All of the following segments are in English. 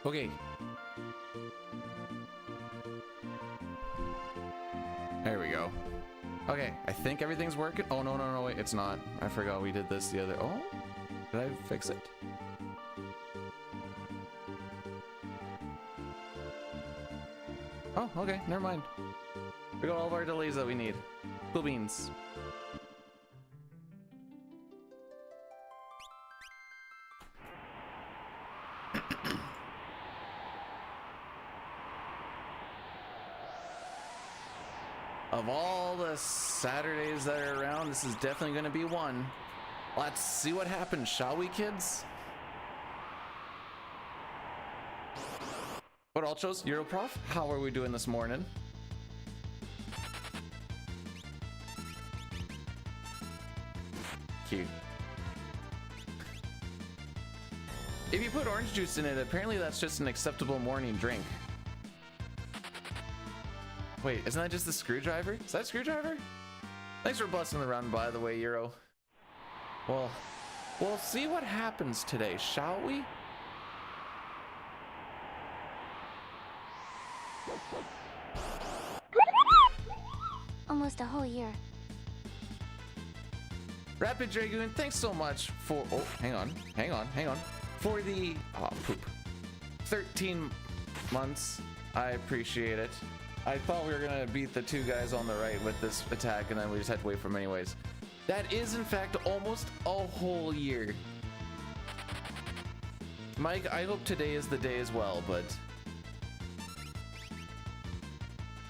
Okay. There we go. Okay, I think everything's working. Oh, no, no, no, wait, it's not. I forgot we did this the other... Oh, did I fix it? Oh, okay, never mind. We got all of our delays that we need. Cool beans. Of all the Saturdays that are around, this is definitely going to be one. Let's see what happens, shall we, kids? What ultros? Europrof? How are we doing this morning? Cute. If you put orange juice in it, apparently that's just an acceptable morning drink. Wait, isn't that just the screwdriver? Is that a screwdriver? Thanks for blessing the run, by the way, Euro. Well, we'll see what happens today, shall we? Almost a whole year. Rapid Dragoon, thanks so much for... Oh, hang on. For the... Oh, poop. 13 months. I appreciate it. I thought we were going to beat the two guys on the right with this attack, and then we just had to wait for them anyways. That is, in fact, almost a whole year. Mike, I hope today is the day as well, but...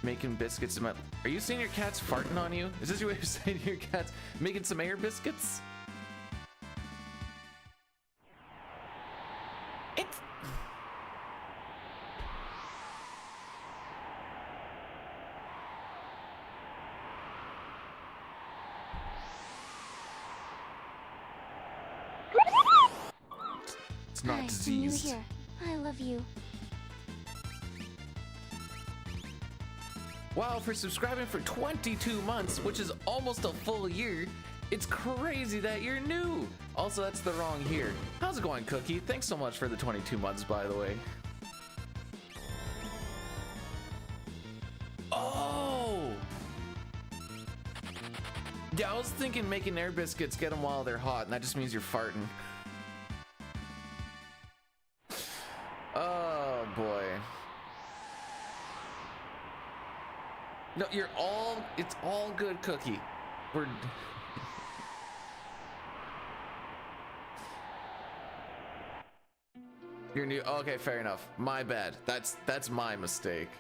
Making biscuits in my... Are you saying your cat's farting on you? Is this your way of saying your cat's making some air biscuits? It's... It's not Hi, diseased. New here. I love you. Wow, for subscribing for 22 months, which is almost a full year, it's crazy that you're new. Also, that's the wrong here. How's it going, Cookie? Thanks so much for the 22 months, by the way. Oh! Yeah, I was thinking making air biscuits, get them while they're hot, and that just means you're farting. Oh, boy. No, it's all good, Cookie. You're new. Okay, fair enough. My bad. That's my mistake.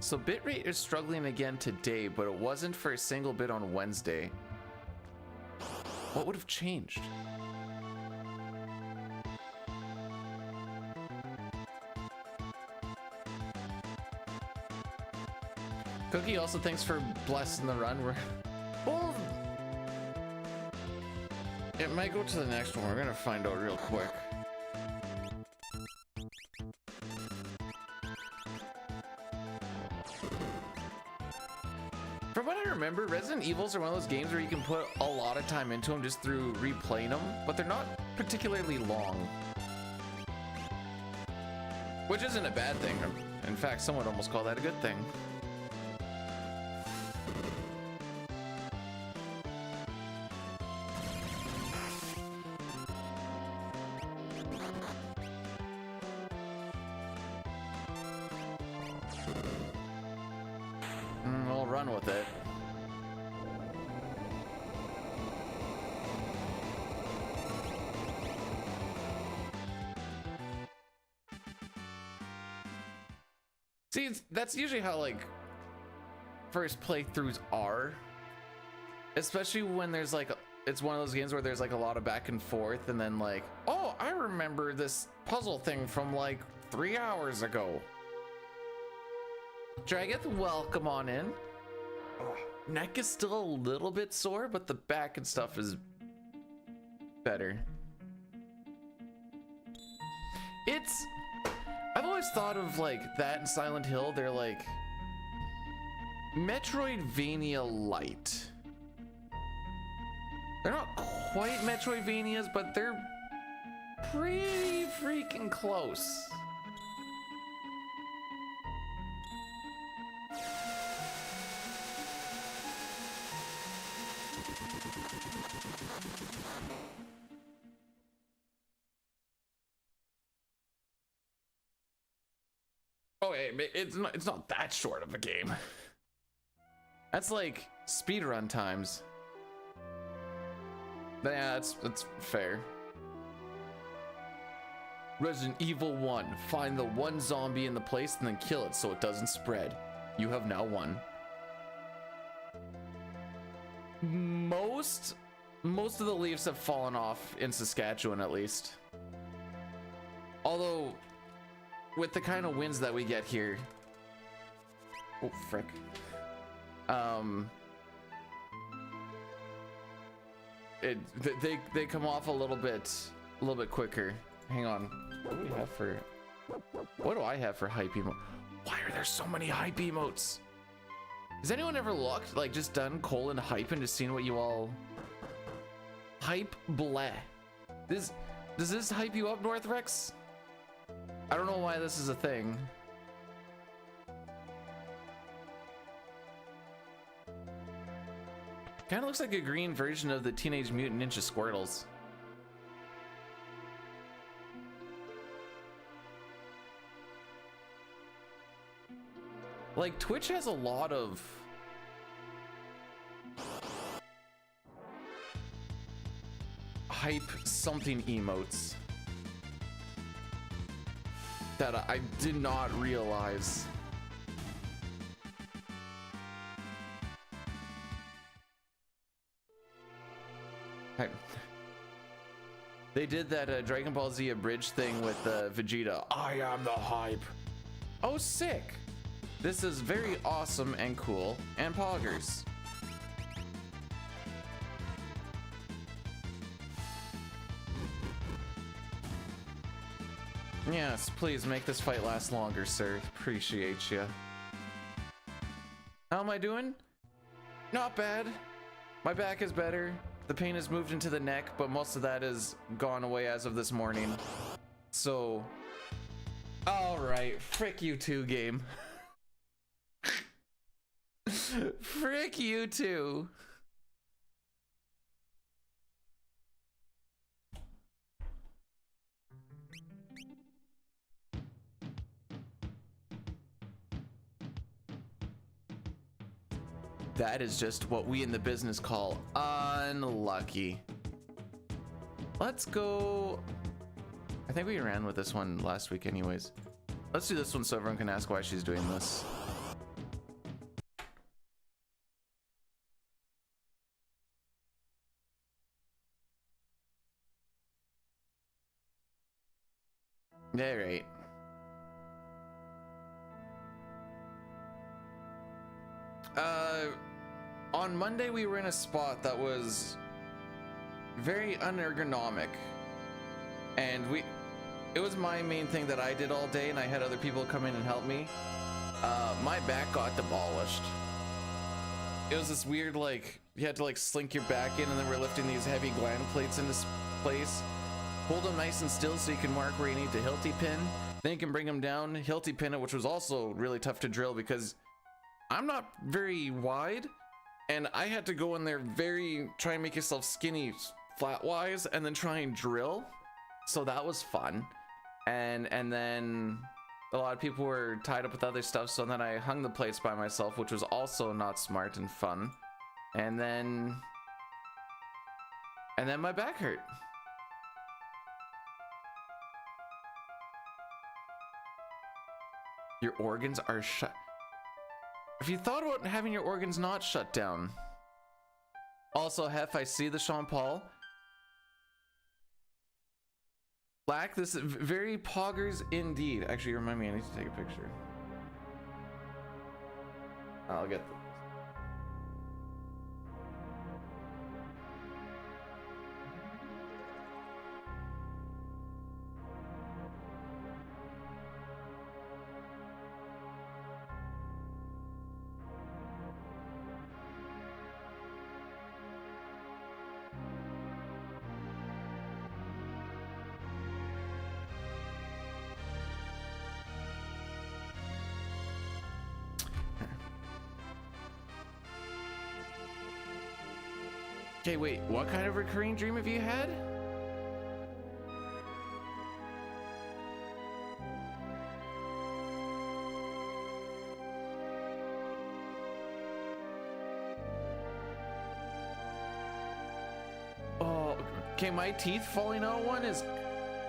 So bitrate is struggling again today, but it wasn't for a single bit on Wednesday. What would have changed? Cookie, also thanks for blessing the run. Well, it might go to the next one. We're gonna find out real quick. From what I remember, Resident Evils are one of those games where you can put a lot of time into them just through replaying them, but they're not particularly long. Which isn't a bad thing. In fact, some would almost call that a good thing. We'll run with it. See, that's usually how, like, first playthroughs are. Especially when there's, like, it's one of those games where there's, like, a lot of back and forth, and then, like, oh, I remember this puzzle thing from, like, 3 hours ago. Drageth, welcome on in. Oh, neck is still a little bit sore, but the back and stuff is better. I've always thought of like that and Silent Hill, they're like Metroidvania light. They're not quite Metroidvanias, but they're pretty freaking close. Oh, hey, it's not that short of a game. That's like speedrun times. Yeah, that's fair. Resident Evil 1. Find the one zombie in the place and then kill it so it doesn't spread. You have now won. Most of the leaves have fallen off in Saskatchewan, at least. Although, with the kind of winds that we get here, oh frick, they come off a little bit quicker. Hang on, what do we have for? What do I have for hype emote? Why are there so many hype emotes? Has anyone ever looked, like, just done :hype and just seen what you all hype bleh? Does this hype you up, North Rex? I don't know why this is a thing. Kind of looks like a green version of the Teenage Mutant Ninja Squirtles. Like, Twitch has a lot of hype something emotes that I did not realize. They did that Dragon Ball Z abridged thing with Vegeta. I am the hype. Oh, sick. This is very awesome and cool and poggers. Yes, please make this fight last longer, sir. Appreciate you. How am I doing? Not bad. My back is better. The pain has moved into the neck, but most of that is gone away as of this morning. So, all right, frick you too, game. Frick you too. That is just what we in the business call unlucky. Let's go. I think we ran with this one last week anyways. Let's do this one so everyone can ask why she's doing this. All right. On Monday we were in a spot that was very unergonomic, and it was my main thing that I did all day, and I had other people come in and help me. My back got demolished. It was this weird, like, you had to like slink your back in, and then we're lifting these heavy gland plates into place. Hold them nice and still so you can mark where you need to hilty pin. Then you can bring them down, hilty pin it, which was also really tough to drill because I'm not very wide, and I had to go in there try and make yourself skinny flat-wise and then try and drill. So that was fun. And then a lot of people were tied up with other stuff, so then I hung the plates by myself, which was also not smart and fun. And then my back hurt. Your organs are shut. Have you thought about having your organs not shut down? Also, Hef, I see the Sean Paul. Black, this is very poggers indeed. Actually, remind me, I need to take a picture. I'll get them. Okay, wait, what kind of recurring dream have you had? Okay, my teeth falling out one is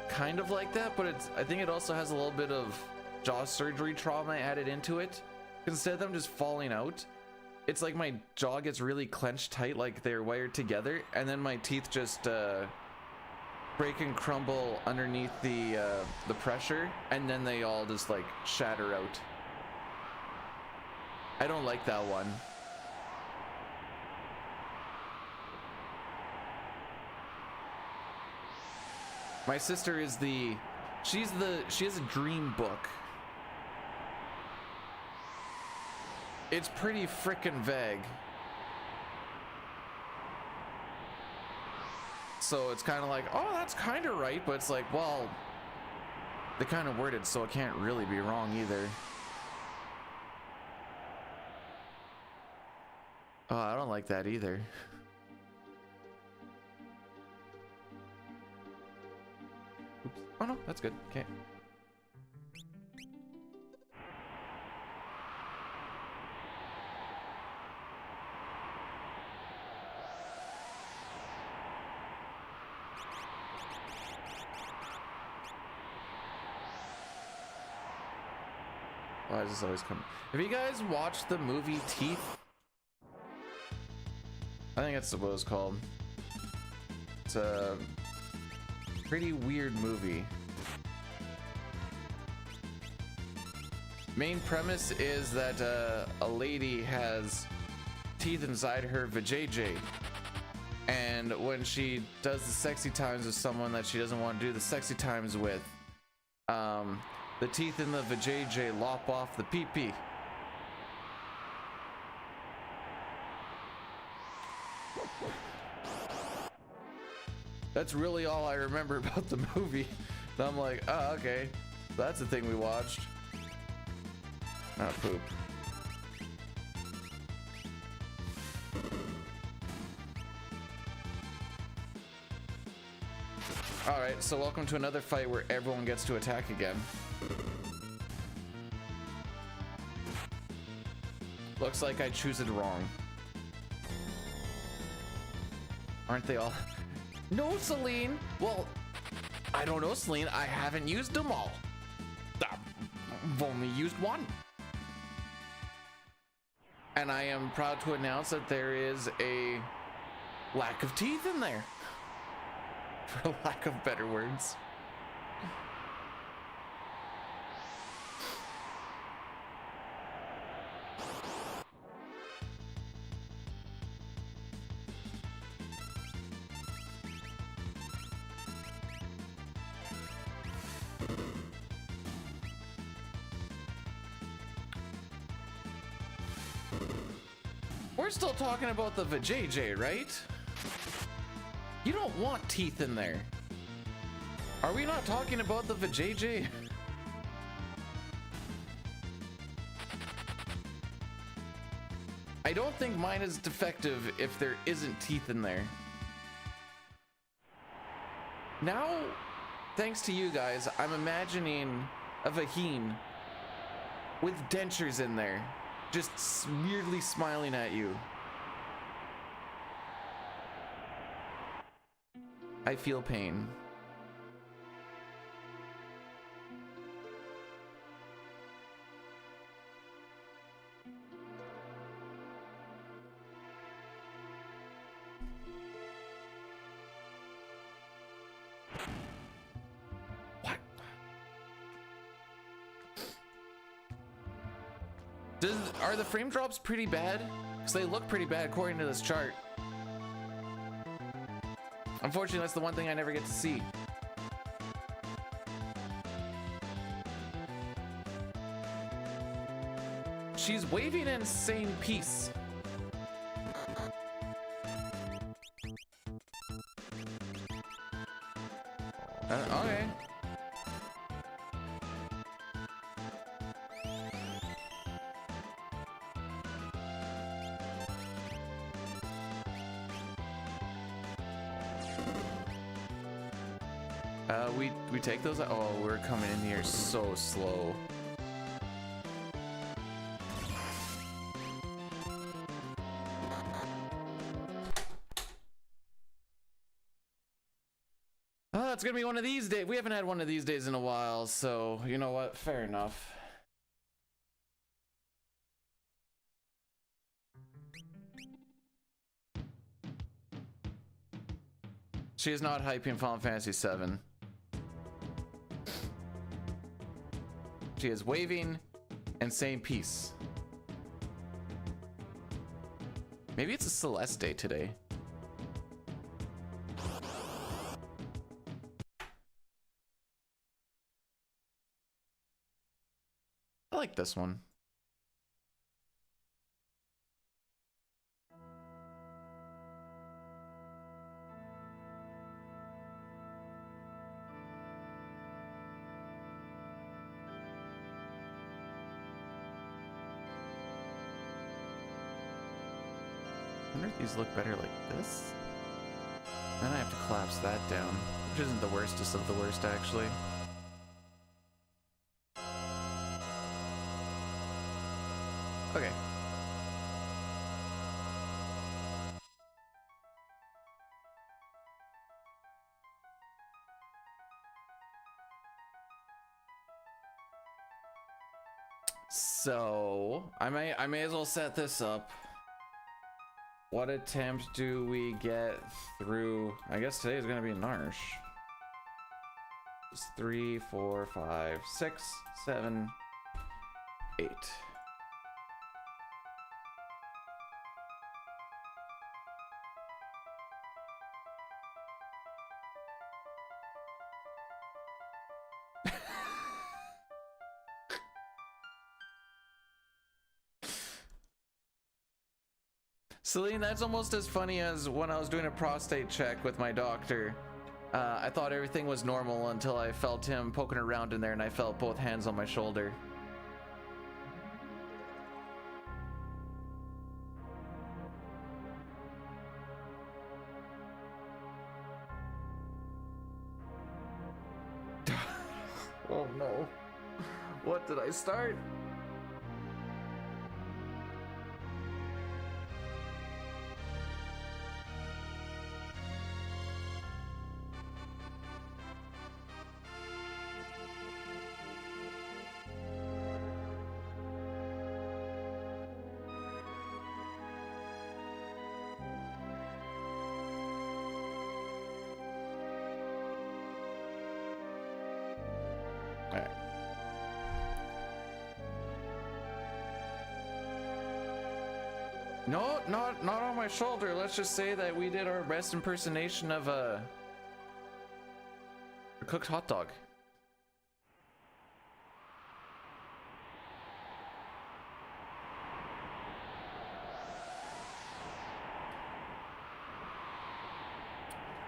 kind of like that, but I think it also has a little bit of jaw surgery trauma added into it. Instead of them just falling out, it's like my jaw gets really clenched tight, like they're wired together, and then my teeth just break and crumble underneath the pressure, and then they all just like shatter out. I don't like that one. My sister is she has a dream book. It's pretty frickin' vague. So it's kind of like, oh, that's kind of right, but it's like, well, they kind of worded so it can't really be wrong either. Oh, I don't like that either. Oops. Oh no, that's good. Okay. Why does this always come? Have you guys watched the movie Teeth? I think that's what it's called. It's a pretty weird movie. Main premise is that a lady has teeth inside her vajayjay, and when she does the sexy times with someone that she doesn't want to do the sexy times with, the teeth in the vajayjay lop off the pee-pee. That's really all I remember about the movie. And I'm like, oh, okay. That's the thing we watched. Not poop. Alright, so welcome to another fight where everyone gets to attack again. Looks like I choose it wrong. Aren't they all? No, Celine. Well, I don't know, Celine. I haven't used them all. I've only used one. And I am proud to announce that there is a lack of teeth in there. For lack of better words. We're still talking about the vajayjay, right? You don't want teeth in there. Are we not talking about the vajayjay? I don't think mine is defective if there isn't teeth in there. Now, thanks to you guys, I'm imagining a vagine with dentures in there, just weirdly smiling at you. I feel pain. What? Are the frame drops pretty bad? Because they look pretty bad according to this chart. Unfortunately, that's the one thing I never get to see. She's waving an insane piece. Okay. We take those. Oh, we're coming in here so slow. It's gonna be one of these days. We haven't had one of these days in a while, so you know what? Fair enough. She is not hyping Final Fantasy VII. She is waving and saying peace. Maybe it's a Celeste day today. I like this one. I wonder if these look better like this. Then I have to collapse that down, which isn't the worstest of the worst, actually. Okay. So I may as well set this up. What attempt do we get through? I guess today is gonna be Narsh. It's 3, 4, 5, 6, 7, 8. Celine, that's almost as funny as when I was doing a prostate check with my doctor. I thought everything was normal until I felt him poking around in there and I felt both hands on my shoulder. Oh no. What did I start? No, not on my shoulder. Let's just say that we did our best impersonation of a cooked hot dog.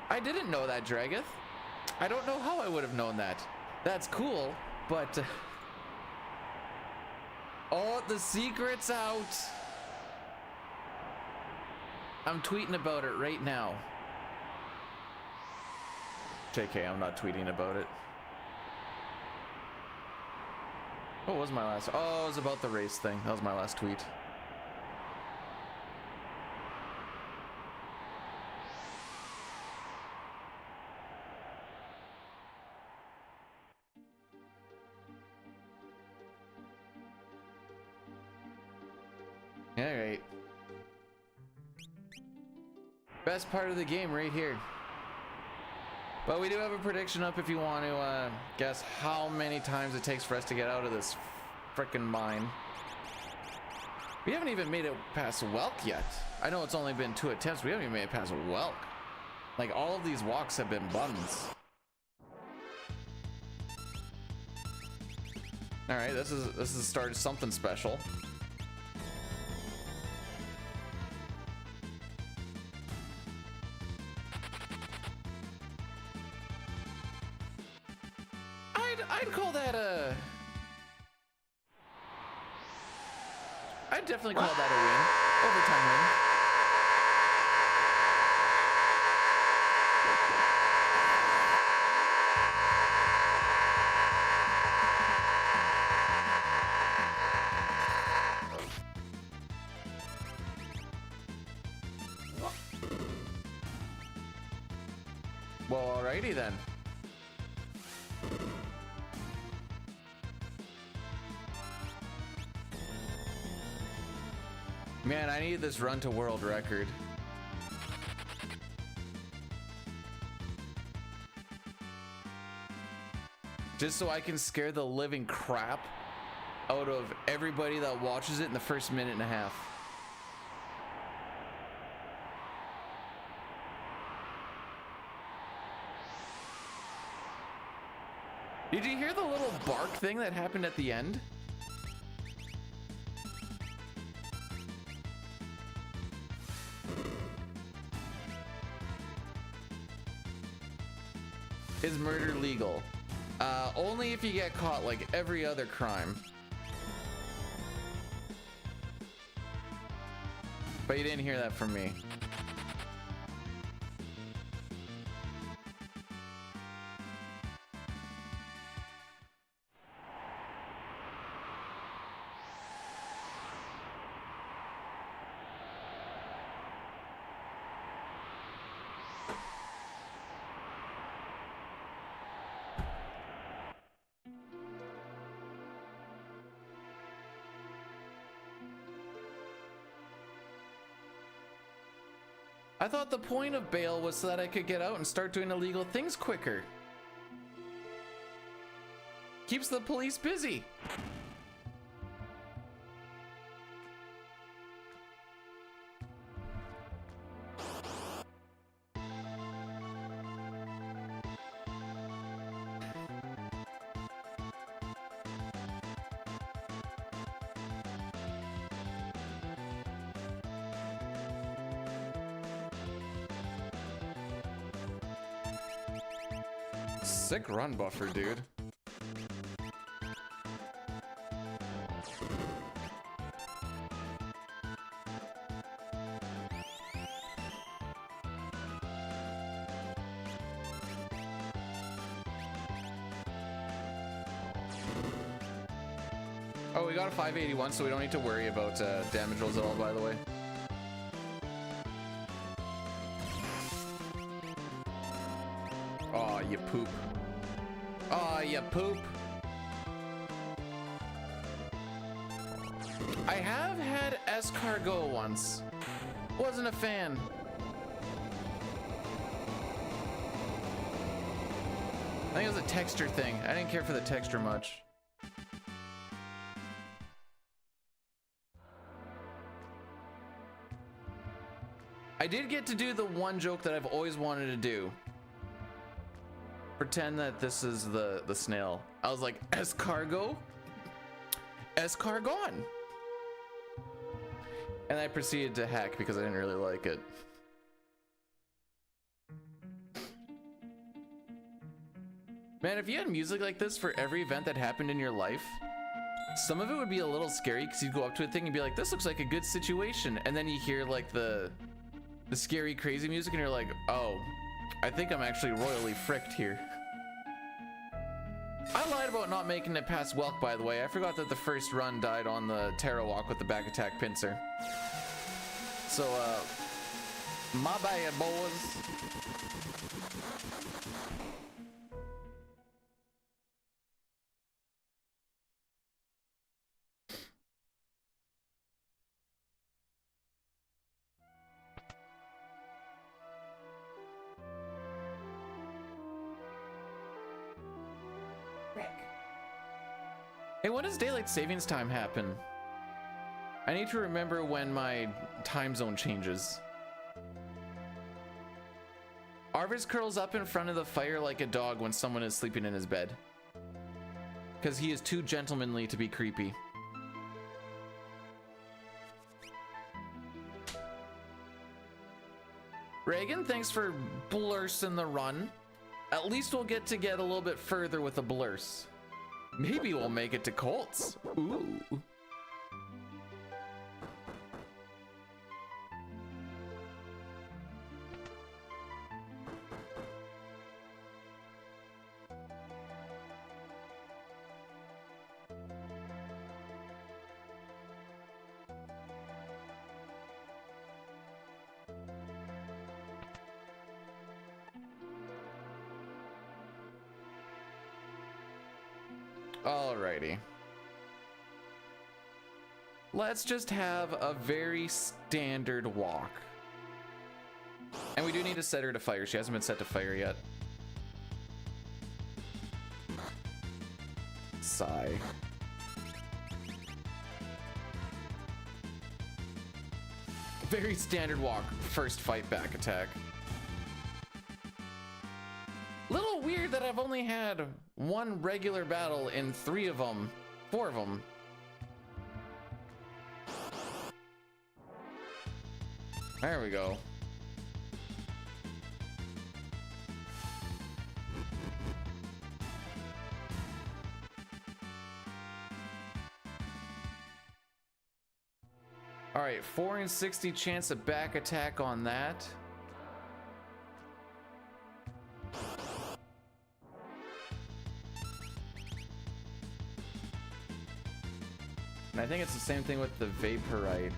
I didn't know that, Drageth. I don't know how I would have known that. That's cool, but oh, the secret's out. I'm tweeting about it right now. JK, I'm not tweeting about it. What was my last? Oh, it was about the race thing. That was my last tweet. All right. Best part of the game right here. But we do have a prediction up if you want to guess how many times it takes for us to get out of this frickin' mine. We haven't even made it past Welk yet. I know it's only been 2 attempts. We haven't even made it past Welk. Like, all of these walks have been buns. All right, this is the start of something special. I'd call that a... I'd definitely call that a win. Overtime win. Well, alrighty then. Man, I need this run to world record. Just so I can scare the living crap out of everybody that watches it in the first minute and a half. Did you hear the little bark thing that happened at the end? Is murder legal? Only if you get caught like every other crime. But you didn't hear that from me. I thought the point of bail was so that I could get out and start doing illegal things quicker. Keeps the police busy. Sick run buffer, dude. Oh, we got a 581, so we don't need to worry about damage rolls at all, by the way. Aw, you poop. Aw, you poop. I have had escargot once. Wasn't a fan. I think it was a texture thing. I didn't care for the texture much. I did get to do the one joke that I've always wanted to do. Pretend that this is the snail. I was like, escargot? Escargon. And I proceeded to hack because I didn't really like it. Man, if you had music like this for every event that happened in your life, some of it would be a little scary because you'd go up to a thing and be like, this looks like a good situation. And then you hear like the scary, crazy music and you're like, oh, I think I'm actually royally fricked here. I lied about not making it past Welk, by the way. I forgot that the first run died on the Terra Walk with the back attack pincer. So, my bad, boys. Hey, when does daylight savings time happen? I need to remember when my time zone changes. Arvis curls up in front of the fire like a dog when someone is sleeping in his bed. Because he is too gentlemanly to be creepy. Reagan, thanks for blursing the run. At least we'll get a little bit further with the blurs. Maybe we'll make it to Colts. Ooh. Alrighty. let's just have a very standard walk. And we do need to set her to fire. She hasn't been set to fire yet. Sigh. Very standard walk. First fight back attack. Little weird that I've only had one regular battle in 4 of them. There we go. All right, 4 in 60 chance of back attack on that. And I think it's the same thing with the Vaporite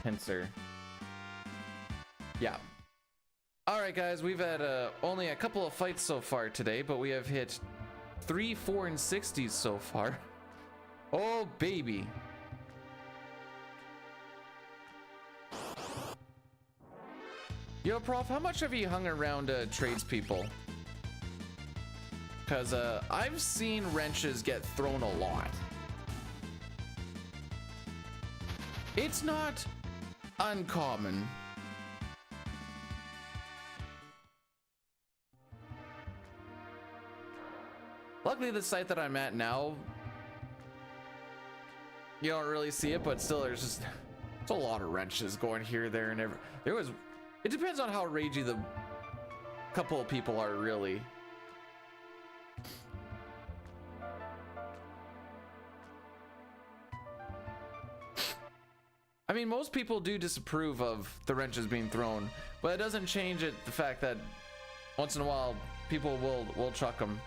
pincer. Yeah. All right, guys, we've had only a couple of fights so far today, but we have hit 3 4 and 60s so far. Oh, baby. Yo, Prof, how much have you hung around tradespeople? Because I've seen wrenches get thrown a lot. It's not uncommon. Luckily, the site that I'm at now, you don't really see it, but still, there's a lot of wrenches going here, there, and every. It depends on how ragey the couple of people are, really. I mean, most people do disapprove of the wrenches being thrown, but it doesn't change the fact that once in a while people will chuck them.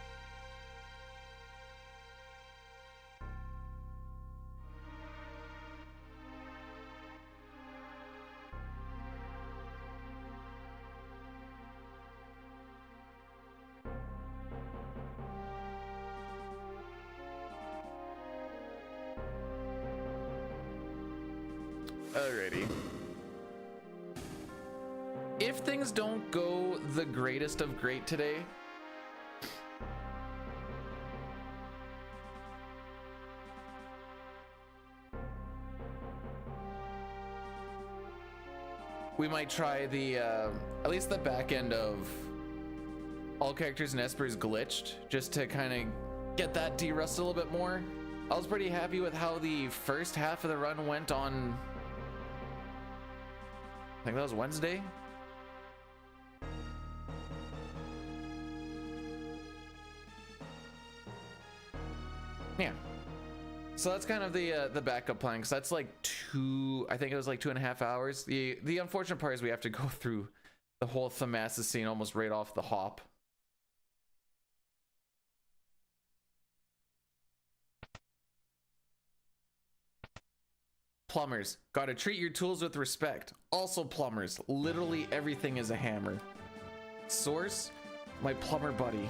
Alrighty. If things don't go the greatest of great today, we might try the at least the back end of all characters in Espers glitched, just to kind of get that de-rust a little bit more. I was pretty happy with how the first half of the run went on, I think that was Wednesday. Yeah. So that's kind of the backup plan, because that's like I think it was like 2.5 hours. The unfortunate part is we have to go through the whole Themasis scene almost right off the hop. Plumbers, gotta treat your tools with respect. Also plumbers, literally everything is a hammer. Source, my plumber buddy.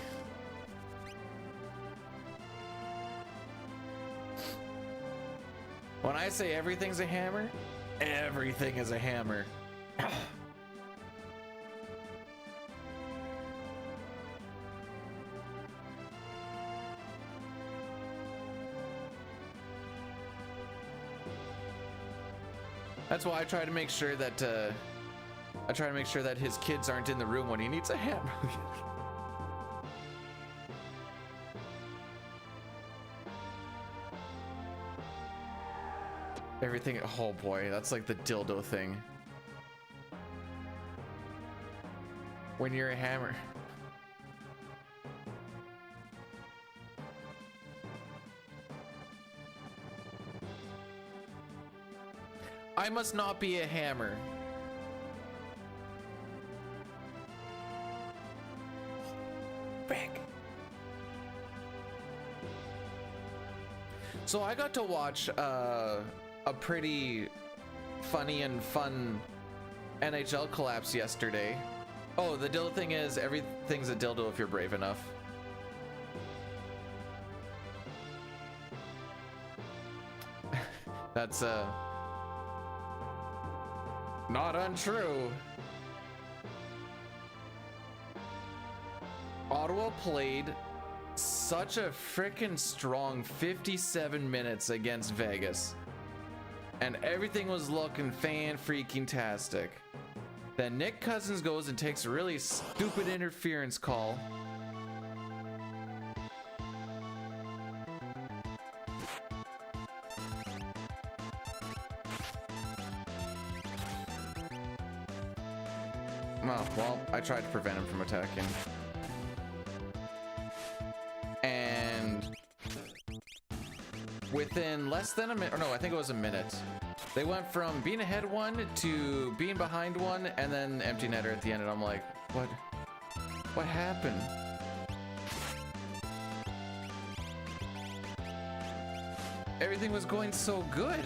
When I say everything's a hammer, everything is a hammer. That's why I try to make sure that his kids aren't in the room when he needs a hammer. Everything, oh boy, that's like the dildo thing. When you're a hammer. I must not be a hammer. Frick. So I got to watch a pretty funny and fun NHL collapse yesterday. Oh, the dildo thing is everything's a dildo if you're brave enough. That's not untrue. Ottawa played such a freaking strong 57 minutes against Vegas, and everything was looking fan-freaking-tastic. Then Nick Cousins goes and takes a really stupid interference call. Oh, well, I tried to prevent him from attacking. And within less than a minute, or no, I think it was a minute, they went from being ahead one to being behind one, and then empty netter at the end, and I'm like, what happened? Everything was going so good.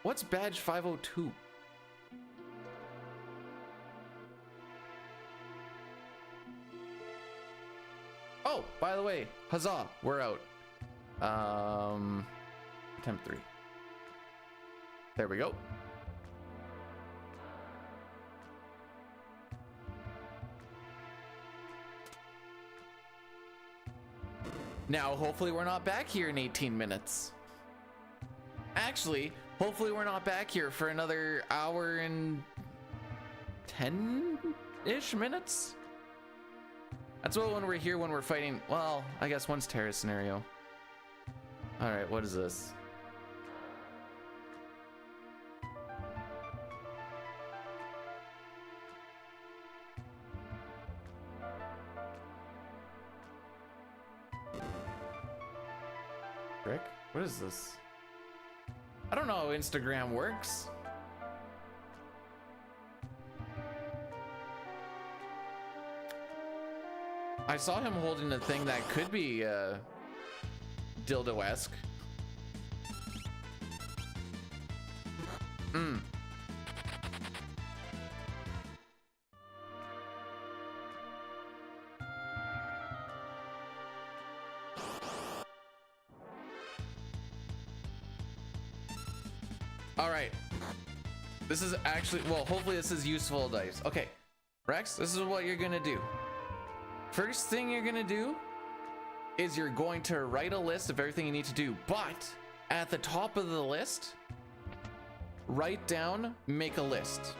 What's badge 502? Oh, by the way, huzzah, we're out. Attempt 3. There we go. Now, hopefully we're not back here in 18 minutes. Actually, hopefully we're not back here for another hour and 10-ish minutes. That's what when we're here, when we're fighting. Well, I guess one's terrorist scenario. All right, what is this? Rick, what is this? I don't know how Instagram works. I saw him holding a thing that could be dildo-esque. All right. This is actually, well, hopefully this is useful advice. Okay, Rex, this is what you're gonna do. First thing you're gonna do is you're going to write a list of everything you need to do, but at the top of the list, write down, make a list.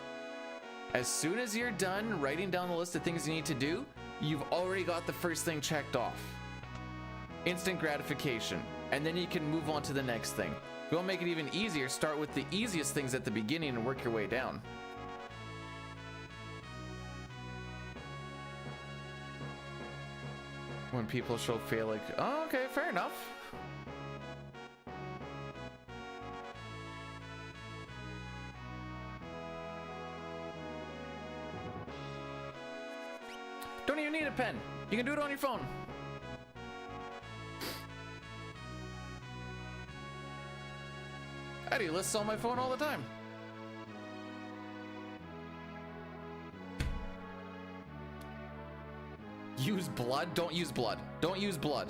As soon as you're done writing down the list of things you need to do, you've already got the first thing checked off. Instant gratification. And then you can move on to the next thing. If you want to make it even easier, start with the easiest things at the beginning and work your way down. When people show fail, like, oh, okay, fair enough. Don't even need a pen. You can do it on your phone. I do lists on my phone all the time. Use blood? Don't use blood. Don't use blood.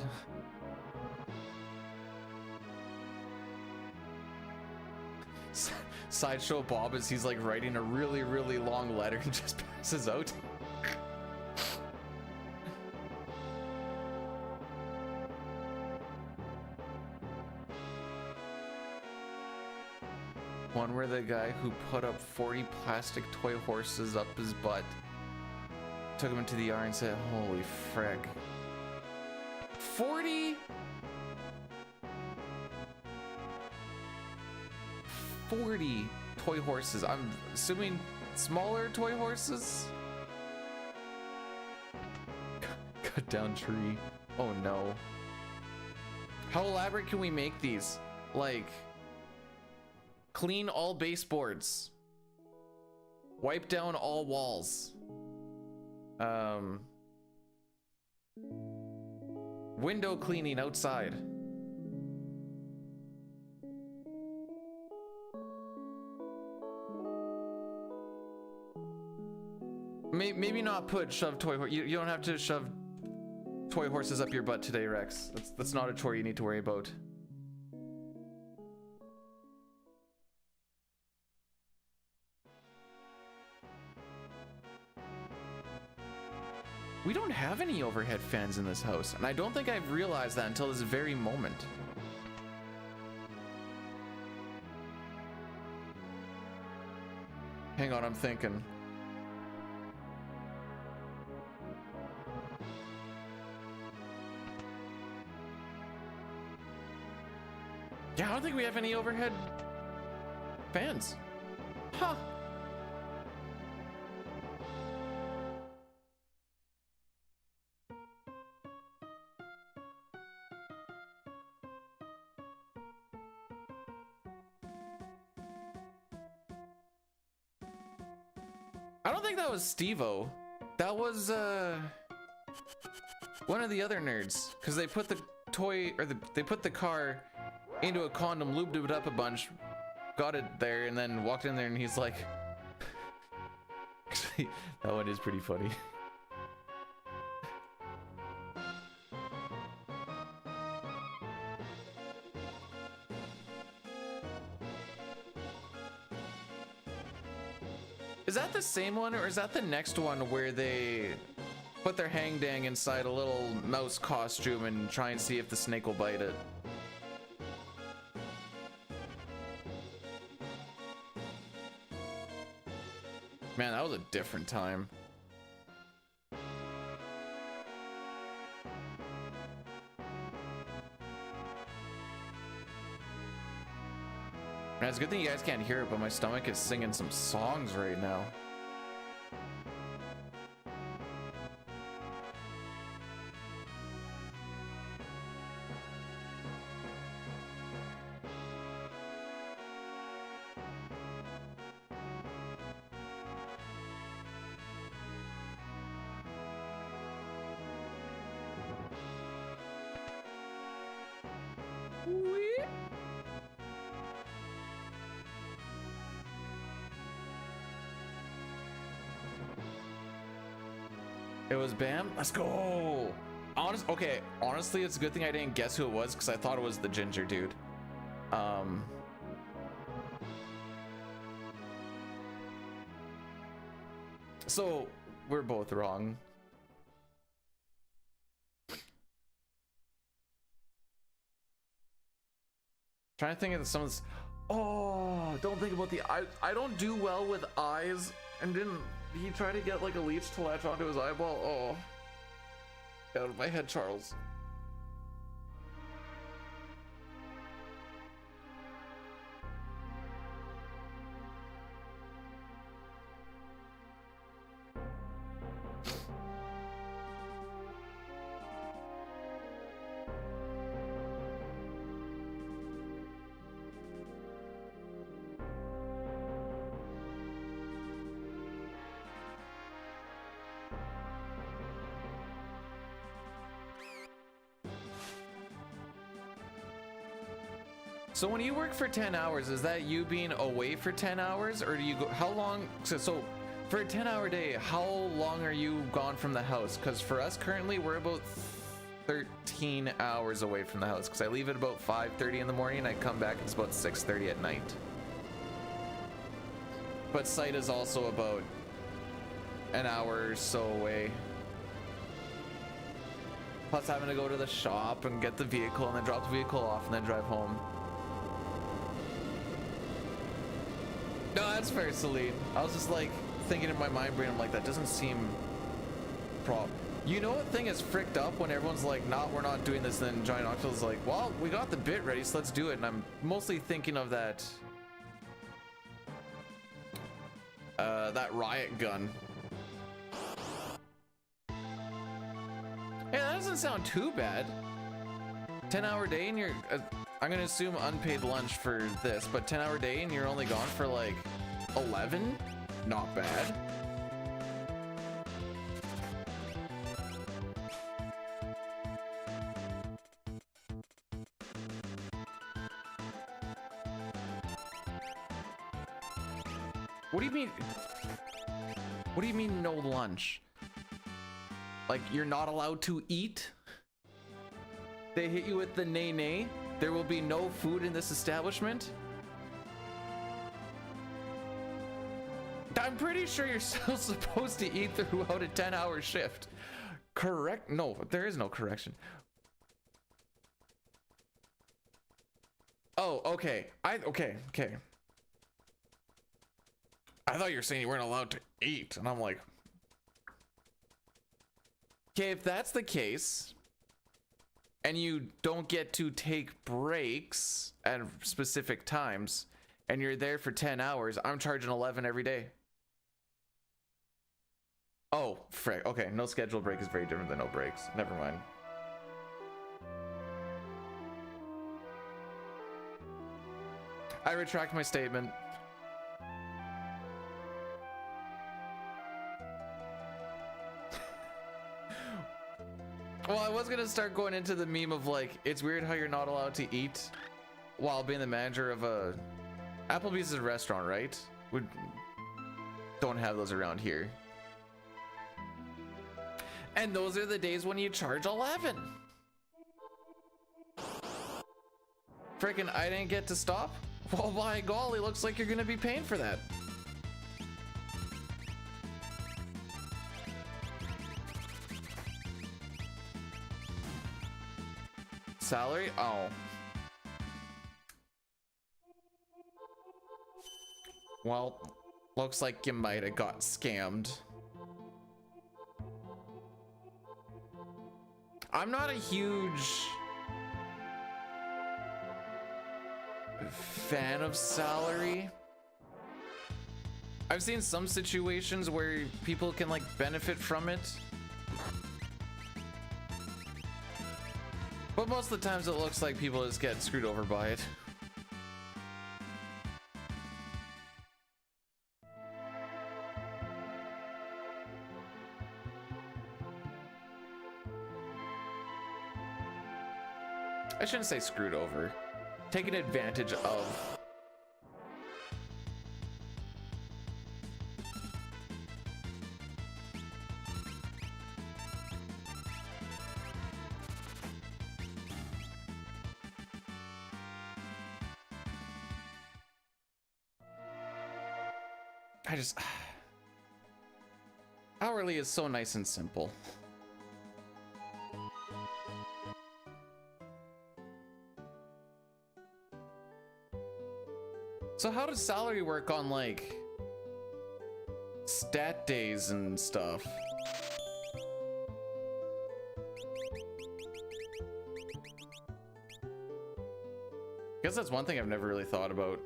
Sideshow Bob as he's like writing a really, really long letter and just passes out. One where the guy who put up 40 plastic toy horses up his butt took him into the ER and said, holy frick. 40 toy horses. I'm assuming smaller toy horses? Cut down tree. Oh no. How elaborate can we make these? Like, clean all baseboards. Wipe down all walls. Window cleaning outside. Maybe not put shove toy horse. You don't have to shove toy horses up your butt today, Rex. That's not a chore you need to worry about. We don't have any overhead fans in this house, and I don't think I've realized that until this very moment. Hang on, I'm thinking. Yeah, I don't think we have any overhead fans. Huh. I don't think that was Steve-O. That was one of the other nerds, because they put the toy, or they put the car into a condom, lubed it up a bunch, got it there, and then walked in there, and he's like, actually, that one is pretty funny. Is that the same one, or is that the next one where they put their hang-dang inside a little mouse costume and try and see if the snake will bite it? Man, that was a different time. Man, it's a good thing you guys can't hear it, but my stomach is singing some songs right now. It was Bam. Let's go. Okay, honestly, it's a good thing I didn't guess who it was, because I thought it was the ginger dude. So we're both wrong. Trying to think of some of this. Oh, don't think about the eyes. I don't do well with eyes, and didn't he try to get like a leech to latch onto his eyeball? Oh, get out of my head, Charles. So when you work for 10 hours, is that you being away for 10 hours, or do you go, how long, so for a 10-hour day, how long are you gone from the house? Because for us currently, we're about 13 hours away from the house, because I leave at about 5:30 in the morning, and I come back, it's about 6:30 at night. But site is also about an hour or so away. Plus having to go to the shop and get the vehicle, and then drop the vehicle off, and then drive home. No, that's fair, Celine. I was just like thinking in my mind brain, I'm like, that doesn't seem prop. You know what thing is fricked up when everyone's like, nah, we're not doing this, and then Giant Octo's like, well, we got the bit ready, so let's do it. And I'm mostly thinking of that that riot gun. Hey, that doesn't sound too bad. 10-hour day, and you're I'm gonna assume unpaid lunch for this, but 10-hour day and you're only gone for like 11? Not bad. What do you mean? What do you mean no lunch? Like you're not allowed to eat? They hit you with the nay nay? There will be no food in this establishment? I'm pretty sure you're still supposed to eat throughout a 10-hour shift. Correct? No, there is no correction. Oh, okay. Okay. I thought you were saying you weren't allowed to eat, and I'm like, okay, if that's the case, and you don't get to take breaks at specific times, and you're there for 10 hours, I'm charging 11 every day. Oh, frick. Okay, no scheduled break is very different than no breaks. Never mind. I retract my statement. Well, I was gonna start going into the meme of like, it's weird how you're not allowed to eat while being the manager of a Applebee's is a restaurant, right? We don't have those around here. And those are the days when you charge 11. Freaking, I didn't get to stop? Well, by golly, looks like you're gonna be paying for that. Salary? Oh. Well, looks like you might have got scammed. I'm not a huge fan of salary. I've seen some situations where people can like benefit from it, but most of the times it looks like people just get screwed over by it. I shouldn't say screwed over. Taken advantage of. Hourly is so nice and simple. So how does salary work on like stat days and stuff? Guess that's one thing I've never really thought about.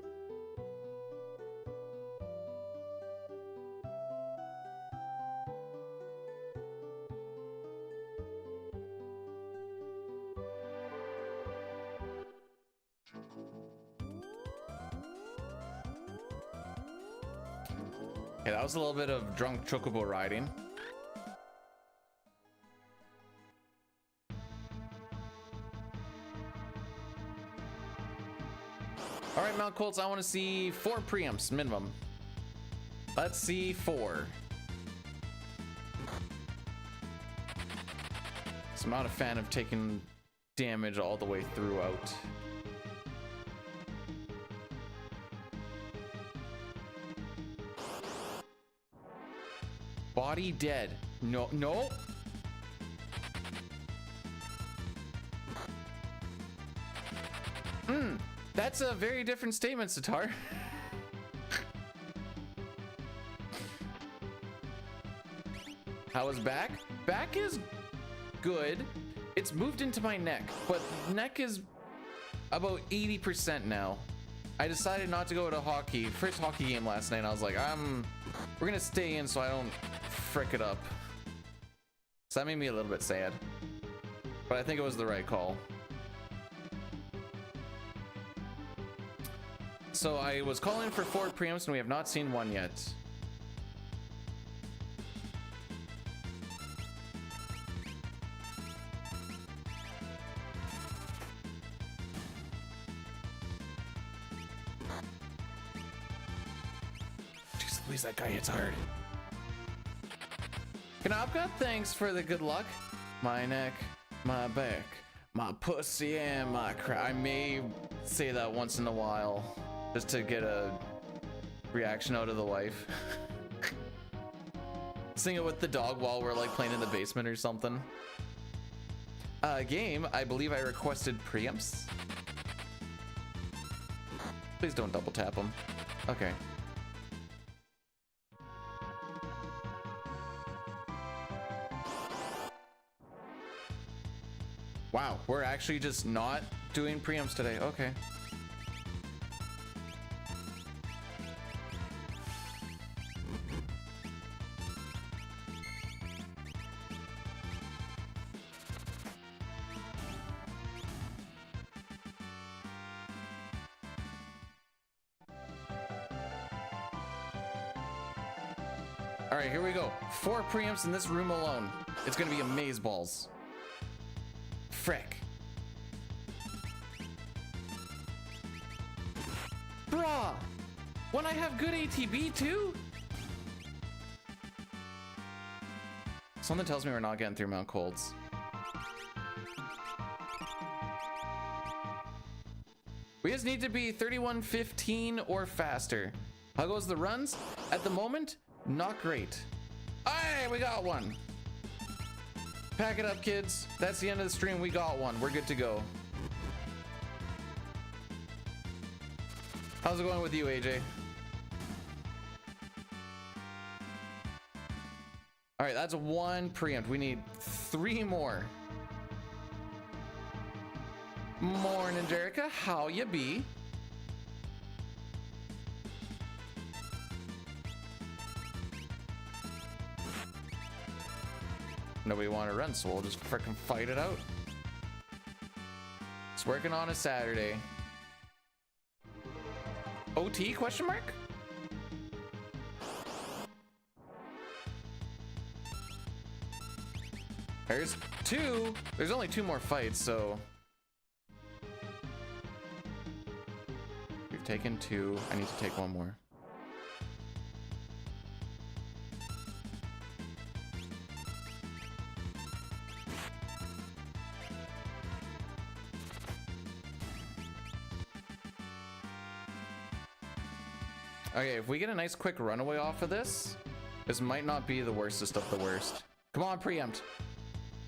Okay, that was a little bit of drunk chocobo riding. All right, Mount Colts, I want to see 4 preamps minimum. Let's see 4. So I'm not a fan of taking damage all the way throughout. Body dead. No, no. That's a very different statement, Sitar. How is back? Back is good. It's moved into my neck, but neck is about 80% now. I decided not to go to hockey. First hockey game last night, and I was like, we're gonna stay in so I don't frick it up. So that made me a little bit sad, but I think it was the right call. So I was calling for 4 preamps and we have not seen one yet. Jeez Louise, that guy hits hard. Knopka, thanks for the good luck. My neck, my back, my pussy, and my crack. I may say that once in a while just to get a reaction out of the wife. Sing it with the dog while we're like playing in the basement or something. Game, I believe I requested preamps. Please don't double tap them. Okay. Wow, we're actually just not doing preamps today. Okay. All right, here we go. 4 preamps in this room alone. It's gonna be amazeballs. Frick. Bruh! When I have good ATB too? Something tells me we're not getting through Mount Colds. We just need to be 31:15 or faster. How goes the runs? At the moment, not great. Hey, we got one. Pack it up, kids. That's the end of the stream. We got one. We're good to go. How's it going with you, AJ? All right, that's 1 preempt. We need 3 more. Morning, Jerica. How you be? Nobody want to run, so we'll just frickin' fight it out. It's working on a Saturday. OT question mark? There's 2. There's only 2 more fights, so we've taken 2. I need to take 1 more. Okay, if we get a nice quick runaway off of this, this might not be the worstest of the worst. Come on, preempt.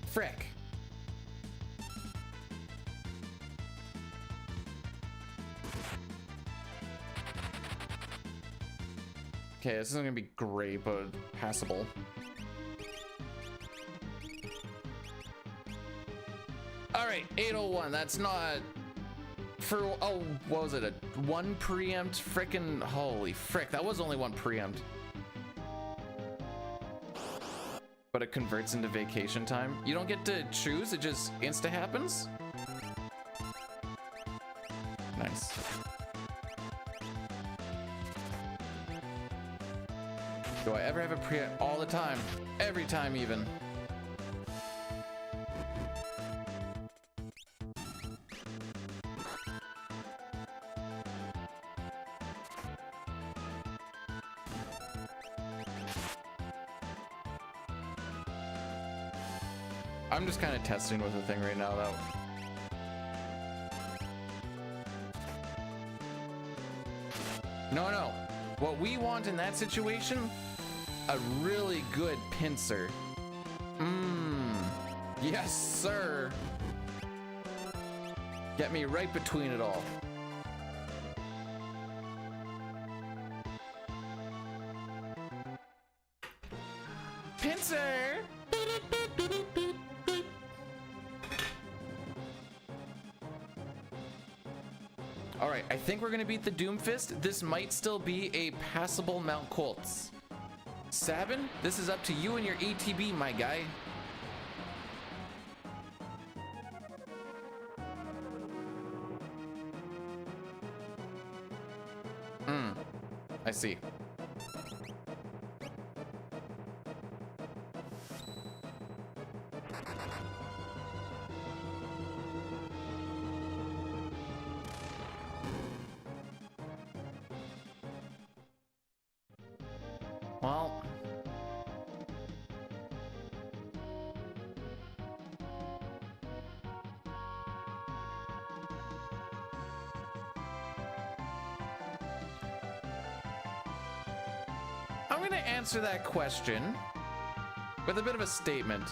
Frick. Okay, this isn't gonna be great, but passable. All right, 801. That's not for, oh, what was it? A 1 preempt? Frickin' holy frick. That was only 1 preempt. But it converts into vacation time. You don't get to choose, it just insta happens. Nice. Do I ever have a preempt? All the time. Every time even. I'm just kind of testing with the thing right now, though. No. What we want in that situation, a really good pincer. Yes, sir. Get me right between it all. Pincer! All right, I think we're gonna beat the Doomfist. This might still be a passable Mount Colts. Sabin, this is up to you and your ATB, my guy. I see. Well, I'm gonna answer that question with a bit of a statement.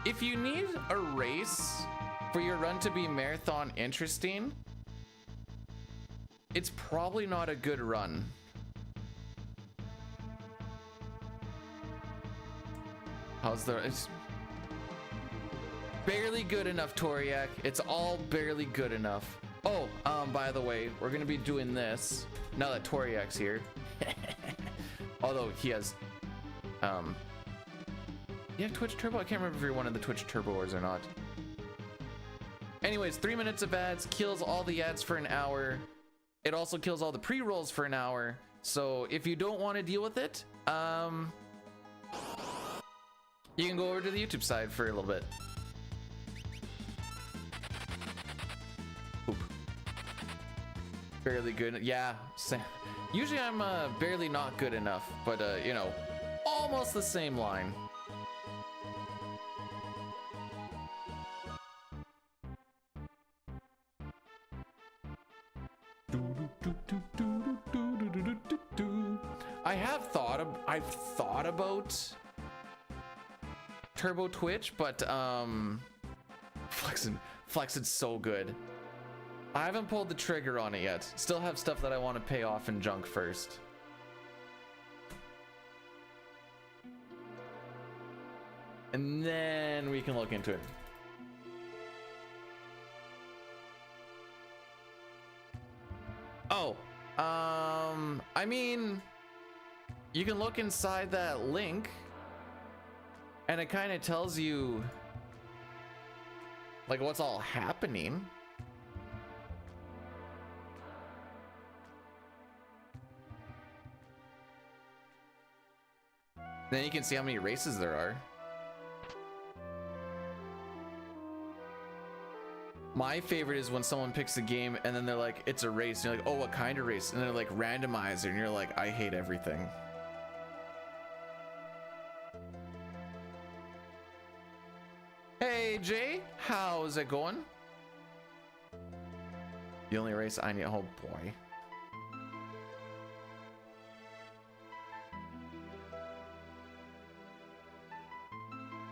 If you need a race for your run to be marathon interesting, it's probably not a good run. How's the... It's barely good enough, Toriak. It's all barely good enough. Oh, by the way, we're gonna be doing this now that Toriak's here. Although he has, you have Twitch Turbo? I can't remember if you're one of the Twitch Turbo Wars or not. Anyways, 3 minutes of ads kills all the ads for an hour. It also kills all the pre-rolls for an hour. So if you don't want to deal with it, you can go over to the YouTube side for a little bit. Oop. Barely good. Yeah. Usually I'm barely not good enough, but you know, almost the same line. I've thought about Turbo Twitch, but Flexen's so good. I haven't pulled the trigger on it yet. Still have stuff that I want to pay off in junk first. And then we can look into it. Oh, I mean, you can look inside that link and it kind of tells you like what's all happening. Then you can see how many races there are. My favorite is when someone picks a game and then they're like, it's a race. And you're like, oh, what kind of race? And they're like, randomizer. And you're like, I hate everything. Hey, Jay, how's it going? The only race I need, oh boy.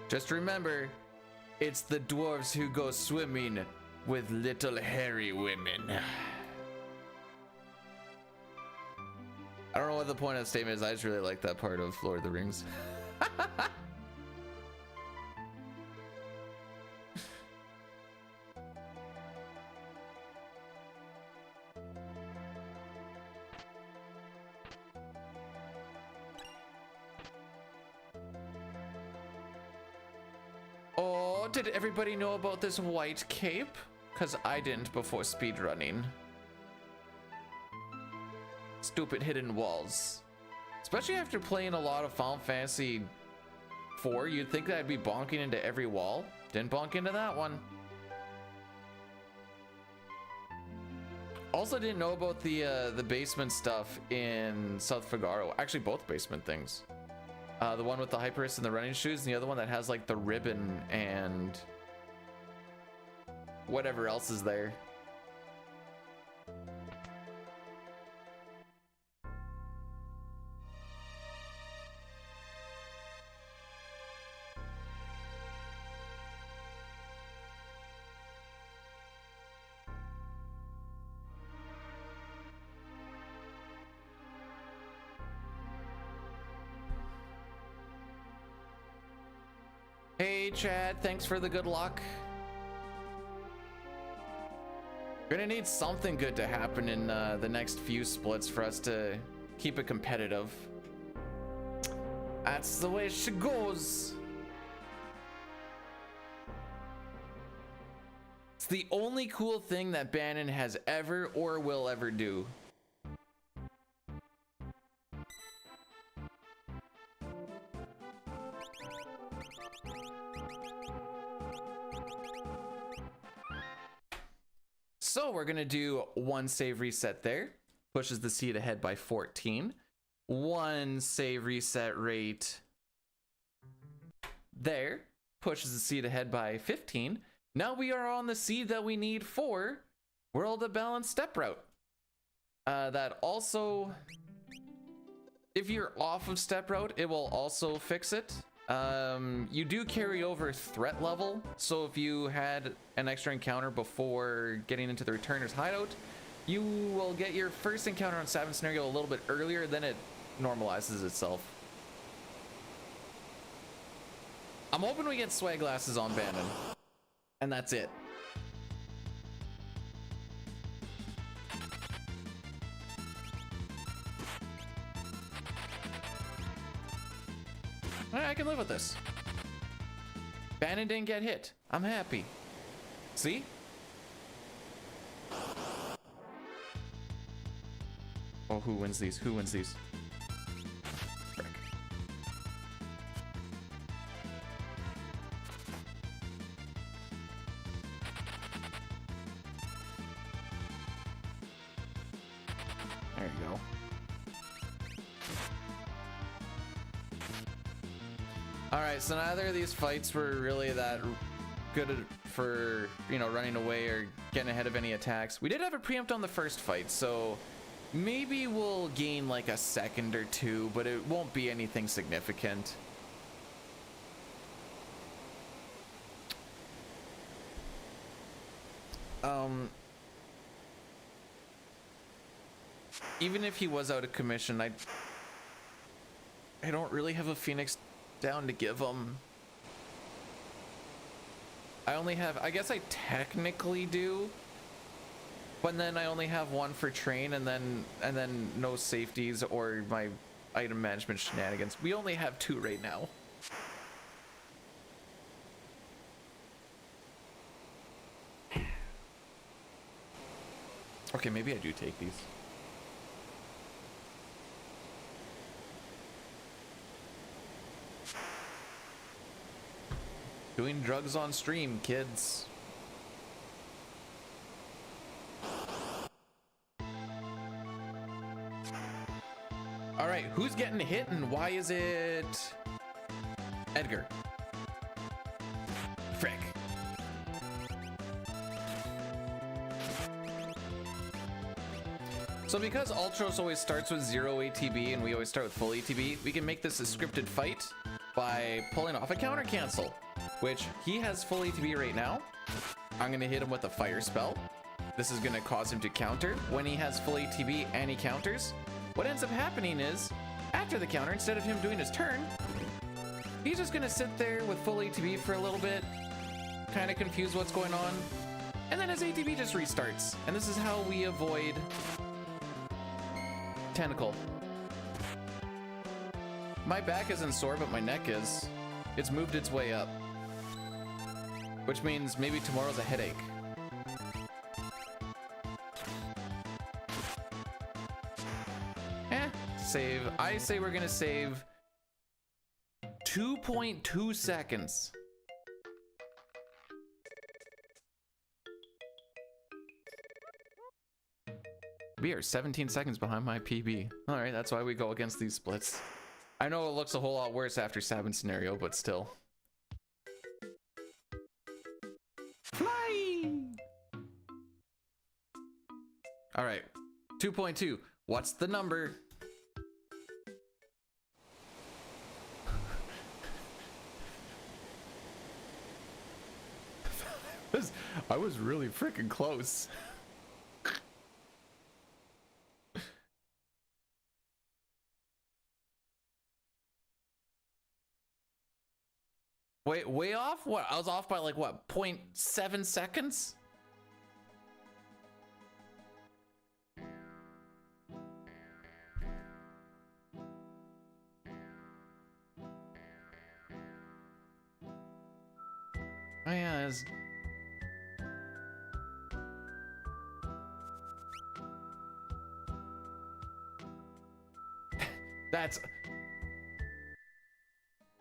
Just remember, it's the dwarves who go swimming with little hairy women. I don't know what the point of the statement is. I just really like that part of Lord of the Rings. Oh, did everybody know about this white cape? Because I didn't before speedrunning. Stupid hidden walls. Especially after playing a lot of Final Fantasy 4, you'd think that I'd be bonking into every wall. Didn't bonk into that one. Also didn't know about the basement stuff in South Figaro. Actually, both basement things. The one with the Hyperus and the running shoes, and the other one that has like the ribbon and whatever else is there. Hey Chad, thanks for the good luck. Gonna need something good to happen in the next few splits for us to keep it competitive. That's the way she goes. It's the only cool thing that Bannon has ever or will ever do. So we're gonna do one save reset there, pushes the seed ahead by 14. One save reset rate there, pushes the seed ahead by 15. Now we are on the seed that we need for World of Balance Step Route. That also if you're off of step route, it will also fix it. You do carry over threat level, so if you had an extra encounter before getting into the returner's hideout, you will get your first encounter on Savage Scenario a little bit earlier, then it normalizes itself. I'm hoping we get swag glasses on Bannon, and that's it. I can live with this. Bannon didn't get hit. I'm happy. See? Oh, who wins these? Who wins these? Frick. There you go. Alright, so neither of these fights were really that good for, you know, running away or getting ahead of any attacks. We did have a preempt on the first fight, so maybe we'll gain like a second or two, but it won't be anything significant. Even if he was out of commission, I don't really have a Phoenix down to give him. I guess I technically do, but then I only have one for train, and then no safeties or my item management shenanigans. We only have two right now. Okay, maybe I do take these. Doing drugs on stream, kids. All right, who's getting hit and why is it Edgar? Frick. So because Ultros always starts with 0 ATB and we always start with full ATB, we can make this a scripted fight by pulling off a counter cancel, which he has full ATB right now. I'm gonna hit him with a fire spell. This is gonna cause him to counter. When he has full ATB and he counters, what ends up happening is, after the counter, instead of him doing his turn, he's just gonna sit there with full ATB for a little bit, kind of confused what's going on, and then his ATB just restarts. And this is how we avoid Tentacle. My back isn't sore, but my neck is. It's moved its way up, which means maybe tomorrow's a headache. Save. I say we're gonna save 2.2 seconds. We are 17 seconds behind my PB. All right, that's why we go against these splits. I know it looks a whole lot worse after Sabin scenario, but still. Fly! All right, 2.2. What's the number? I was really freaking close. Wait, way off? What? I was off by like what, 0.7 seconds? Oh yeah, it's...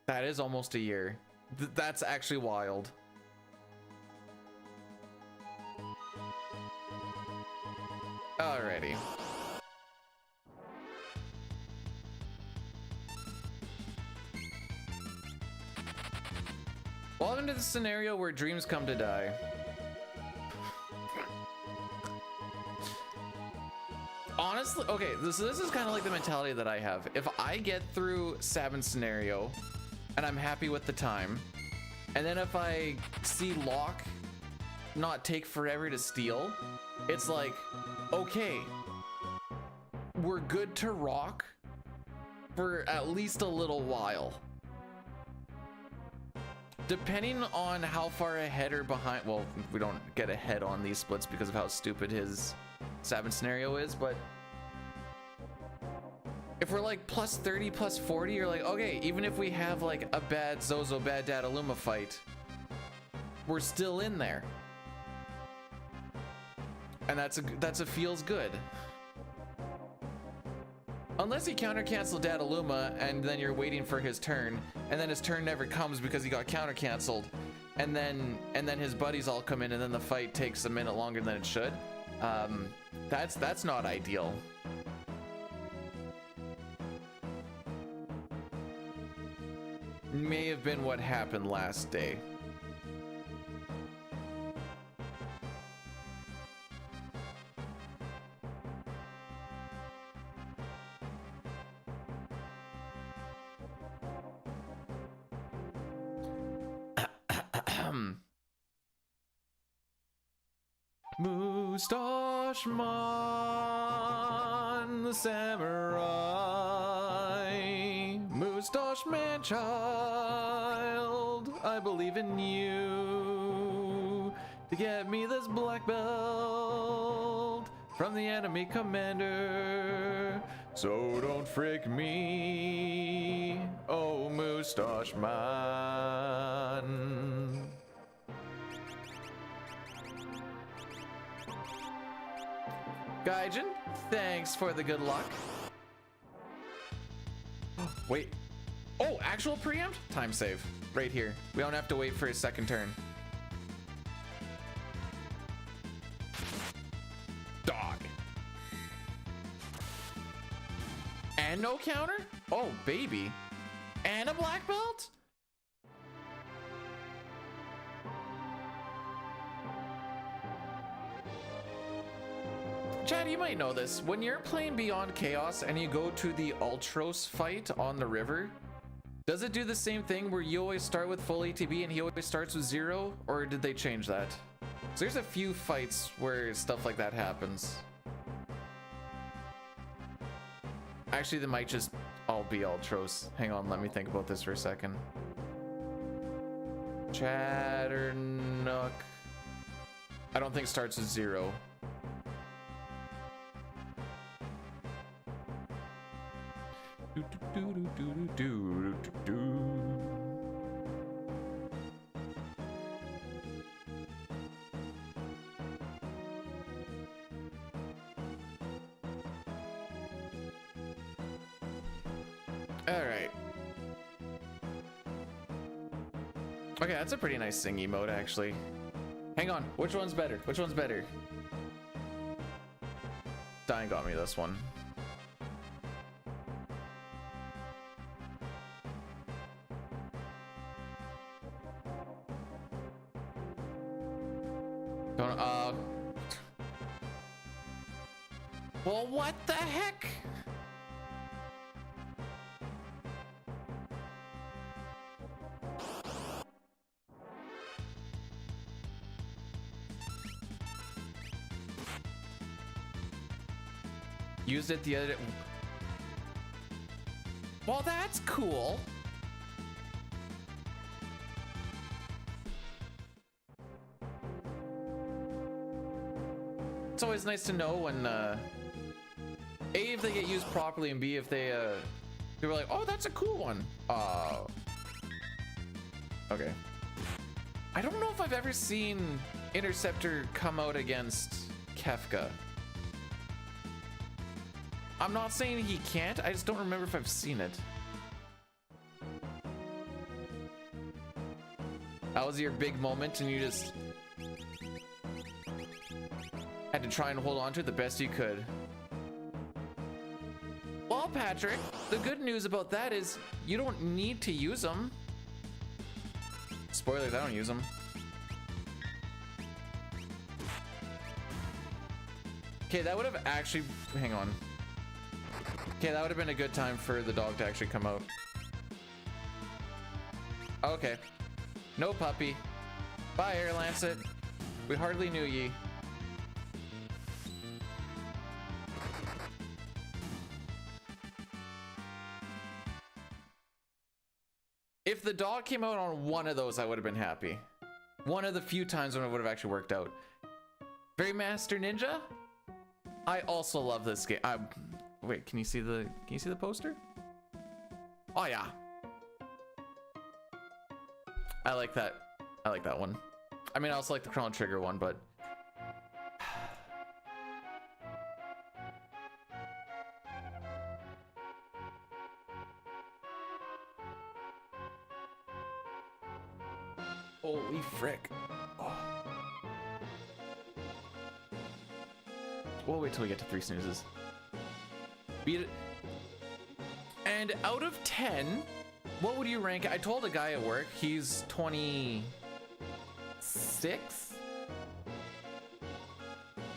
that is almost a year. That's actually wild. Alrighty. Welcome to the scenario where dreams come to die. Honestly, okay, this is kind of like the mentality that I have. If I get through Sabin scenario and I'm happy with the time, and then if I see Locke not take forever to steal, it's like, okay, we're good to rock for at least a little while. Depending on how far ahead or behind, well, we don't get ahead on these splits because of how stupid his Sabin scenario is, but if we're like plus 30, plus 40, you're like, okay, even if we have like a bad Zozo, bad Dataluma fight, we're still in there. And that's a feels good. Unless he counter canceled Dataluma and then you're waiting for his turn, and then his turn never comes because he got counter canceled, and then his buddies all come in and then the fight takes a minute longer than it should. That's not ideal. May have been what happened last day. Mustache Man, the samurai, Mustache Man child, I believe in you to get me this black belt from the enemy commander. So don't frick me, oh Mustache Man. Gaijin, thanks for the good luck. Wait. Oh, actual preempt? Time save. Right here. We don't have to wait for his second turn. Dog. And no counter? Oh, baby. And a black belt? Chad, you might know this. When you're playing Beyond Chaos and you go to the Ultros fight on the river, does it do the same thing where you always start with full ATB and he always starts with 0? Or did they change that? So there's a few fights where stuff like that happens. Actually, they might just all be Ultros. Hang on, let me think about this for a second. Chatternook. I don't think starts with 0. All right. Okay, that's a pretty nice sing emote, actually. Hang on, which one's better? Which one's better? Dying got me this one. Well, what the heck? Used it the other day. Well, that's cool. It's always nice to know when A, if they get used properly, and B, if they were like, oh, that's a cool one. Okay. I don't know if I've ever seen Interceptor come out against Kefka. I'm not saying he can't, I just don't remember if I've seen it. That was your big moment and you just had to try and hold on to it the best you could. Well, Patrick, the good news about that is you don't need to use them. Spoilers, I don't use them. Okay, that would have actually, hang on. Okay, that would have been a good time for the dog to actually come out. Okay. No puppy. Bye, Air Lancet. We hardly knew ye. If the dog came out on one of those, I would have been happy. One of the few times when it would have actually worked out. Very Master Ninja? I also love this game. Wait, can you see the poster? Oh yeah. I like that. I like that one. I mean, I also like the Chrono Trigger one, but holy frick. Oh. We'll wait till we get to 3 snoozes. Beat it. And out of 10, what would you rank? I told a guy at work, he's 26.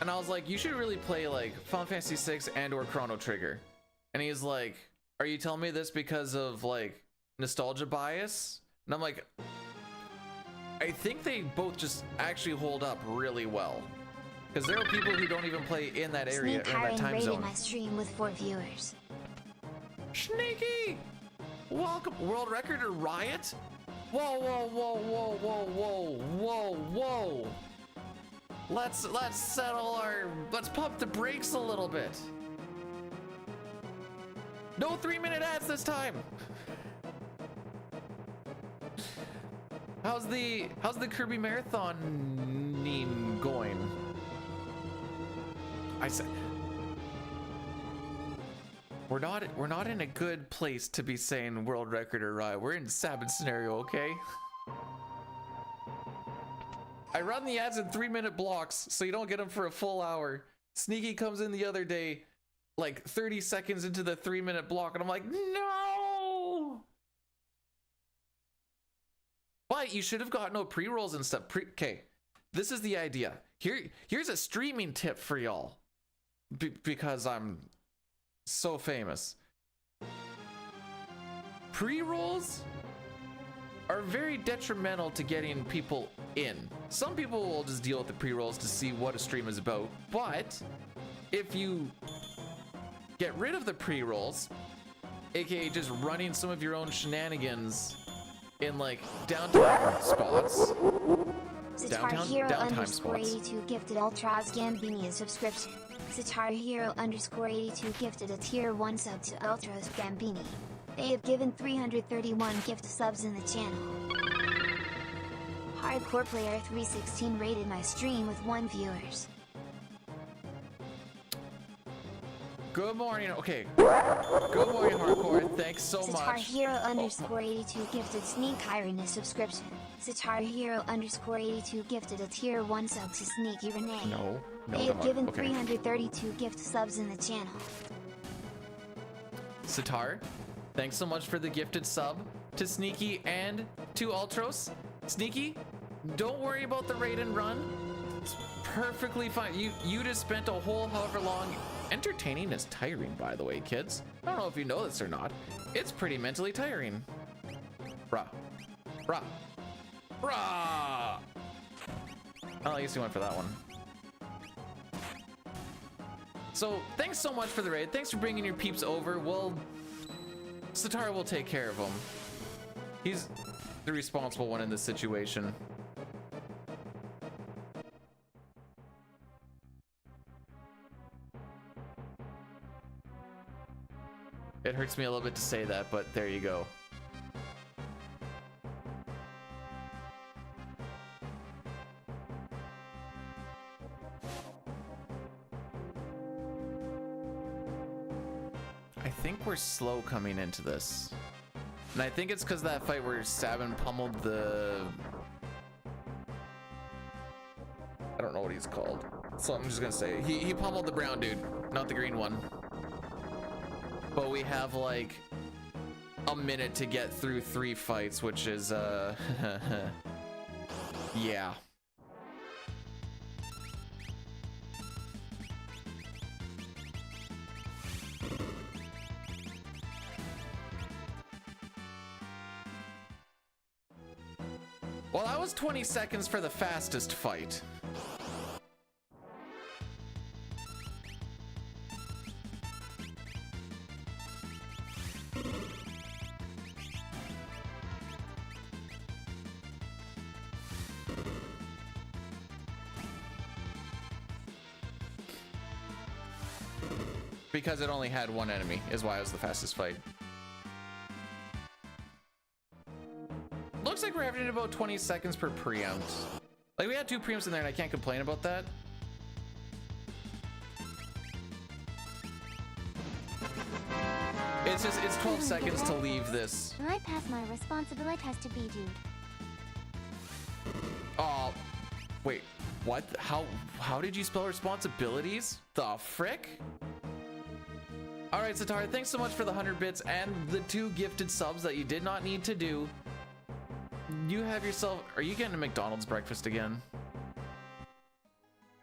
And I was like, you should really play like Final Fantasy 6 and or Chrono Trigger. And he's like, are you telling me this because of like nostalgia bias? And I'm like, I think they both just actually hold up really well. Because there are people who don't even play in that area or in that time zone. My stream with 4 viewers. Sneaky! Welcome, world record or riot? Whoa, whoa, whoa, whoa, whoa, whoa, whoa, whoa. Let's pump the brakes a little bit. No 3-minute ads this time. How's the Kirby Marathon meme going? I said we're not in a good place to be saying world record or riot. We're in Sabin scenario, okay? I run the ads in 3-minute blocks so you don't get them for a full hour. Sneaky comes in the other day like 30 seconds into the 3-minute block and I'm like, no! But you should have got no pre-rolls and stuff. Okay, this is the idea. Here's a streaming tip for y'all. Because I'm so famous. Pre-rolls are very detrimental to getting people in. Some people will just deal with the pre-rolls to see what a stream is about. But if you get rid of the pre-rolls, aka just running some of your own shenanigans in like downtime spots. Downtime spots. 82 gifted Ultras Gambini a subscription. Sitar Hero _82 gifted a tier 1 sub to Ultras Gambini. They have given 331 gift subs in the channel. Hardcore Player 316 rated my stream with 1 viewers. Good morning. Okay. Good morning, Hardcore. Thanks so much. Sitar Hero _82 gifted Sneak Iron a subscription. Sitar Hero _82 gifted a tier 1 sub to Sneaky Renee. No. They have given 332 gift subs in the channel. Sitar, thanks so much for the gifted sub to Sneaky and to Ultros. Sneaky, don't worry about the raid and run. It's perfectly fine. You just spent a whole however long. Entertaining is tiring, by the way, kids. I don't know if you know this or not. It's pretty mentally tiring. Bruh. Bruh. Bruh! Oh, I guess you went for that one. So, thanks so much for the raid. Thanks for bringing your peeps over. Sitar will take care of him. He's the responsible one in this situation. It hurts me a little bit to say that, but there you go. I think we're slow coming into this. And I think it's because that fight where Sabin pummeled the... I don't know what he's called. So I'm just gonna say, he pummeled the brown dude, not the green one. But we have like a minute to get through 3 fights, which is, yeah. Well, that was 20 seconds for the fastest fight. Because it only had one enemy is why it was the fastest fight. Looks like we're averaging about 20 seconds per preempt. Like we had 2 preempts in there and I can't complain about that. It's just, it's 12 seconds to leave this. I pass my responsibilities to Bdewd. Oh, wait, what? How did you spell responsibilities? The frick? All right, Satar, thanks so much for the 100 bits and the 2 gifted subs that you did not need to do. You have yourself, are you getting a McDonald's breakfast again?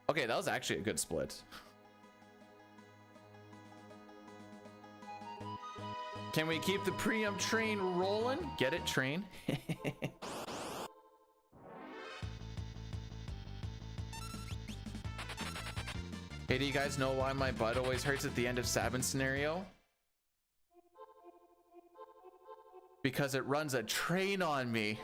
Okay, that was actually a good split. Can we keep the preempt train rolling? Get it, train? Hey, do you guys know why my butt always hurts at the end of Sabin scenario? Because it runs a train on me.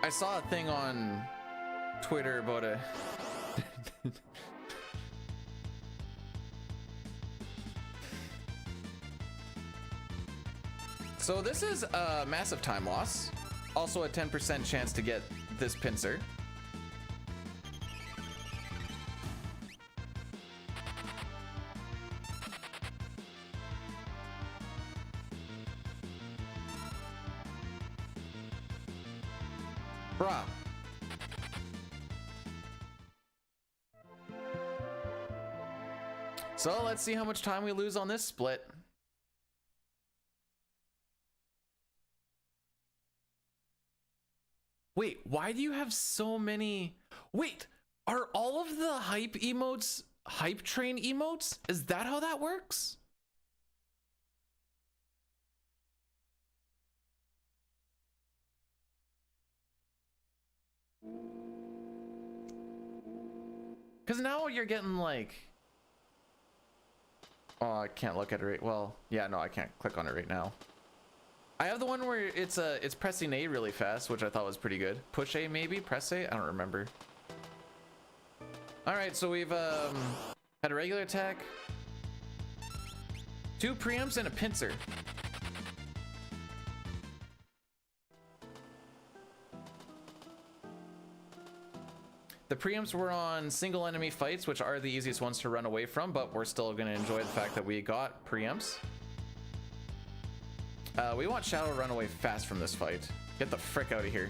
I saw a thing on Twitter about a So this is a massive time loss. Also a 10% chance to get this pincer. Bruh. So let's see how much time we lose on this split. Wait, why do you have so many? Wait, are all of the hype emotes hype train emotes? Is that how that works? Because now you're getting like, oh, I can't look at it right. Well, yeah, no, I can't click on it right now. I have the one where it's pressing A really fast, which I thought was pretty good. Push A maybe, press A, I don't remember. All right, so we've had a regular attack, 2 preempts and a pincer. The preempts were on single enemy fights, which are the easiest ones to run away from, but we're still gonna enjoy the fact that we got preempts. We want Shadow to run away fast from this fight. Get the frick out of here.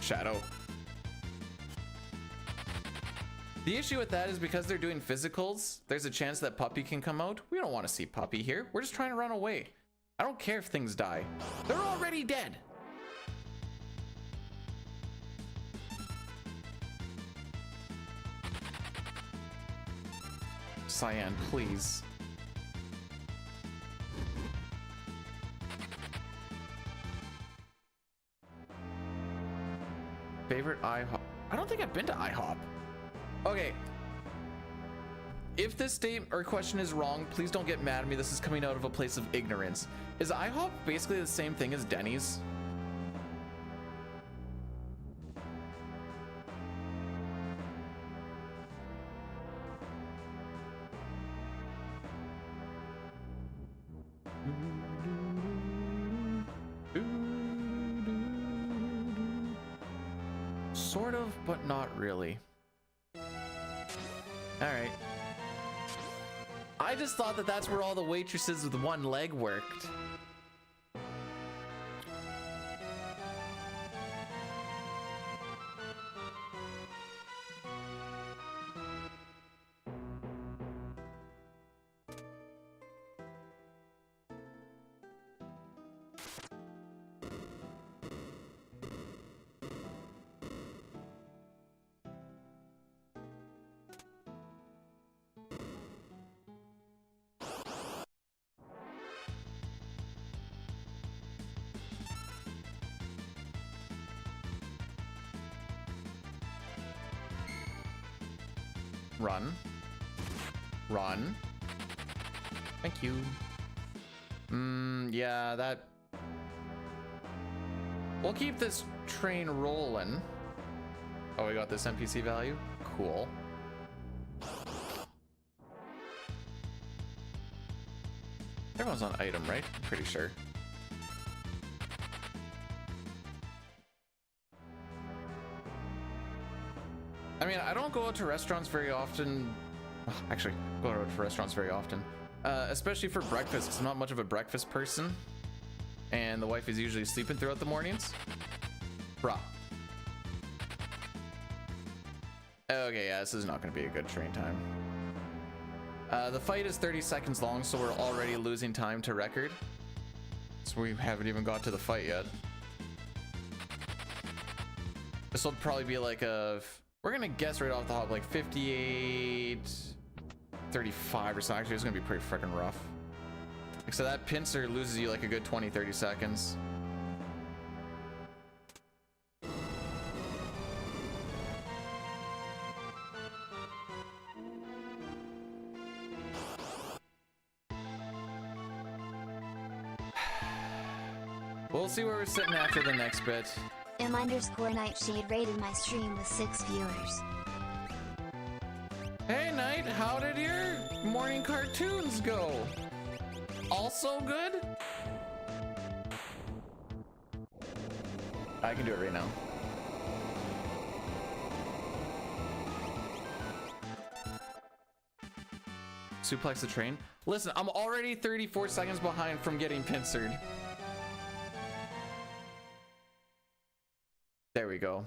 Shadow. The issue with that is because they're doing physicals, there's a chance that Puppy can come out. We don't want to see Puppy here. We're just trying to run away. I don't care if things die. They're already dead. Cyan, please. Favorite IHOP? I don't think I've been to IHOP. Okay. If this statement or question is wrong, please don't get mad at me. This is coming out of a place of ignorance. Is IHOP basically the same thing as Denny's? Sort of, but not really. All right. I just thought that that's where all the waitresses with one leg worked. Run. Run. Thank you. Yeah, that... We'll keep this train rolling. Oh, we got this NPC value? Cool. Everyone's on item, right? I'm pretty sure. I mean, I don't go out to restaurants very often. Oh, actually, go out to restaurants very often. Especially for breakfast, 'cause I'm not much of a breakfast person. And the wife is usually sleeping throughout the mornings. Bruh. Okay, yeah, this is not going to be a good train time. The fight is 30 seconds long, so we're already losing time to record. So we haven't even got to the fight yet. This will probably be like a... We're going to guess right off the hop, like 58... 35 or something. Actually, it's going to be pretty freaking rough. So that pincer loses you like a good 20-30 seconds. We'll see where we're sitting after the next bit. M_Nightshade rated my stream with 6 viewers. Hey Knight, how did your morning cartoons go? Also good? I can do it right now. Suplex the train. Listen, I'm already 34 seconds behind from getting pincered. There we go.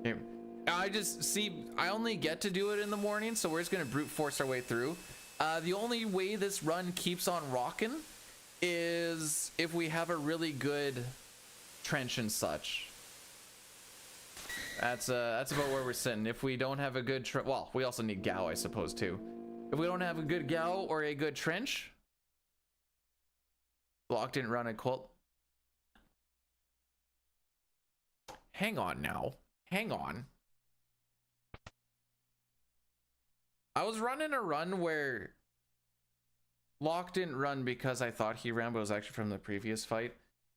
Here. I just see, I only get to do it in the morning, so we're just gonna brute force our way through. The only way this run keeps on rocking is if we have a really good trench and such. That's about where we're sitting. If we don't have a good well, we also need Gao, I suppose, too. If we don't have a good Gao or a good trench, Block didn't run a Colt. Hang on now. Hang on. I was running a run where Locke didn't run because I thought he ran, but it was actually from the previous fight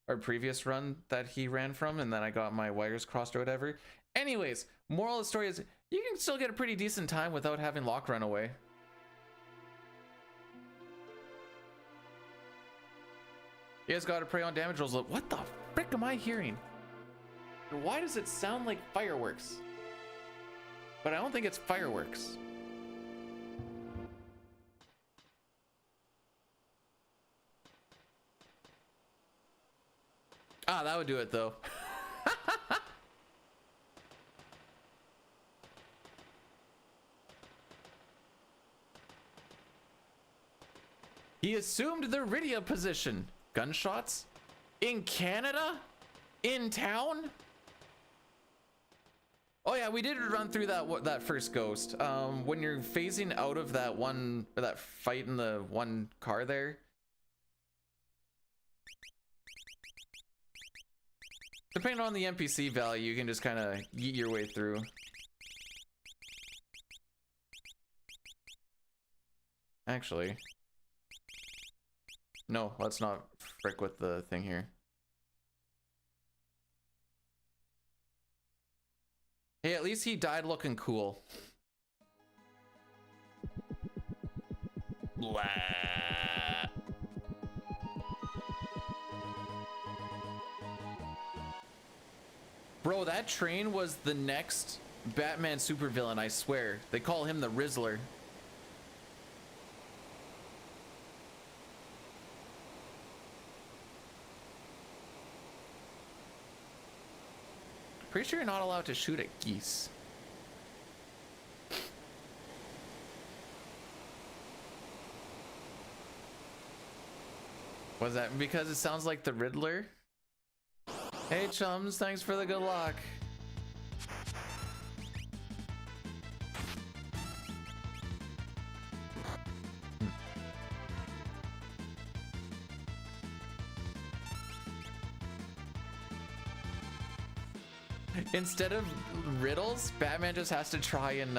or previous run that he ran from, and then I got my wires crossed or whatever. Anyways, moral of the story is you can still get a pretty decent time without having Locke run away. You guys gotta pray on damage rolls. What the frick am I hearing? Why does it sound like fireworks? But I don't think it's fireworks. Ah, that would do it though. He assumed the Rydia position. Gunshots? In Canada? In town? Oh yeah, we did run through that first ghost. When you're phasing out of that fight in the one car there. Depending on the NPC value, you can just kind of yeet your way through. Actually. No, let's not frick with the thing here. Hey, at least he died looking cool. Blah. Bro, that train was the next Batman supervillain, I swear. They call him the Rizzler. Pretty sure you're not allowed to shoot at geese. Was that because it sounds like the Riddler? Hey chums, thanks for the good luck. Instead of riddles, Batman just has to try and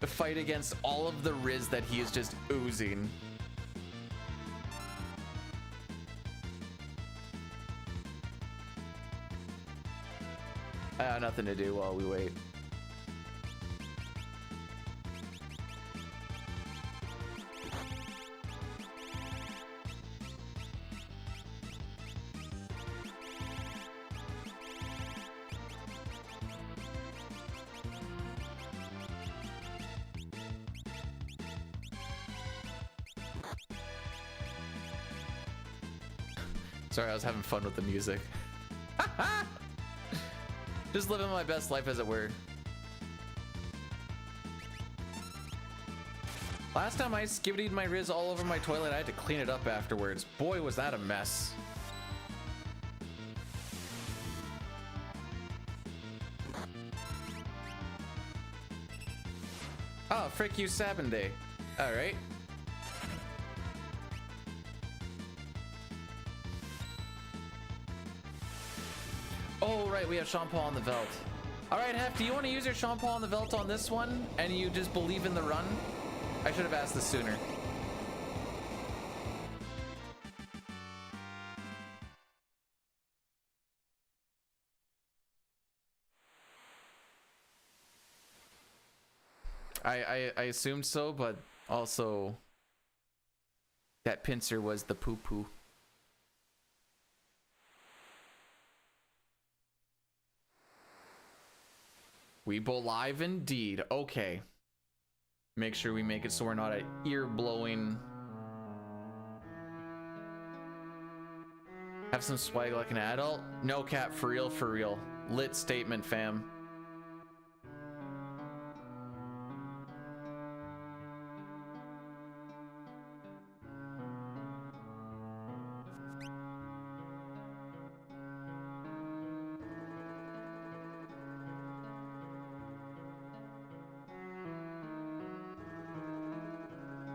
fight against all of the Riz that he is just oozing. I got nothing to do while we wait. Sorry, I was having fun with the music. Just living my best life, as it were. Last time I skibbity'd my Riz all over my toilet, I had to clean it up afterwards. Boy, was that a mess. Oh, frick you, Sabin Day. All right. Oh, right, we have Sean Paul on the Velt. All right, Hef, do you want to use your Sean Paul on the Velt on this one? And you just believe in the run? I should have asked this sooner. I assumed so, but also that pincer was the poo-poo. We bowl live indeed. Okay. Make sure we make it so we're not at ear blowing. Have some swag like an adult? No cap, for real, for real. Lit statement, fam.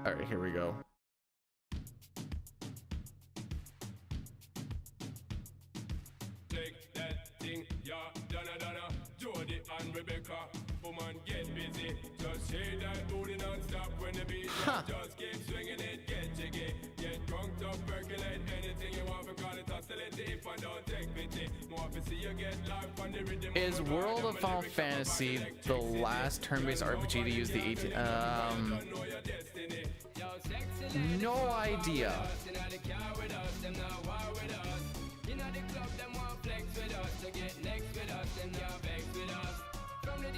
All right, here we go. Take that thing, yeah, Donna, Jody and Rebecca. Woman, get busy. Just shake that booty non-stop when the beat just keep swinging it, get jiggy. Get drunk up, percolate anything you want, because it's hostility if I don't take pity. More to see you get life on the rhythm. Is World of Final Fantasy the last turn-based RPG to use the 18? No idea.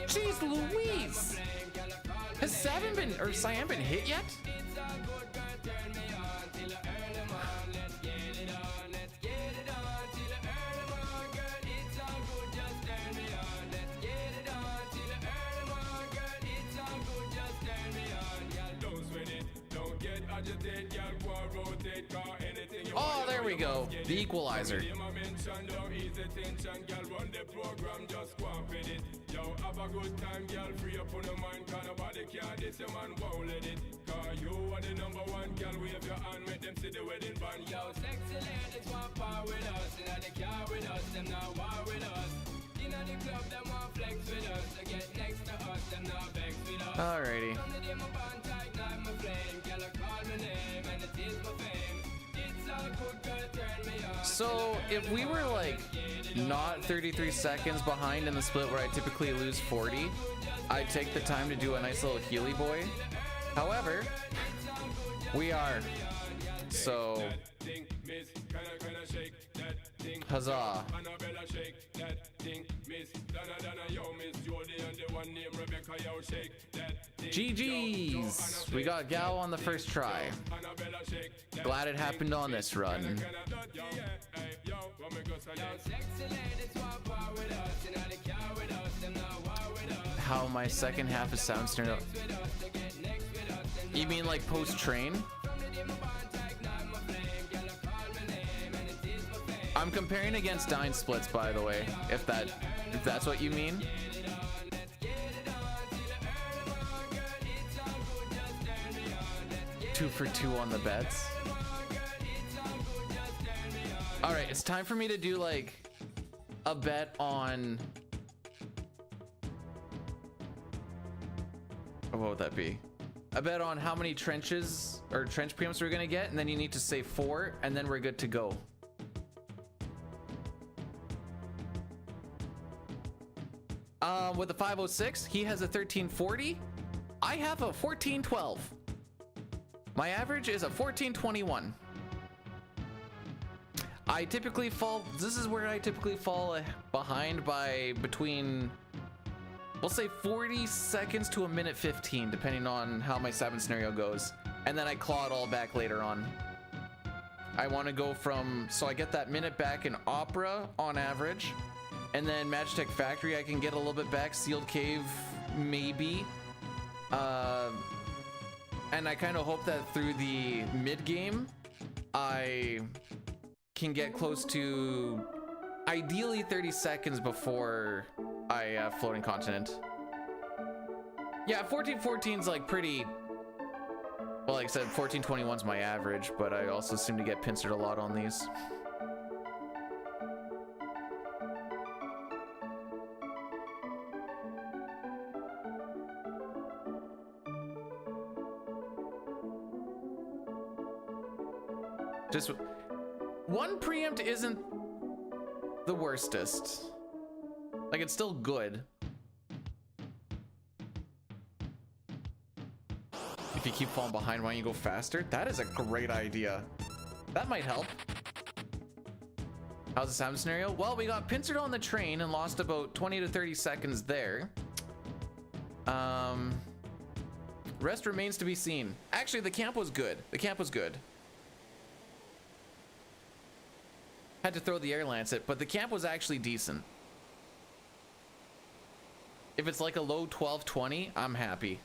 Jeez Louise! Has Cyan been hit yet? Oh, there we go. The equalizer. Yo, have a good time, girl. Free up on the mind, cause nobody care. This your man won't let it. Cause you are the number one, girl. Wave your hand, make them see the wedding band. Yo, sexy ladies want part with us. Inna the car with us, them not war with us. Inna the club, them want flex with us. They get next to us, them not vex with us. Alrighty. From the day my bond tight, night my flame. Girl, I call my name, and it is my fame. It's all good, girl, turn me on. So, if we were like not 33 seconds behind in the split where I typically lose 40, I'd take the time to do a nice little Healy boy. However, we are. So, huzzah. GG's! We got Gal on the first try. Glad it happened on this run. How my second half of sounds turned out. You mean like post-train? I'm comparing against Dine Splits, by the way, if that's what you mean. Two for two on the bets. All right, it's time for me to do like a bet on, what would that be? A bet on how many trenches or trench preempts we're gonna get, and then you need to say 4, and then we're good to go. With the 506, he has a 1340. I have a 1412. My average is a 1421. I typically fall, this is where I typically fall behind by between, we'll say 40 seconds to a minute 15, depending on how my 7 scenario goes. And then I claw it all back later on. I want to go from, so I get that minute back in Opera on average. And then Magitech Factory, I can get a little bit back. Sealed Cave, maybe. And I kind of hope that through the mid game, I can get close to ideally 30 seconds before I Floating Continent. Yeah, 1414's like pretty, well, like I said, 1421's my average, but I also seem to get pincered a lot on these. Just one preempt isn't the worstest. Like, it's still good. If you keep falling behind, why don't you go faster? That is a great idea. That might help. How's the sound scenario? Well, we got pincered on the train and lost about 20 to 30 seconds there. Rest remains to be seen. Actually, the camp was good. The camp was good. Had to throw the air lancet, but the camp was actually decent. If it's like a low 1220, I'm happy.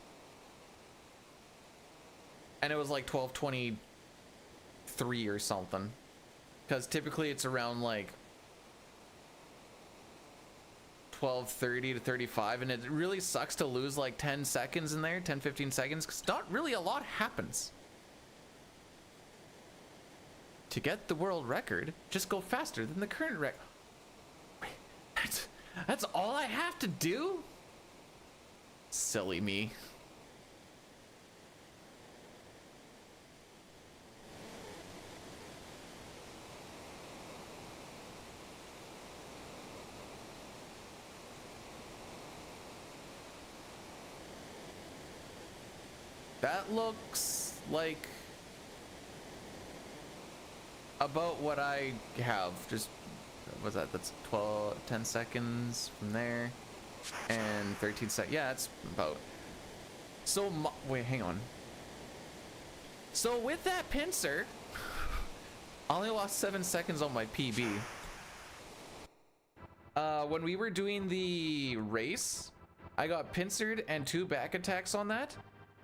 And it was like 1223 or something. Because typically it's around like 1230 to 35, and it really sucks to lose like 10 seconds in there, 10-15 seconds, because not really a lot happens. To get the world record, just go faster than the current record. That's all I have to do? Silly me. That looks like about what I have. Just, what's that? That's 10 seconds from there. And 13 seconds. Yeah, it's about. So, wait, hang on. So with that pincer, I only lost 7 seconds on my PB. When we were doing the race, I got pincered and 2 back attacks on that.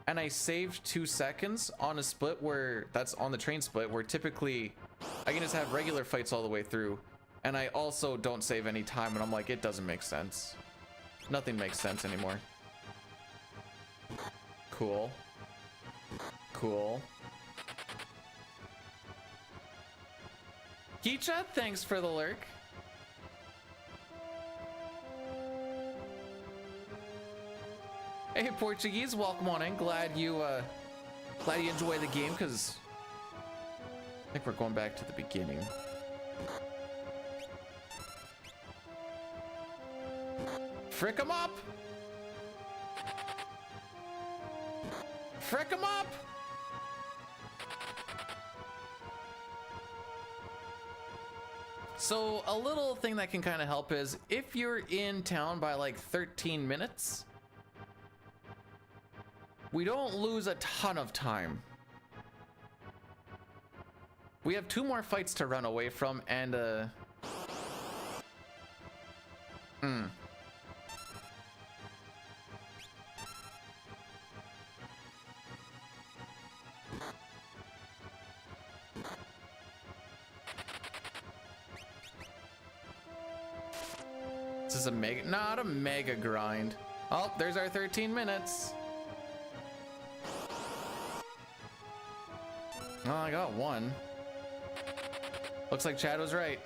And I saved 2 seconds on a split where, that's on the train split, where typically I can just have regular fights all the way through. And I also don't save any time, and I'm like, it doesn't make sense. Nothing makes sense anymore. Cool. Cool. Kicha, thanks for the lurk. Hey Portuguese, welcome on in. Glad you enjoy the game, because I think we're going back to the beginning. Frick 'em up! Frick 'em up! So a little thing that can kind of help is if you're in town by like 13 minutes, we don't lose a ton of time. We have 2 more fights to run away from, and this is a mega, not a mega grind. Oh, there's our 13 minutes. Oh, I got 1. Looks like Chad was right.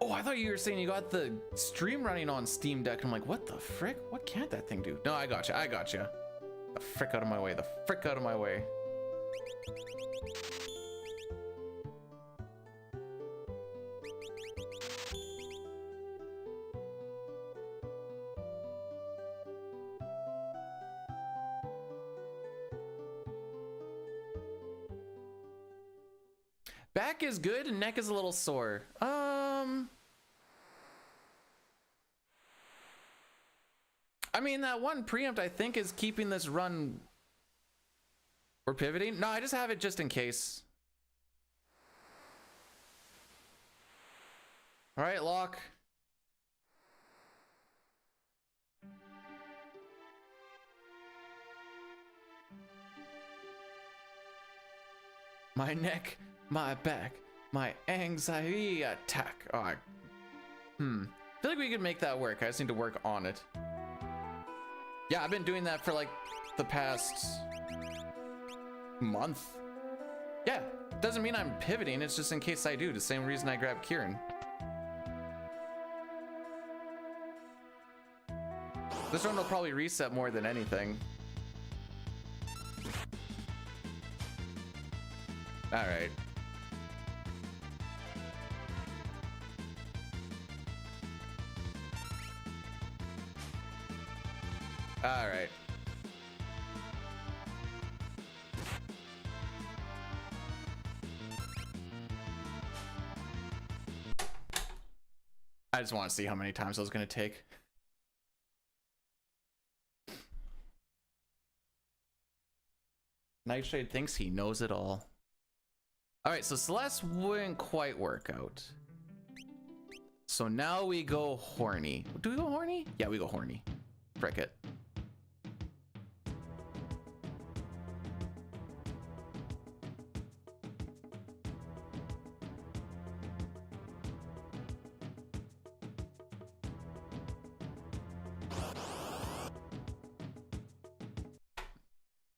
Oh, I thought you were saying you got the stream running on Steam Deck. I'm like, what the frick? What can't that thing do? No, I got you. I got you. The frick out of my way. The frick out of my way. Back is good and neck is a little sore. I mean, that one preempt I think is keeping this run. We're pivoting? No, I just have it just in case. All right, lock. My neck, my back, my anxiety attack. Oh, I feel like we could make that work. I just need to work on it. Yeah, I've been doing that for like the past month. Yeah, doesn't mean I'm pivoting. It's just in case I do. The same reason I grabbed Kieran. This one will probably reset more than anything. All right. All right. I just want to see how many times I was going to take. Nightshade thinks he knows it all. All right, so Celeste wouldn't quite work out. So now we go horny. Do we go horny? Yeah, we go horny. Frick it.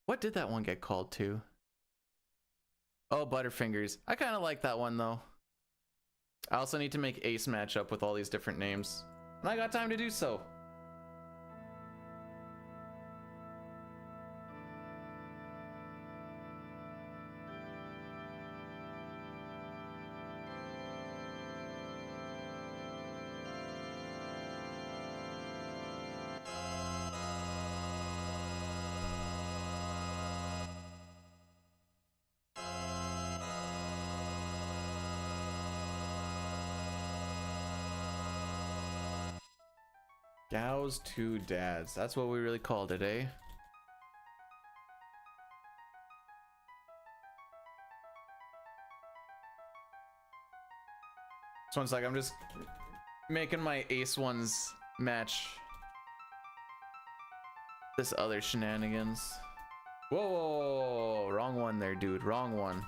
What did that one get called to? Oh, Butterfingers. I kind of like that one though. I also need to make Ace match up with all these different names. And I got time to do so. Gals to dads. That's what we really called it, eh? So it's like I'm just making my ace ones match this other shenanigans. Whoa, whoa, whoa, whoa, wrong one there, dude. Wrong one.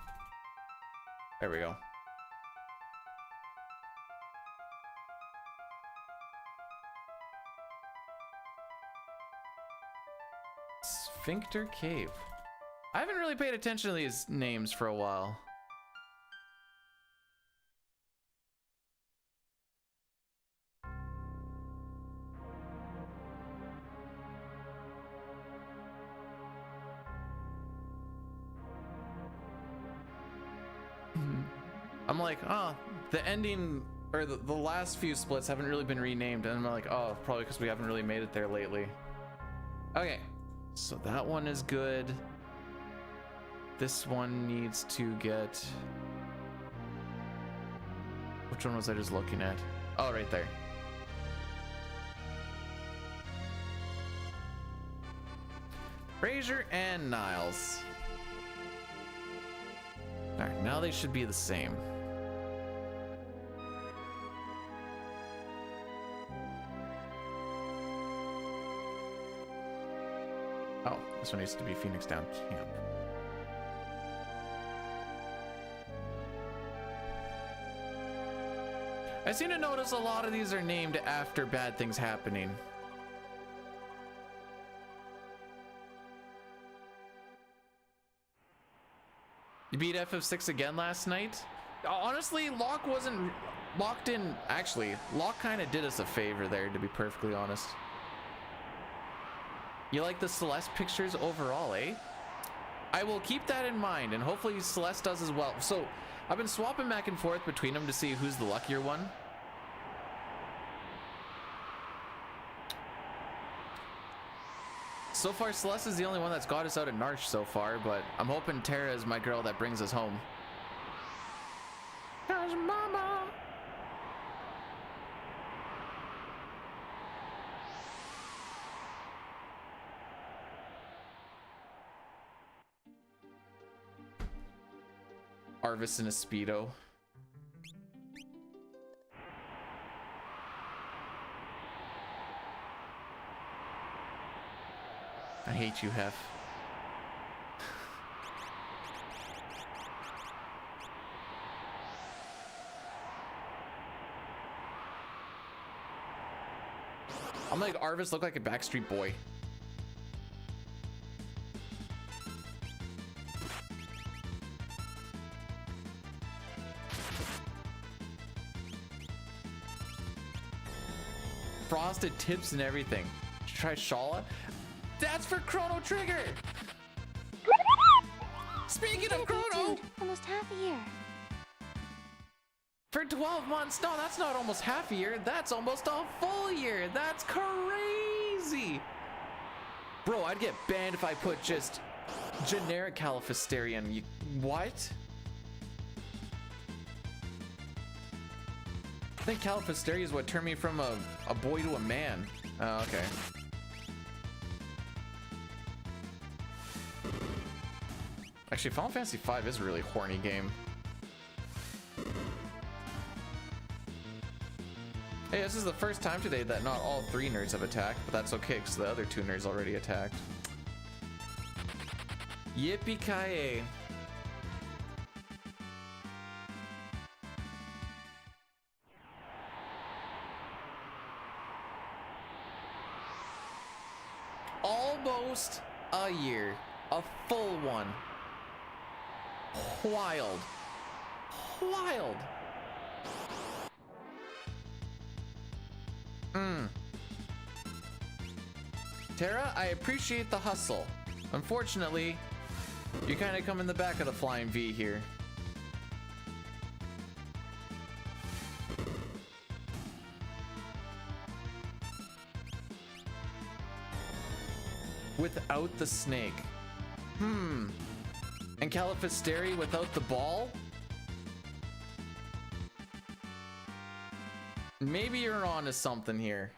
There we go. Sphincter Cave. I haven't really paid attention to these names for a while. I'm like, oh, the ending or the last few splits haven't really been renamed, and I'm like, oh, probably because we haven't really made it there lately. Okay. So that one is good. This one needs to get... Which one was I just looking at? Oh, right there. Fraser and Niles. Alright, now they should be the same. Oh, this one needs to be Phoenix Down Camp. I seem to notice a lot of these are named after bad things happening. You beat FF6 again last night? Honestly, Locke wasn't Lock didn't actually. Lock kind of did us a favor there, to be perfectly honest. You like the Celeste pictures overall, eh? I will keep that in mind, and hopefully Celeste does as well. So I've been swapping back and forth between them to see who's the luckier one. So far, Celeste is the only one that's got us out at Narch so far, but I'm hoping Tara is my girl that brings us home. There's mama. Arvis in a Speedo. I hate you, Hef. I'm like Arvis look like a Backstreet Boy. Frosted tips and everything. Try Shala. That's for Chrono Trigger. Speaking of Chrono, Dude, almost half a year. for 12 months. No, that's not almost half a year. That's almost a full year. That's crazy. Bro, I'd get banned if I put just generic Califasterian. You, what? I think Califasteria is what turned me from a boy to a man. Oh, okay. Actually, Final Fantasy V is a really horny game. Hey, this is the first time today that not all 3 nerds have attacked, but that's okay because the other 2 nerds already attacked. Yippee-ki-yay. Almost a year. A full one. Wild. Wild. Tara, I appreciate the hustle. Unfortunately, you kind of come in the back of the flying V here. Without the snake. And Califasteri without the ball? Maybe you're on to something here.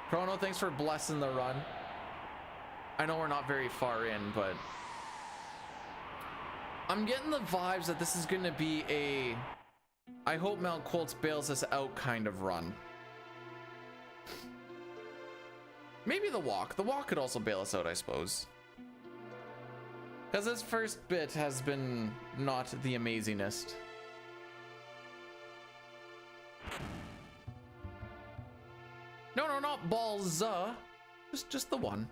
Chrono, thanks for blessing the run. I know we're not very far in, but I'm getting the vibes that this is gonna be a I hope Mount Colts bails us out kind of run. Maybe the walk. The walk could also bail us out, I suppose. Because this first bit has been not the amazingest. No, not balls. Just the one.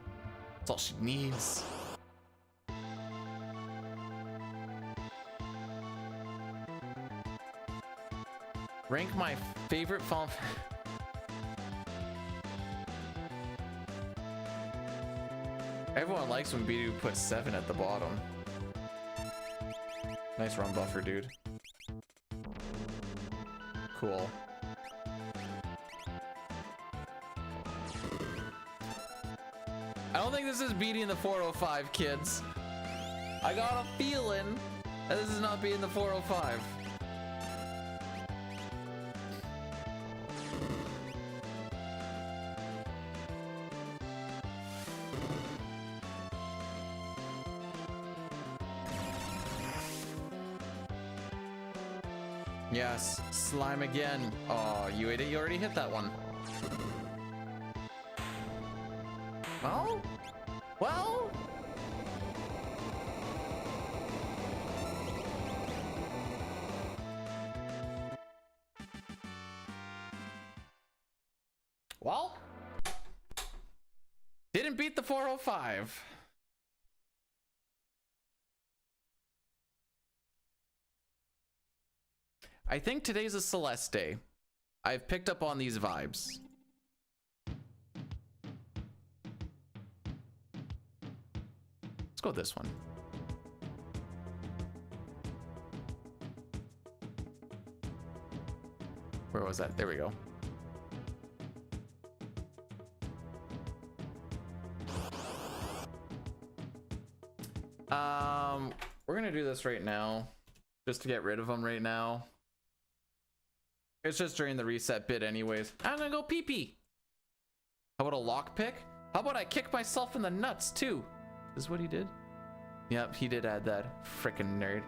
That's all she needs. Rank my favorite Final Everyone likes when Bdewd puts 7 at the bottom. Nice run buffer, dude. Cool. I don't think this is beating the 405, kids. I got a feeling that this is not beating the 405. Yes, slime again. Oh, you ate it. You already hit that one. Well. Well, didn't beat the 405. I think today's a Celeste day. I've picked up on these vibes. Let's go with this one. Where was that? There we go. We're gonna do this right now, just to get rid of them right now. It's just during the reset bit anyways. I'm gonna go pee-pee. How about a lockpick? How about I kick myself in the nuts too? Is what he did? Yep, he did add that. Frickin' nerd.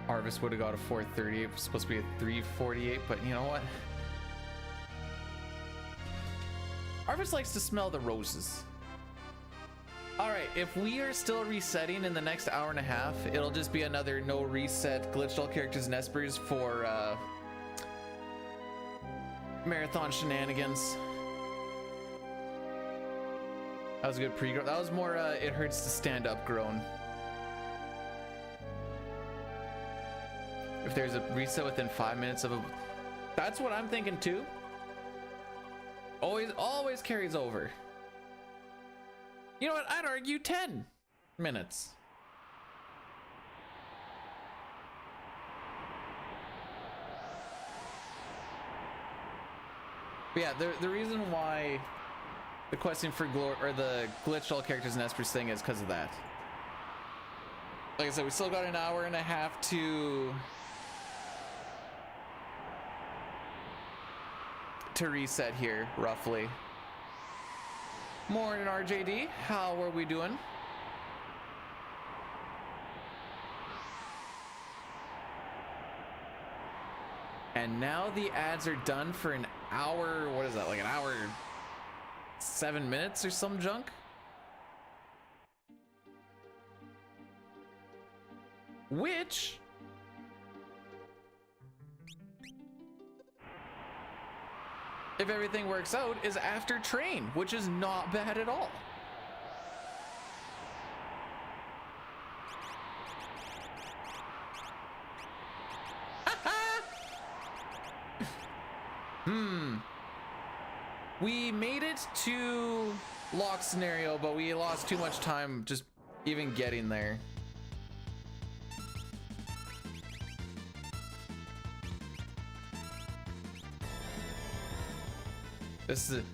Harvest would have got a 438. It was supposed to be a 348, but you know what? Harvest likes to smell the roses. All right, if we are still resetting in the next hour and a half, it'll just be another no reset glitched all characters and espers for marathon shenanigans. That was a good pre-groan. That was more it hurts to stand up groan. If there's a reset within 5 minutes of a... That's what I'm thinking too. Always carries over. You know what? I'd argue 10 minutes. But yeah, the reason why the questing for glory or the glitched all characters and espers thing is because of that. Like I said, we still got an hour and a half to reset here, roughly. Morning, RJD. How are we doing? And now the ads are done for an hour. What is that? Like an hour, 7 minutes or some junk? Which... if everything works out, is after train, which is not bad at all. We made it to lock scenario, but we lost too much time just even getting there. This is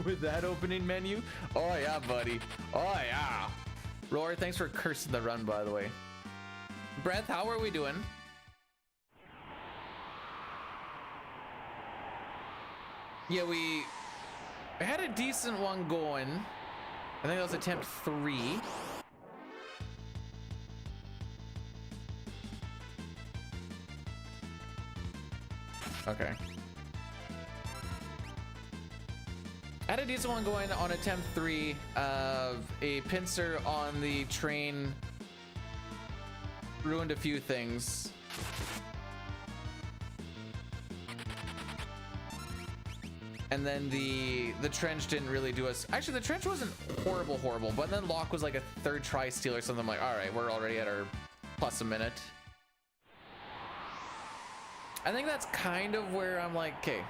with that opening menu. Oh yeah, buddy. Oh yeah. Roar, thanks for cursing the run, by the way. Breath, how are we doing? Yeah, we had a decent one going. I think that was attempt 3. Okay. Had a decent one going on attempt 3 of a pincer on the train ruined a few things. And then the trench didn't really do us. Actually, the trench wasn't horrible, but then lock was like a third try steal or something. I'm like, all right, we're already at our plus a minute. I think that's kind of where I'm like, okay,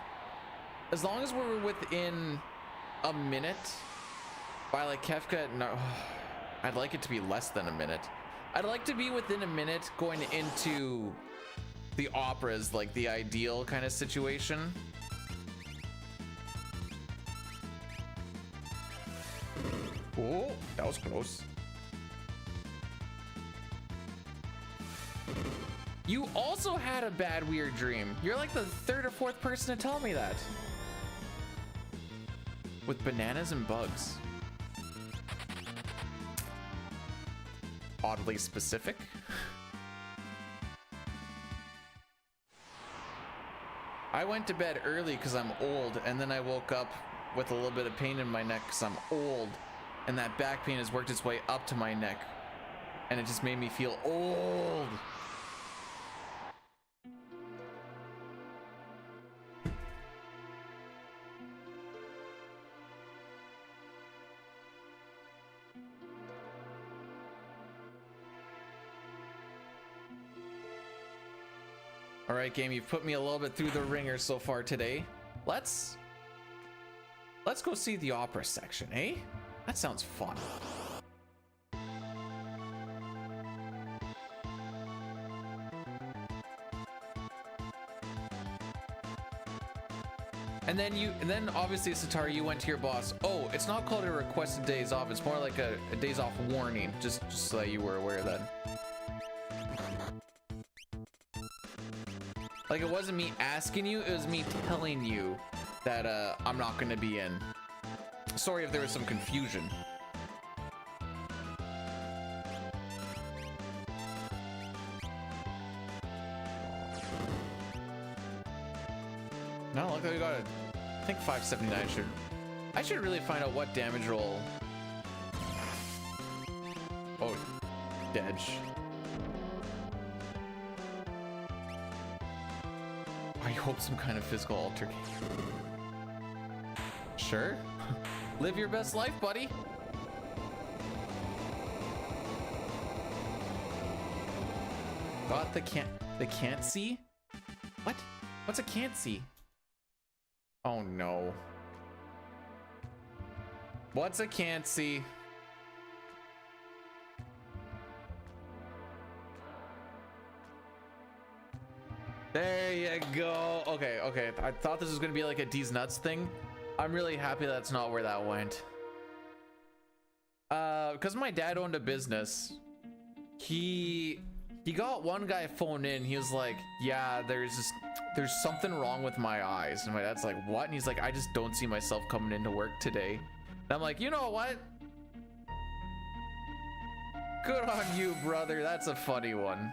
as long as we're within a minute by like Kefka, no, I'd like it to be less than a minute. I'd like to be within a minute going into the operas, like the ideal kind of situation. Oh, that was close. You also had a bad weird dream. You're like the third or fourth person to tell me that. With bananas and bugs. Oddly specific. I went to bed early because I'm old, and then I woke up with a little bit of pain in my neck because I'm old, and that back pain has worked its way up to my neck, and it just made me feel old. All right, game, you've put me a little bit through the ringer so far today. Let's go see the opera section, eh? That sounds fun. And then obviously, Satari, you went to your boss. Oh, it's not called a requested days off. It's more like a days off warning, just so that you were aware of that. Like, it wasn't me asking you, it was me telling you that I'm not gonna be in. Sorry if there was some confusion. No, look, we got a, I think 579 I should really find out what damage roll. Oh, Dedge. I hope some kind of physical altercation. Sure. Live your best life, buddy. Got the can't see? What? What's a can't see? Oh no. What's a can't see? There you go. Okay, okay. I thought this was gonna be like a D's nuts thing. I'm really happy that's not where that went. Because my dad owned a business. He got one guy phone in. He was like, yeah, there's something wrong with my eyes. And my dad's like, what? And he's like, I just don't see myself coming into work today. And I'm like, you know what? Good on you, brother. That's a funny one.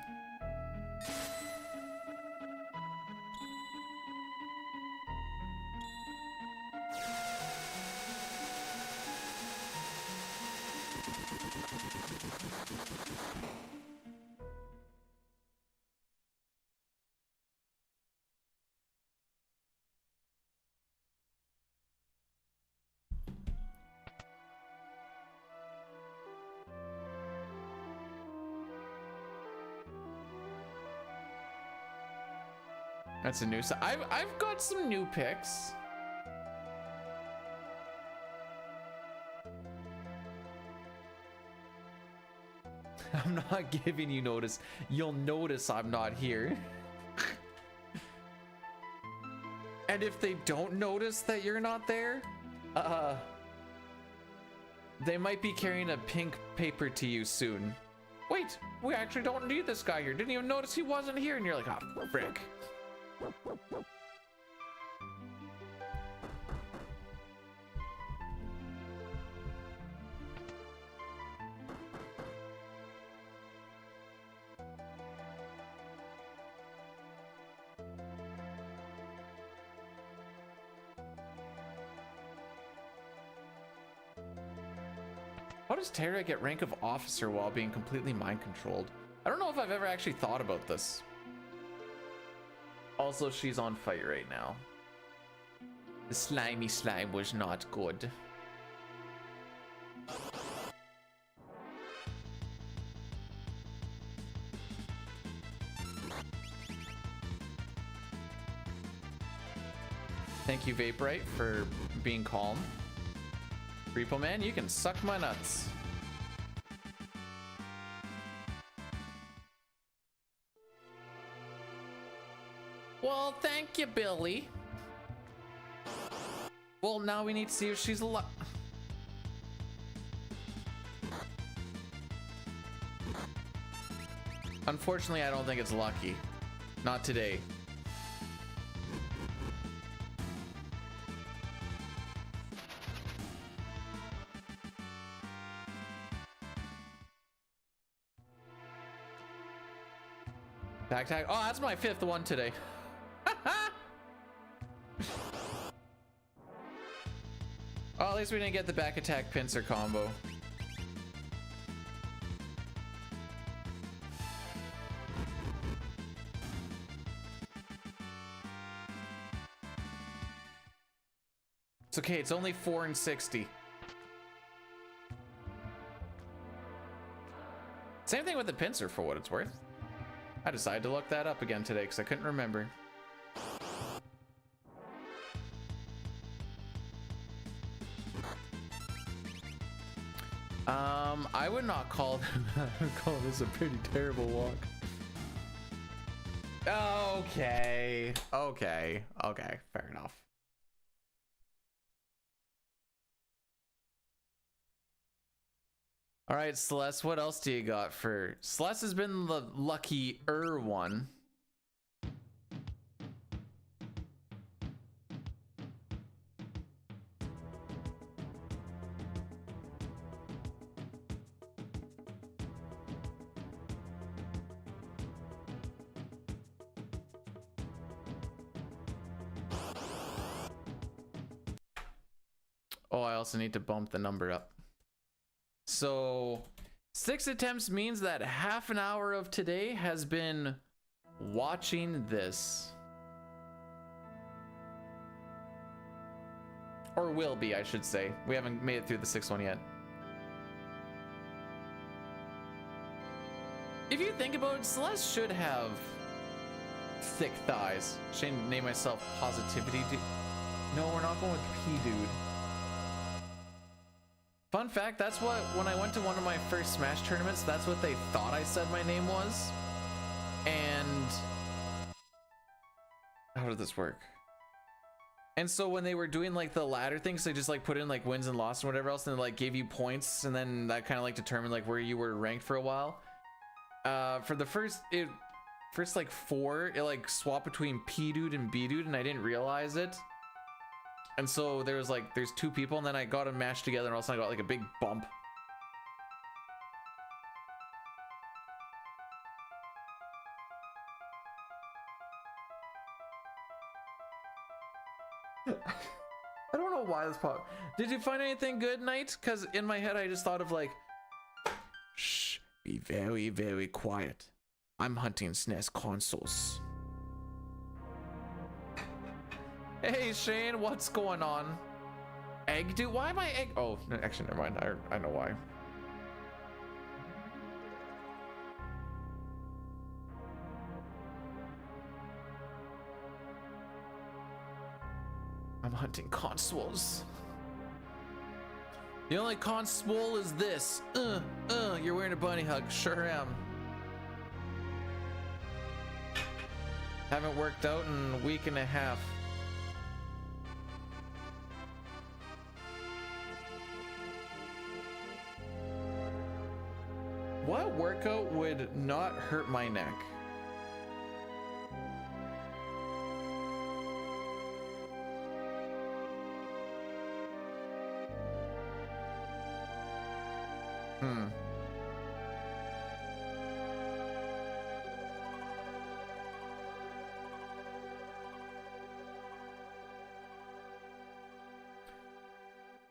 That's a new set. I've got some new picks. I'm not giving you notice. You'll notice I'm not here. And if they don't notice that you're not there, they might be carrying a pink paper to you soon. Wait, we actually don't need this guy here. Didn't even notice he wasn't here. And you're like, oh, frick. How does Terra get rank of officer while being completely mind controlled? I don't know if I've ever actually thought about this. Also, she's on fight right now. The slimy slime was not good. Thank you, Vaporite, for being calm. Repo Man, you can suck my nuts. Well, thank you, Billy. Well, now we need to see if she's alive. Unfortunately, I don't think it's lucky. Not today. Back tag. Oh, that's my 5th one today. Oh, at least we didn't get the back attack pincer combo. It's okay, it's only 4 and 60. Same thing with the pincer for what it's worth. I decided to look that up again today because I couldn't remember. I would not call this a pretty terrible walk. Okay, fair enough. All right, Celeste, what else do you got for... Celeste has been the luckier one. Oh, I also need to bump the number up. So 6 attempts means that half an hour of today has been watching this. Or will be, I should say. We haven't made it through the 6th one yet. If you think about it, Celeste should have thick thighs. Should I name myself Positivity Dude? No, we're not going with Bdewd. Fun fact, that's what, when I went to one of my first Smash tournaments, that's what they thought I said my name was. And how did this work? And so when they were doing like the ladder things, they just like put in like wins and losses and whatever else, and like gave you points, and then that kind of like determined like where you were ranked for a while. For the first like 4, it like swapped between Bdewd and Bdewd, and I didn't realize it. And so there's 2 people, and then I got them matched together, and also I got like a big bump. I don't know why this popped. Did you find anything good, Knight? Because in my head I just thought of like, shh, be very, very quiet. I'm hunting SNES consoles. Hey Shane, what's going on? Egg dude, why am I egg? Oh, no, actually, never mind. I know why. I'm hunting consoles. The only console is this. You're wearing a bunny hug. Sure am. Haven't worked out in a week and a half. What workout would not hurt my neck?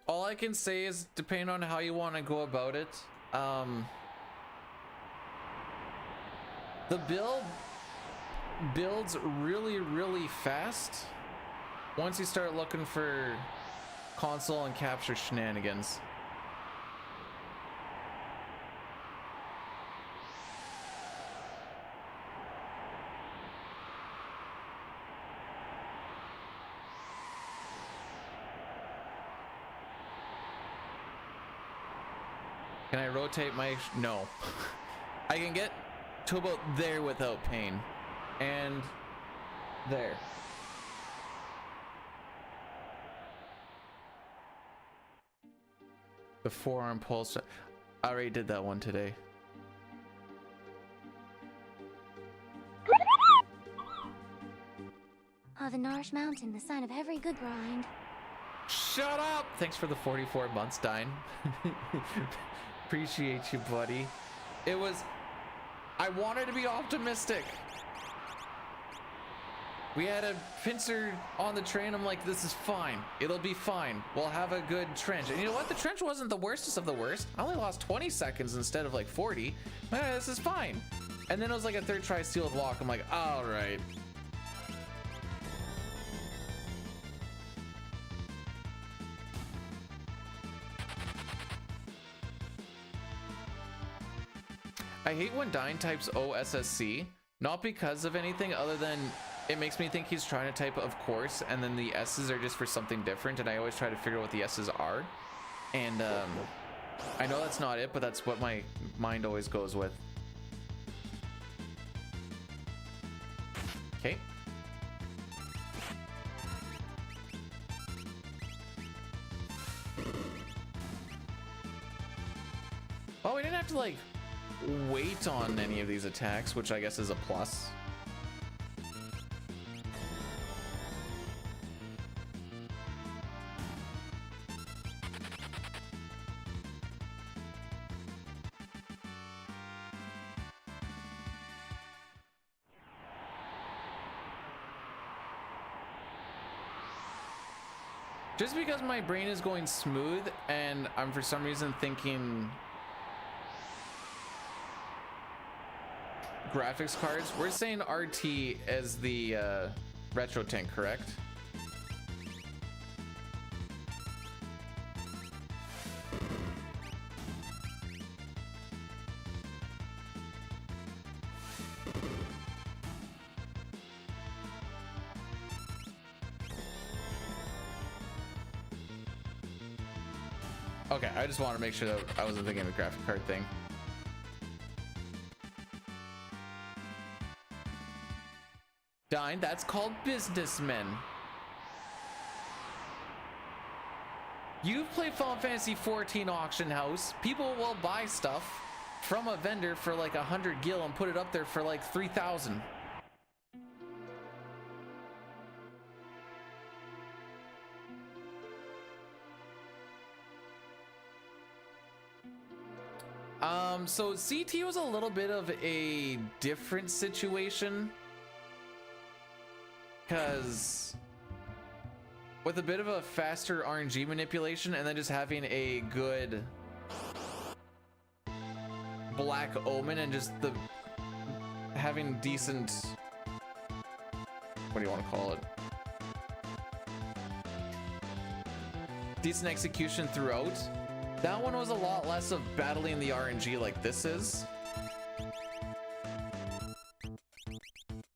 All I can say is, depending on how you want to go about it, The build builds really, really fast once you start looking for console and capture shenanigans. Can I rotate my... No. I can get to about there without pain. And there. The forearm pulse. I already did that one today. Oh, the Nourish Mountain, the sign of every good grind. Shut up! Thanks for the 44 months, Dine. Appreciate you, buddy. It was... I wanted to be optimistic. We had a pincer on the train. I'm like, this is fine. It'll be fine. We'll have a good trench. And you know what? The trench wasn't the worstest of the worst. I only lost 20 seconds instead of like 40. Man, this is fine. And then it was like a third try steal with walk. I'm like, all right. I hate when Dine types OSSC, not because of anything other than it makes me think he's trying to type of course, and then the S's are just for something different, and I always try to figure out what the S's are. And I know that's not it, but that's what my mind always goes with. Okay. Oh, we didn't have to like wait on any of these attacks, which I guess is a plus. Just because my brain is going smooth and I'm for some reason thinking graphics cards, we're saying RT as the retro tank, correct? Okay, I just want to make sure that I wasn't thinking of the graphic card thing. Dine, that's called businessmen. You play Final Fantasy 14 auction house. People will buy stuff from a vendor for like 100 gil and put it up there for like 3,000. So CT was a little bit of a different situation, because with a bit of a faster RNG manipulation and then just having a good Black Omen and just the having decent, what do you want to call it? Decent execution throughout. That one was a lot less of battling the RNG like this is.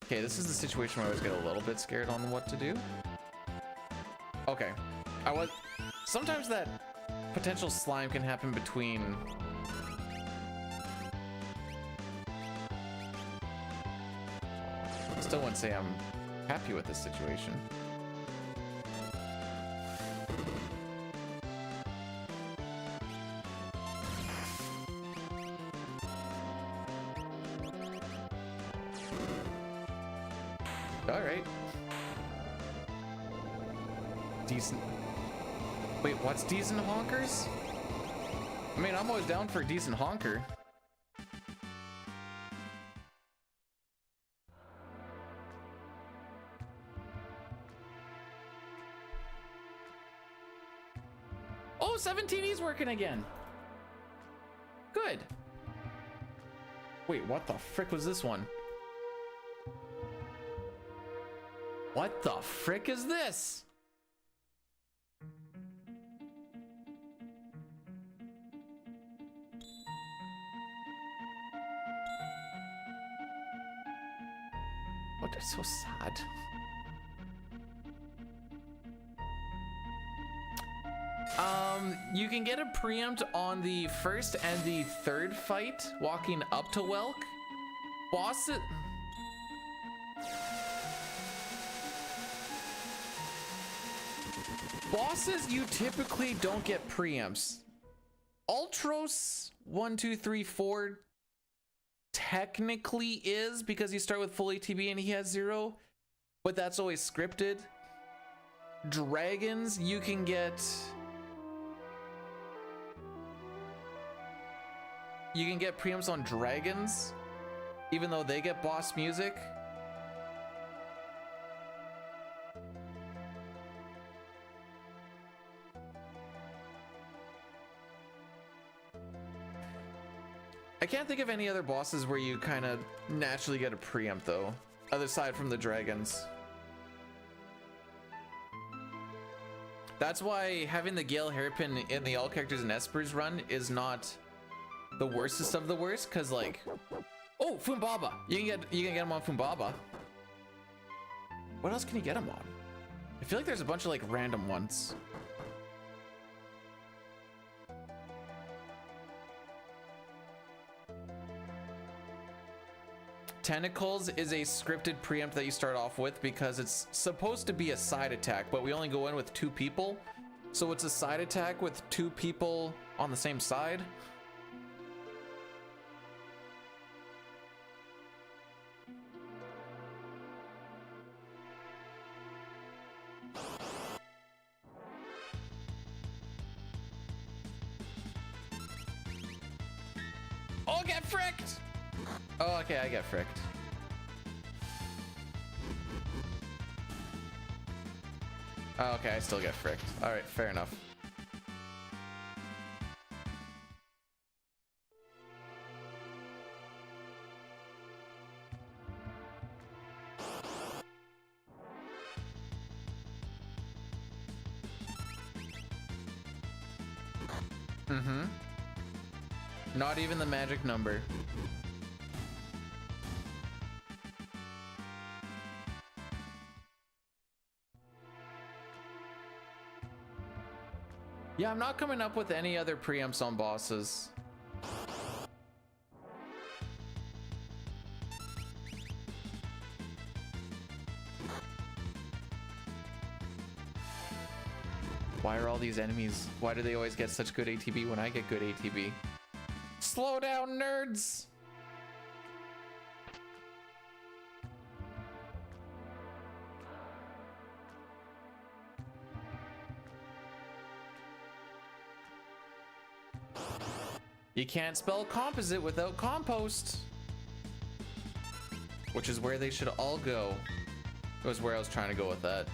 Okay, this is the situation where I always get a little bit scared on what to do. Okay, sometimes that potential slime can happen between I still wouldn't say I'm happy with this situation. All right. Decent. Wait, what's decent honkers? I mean, I'm always down for a decent honker. Oh, 17E's working again. Good. Wait, what the frick was this one? What the frick is this? What? That's so sad. You can get a preempt on the first and the third fight, walking up to Welk. Bosses, you typically don't get preempts. Ultros 1, 2, 3, 4 technically is because you start with full ATB and he has 0, but that's always scripted. Dragons, you can get preempts on dragons, even though they get boss music. I can't think of any other bosses where you kind of naturally get a preempt though, other side from the dragons. That's why having the Gale hairpin in the all characters and Espers run is not the worstest of the worst, because like, oh, Fumbaba, you can get him on Fumbaba. What else can you get him on? I feel like there's a bunch of like random ones. Tentacles is a scripted preempt that you start off with because it's supposed to be a side attack, but we only go in with 2 people. So it's a side attack with 2 people on the same side. Oh, get fricked! Oh, okay, I get fricked. Oh, okay, I still get fricked. All right, fair enough. Mm-hmm. Not even the magic number. Yeah, I'm not coming up with any other preempts on bosses. Why are all these enemies? Why do they always get such good ATB when I get good ATB? Slow down, nerds! You can't spell composite without compost. Which is where they should all go. It was where I was trying to go with that.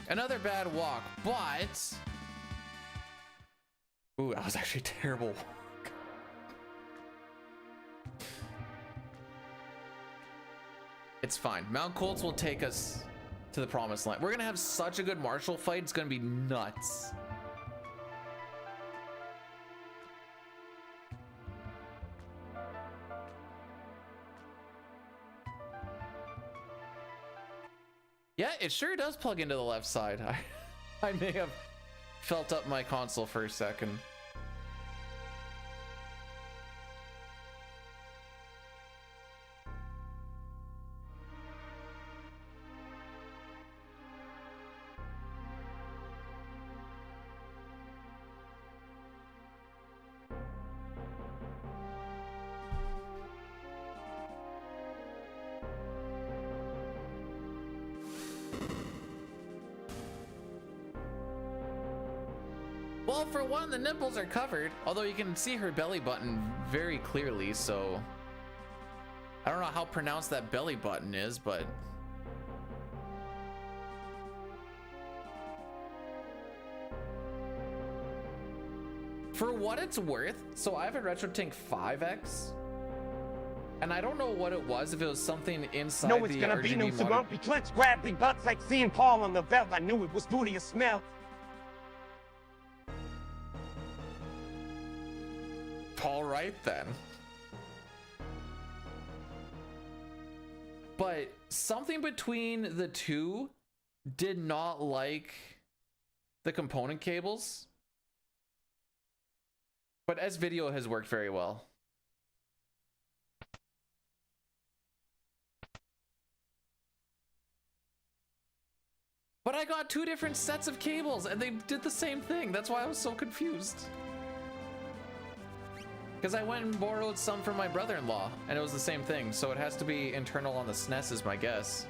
Another bad walk, but... Ooh, that was actually terrible. It's fine. Mount Colts will take us to the promised land. We're gonna have such a good martial fight. It's gonna be nuts. Yeah, it sure does plug into the left side. I may have felt up my console for a second. Well, for one, the nipples are covered, although you can see her belly button very clearly, so I don't know how pronounced that belly button is, but for what it's worth, so I have a RetroTink 5X And I don't know what it was, if it was something inside No, it's the gonna be RGB no monitor. grumpy clutch, grab the butts like seeing Paul on the velvet. I knew it was booty a smell. All right then. But something between the two did not like the component cables. But S-Video has worked very well. But I got two different sets of cables and they did the same thing. That's why I was so confused. Because I went and borrowed some from my brother-in-law and it was the same thing. So it has to be internal on the SNES is my guess.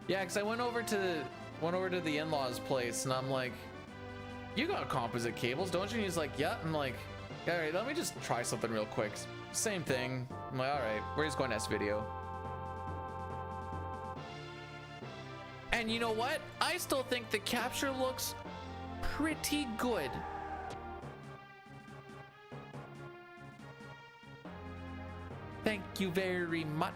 Yeah, because I went over to the in-laws place and I'm like, you got composite cables, don't you? And he's like, yeah. I'm like, all right, let me just try something real quick. Same thing. I'm like, all right, we're just going S-Video. And you know what? I still think the capture looks pretty good. Thank you very much.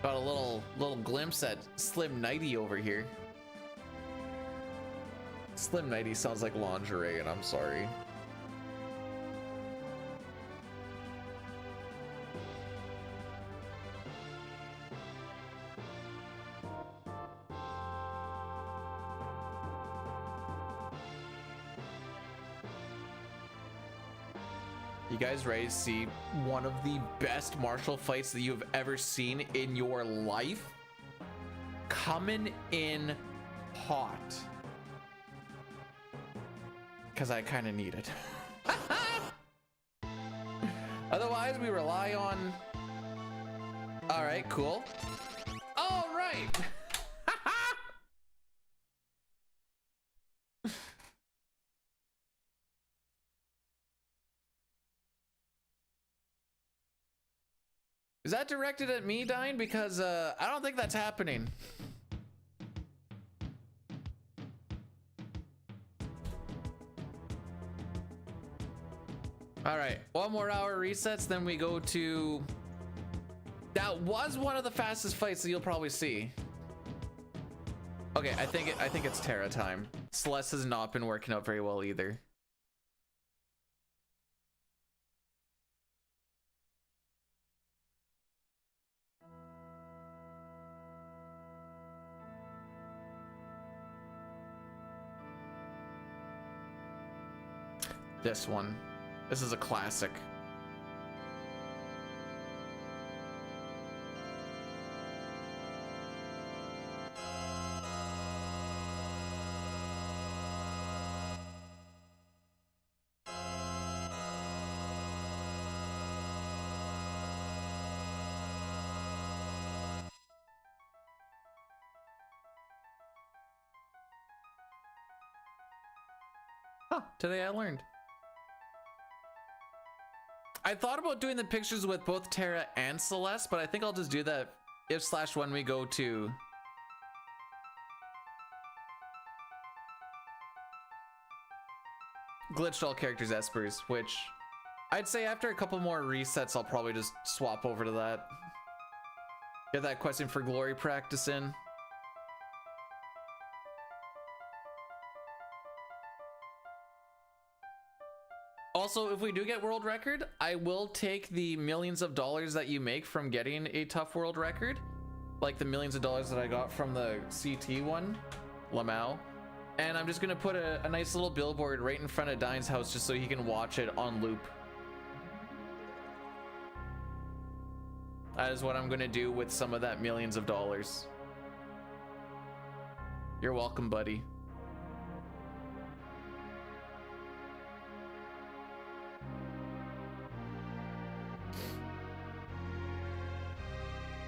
Got a little glimpse at Slim Nighty over here. Slim Nighty sounds like lingerie, and I'm sorry. You guys ready to see one of the best martial fights that you've ever seen in your life? Coming in hot. Because I kind of need it. Otherwise, we rely on... All right, cool. All right. Is that directed at me, Dine? Because I don't think that's happening. All right, one more hour resets, then we go to... That was one of the fastest fights that you'll probably see. Okay, I think it's Terra time. Celeste has not been working out very well either. This one. This is a classic. Huh, today I learned. I thought about doing the pictures with both Terra and Celeste, but I think I'll just do that if/when we go to glitched all characters Espers, which I'd say after a couple more resets, I'll probably just swap over to that. Get that question for glory practice in. Also, if we do get world record, I will take the millions of dollars that you make from getting a tough world record, like the millions of dollars that I got from the CT one, Lamau, and I'm just gonna put a nice little billboard right in front of Dine's house just so he can watch it on loop. That is what I'm gonna do with some of that millions of dollars. You're welcome, buddy.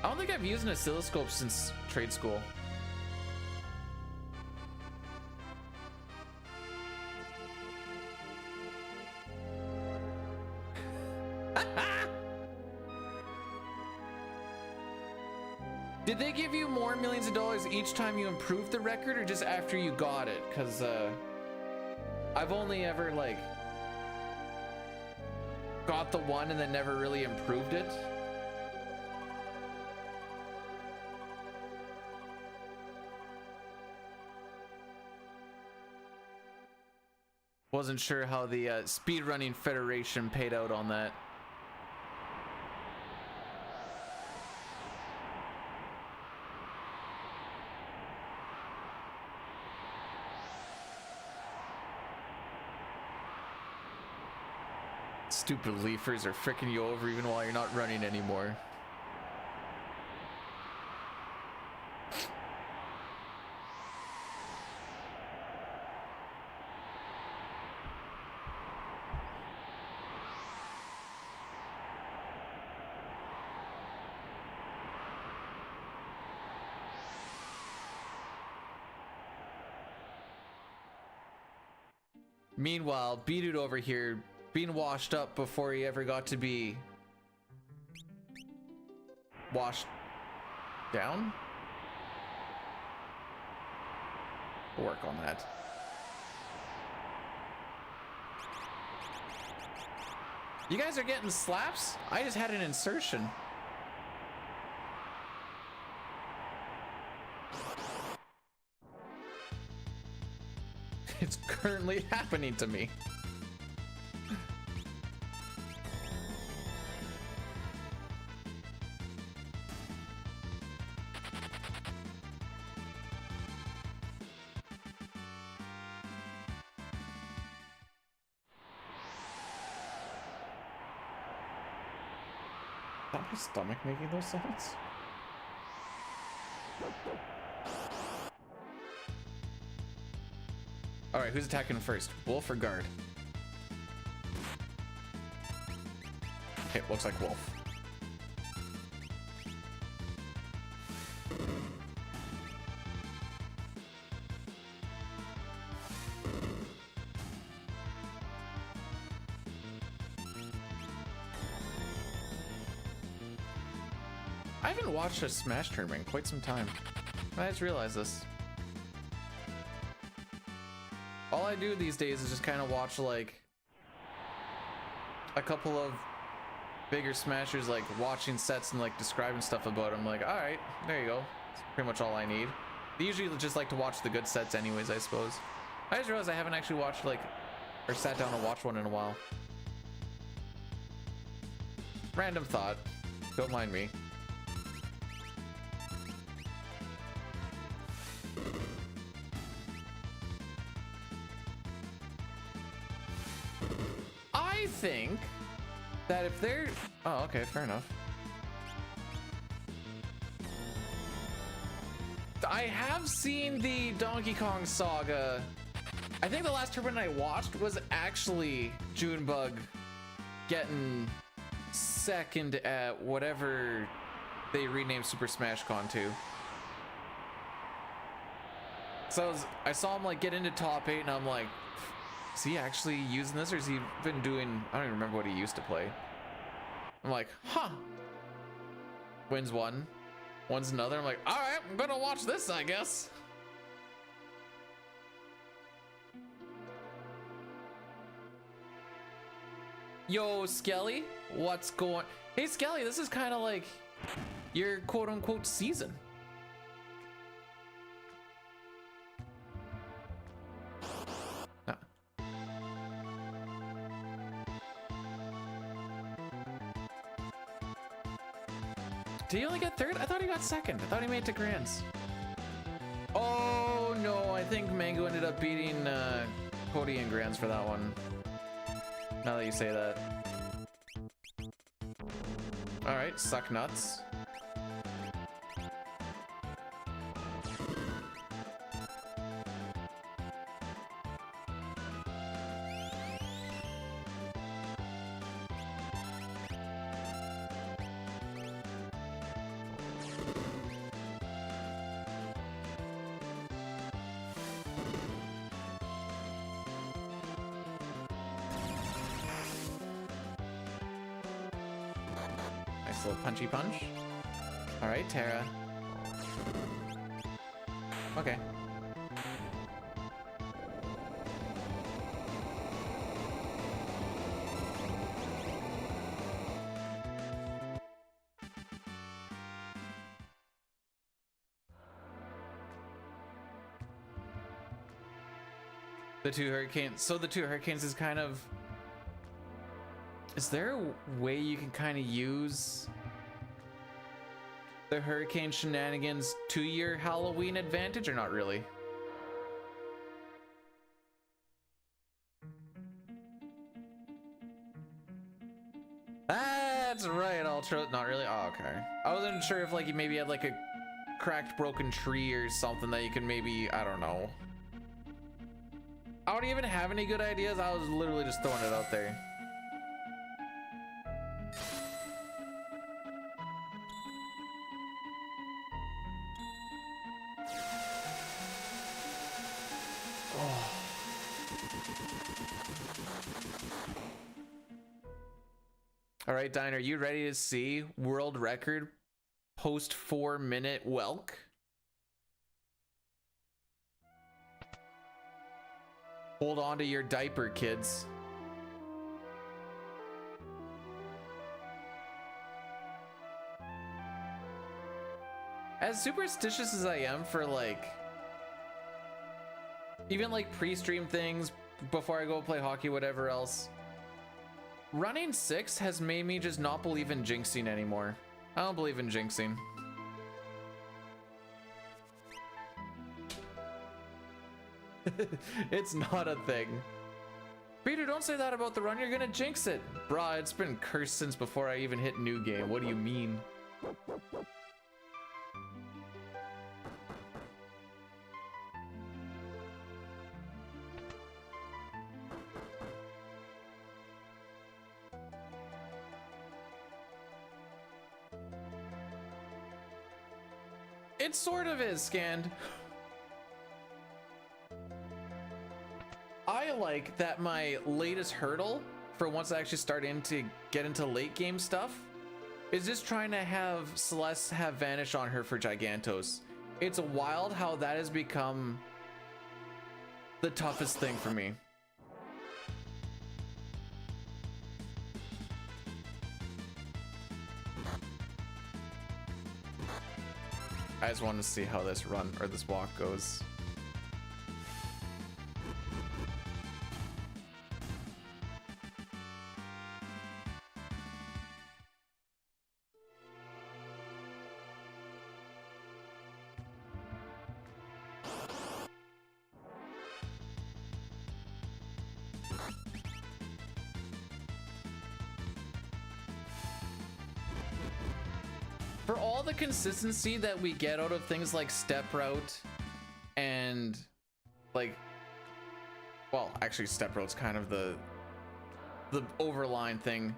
I don't think I've used an oscilloscope since trade school. Did they give you more millions of dollars each time you improved the record, or just after you got it? Because I've only ever like got the one and then never really improved it. Wasn't sure how the Speedrunning Federation paid out on that. Stupid leafers are fricking you over even while you're not running anymore. Meanwhile, Bdewd over here being washed up before he ever got to be washed down. We'll work on that. You guys are getting slaps? I just had an insertion. It's currently happening to me. Is that my stomach making those sounds? All right, who's attacking first? Wolf or guard? Okay, looks like Wolf. I haven't watched a Smash tournament in quite some time. I just realized this. All I do these days is just kind of watch like a couple of bigger smashers, like watching sets and like describing stuff about them. Like, all right, there you go. That's pretty much all I need. They usually just like to watch the good sets anyways, I suppose. I just realized I haven't actually watched like, or sat down and watched one in a while. Random thought. Don't mind me. I think that if they're... Oh, okay, fair enough. I have seen the Donkey Kong Saga. I think the last tournament I watched was actually Junebug getting second at whatever they renamed Super Smash Con to. So I saw him like get into top 8 and I'm like, is he actually using this, or has he been doing, I don't even remember what he used to play. I'm like, huh. Wins one, wins another. I'm like, all right, I'm gonna watch this, I guess. Yo, Skelly, what's going? Hey, Skelly, this is kind of like your quote unquote season. Did he only get third? I thought he got second. I thought he made it to grands. Oh no, I think Mango ended up beating Cody in grands for that one. Now that you say that. All right, suck nuts. Nice little punchy punch. All right, Terra. Okay. The two hurricanes. So the two hurricanes is kind of. Is there a way you can kind of use the hurricane shenanigans to your Halloween advantage, or not really? That's right, Ultra. Not really. Oh, okay. I wasn't sure if like you maybe had like a cracked, broken tree or something that you could maybe. I don't know. I don't even have any good ideas. I was literally just throwing it out there. Oh. All right, Diner, you ready to see world record post 4-minute Welk? Hold on to your diaper, kids. As superstitious as I am for like, even like pre-stream things before I go play hockey, whatever else, running 6 has made me just not believe in jinxing anymore. I don't believe in jinxing. It's not a thing. Peter, don't say that about the run. You're gonna jinx it. Bruh, it's been cursed since before I even hit new game. What do you mean? It sort of is, Scanned. I like that my latest hurdle for once I actually start to get into late game stuff is just trying to have Celeste have Vanish on her for Gigantos. It's wild how that has become the toughest thing for me. I just wanted to see how this run or this walk goes. For all the consistency that we get out of things like step route and like, well, actually step route's kind of the overline thing.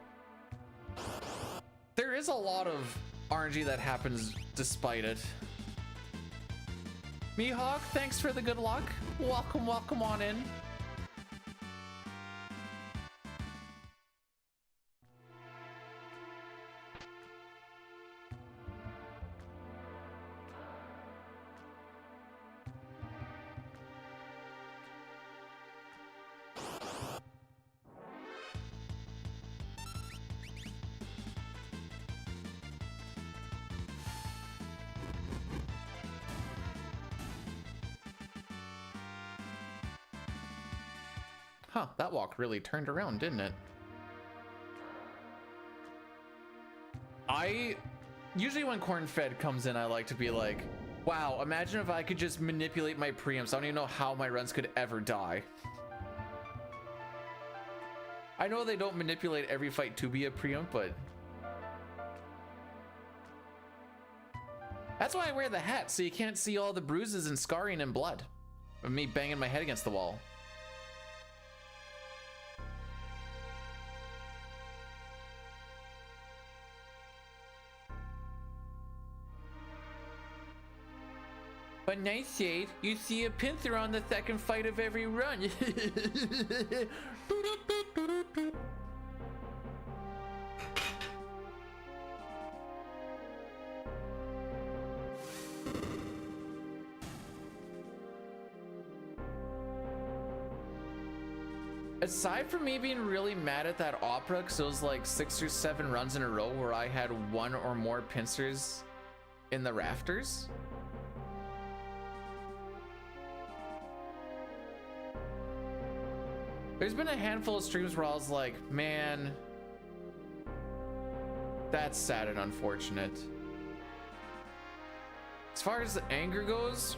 There is a lot of RNG that happens despite it. Mihawk, thanks for the good luck. Welcome, welcome on in. Huh, that walk really turned around, didn't it? Usually when Corn Fed comes in, I like to be like, wow, imagine if I could just manipulate my preamps. I don't even know how my runs could ever die. I know they don't manipulate every fight to be a preamp, but that's why I wear the hat, so you can't see all the bruises and scarring and blood of me banging my head against the wall. But nice shade, you see a Panther on the second fight of every run. aside from me being really mad at that opera, because it was like 6 or 7 runs in a row where I had 1 or more pincers in the rafters. There's been a handful of streams where I was like, man, that's sad and unfortunate. As far as the anger goes,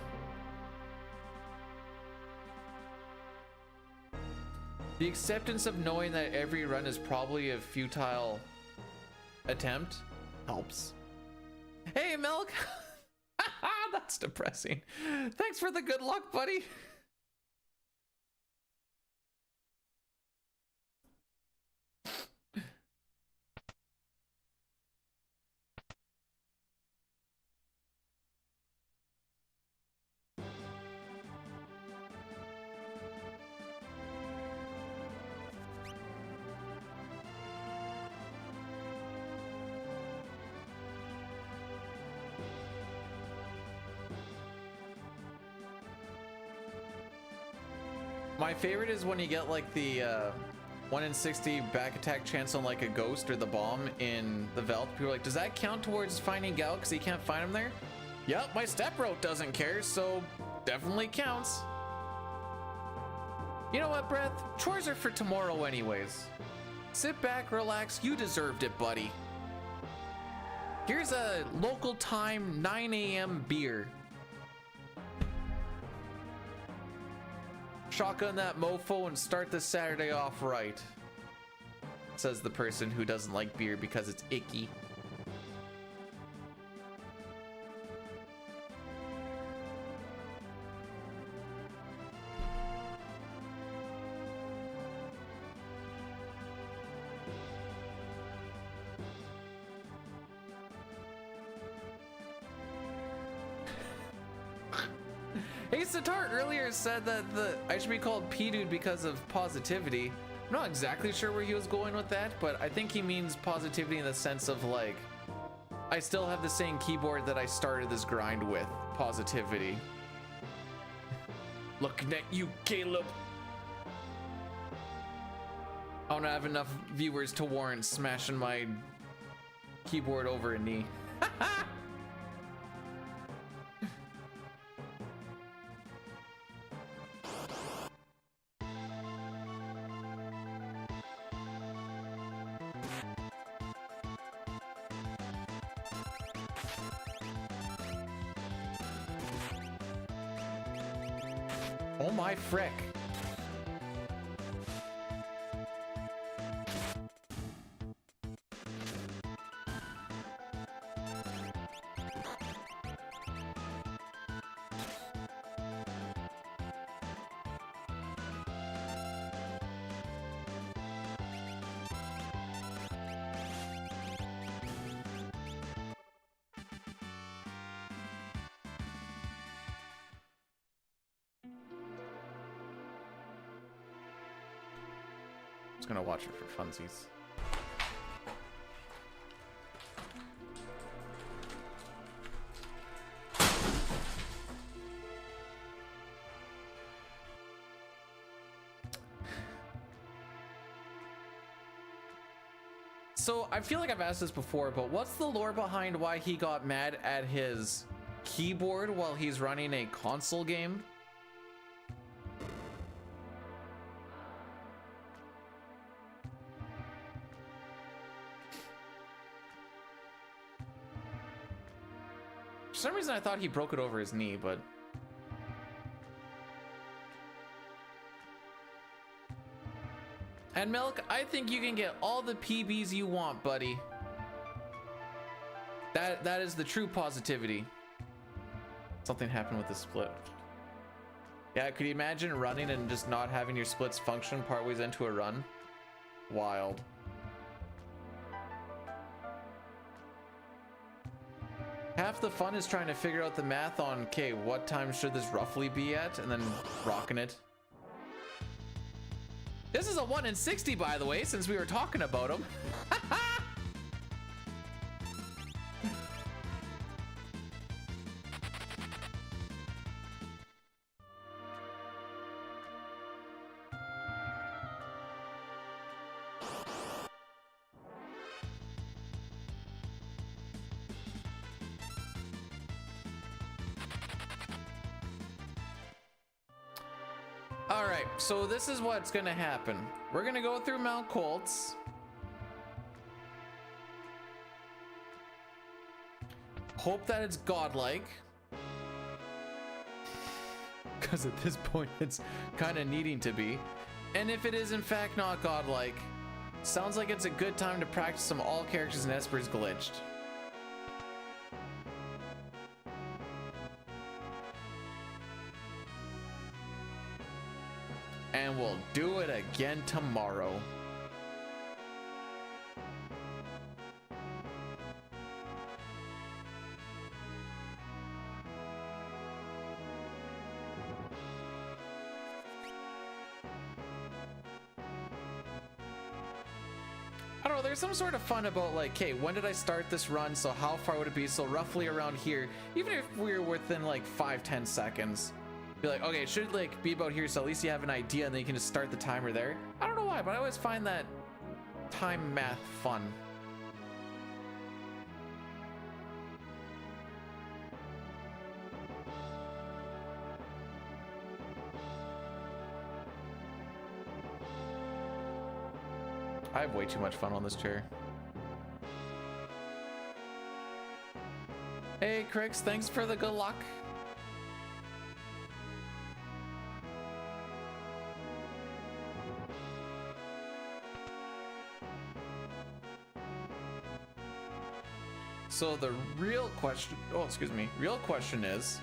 the acceptance of knowing that every run is probably a futile attempt helps. Hey, Milk! That's depressing. Thanks for the good luck, buddy. My favorite is when you get like the 1 in 60 back attack chance on like a ghost or the bomb in the Veld. People are like, does that count towards finding Gal because he can't find him there? Yep, my step rope doesn't care, so definitely counts. You know what, Breath? Chores are for tomorrow anyways. Sit back, relax, you deserved it, buddy. Here's a local time 9 a.m. beer. Shotgun that mofo and start the Saturday off right, says the person who doesn't like beer because it's icky. Hey, Sitar earlier said that I should be called Bdewd because of positivity. I'm not exactly sure where he was going with that, but I think he means positivity in the sense of like, I still have the same keyboard that I started this grind with. Positivity. Looking at you, Caleb. I don't have enough viewers to warrant smashing my keyboard over a knee. Oh my frick. Just gonna watch it for funsies. So I feel like I've asked this before, but what's the lore behind why he got mad at his keyboard while he's running a console game? For some reason I thought he broke it over his knee, but and Milk, I think you can get all the PBs you want, buddy. That is the true positivity. Something happened with the split. Yeah, could you imagine running and just not having your splits function partways into a run? Wild. Half the fun is trying to figure out the math on, okay, what time should this roughly be at, and then rocking it. This is a 1 in 60, by the way, since we were talking about him. All right, so this is what's gonna happen. We're gonna go through Mount Colts. Hope that it's godlike. Because at this point, it's kind of needing to be. And if it is in fact not godlike, sounds like it's a good time to practice some all characters in Espers glitched. And we'll do it again tomorrow. I don't know, there's some sort of fun about like, okay, when did I start this run? So how far would it be? So roughly around here, even if we were within like 5-10 seconds. Be like, okay, it should like be about here, so at least you have an idea and then you can just start the timer there. I don't know why, but I always find that time math fun. I have way too much fun on this chair. Hey, Crix, thanks for the good luck. So the real question, real question is,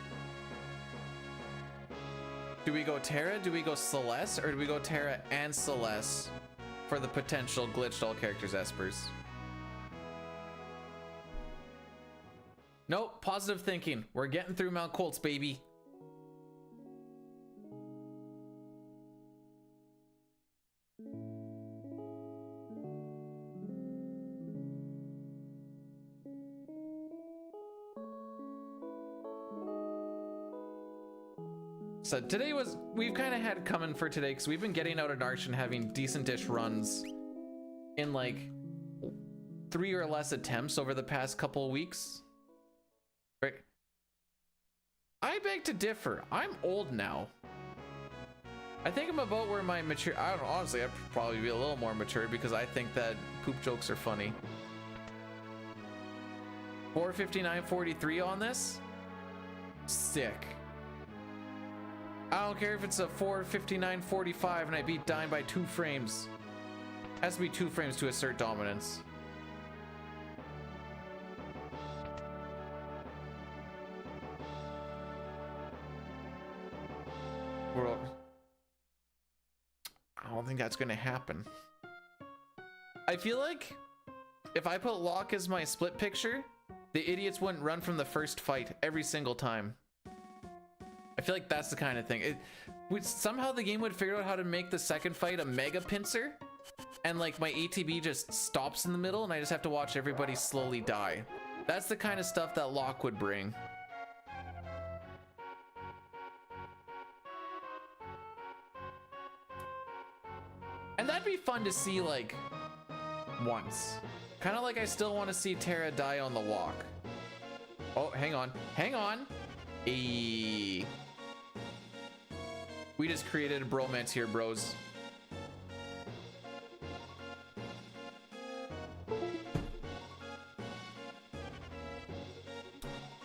do we go Terra, do we go Celeste, or do we go Terra and Celeste for the potential glitched all characters Espers? Nope, positive thinking. We're getting through Mount Colts, baby. So today was, we've kind of had it coming for today because we've been getting out of Arch and having decent-ish runs in like 3 or less attempts over the past couple of weeks. Right? I beg to differ. I'm old now. I think I'm about where my mature, I don't know, honestly, I'd probably be a little more mature because I think that poop jokes are funny. 4:59:43 on this? Sick. I don't care if it's a 4:59:45 and I beat Dime by 2 frames. Has to be 2 frames to assert dominance. I don't think that's gonna happen. I feel like if I put Locke as my split picture, the idiots wouldn't run from the first fight every single time. I feel like that's the kind of thing. Somehow the game would figure out how to make the second fight a mega pincer, and like my ATB just stops in the middle and I just have to watch everybody slowly die. That's the kind of stuff that Locke would bring. And that'd be fun to see like once. Kind of like I still want to see Terra die on the walk. Oh, hang on. Hang on. We just created a bromance here, bros.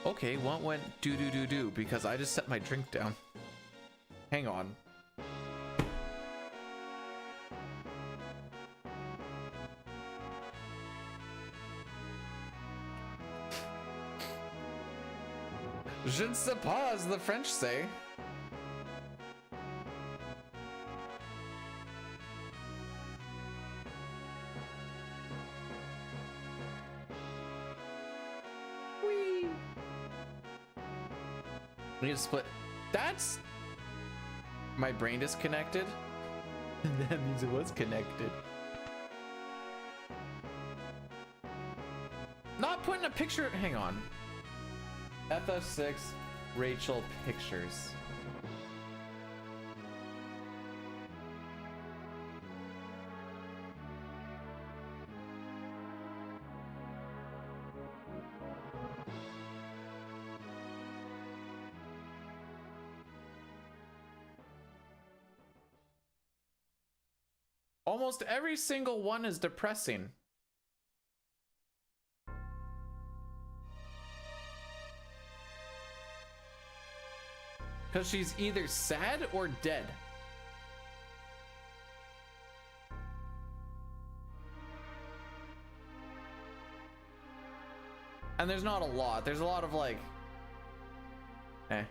Okay, what went do because I just set my drink down. Hang on. Je ne sais pas, as the French say. Whee! We need to split. That's my brain disconnected. That means it was connected. Not putting a picture. Hang on. FF6 Rachel Pictures. Almost every single one is depressing. Because she's either sad or dead. And there's not a lot. There's a lot of like, eh.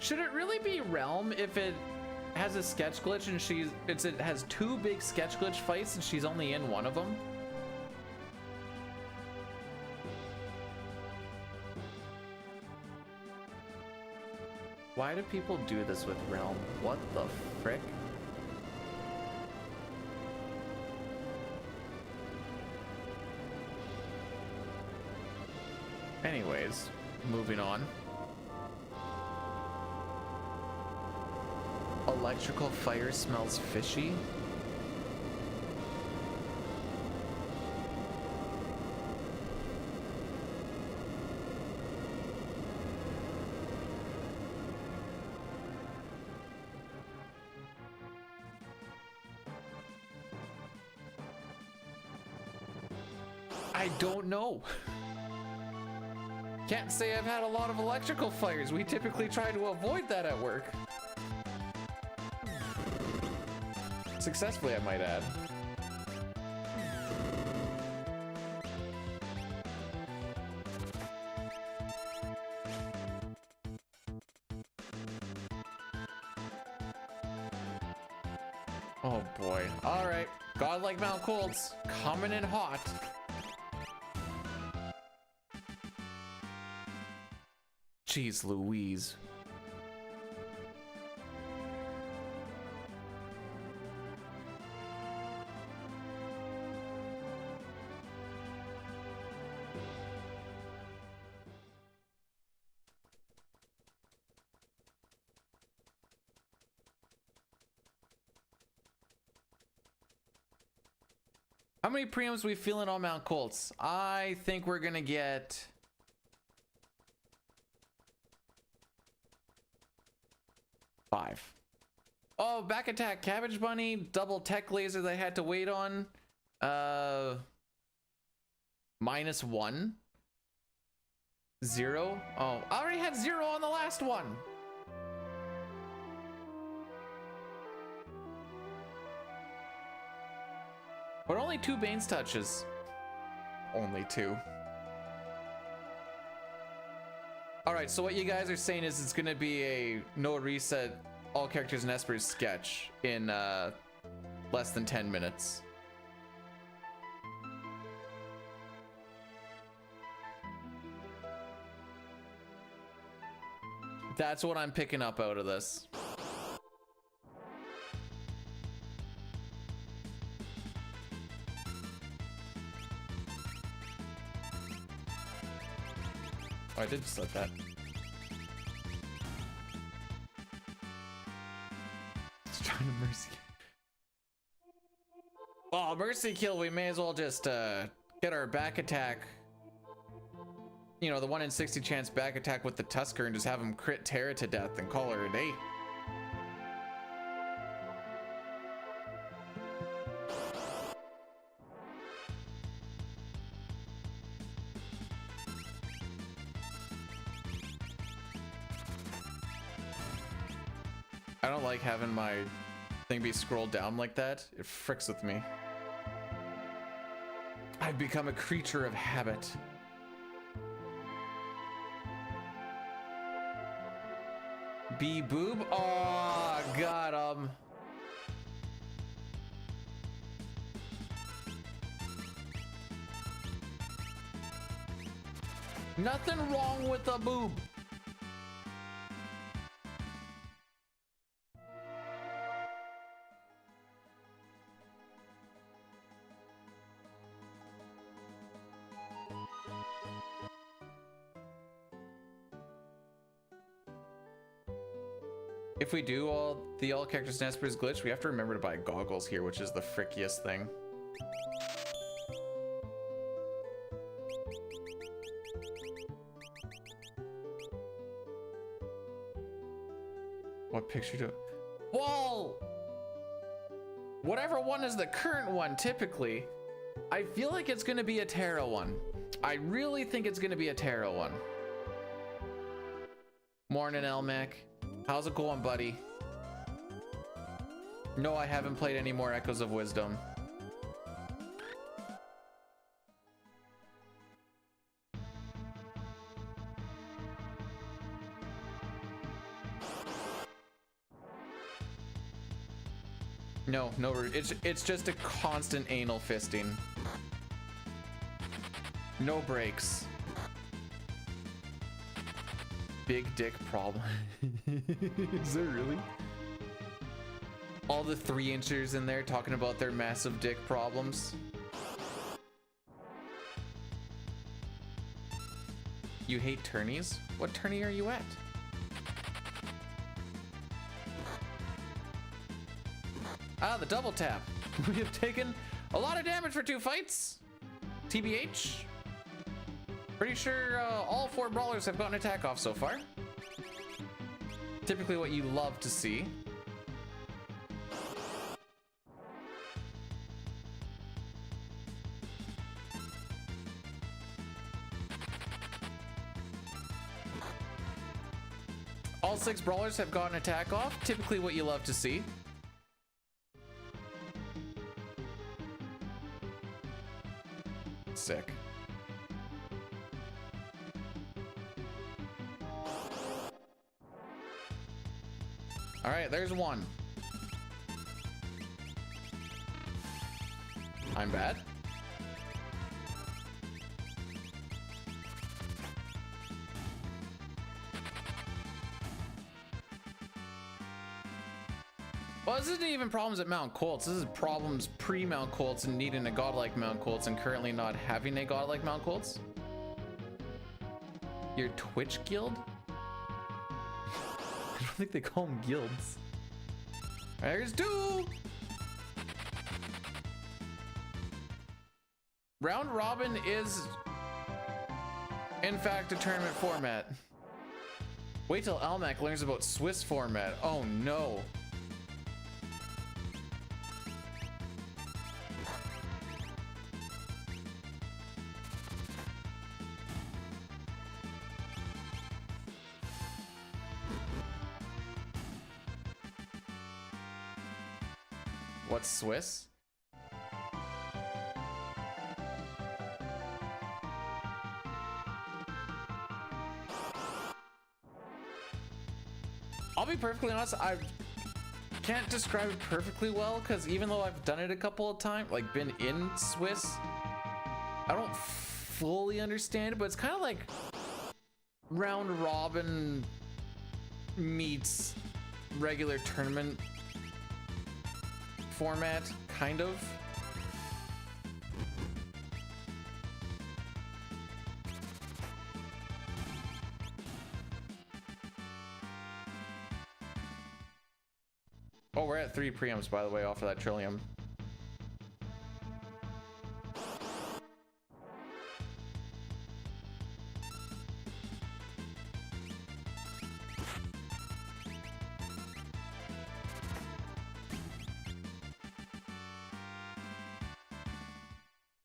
Should it really be Realm if it has a sketch glitch and it has two big sketch glitch fights and she's only in one of them? Why do people do this with Realm? What the frick? Anyways, moving on. Electrical fire smells fishy. I don't know. Can't say I've had a lot of electrical fires. We typically try to avoid that at work. Successfully, I might add. Oh boy. All right. Godlike Mount Colds coming in hot. Jeez Louise. How many preems we feeling on Mount Colts? I think we're gonna get 5. Oh, back attack Cabbage Bunny, double tech laser they had to wait on. -1. 0. Oh, I already had 0 on the last one. But only 2 Bane's touches. Only 2. All right, so what you guys are saying is it's gonna be a no reset, all characters in Espers sketch in less than 10 minutes. That's what I'm picking up out of this. Oh, I did just let that. Just trying to mercy. Oh, mercy kill. We may as well just get our back attack. You know, the 1 in 60 chance back attack with the Tusker and just have him crit Terra to death and call her a day. I don't like having my thing be scrolled down like that. It fricks with me. I've become a creature of habit. B boob. Oh, got him. Nothing wrong with a boob. If we do all characters in Espers glitch, we have to remember to buy goggles here, which is the frickiest thing. What picture do? Whoa! Whatever one is the current one, typically, I feel like it's gonna be a tarot one. I really think it's gonna be a tarot one. Morning, Elmac. How's it going, buddy? No, I haven't played any more Echoes of Wisdom. No, it's just a constant anal fisting. No breaks. Big dick problem. Is there really? All the 3-inchers in there talking about their massive dick problems. You hate tourneys? What tourney are you at? Ah, the double tap. We have taken a lot of damage for 2 fights. TBH. Pretty sure all 4 brawlers have gotten attack off so far. Typically what you love to see. All 6 brawlers have gotten attack off. Typically what you love to see. Sick. All right, there's one. I'm bad. Well, this isn't even problems at Mount Colts. This is problems pre-Mount Colts and needing a godlike Mount Colts and currently not having a godlike Mount Colts. Your Twitch guild? I don't think they call them guilds. There's 2. Round robin is, in fact, a tournament format. Wait till Elmac learns about Swiss format. Oh no. What's Swiss? I'll be perfectly honest, I can't describe it perfectly well because even though I've done it a couple of times, like been in Swiss, I don't fully understand it, but it's kind of like round robin meets regular tournament format, kind of. Oh, we're at 3 preamps, by the way, off of that Trillium.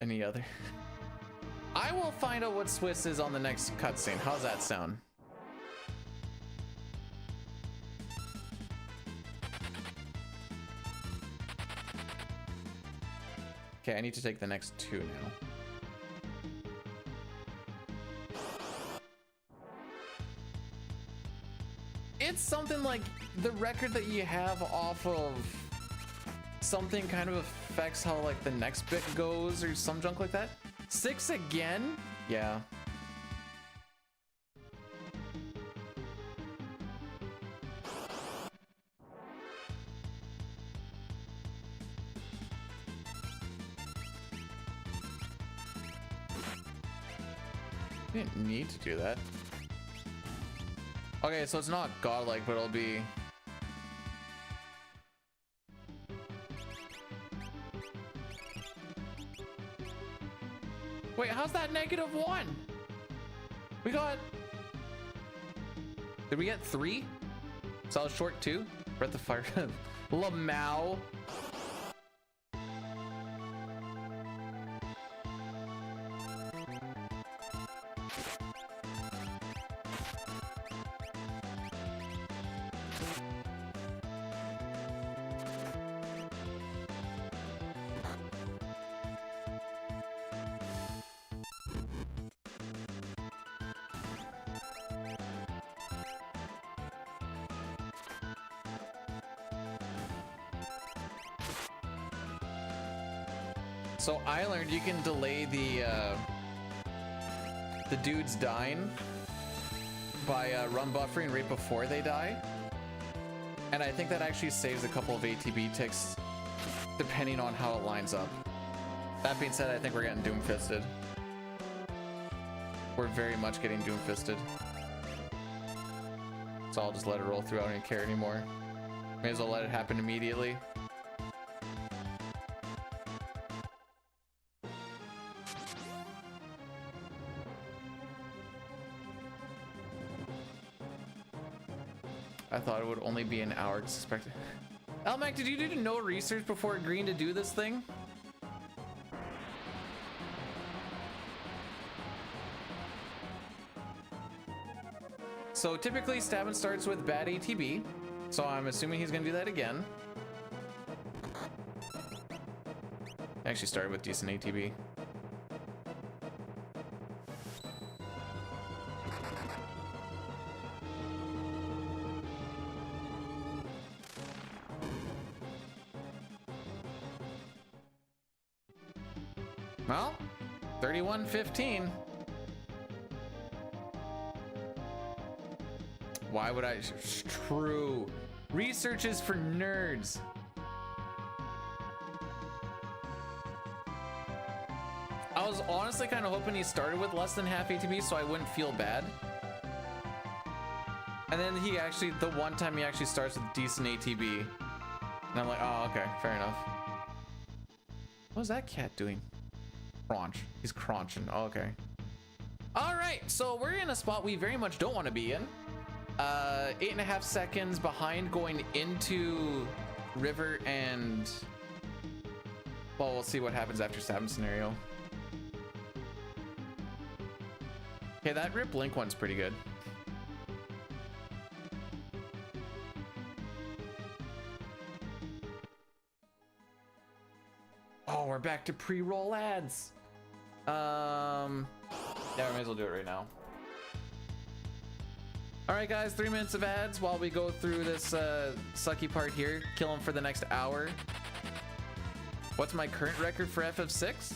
Any other? I will find out what Swiss is on the next cutscene. How's that sound? Okay, I need to take the next 2 now. It's something like the record that you have off of something kind of affects how like the next bit goes or some junk like that. 6 again? Yeah. Didn't need to do that. Okay, so it's not godlike, but it'll be Wait, how's that -1? We got... Did we get 3? So I was short 2? Breath of Fire. Lamau. So I learned you can delay the dudes dying by run buffering right before they die. And I think that actually saves a couple of ATB ticks depending on how it lines up. That being said, I think we're getting doom-fisted. We're very much getting doom-fisted. So I'll just let it roll through. I don't even care anymore. May as well let it happen immediately. I thought it would only be an hour to suspect. Elmac, did you do no research before agreeing to do this thing? So typically Stabbin starts with bad ATB, so I'm assuming he's gonna do that again. Actually started with decent ATB. Well, 31-15. Why would I? True. Research is for nerds. I was honestly kind of hoping he started with less than half ATB so I wouldn't feel bad. And then he actually, the one time he actually starts with decent ATB. And I'm like, oh, okay, fair enough. What was that cat doing? Crunch. He's crunching. Oh, okay. All right, so we're in a spot we very much don't want to be in. 8.5 seconds behind going into river, and well, we'll see what happens after Stabbin scenario. Okay, that Rip Link one's pretty good. Oh, we're back to pre-roll ads. Yeah, we may as well do it right now. All right, guys, 3 minutes of ads while we go through this sucky part here. Kill him for the next hour. What's my current record for FF6?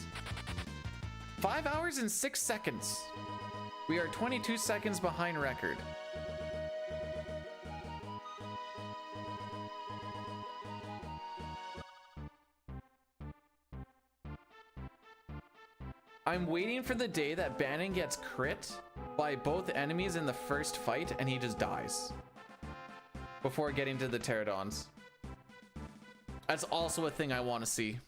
5 hours and 6 seconds. We are 22 seconds behind record. I'm waiting for the day that Bannon gets crit by both enemies in the first fight and he just dies before getting to the pterodons. That's also a thing I want to see.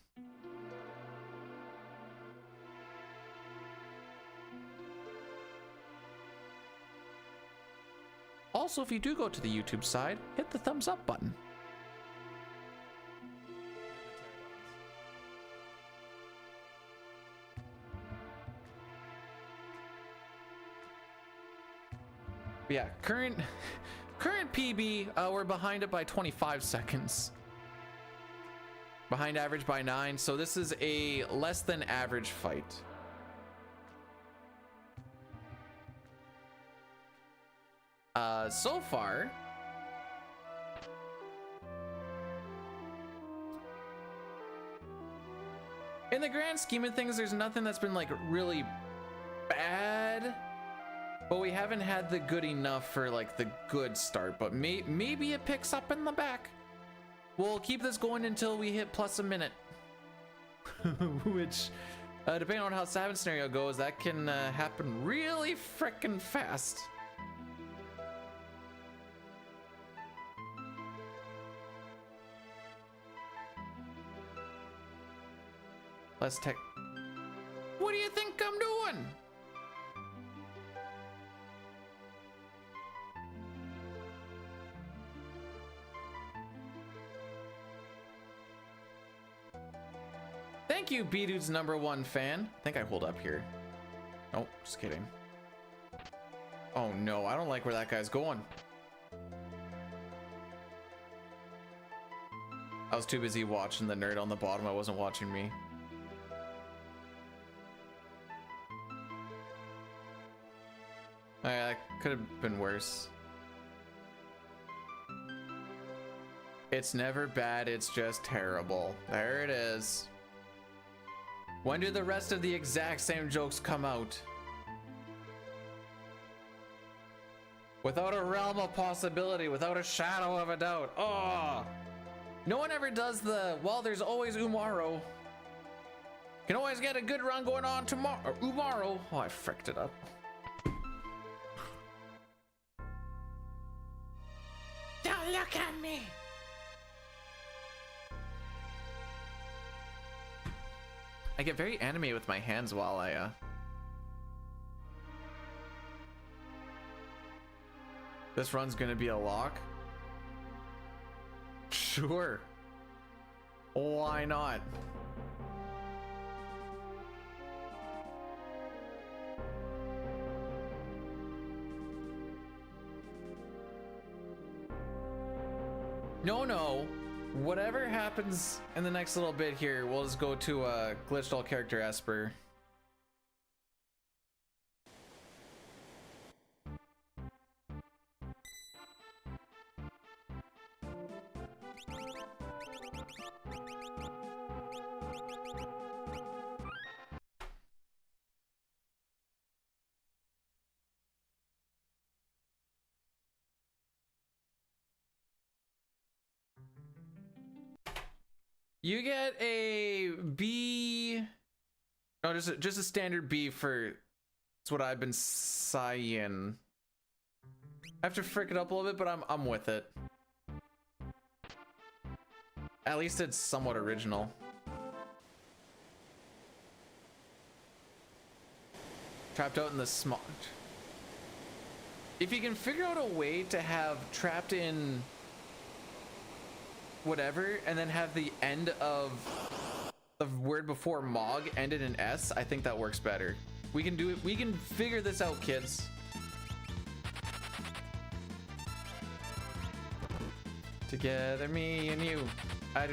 Also, if you do go to the YouTube side, hit the thumbs up button. Yeah, current PB, we're behind it by 25 seconds. Behind average by 9, so this is a less than average fight. So far, in the grand scheme of things, there's nothing that's been like really bad. But we haven't had the good enough for like the good start, but maybe it picks up in the back. We'll keep this going until we hit plus a minute. Which, depending on how Stabbin scenario goes, that can happen really frickin' fast. What do you think I'm doing? Thank you, Bdewd's #1 fan. I think I hold up here. Oh, just kidding. Oh no, I don't like where that guy's going. I was too busy watching the nerd on the bottom. I wasn't watching me. Oh, yeah, that could have been worse. It's never bad, it's just terrible. There it is. When do the rest of the exact same jokes come out? Without a realm of possibility, without a shadow of a doubt. Oh! No one ever does the, well, there's always tomorrow. Can always get a good run going on tomorrow. Tomorrow. Oh, I fricked it up. Don't look at me. I get very animated with my hands while I This run's gonna be a lock? Sure. Why not? No. Whatever happens in the next little bit here, we'll just go to glitched all character Esper. You get a B. No, just a standard B for. That's what I've been saying. I have to frick it up a little bit, but I'm with it. At least it's somewhat original. Trapped out in the smog. If you can figure out a way to have trapped in whatever and then have the end of the word before Mog end in an S, I think that works better. We can do it. We can figure this out, kids. Together, me and you.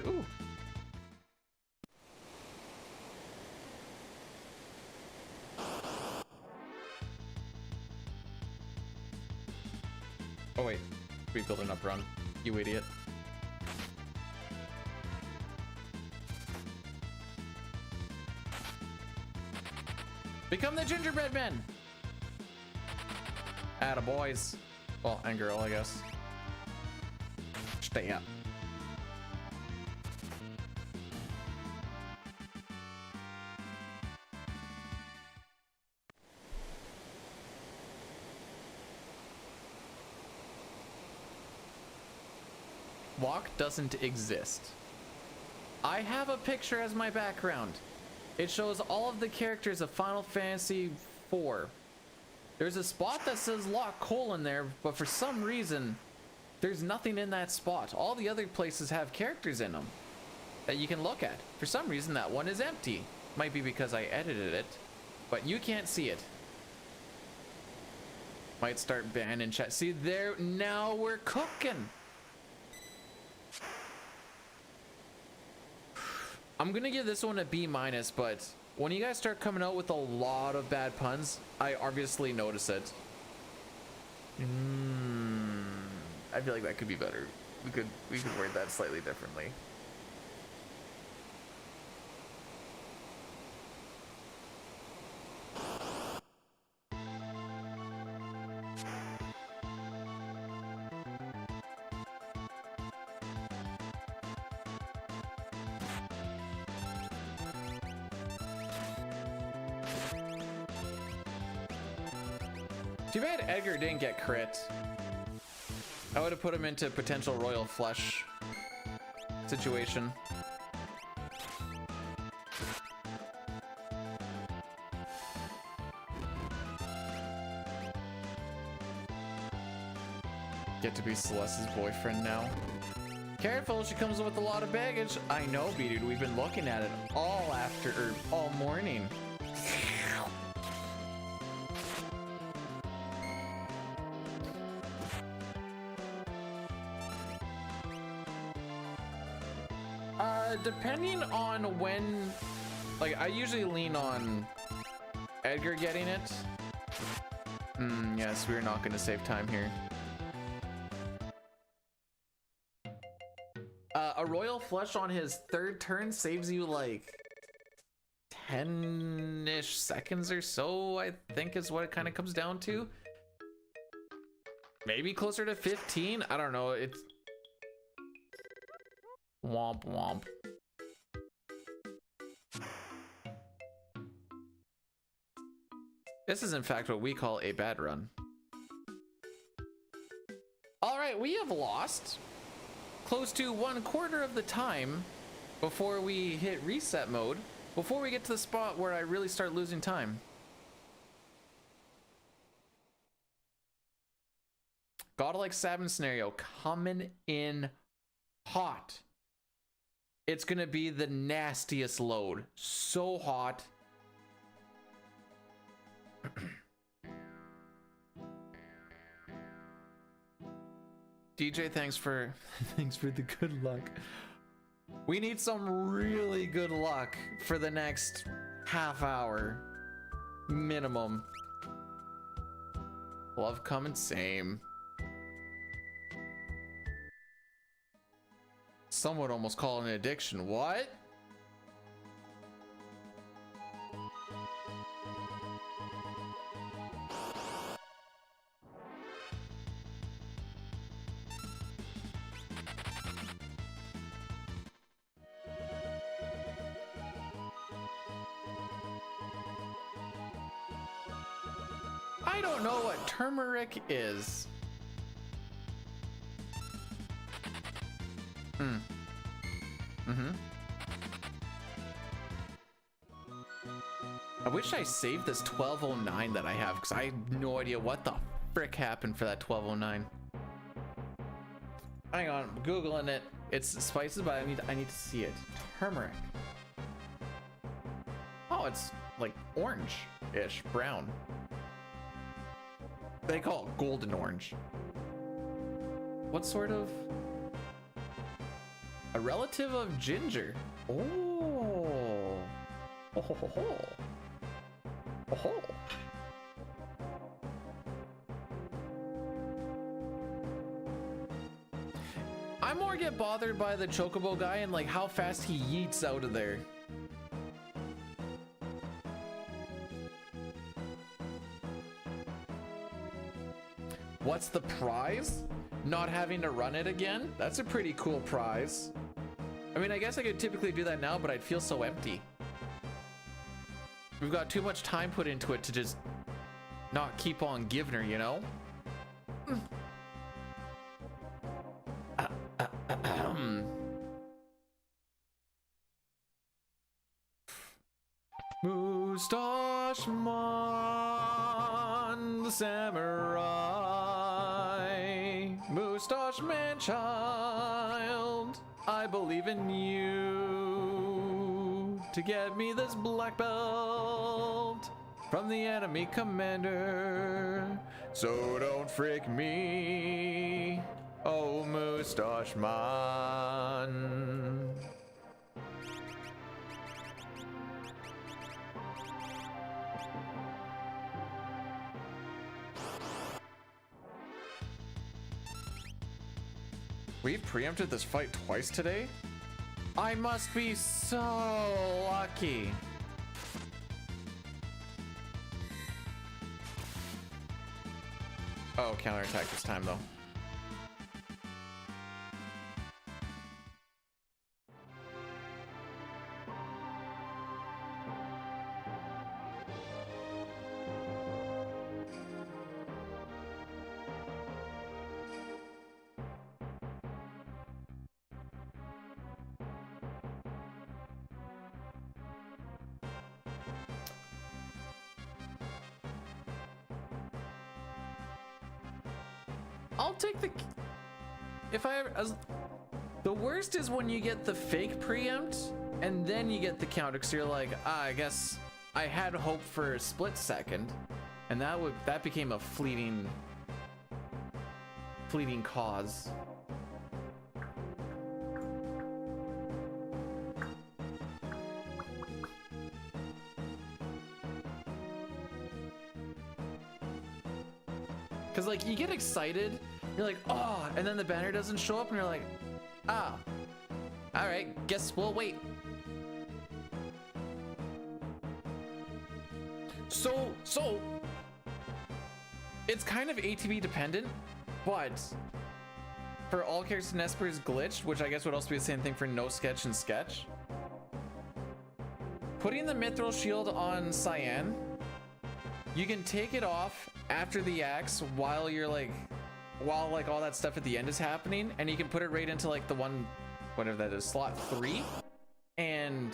Ooh. Oh wait, rebuilding up run, you idiot. Become the gingerbread men. Atta boys. Well, and girl, I guess. Stay up. Walk doesn't exist. I have a picture as my background. It shows all of the characters of Final Fantasy IV. There's a spot that says lock colon there, but for some reason, there's nothing in that spot. All the other places have characters in them that you can look at. For some reason, that one is empty. Might be because I edited it, but you can't see it. Might start banning chat. See there, now we're cooking. I'm gonna give this one a B-, but when you guys start coming out with a lot of bad puns, I obviously notice it. I feel like that could be better. We could word that slightly differently. Too bad Edgar didn't get crit. I would have put him into potential royal flush situation. Get to be Celeste's boyfriend now. Careful, she comes with a lot of baggage. I know, Bdewd, we've been looking at it all morning. Depending on when, like, I usually lean on Edgar getting it. Yes, we're not gonna save time here. A royal flush on his third turn saves you like 10-ish seconds or so, I think is what it kind of comes down to. Maybe closer to 15. I don't know. It's womp womp. This is in fact what we call a bad run. All right, we have lost close to 1/4 of the time before we hit reset mode, before we get to the spot where I really start losing time. Godlike Sabin scenario coming in hot. It's gonna be the nastiest load. So hot. DJ, thanks for the good luck. We need some really good luck for the next half hour minimum. Love coming, same. Some would almost call it an addiction. What? I don't know what turmeric is. I wish I saved this 1209 that I have, because I have no idea what the frick happened for that 1209. Hang on, I'm Googling it. It's spices, but I need to see it. Turmeric. Oh, it's like orange-ish, brown. They call it golden orange. What sort of? A relative of ginger. Oh. Oh ho ho ho. Oh ho. I more get bothered by the chocobo guy and like how fast he yeets out of there. What's the prize? Not having to run it again? That's a pretty cool prize. I mean, I guess I could typically do that now, but I'd feel so empty. We've got too much time put into it to just not keep on giving her, you know? Mustache Man, the samurai. Mustache Man child, I believe in you to get me this black belt from the enemy commander. So don't frick me, oh Mustache Man. We've preempted this fight twice today? I must be so lucky. Oh, counterattack this time though. I'll take the... If I ever... The worst is when you get the fake preempt and then you get the counter, because you're like, I guess I had hope for a split second, and that became a fleeting cause. Because like you get excited, you're like, oh, and then the banner doesn't show up and you're like, ah, all right, guess we'll wait. So it's kind of ATB dependent, but for all characters in Espers glitched, which I guess would also be the same thing for no sketch and sketch, putting the mithril shield on Cyan, you can take it off after the axe while all that stuff at the end is happening, and you can put it right into like the one, whatever that is, slot 3, and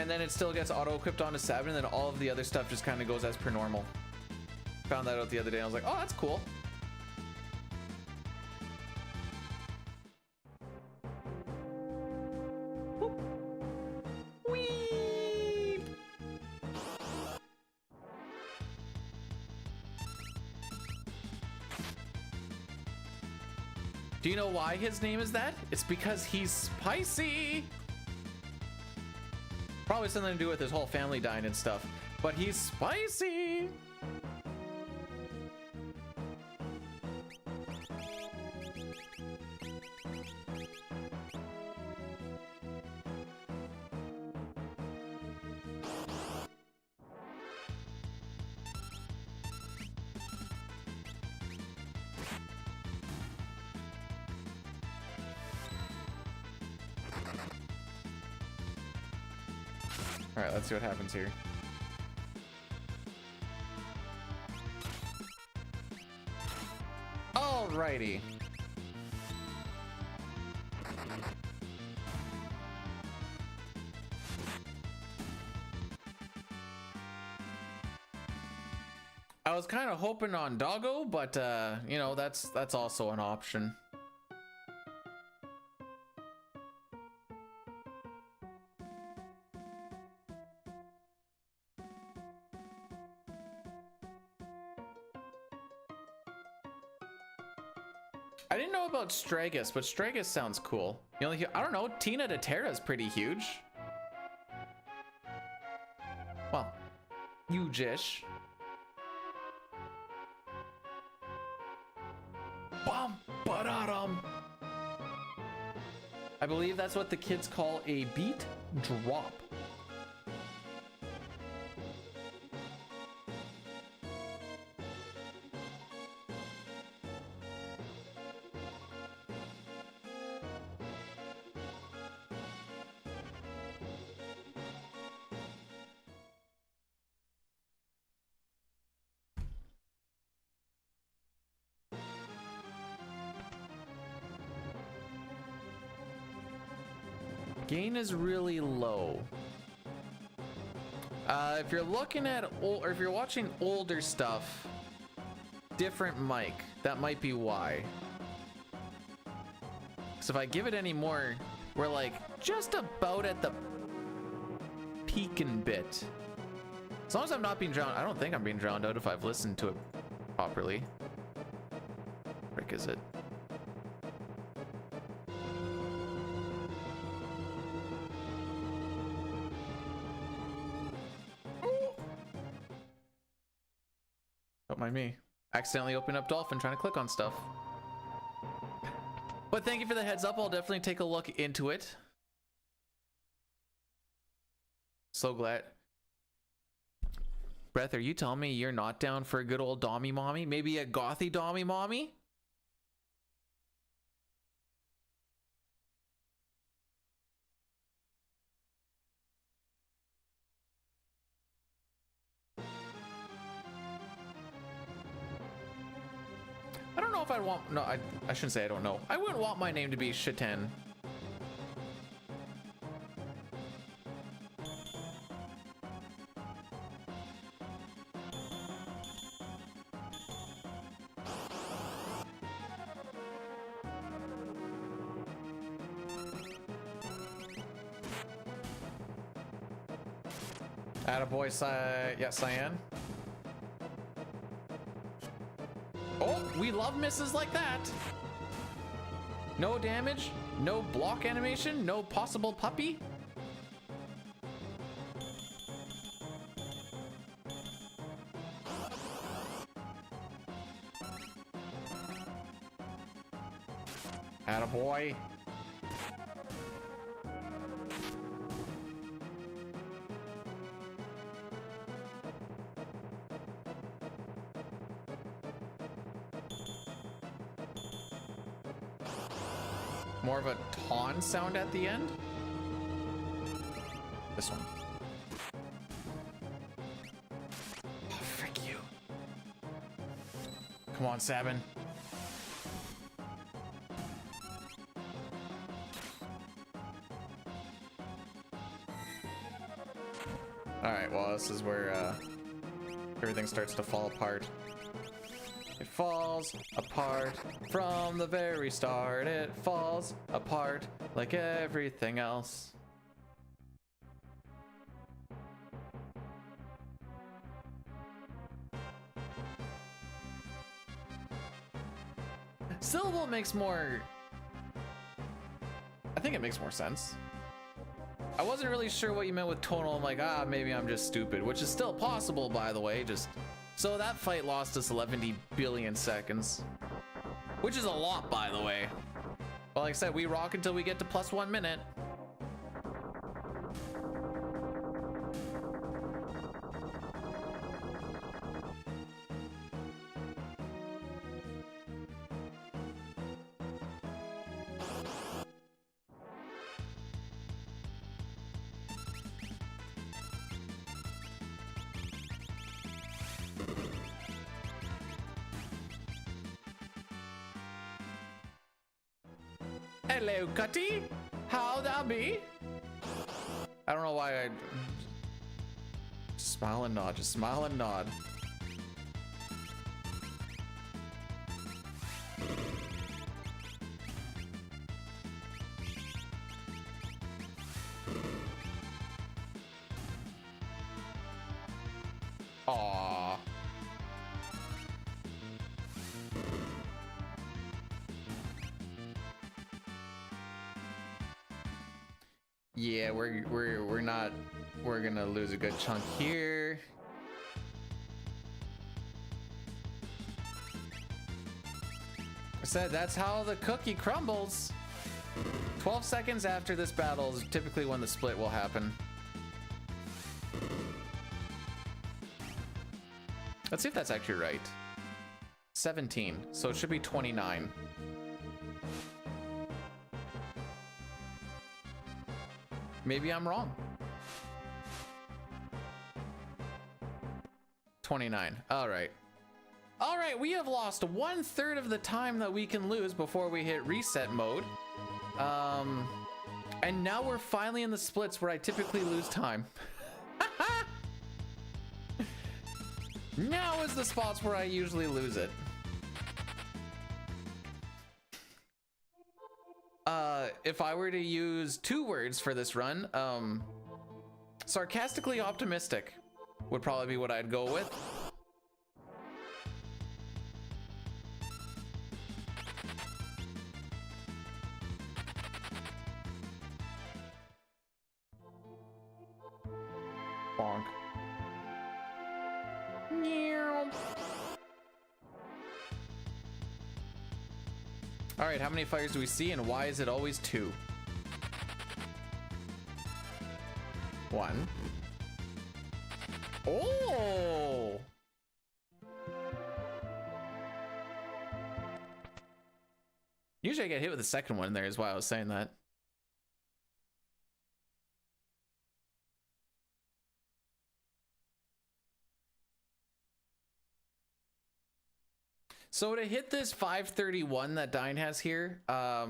then it still gets auto equipped onto 7, and then all of the other stuff just kind of goes as per normal. Found that out the other day. I was like, oh, that's cool. Whoop. Whee! Do you know why his name is that? It's because he's spicy. Probably something to do with his whole family dying and stuff, but he's spicy. All right, let's see what happens here. Alrighty. I was kind of hoping on Doggo, but you know, that's also an option. I didn't know about Stragus, but Stragus sounds cool. You only hear, I don't know, Tina de Terra is pretty huge. Well, huge-ish. Bum, ba-da-dum. I believe that's what the kids call a beat drop. Gain is really low. If you're looking at or if you're watching older stuff, different mic. That might be why. So if I give it any more, we're like just about at the peaking bit. As long as I'm not being drowned, I don't think I'm being drowned out if I've listened to it properly. Frick is it? Don't mind me. Accidentally opened up Dolphin trying to click on stuff. But thank you for the heads up. I'll definitely take a look into it. So glad. Breath, are you telling me you're not down for a good old Dommy Mommy? Maybe a gothy Dommy Mommy? I don't know if I'd want... No, I shouldn't say I don't know. I wouldn't want my name to be Shiten. Attaboy, yeah, Cyan. Oh, we love misses like that. No damage, no block animation, no possible puppy. Attaboy. More of a taunt sound at the end. This one. Oh, frick you. Come on, Sabin. Alright, well, this is where everything starts to fall apart. It falls apart from the very start. It falls apart like everything else. Syllable makes more... I think it makes more sense. I wasn't really sure what you meant with tonal. I'm like, maybe I'm just stupid, which is still possible, by the way. Just so that fight lost us 11 billion seconds, which is a lot, by the way. Well, like I said, we rock until we get to +1 minute. Hello, Cutty. How thou be? I don't know why I smile and nod. Just smile and nod. Aww. Yeah, we're gonna lose a good chunk here. I said that's how the cookie crumbles. 12 seconds after this battle is typically when the split will happen. Let's see if that's actually right. 17, so it should be 29. Maybe I'm wrong. 29. All right. All right, we have lost 1/3 of the time that we can lose before we hit reset mode. And now we're finally in the splits where I typically lose time. Now is the spots where I usually lose it. If I were to use 2 words for this run, sarcastically optimistic would probably be what I'd go with. Bonk. All right, how many fires do we see, and why is it always 2? 1. Oh! Usually I get hit with the second one there is why I was saying that. So to hit this 531 that Dine has here, I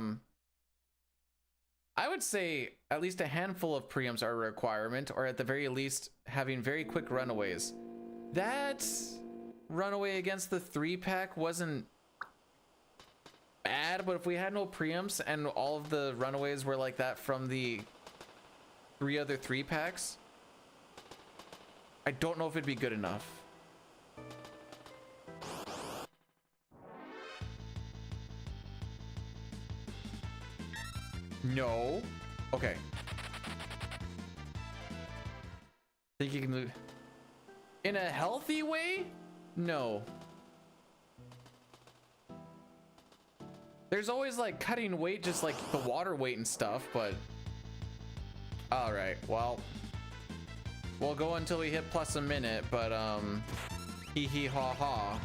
would say at least a handful of preempts are a requirement, or at the very least having very quick runaways. That runaway against the 3-pack wasn't bad, but if we had no preempts and all of the runaways were like that from the 3 other 3-packs, I don't know if it'd be good enough. No. Okay. Think you can move in a healthy way? No. There's always like cutting weight, just like the water weight and stuff, but all right, well, we'll go until we hit plus a minute, but hee hee ha ha.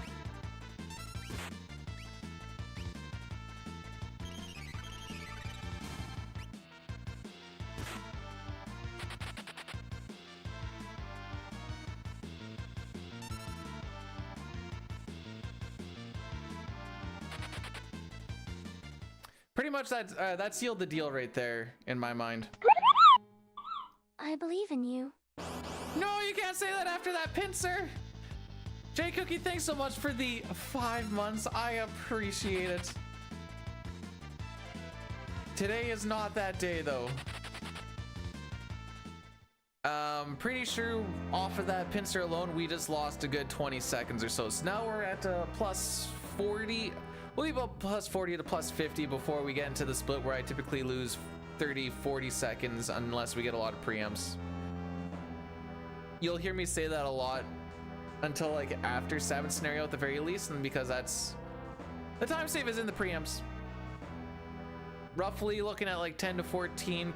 Pretty much that sealed the deal right there in my mind. I believe in you. No, you can't say that after that pincer. J Cookie, thanks so much for the 5 months. I appreciate it. Today is not that day though. Pretty sure off of that pincer alone, we just lost a good 20 seconds or so. So now we're at plus 40. We'll leave up plus 40 to plus 50 before we get into the split where I typically lose 30, 40 seconds unless we get a lot of preamps. You'll hear me say that a lot until like after 7th scenario at the very least, and because that's the time save is in the preamps. Roughly looking at like 10 to 14%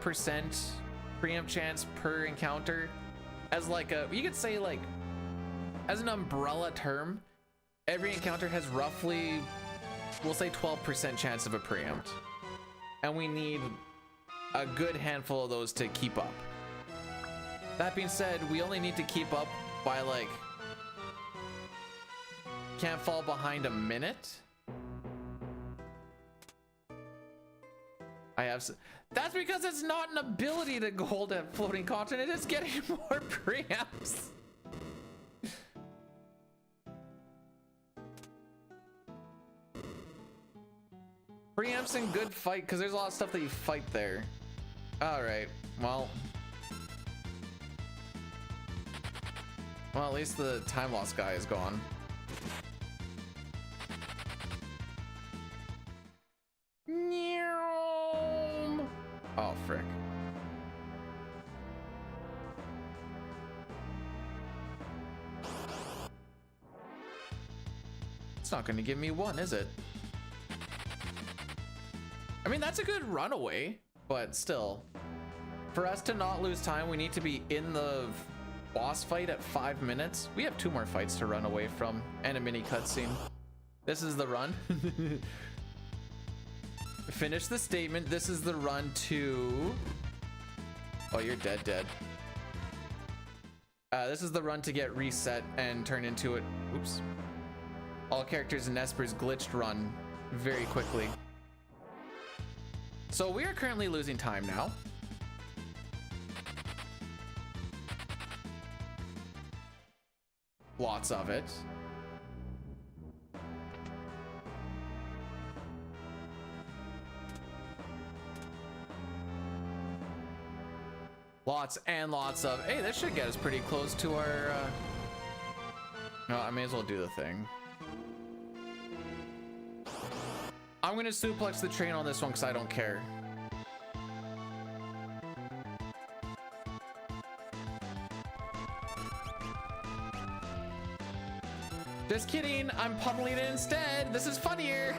preamp chance per encounter as like a, you could say like as an umbrella term, every encounter has roughly, we'll say 12% chance of a preempt, and we need a good handful of those to keep up. That being said, we only need to keep up by like, can't fall behind a minute. That's because it's not an ability to gold at floating continent, it's getting more preamps. Preamps and good fight, because there's a lot of stuff that you fight there. All right, well, at least the time loss guy is gone. Oh, frick. It's not going to give me one, is it? I mean, that's a good runaway, but still. For us to not lose time, we need to be in the boss fight at 5 minutes. We have 2 more fights to run away from and a mini cutscene. This is the run. Finish the statement. This is the run to... Oh, you're dead. This is the run to get reset and turn into it. Oops. All characters in Espers glitched run very quickly. So we are currently losing time now. Lots of it. Lots and lots of, hey, this should get us pretty close to our, no, I may as well do the thing. I'm gonna suplex the train on this one because I don't care. Just kidding, I'm pummeling it instead. This is funnier.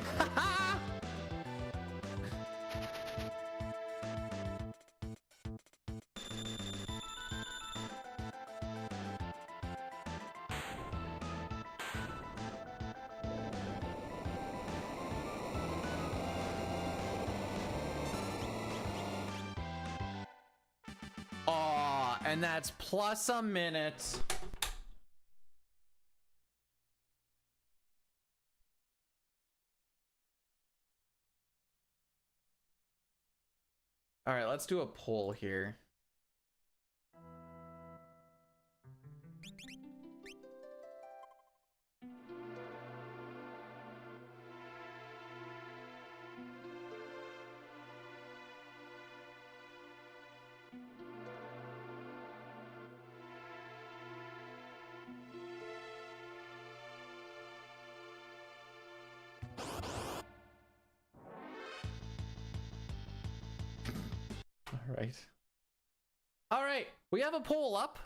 And that's plus a minute. All right, let's do a poll here. right. All right, we have a poll up.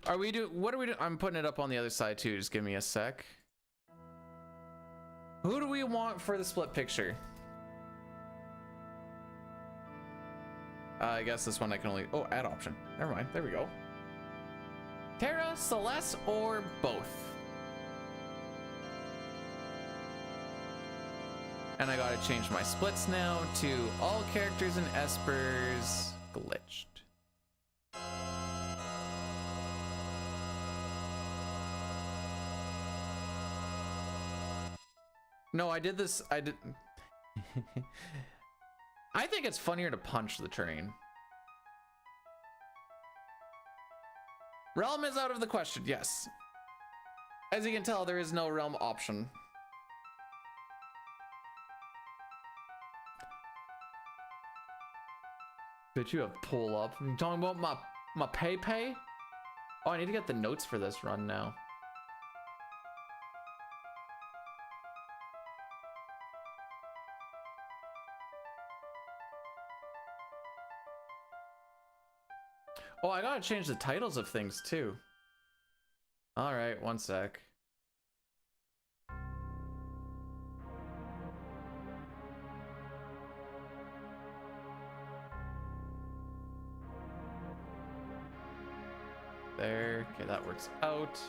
Are we do? What are we doing? I'm putting it up on the other side too. Just give me a sec. Who do we want for the split picture? I guess this one I can only... Oh, add option. Never mind. There we go. Terra, Celeste, or both? And I gotta change my splits now to all characters in Espers glitched. No, I did this. I did. I think it's funnier to punch the train. Realm is out of the question, yes. As you can tell, there is no realm option. Bitch, you have pull up. You talking about my pay? Oh, I need to get the notes for this run now. Oh, I gotta change the titles of things too. All right, one sec. There, okay, that works out.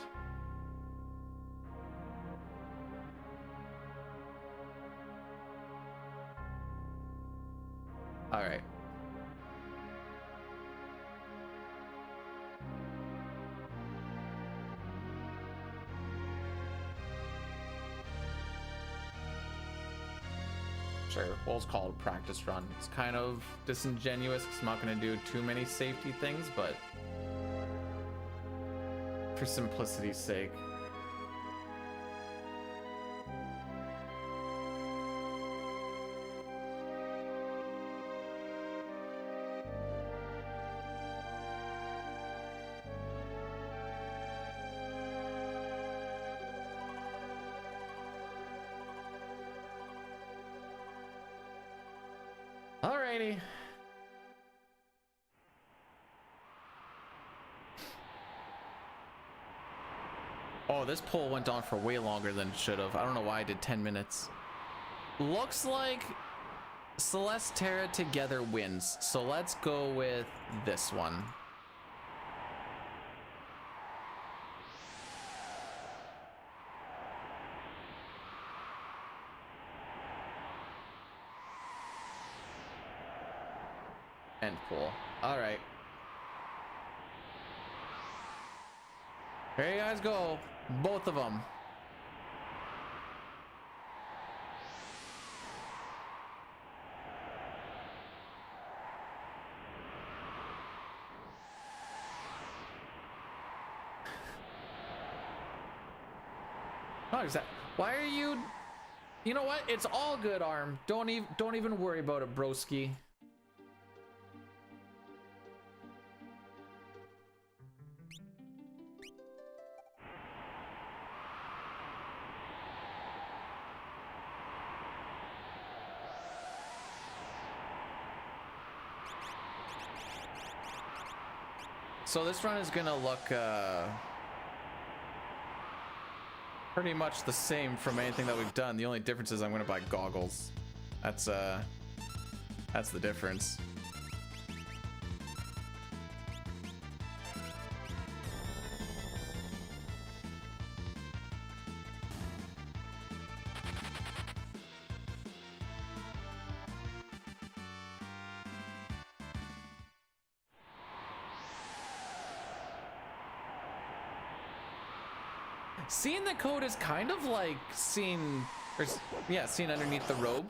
All right. Sure, we'll just call it a practice run. It's kind of disingenuous because I'm not going to do too many safety things, but for simplicity's sake. Alrighty. Oh, this poll went on for way longer than it should have. I don't know why I did 10 minutes. Looks like Celeste Terra together wins. So let's go with this one. End pool. All right. Here you guys go. Both of them. Oh, exactly. Why are you? You know what? It's all good, Arm. Don't even worry about it, broski. So this run is gonna look pretty much the same from anything that we've done. The only difference is I'm gonna buy goggles. That's the difference. Seeing the code is kind of like seeing underneath the robe.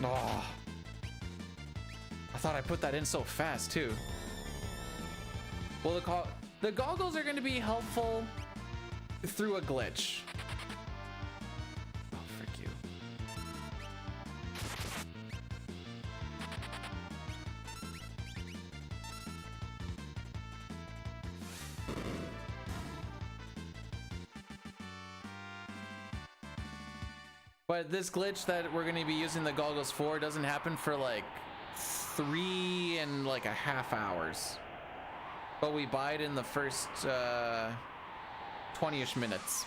Oh, I thought I put that in so fast too. Well, the goggles are going to be helpful through a glitch. Oh, frick you. But this glitch that we're going to be using the goggles for doesn't happen for like 3.5 hours. But we buy it in the first 20-ish minutes.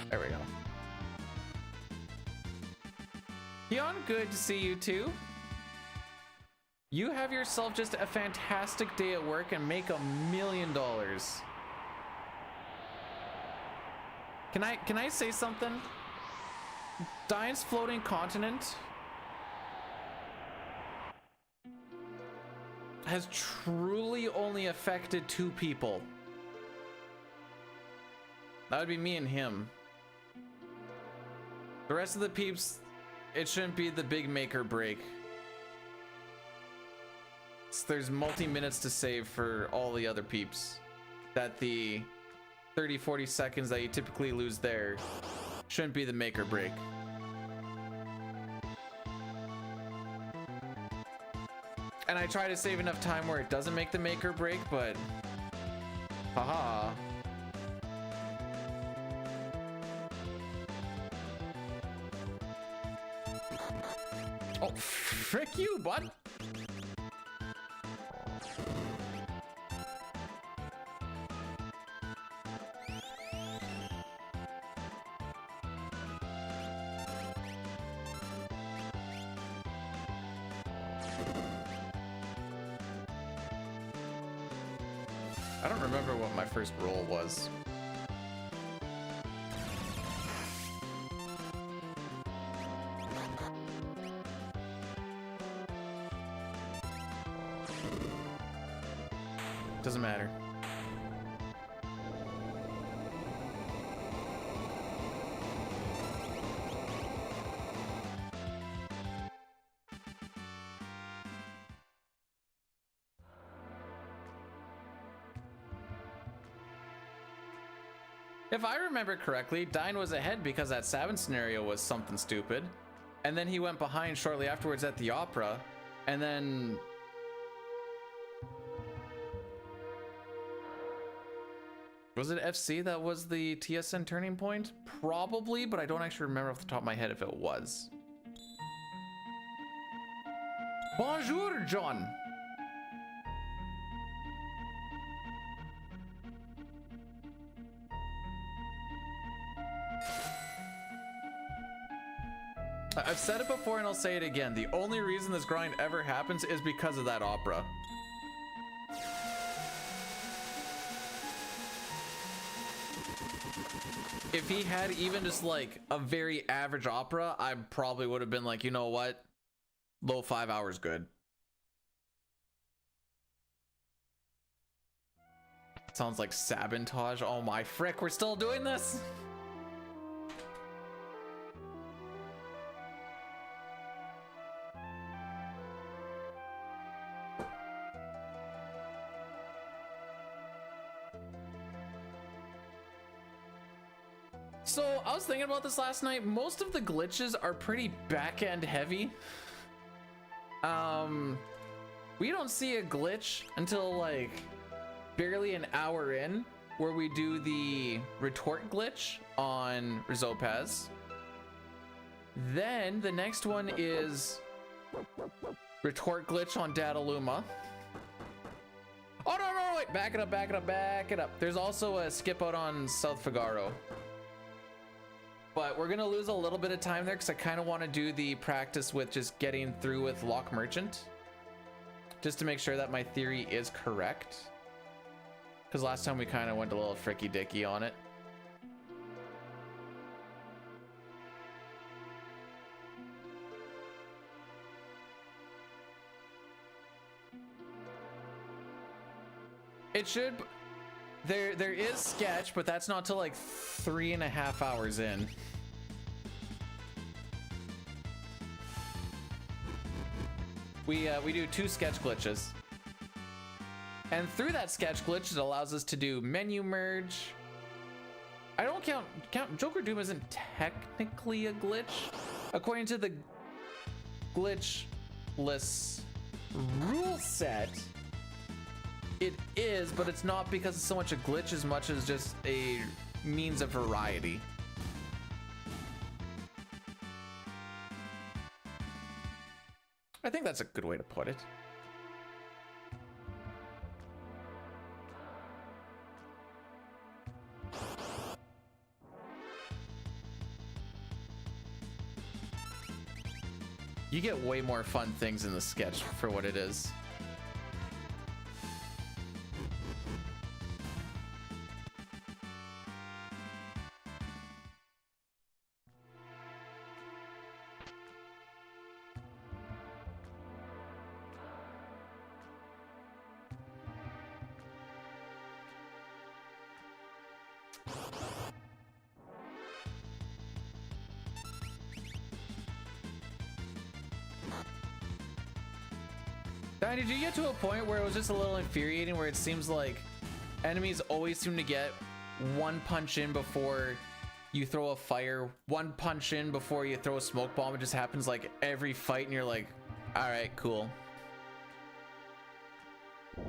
There we go. Keon, good to see you too. You have yourself just a fantastic day at work and make $1 million. Can I say something? Dine's floating continent has truly only affected 2 people. That would be me and him. The rest of the peeps, it shouldn't be the big make or break. There's multi-minutes to save for all the other peeps. That the 30-40 seconds that you typically lose there shouldn't be the make or break. And I try to save enough time where it doesn't make the make or break, but haha. Oh, frick you, bud. I don't remember what my first roll was. Doesn't matter. If I remember correctly, Dine was ahead because that Savin scenario was something stupid. And then he went behind shortly afterwards at the opera. And then... was it FC that was the TSN turning point? Probably, but I don't actually remember off the top of my head if it was. Bonjour, John. I've said it before and I'll say it again. The only reason this grind ever happens is because of that opera. If he had even just like a very average opera, I probably would have been like, you know what? Low 5 hours good. Sounds like sabotage. Oh my frick, we're still doing this? So I was thinking about this last night. Most of the glitches are pretty back-end heavy. We don't see a glitch until like barely an hour in, where we do the retort glitch on Rizopaz. Then the next one is retort glitch on Dataluma. Oh no, wait, back it up. There's also a skip out on South Figaro. But we're gonna lose a little bit of time there because I kind of want to do the practice with just getting through with Lock Merchant, just to make sure that my theory is correct. Because last time we kind of went a little fricky dicky on it. It should. There is sketch, but that's not till like 3.5 hours in. we do 2 sketch glitches. And through that sketch glitch, it allows us to do menu merge. I don't count Joker Doom isn't technically a glitch. According to the glitchless rule set, it is, but it's not because it's so much a glitch as much as just a means of variety. I think that's a good way to put it. You get way more fun things in the sketch for what it is. Did you get to a point where it was just a little infuriating, where it seems like enemies always seem to get one punch in before you throw a fire, one punch in before you throw a smoke bomb? It just happens like every fight, and you're like, all right, cool.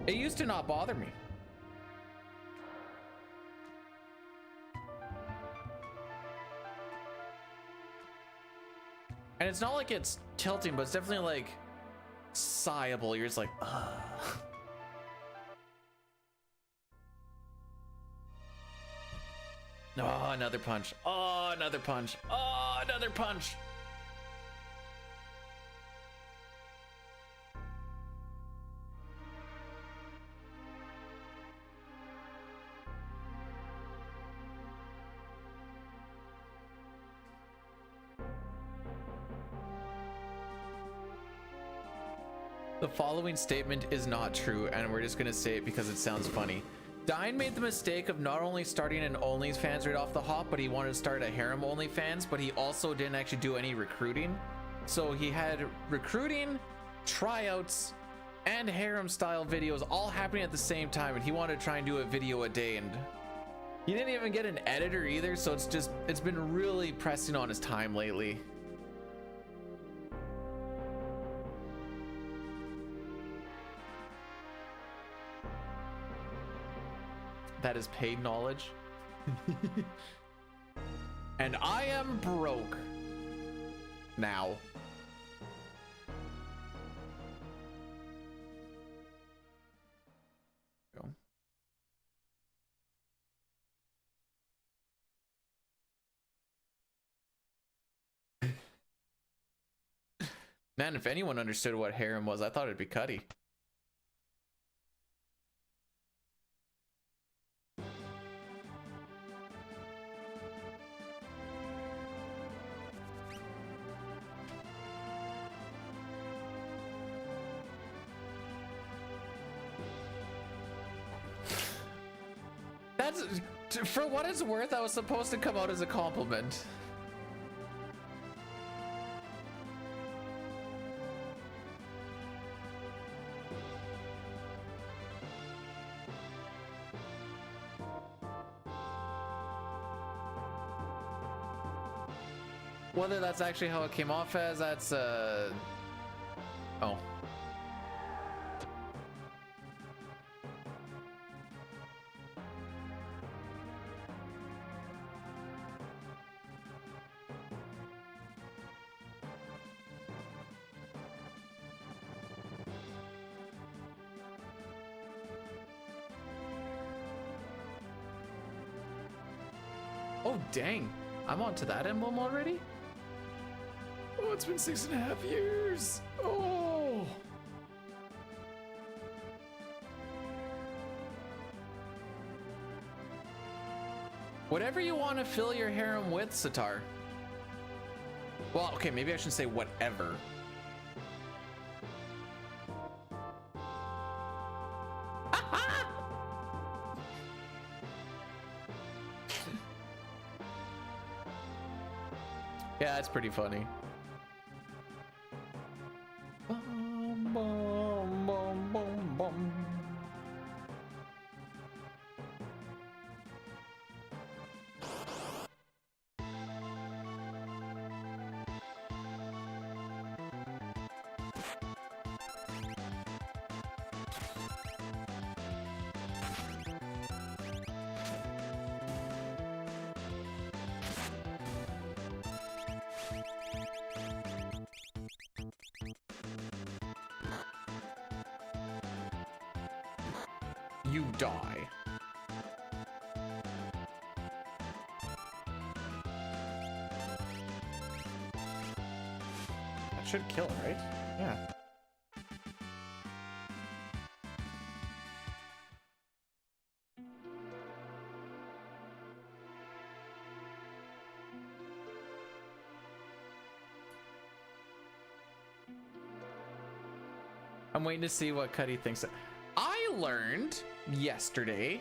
It used to not bother me. And it's not like it's tilting, but it's definitely like sighable. You're just like, ugh. Oh, another punch. Oh, another punch. Oh, another punch. The following statement is not true, and we're just gonna say it because it sounds funny. Dine made the mistake of not only starting an OnlyFans right off the hop, but he wanted to start a harem OnlyFans, but he also didn't actually do any recruiting. So he had recruiting, tryouts, and harem style videos all happening at the same time, and he wanted to try and do a video a day, and he didn't even get an editor either, so it's been really pressing on his time lately. That is paid knowledge. And I am broke now. Go. Man, if anyone understood what harem was, I thought it'd be Cuddy. That's, for what it's worth, that was supposed to come out as a compliment. Whether that's actually how it came off as, that's oh. Oh dang, I'm onto that emblem already? Oh, it's been 6.5 years. Oh. Whatever you want to fill your harem with, Sitar. Well, okay, maybe I should say whatever. Yeah, it's pretty funny. you die. That should kill, right? Yeah. I'm waiting to see what Cuddy thinks. I learned yesterday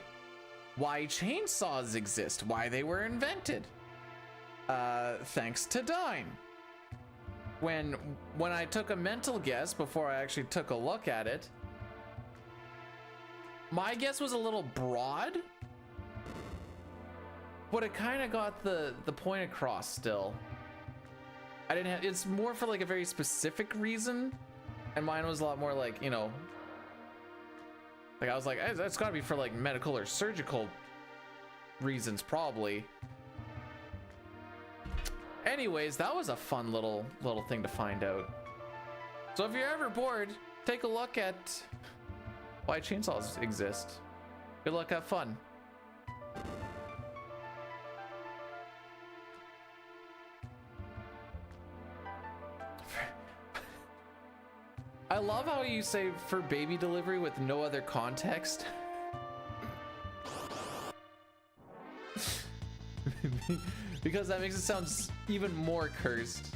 why chainsaws exist, why they were invented. Thanks to Dine. When I took a mental guess before I actually took a look at it, my guess was a little broad, but it kind of got the point across still. I didn't have, it's more for like a very specific reason. And mine was a lot more like, you know, like I was like, that's gotta be for like medical or surgical reasons, probably. Anyways, that was a fun little thing to find out. So if you're ever bored, take a look at why chainsaws exist. Good luck, have fun. I love how you say for baby delivery with no other context. Because that makes it sound even more cursed.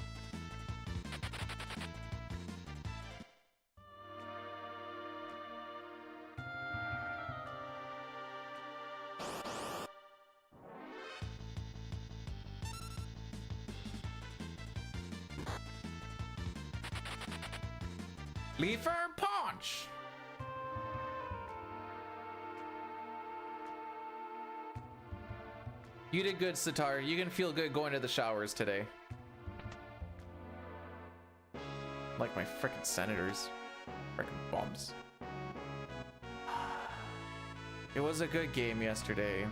Leafer punch. You did good, Sitar. You can feel good going to the showers today. Like my frickin' senators. Frickin' bums. It was a good game yesterday.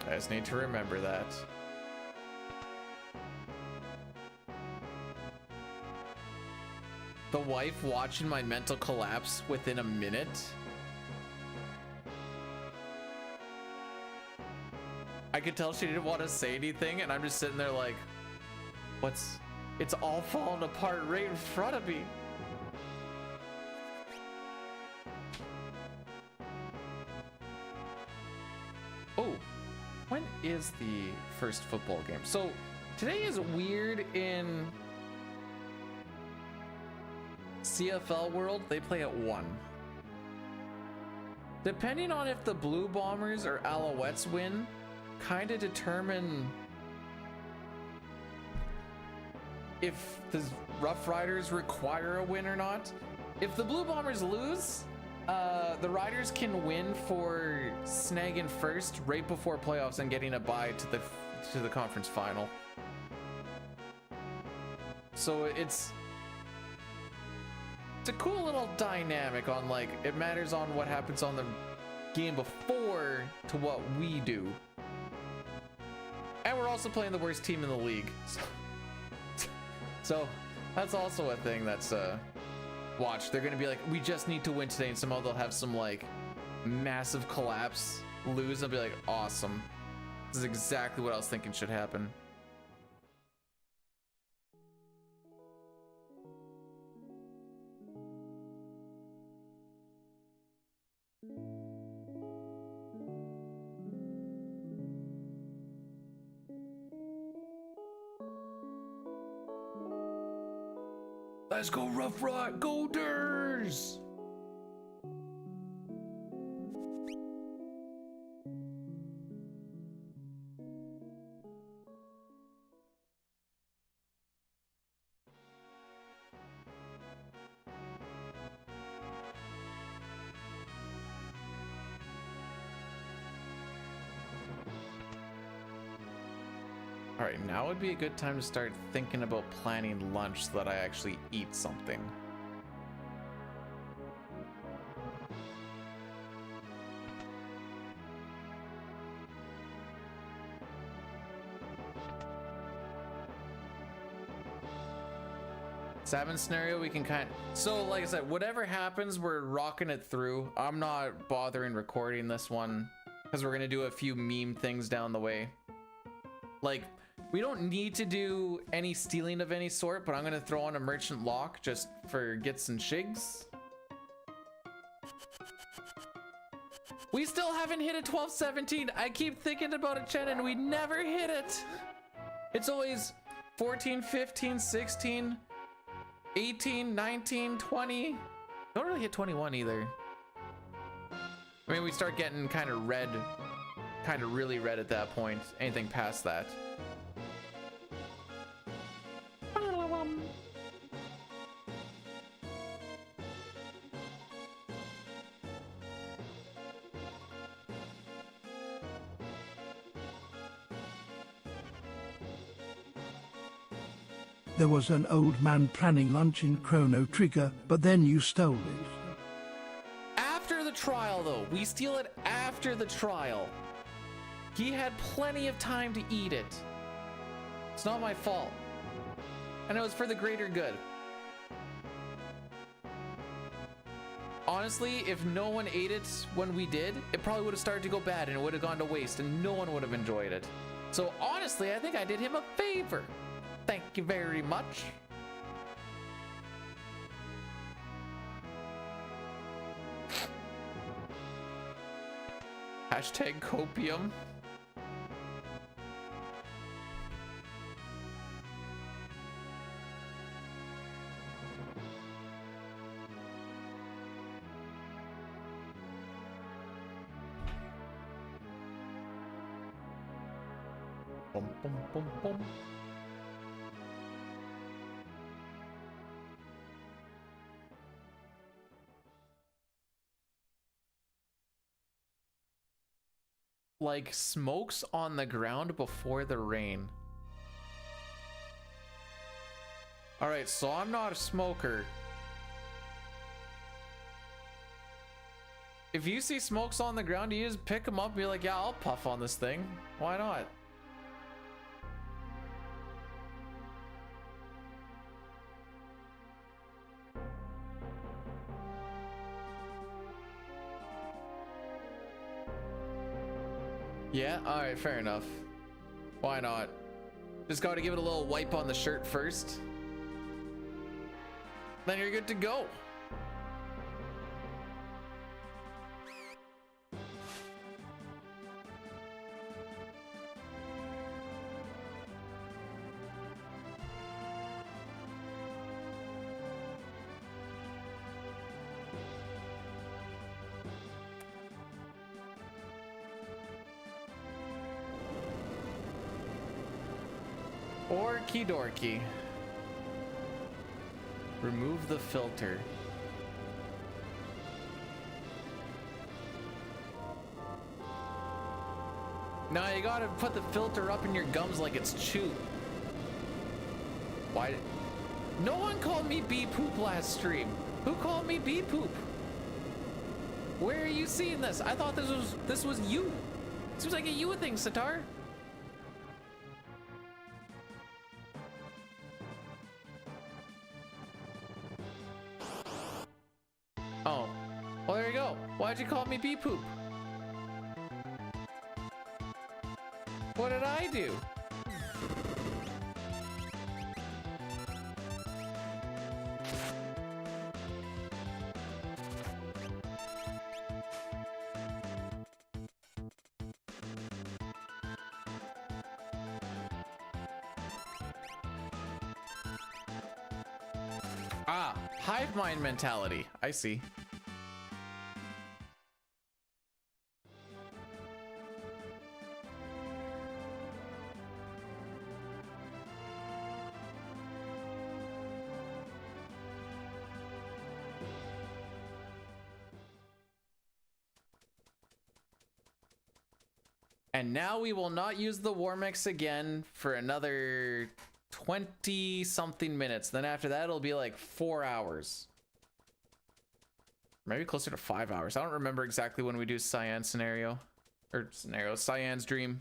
I just need to remember that. The wife watching my mental collapse within a minute. I could tell she didn't want to say anything, and I'm just sitting there like, it's all falling apart right in front of me. Oh, when is the first football game? So today is weird in CFL world. They play at 1. Depending on if the Blue Bombers or Alouettes win, kind of determine if the Rough Riders require a win or not. If the Blue Bombers lose, the Riders can win for snagging first right before playoffs and getting a bye to the conference final. So it's a cool little dynamic on, like, it matters on what happens on the game before to what we do. And we're also playing the worst team in the league. So that's also a thing that's watch. They're gonna be like, we just need to win today, and somehow they'll have some like massive collapse, lose, and be like, awesome. This is exactly what I was thinking should happen. Let's go, Rough Ride, Golders! All right, now would be a good time to start thinking about planning lunch so that I actually eat something. 7 scenario, we can so like I said, whatever happens, we're rocking it through. I'm not bothering recording this one because we're gonna do a few meme things down the way. Like, we don't need to do any stealing of any sort, but I'm gonna throw on a merchant lock just for gits and shigs. We still haven't hit a 12-17. I keep thinking about it, Chen, and we never hit it. It's always 14, 15, 16, 18, 19, 20. Don't really hit 21 either. I mean, we start getting kind of red, kind of really red at that point. Anything past that. There was an old man planning lunch in Chrono Trigger, but then you stole it. After the trial, though. We steal it after the trial. He had plenty of time to eat it. It's not my fault. And it was for the greater good. Honestly, if no one ate it when we did, it probably would have started to go bad and it would have gone to waste and no one would have enjoyed it. So honestly, I think I did him a favor. Thank you very much. Hashtag copium. Boom, boom, boom, boom. Like smokes on the ground before the rain. All right, so I'm not a smoker. If you see smokes on the ground, you just pick them up and be like, yeah, I'll puff on this thing. Why not? Yeah, all right, fair enough. Why not? Just got to give it a little wipe on the shirt first. Then you're good to go. Orky dorky. Remove the filter. Now you gotta put the filter up in your gums like it's chew. Why did... No one called me bee poop last stream. Who called me bee poop? Where are you seeing this? I thought this was you. Seems like a you thing, Sitar. Oh, well, there you go. Why'd you call me bee poop? What did I do? Ah, hive mind mentality. I see. And now we will not use the war mix again for another 20 something minutes. Then after that, it'll be like 4 hours. Maybe closer to 5 hours. I don't remember exactly when we do Cyan's scenario. Or scenario, Cyan's dream.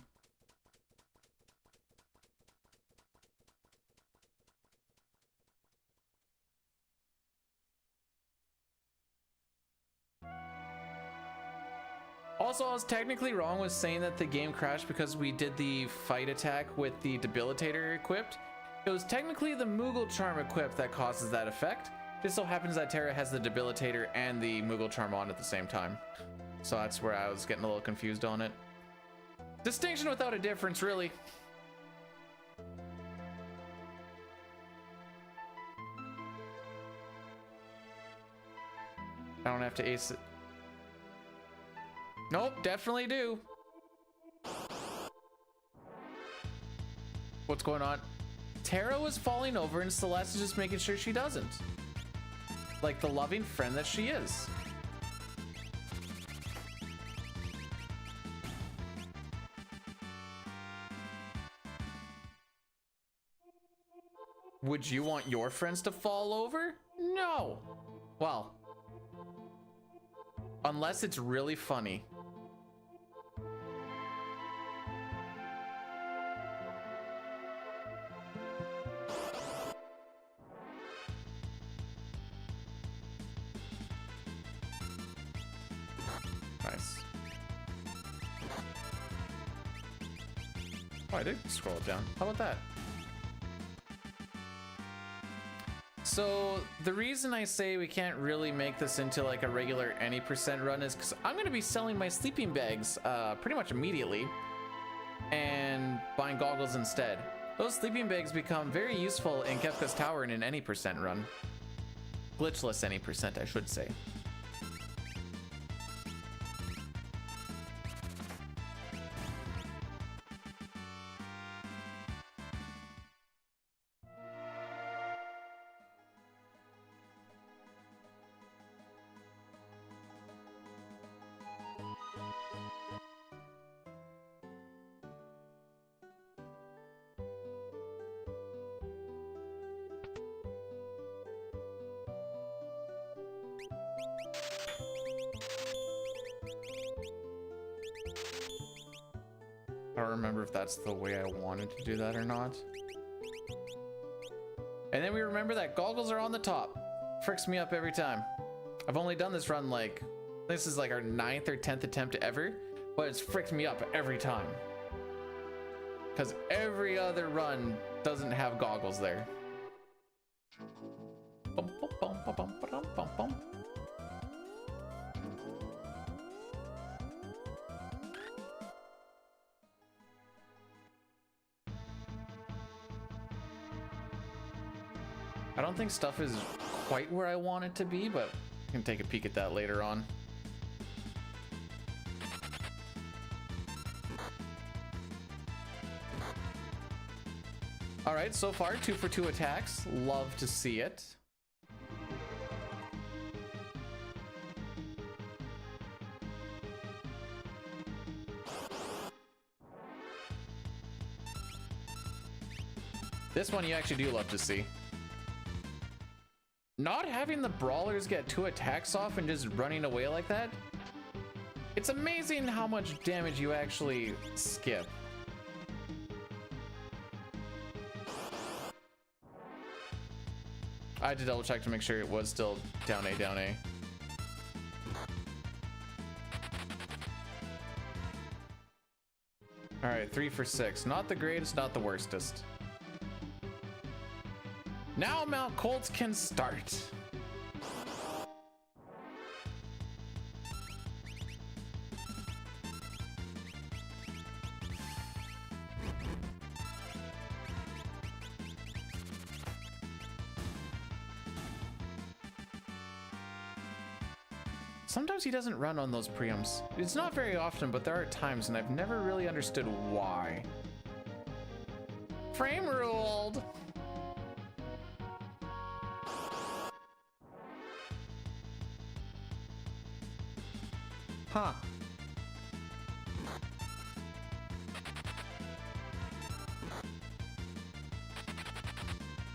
Also, I was technically wrong with saying that the game crashed because we did the fight attack with the debilitator equipped. It was technically the Moogle charm equipped that causes that effect. Just so happens that Terra has the debilitator and the Moogle charm on at the same time. So that's where I was getting a little confused on it. Distinction without a difference, really. I don't have to ace it. Nope, definitely do. What's going on? Terra was falling over and Celeste is just making sure she doesn't. Like the loving friend that she is. Would you want your friends to fall over? No. Well, unless it's really funny. Nice. Oh, I did scroll it down. How about that? So the reason I say we can't really make this into like a regular any percent run is because I'm going to be selling my sleeping bags pretty much immediately and buying goggles instead. Those sleeping bags become very useful in Kefka's Tower in an any percent run. Glitchless any percent, I should say. I don't remember if that's the way I wanted to do that or not. And then we remember that goggles are on the top. Fricks me up every time. I've only done this run like, this is like our 9th or 10th attempt ever, but it's fricked me up every time. Because every other run doesn't have goggles there. Bum, bum, bum, bum, bum, bum, bum, bum. I don't think stuff is quite where I want it to be, but I can take a peek at that later on. All right, so far 2 for 2 attacks. Love to see it. This one you actually do love to see. Not having the brawlers get 2 attacks off and just running away like that. It's amazing how much damage you actually skip. I had to double check to make sure it was still down A, down A. All right, 3 for 6. Not the greatest, not the worstest. Now Mount Colts can start. Sometimes he doesn't run on those preems. It's not very often, but there are times, and I've never really understood why. Frame ruled. Huh.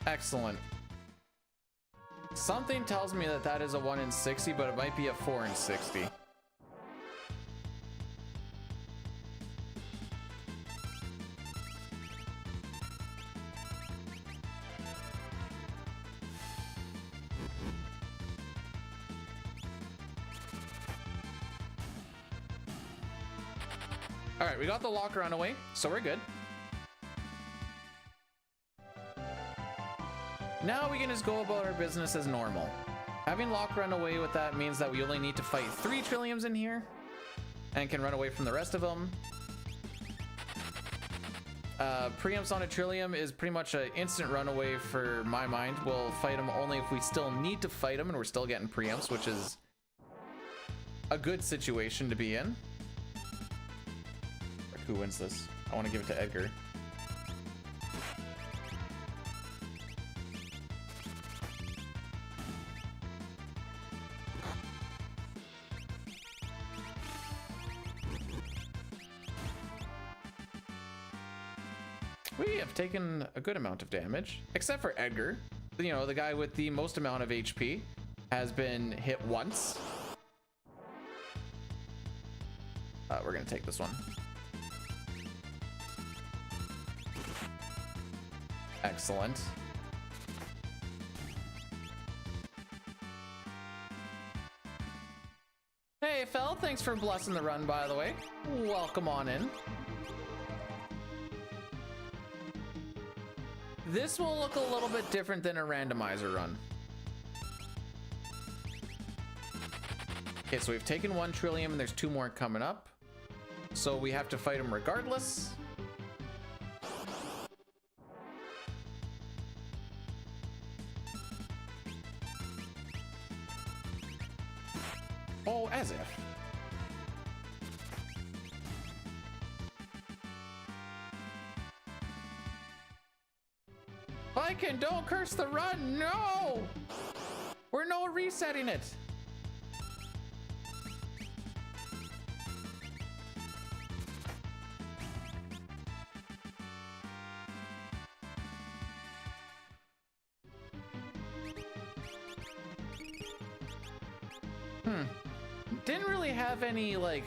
Excellent. Something tells me that that is a 1 in 60, but it might be a 4 in 60. All right, we got the locker on away, so we're good. Now we can just go about our business as normal. Having lock run away with that means that we only need to fight 3 trilliums in here and can run away from the rest of them. Preempts on a trillium is pretty much an instant runaway for my mind. We'll fight them only if we still need to fight them and we're still getting preempts, which is a good situation to be in. Who wins this? I want to give it to Edgar. We have taken a good amount of damage, except for Edgar. You know, the guy with the most amount of HP has been hit once. We're gonna take this one. Excellent. Hey, Fel, thanks for blessing the run, by the way. Welcome on in. This will look a little bit different than a randomizer run. Okay, so we've taken 1 trillium and there's 2 more coming up. So we have to fight them regardless. Oh, as if. Lycan, don't curse the run, no! We're no resetting it. Didn't really have any, like,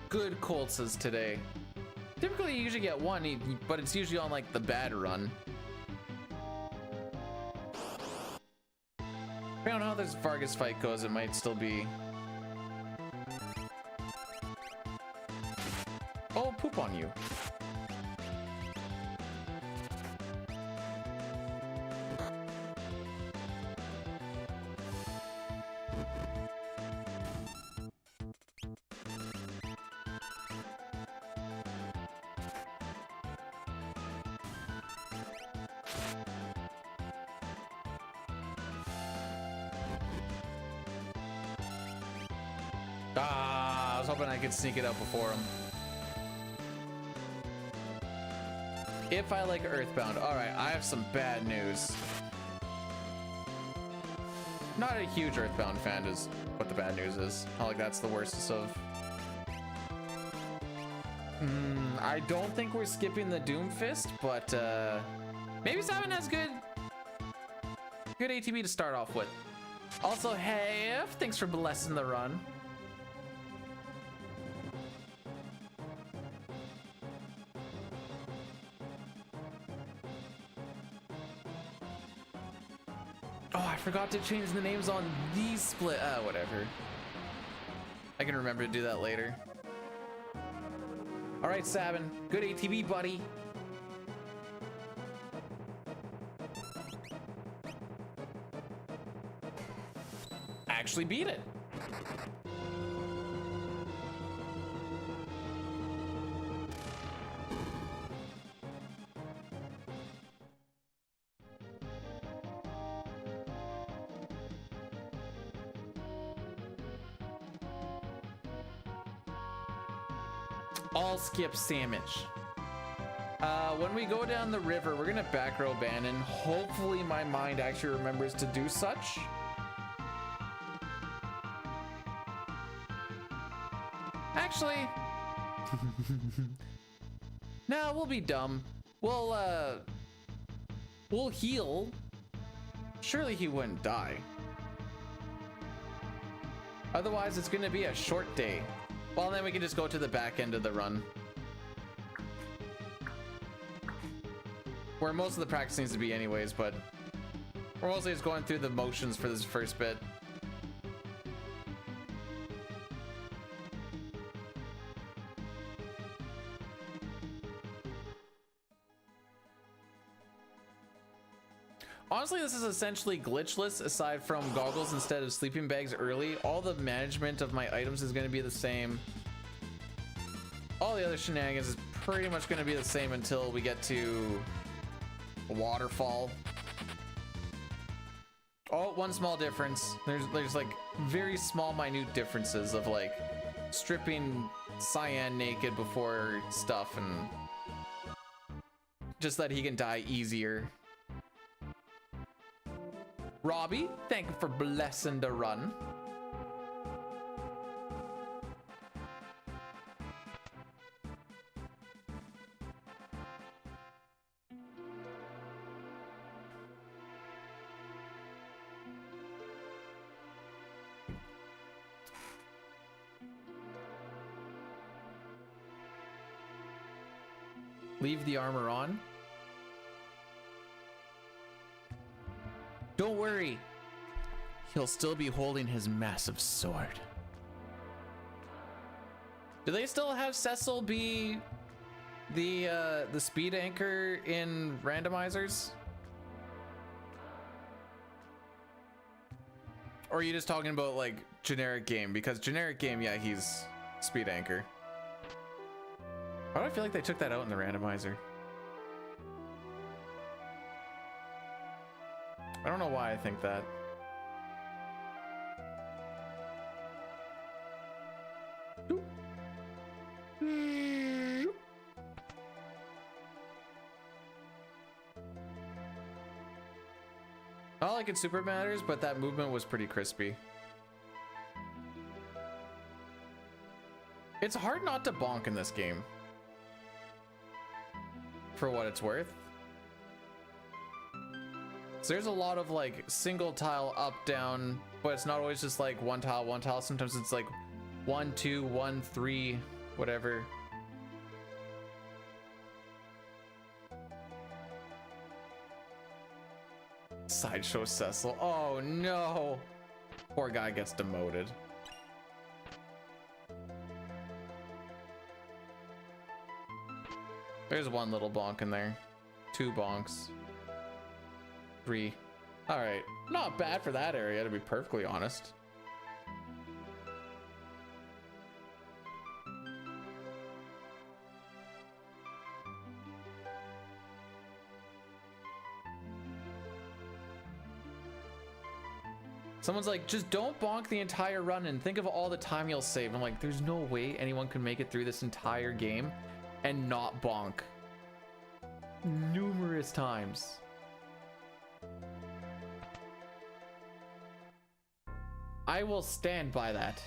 good Coltses today. Typically, you usually get one, but it's usually on, like, the bad run. I don't know how this Vargas fight goes. It might still be... Oh, poop on you. I was hoping I could sneak it out before him. If I like Earthbound. Alright, I have some bad news. Not a huge Earthbound fan is what the bad news is. Not like that's the worstest of. I don't think we're skipping the Doomfist, but maybe 7 has good ATB to start off with. Also, hey, thanks for blessing the run. I forgot to change the names on these split. Whatever. I can remember to do that later. All right, Sabin. Good ATB, buddy. Actually beat it. I'll skip sandwich. When we go down the river, we're gonna back row Bannon. Hopefully my mind actually remembers to do such. Actually, nah, we'll be dumb. We'll heal. Surely he wouldn't die. Otherwise, it's gonna be a short day. Well, then we can just go to the back end of the run, where most of the practice needs to be anyways, but we're mostly just going through the motions for this first bit. Honestly, this is essentially glitchless aside from goggles instead of sleeping bags early. All the management of my items is going to be the same. All the other shenanigans is pretty much going to be the same until we get to a waterfall. Oh, one small difference. There's like very small, minute differences of like stripping Cyan naked before stuff, and just that he can die easier. Robbie, thank you for blessing the run. Leave the armor on. Don't worry. He'll still be holding his massive sword. Do they still have Cecil be the speed anchor in randomizers? Or are you just talking about like generic game? Because generic game, yeah, he's speed anchor. Why do I feel like they took that out in the randomizer? I don't know why I think that. Not like it super matters, but that movement was pretty crispy. It's hard not to bonk in this game, for what it's worth. So there's a lot of like single tile up, down, but it's not always just like one tile, one tile. Sometimes it's like 1, 2, 1, 3, whatever. Sideshow Cecil. Oh no. Poor guy gets demoted. There's one little bonk in there. 2 bonks. 3. All right. Not bad for that area, to be perfectly honest. Someone's like, just don't bonk the entire run and think of all the time you'll save. I'm like, there's no way anyone can make it through this entire game and not bonk numerous times. I will stand by that.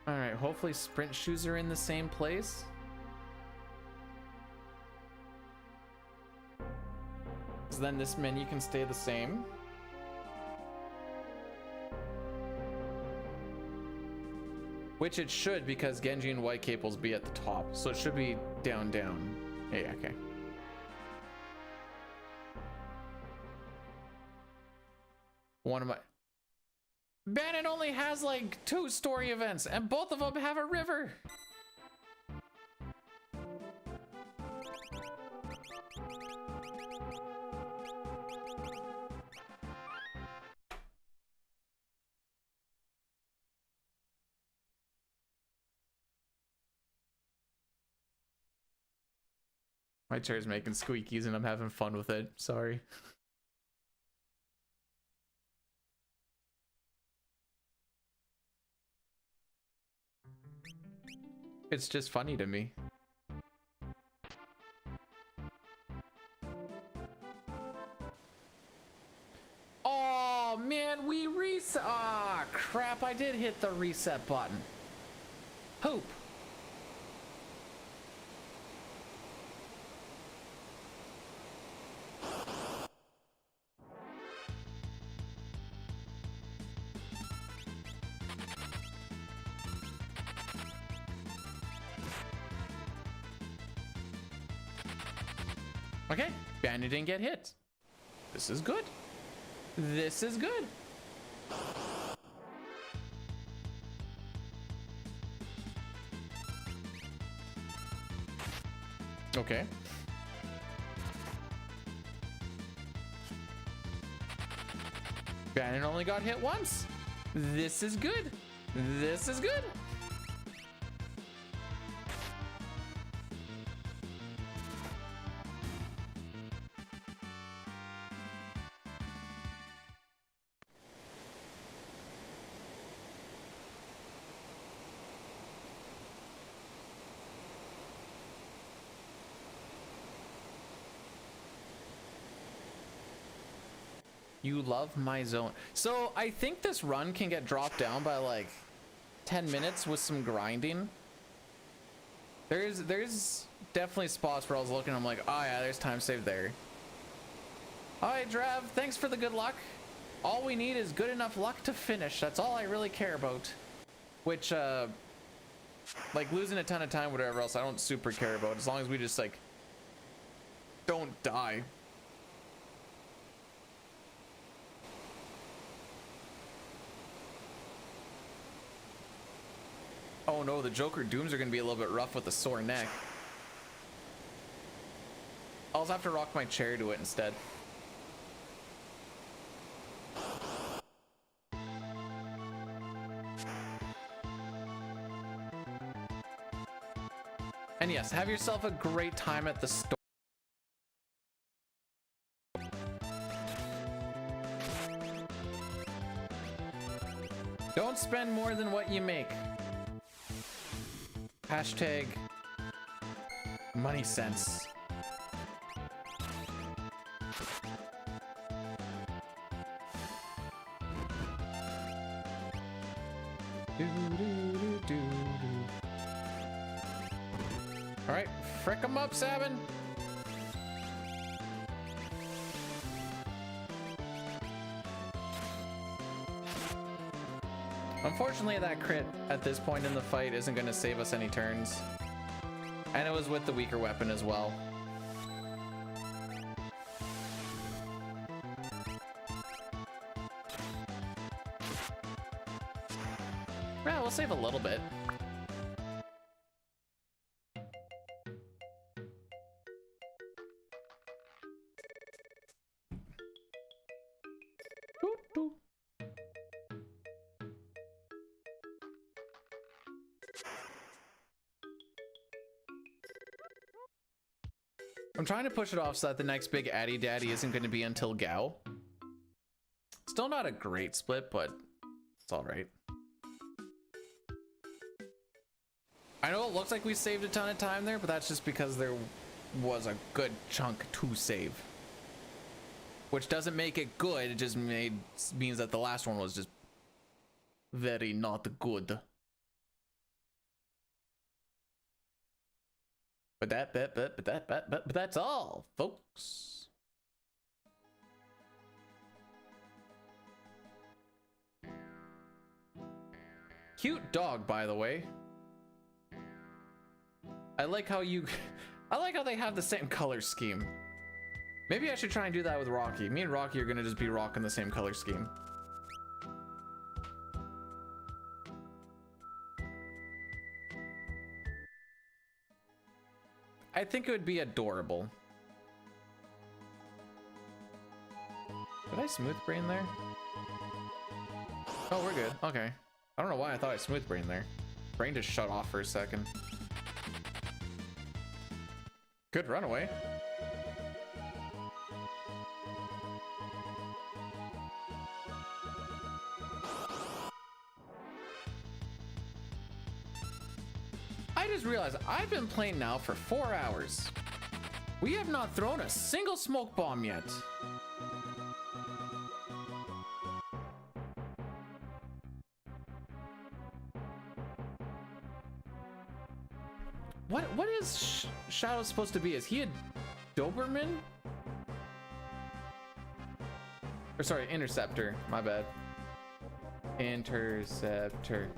All right, hopefully sprint shoes are in the same place. So then this menu can stay the same. Which it should, because Genji and White Cape will be at the top. So it should be down, down. Yeah, okay. One of my... Bandit only has like 2 story events, and both of them have a river. My chair's making squeakies and I'm having fun with it. Sorry. It's just funny to me. Oh man, we reset. Ah, crap, I did hit the reset button. Poop. Okay, Bandit didn't get hit. This is good. This is good. Okay. Bannon only got hit once. This is good. This is good. You love my zone. So I think this run can get dropped down by like 10 minutes with some grinding. There's definitely spots where I was looking, I'm like, oh yeah, there's time saved there. All right, Drav, thanks for the good luck. All we need is good enough luck to finish. That's all I really care about. Which, like losing a ton of time, whatever else, I don't super care about. As long as we just like, don't die. Oh no, the Joker Dooms are gonna be a little bit rough with the sore neck. I'll just have to rock my chair to it instead. And yes, have yourself a great time at the store. Don't spend more than what you make. Hashtag money sense. All right, frick 'em up, Sabin. Unfortunately, that crit at this point in the fight isn't going to save us any turns. And it was with the weaker weapon as well. Yeah, we'll save a little bit. I'm trying to push it off so that the next big Addy Daddy isn't going to be until Gao. Still not a great split, but it's all right. I know it looks like we saved a ton of time there, but that's just because there was a good chunk to save. Which doesn't make it good, it just means that the last one was just very not good. But that's all, folks. Cute dog, by the way. I like how they have the same color scheme. Maybe I should try and do that with Rocky. Me and Rocky are gonna just be rocking the same color scheme. I think it would be adorable. Did I smooth brain there? Oh, we're good. Okay. I don't know why I thought I smooth brain there. Brain just shut off for a second. Good runaway. I just realized I've been playing now for 4 hours. We have not thrown a single smoke bomb yet. What is Shadow supposed to be? Is he a Doberman? Or sorry, Interceptor. My bad. Interceptor.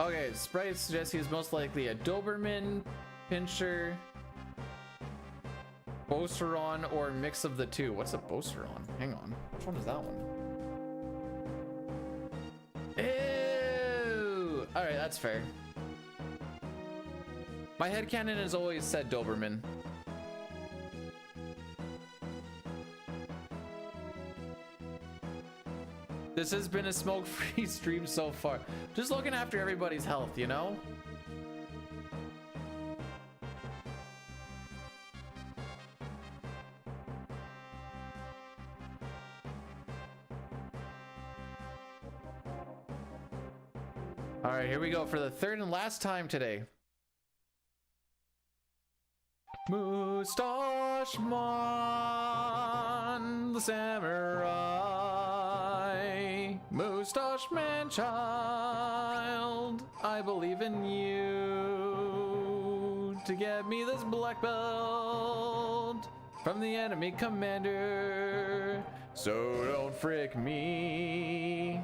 Okay, Sprite suggests he was most likely a Doberman, Pinscher, Beauceron, or a mix of the two. What's a Beauceron? Hang on. Which one is that one? Ew! Alright, that's fair. My headcanon has always said Doberman. This has been a smoke-free stream so far. Just looking after everybody's health, you know? All right, here we go for the third and last time today. Mustache Man, the samurai. Mustache Man child, I believe in you to get me this black belt from the enemy commander. So don't frick me,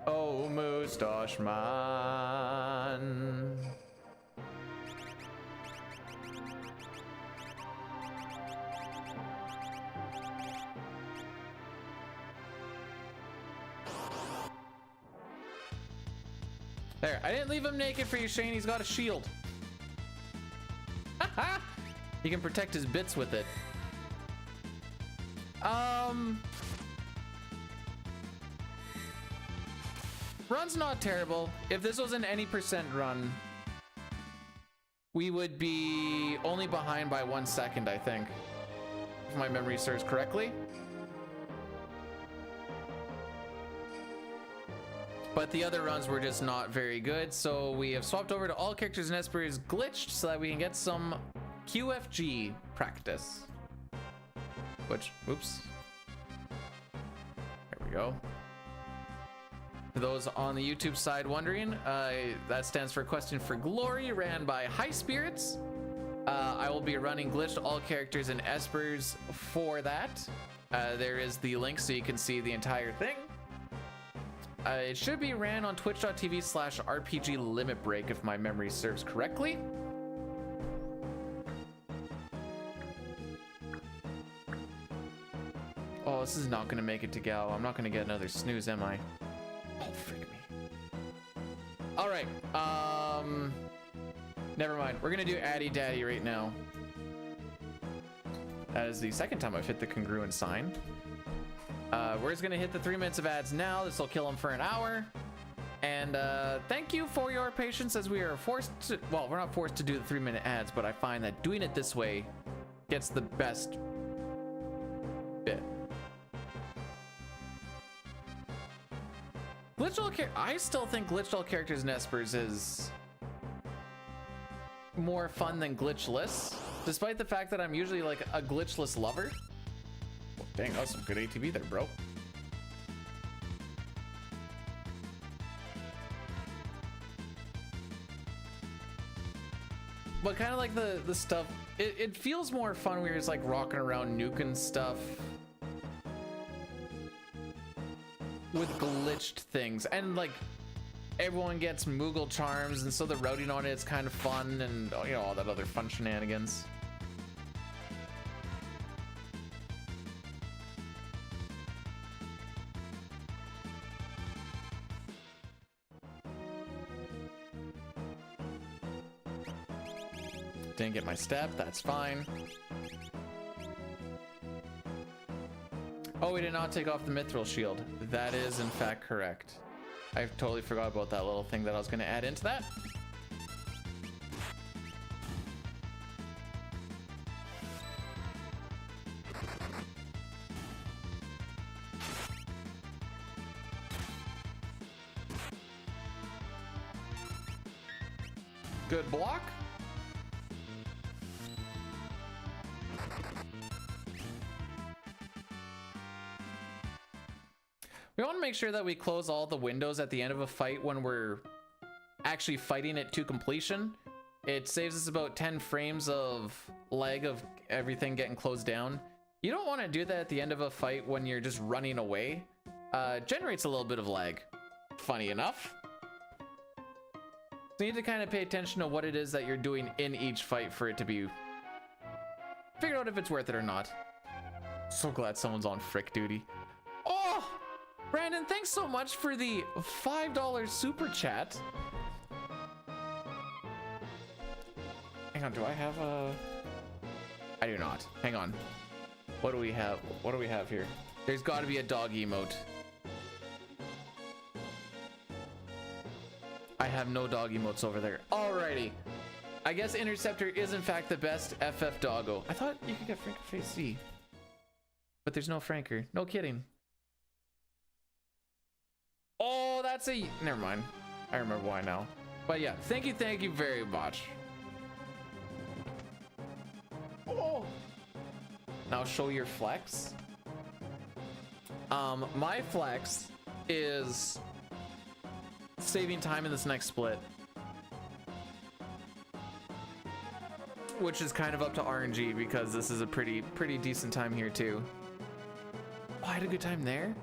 oh Mustache Man. There, I didn't leave him naked for you, Shane. He's got a shield. He can protect his bits with it. Run's not terrible. If this was an any percent run, we would be only behind by 1 second, I think, if my memory serves correctly. But the other runs were just not very good, so we have swapped over to all characters in Espers glitched so that we can get some QFG practice. Which, oops. There we go. For those on the YouTube side wondering, that stands for Question for Glory, ran by High Spirits. I will be running glitched all characters in Espers for that. There is the link so you can see the entire thing. It should be ran on twitch.tv/RPG Limit Break if my memory serves correctly. Oh, this is not gonna make it to Gal. I'm not gonna get another snooze, am I? Oh, frick me. All right, never mind. We're gonna do Addy Daddy right now. That is the second time I've hit the congruent sign. We're just gonna hit the 3 minutes of ads now. This will kill him for an hour. And thank you for your patience as we are forced to, well, we're not forced to do the 3-minute ads, but I find that doing it this way gets the best bit. Glitched all I still think glitched all characters in Espers is more fun than glitchless, despite the fact that I'm usually like a glitchless lover. Dang, that was some good ATB there, bro. But kind of like the stuff, it feels more fun when you're just like rocking around nuking stuff with glitched things, and like everyone gets Moogle charms, and so the routing on it's kind of fun, and you know, all that other fun shenanigans. Didn't get my step, that's fine. Oh, we did not take off the mithril shield. That is in fact correct. I totally forgot about that little thing that I was going to add into that. Good block. We want to make sure that we close all the windows at the end of a fight when we're actually fighting it to completion. It saves us about 10 frames of lag of everything getting closed down. You don't want to do that at the end of a fight when you're just running away. Generates a little bit of lag, funny enough. So you need to kind of pay attention to what it is that you're doing in each fight for it to be figure out if it's worth it or not. So glad someone's on frick duty. Oh! Brandon, thanks so much for the $5 super chat. Hang on, do I have a... I do not. Hang on. What do we have? What do we have here? There's got to be a dog emote. I have no dog emotes over there. Alrighty. I guess Interceptor is in fact the best FF doggo. I thought you could get Franker Face C. But there's no Franker. No kidding. Oh, that's a... Never mind. I remember why now. But yeah, thank you very much. Oh. Now show your flex. My flex is saving time in this next split, which is kind of up to RNG because this is a pretty decent time here too. Oh, I had a good time there.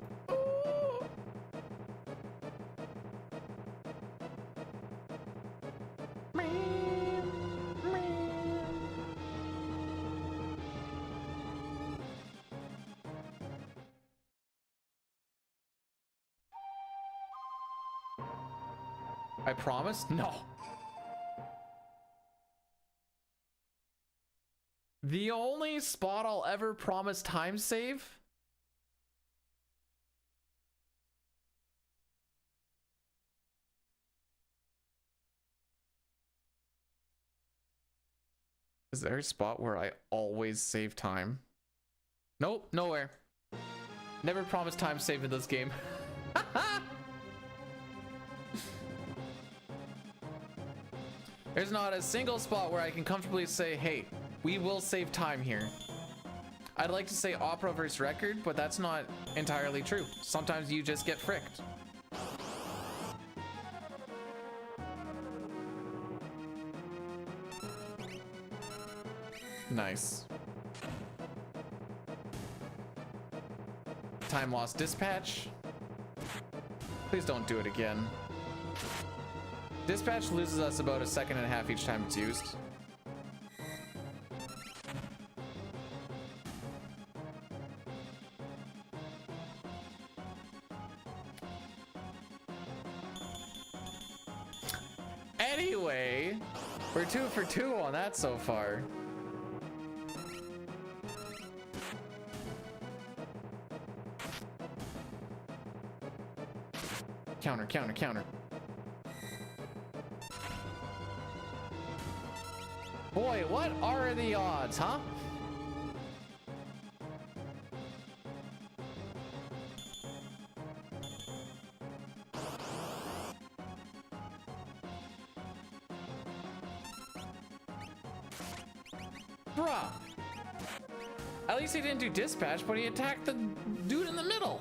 I promise? No. The only spot I'll ever promise time save? Is there a spot where I always save time? Nope, nowhere. Never promised time save in this game. There's not a single spot where I can comfortably say, hey, we will save time here. I'd like to say opera versus record, but that's not entirely true. Sometimes you just get fricked. Nice. Time lost dispatch. Please don't do it again. Dispatch loses us about 1.5 seconds each time it's used. Anyway, we're 2 for 2 on that so far. Counter, counter, counter. Boy, what are the odds, huh? Bruh. At least he didn't do dispatch, but he attacked the dude in the middle.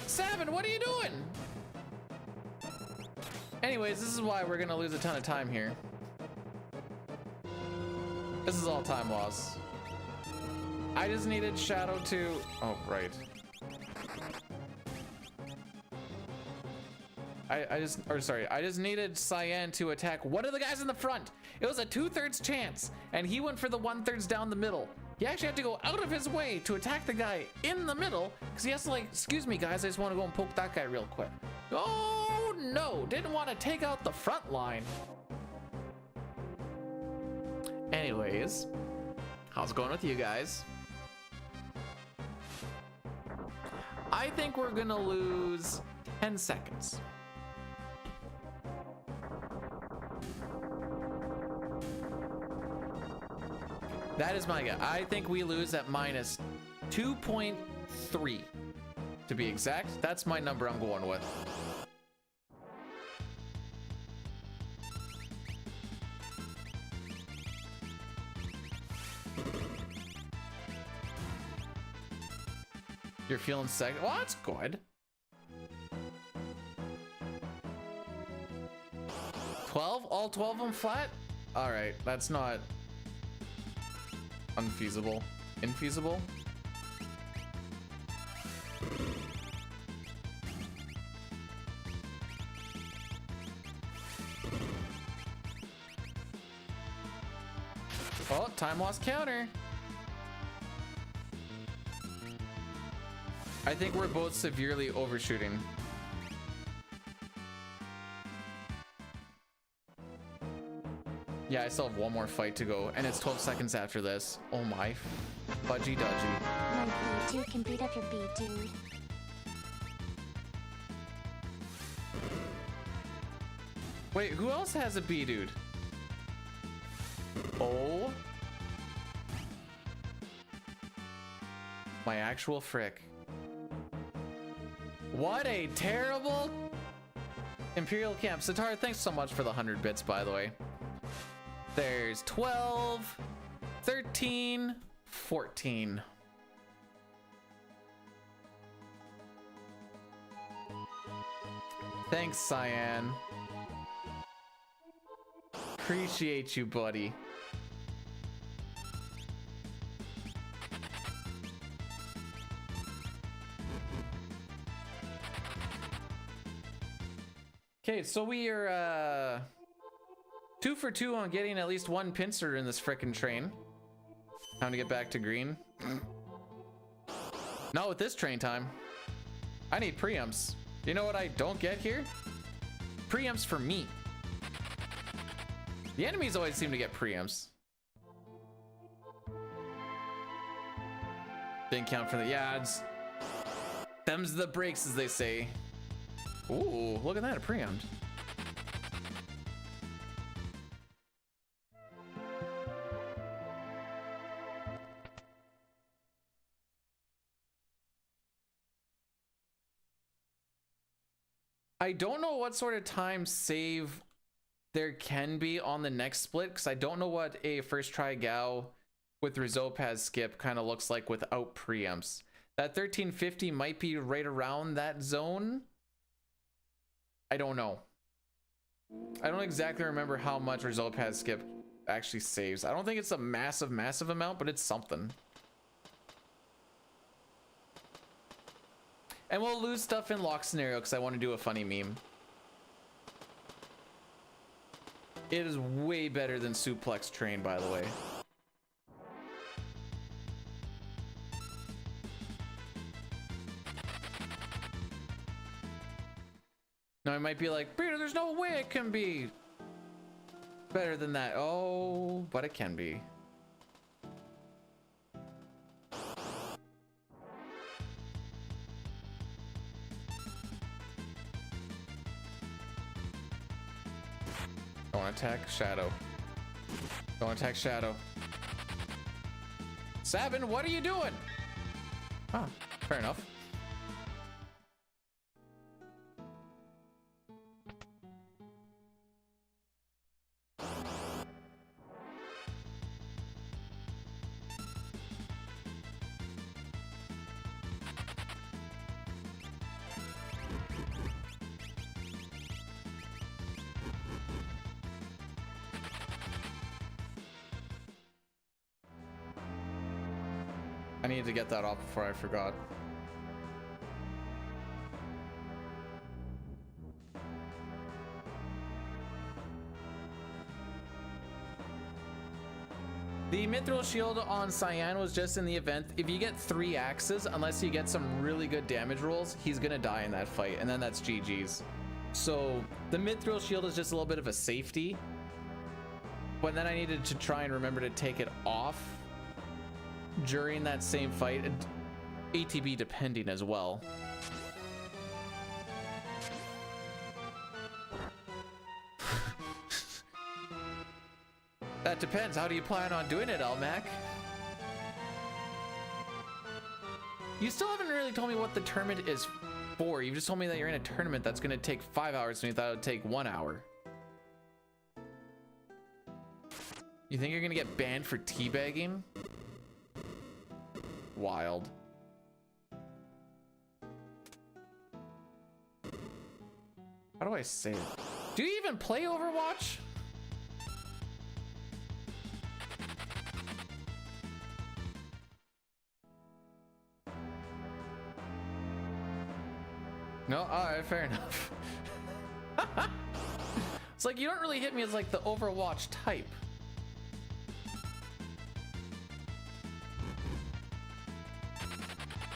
Savin, what are you doing? Anyways, this is why we're gonna lose a ton of time here. This is all time loss. I just needed Shadow to... Oh, right. I just needed Cyan to attack one of the guys in the front. It was a 2/3 chance, and he went for the 1/3 down the middle. He actually had to go out of his way to attack the guy in the middle, because he has to like, excuse me guys, I just want to go and poke that guy real quick. Oh no, didn't want to take out the front line. Anyways, how's it going with you guys? I think we're gonna lose 10 seconds. That is my guess. I think we lose at minus 2.3 to be exact. That's my number I'm going with. You're feeling second. Well, that's good. 12? All 12 of them flat? All right, that's not unfeasible. Infeasible? Oh, time loss counter. I think we're both severely overshooting. Yeah, I still have one more fight to go, and it's 12 seconds after this. Oh my fudgy dudgy. My Bdewd can beat up your Bdewd. Wait, who else has a Bdewd? Oh. My actual frick. What a terrible Imperial Camp. Sitar, thanks so much for the 100 bits, by the way. There's 12, 13, 14. Thanks, Cyan. Appreciate you, buddy. Okay, so we are 2 for 2 on getting at least one pincer in this frickin' train. Time to get back to green. Not with this train time. I need preamps. You know what I don't get here? Preamps for me. The enemies always seem to get preamps. Didn't count for the yads. Them's the breaks, as they say. Ooh, look at that, a preempt. I don't know what sort of time save there can be on the next split, because I don't know what a first try Gao with Rizopaz skip kind of looks like without preamps. That 1350 might be right around that zone. I don't know. I don't exactly remember how much Rizopaz skip actually saves. I don't think it's a massive amount, but it's something. And we'll lose stuff in lock scenario because I want to do a funny meme. It is way better than suplex train, by the way. Now I might be like, Peter, there's no way it can be better than that. Oh, but it can be. Don't attack Shadow. Don't attack Shadow. Sabin, what are you doing? Ah, fair enough. I needed to get that off before I forgot. The Mithril Shield on Cyan was just in the event. If you get 3 axes, unless you get some really good damage rolls, he's gonna die in that fight, and then that's GG's. So the Mithril Shield is just a little bit of a safety. But then I needed to try and remember to take it off during that same fight, ATB depending as well. That depends. How do you plan on doing it, Elmac? You still haven't really told me what the tournament is for. You've just told me that you're in a tournament that's going to take 5 hours and you thought it would take 1 hour. You think you're going to get banned for teabagging? Wild. How do I save? Do you even play Overwatch? No? Alright, fair enough. It's like you don't really hit me as like the Overwatch type.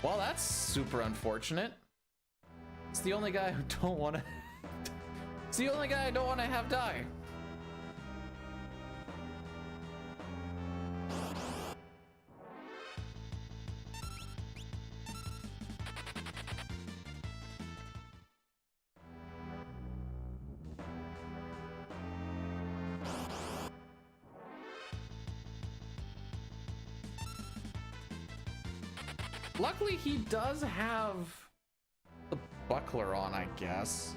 Well, that's super unfortunate. It's the only guy who don't want to... It's the only guy I don't want to have die. Luckily, he does have the buckler on, I guess.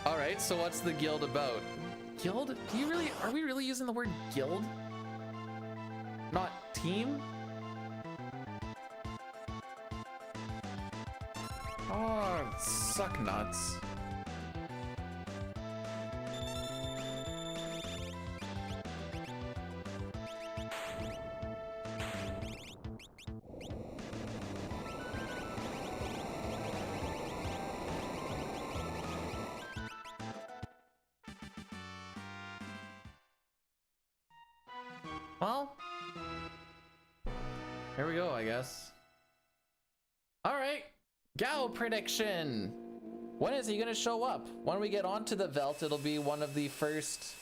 All right, so what's the guild about? Guild? Do you really, are we really using the word guild? Not team? Oh, suck nuts. Well, here we go, I guess. All right, Gao prediction. When is he gonna show up? When we get onto the Veld, it'll be one of the first.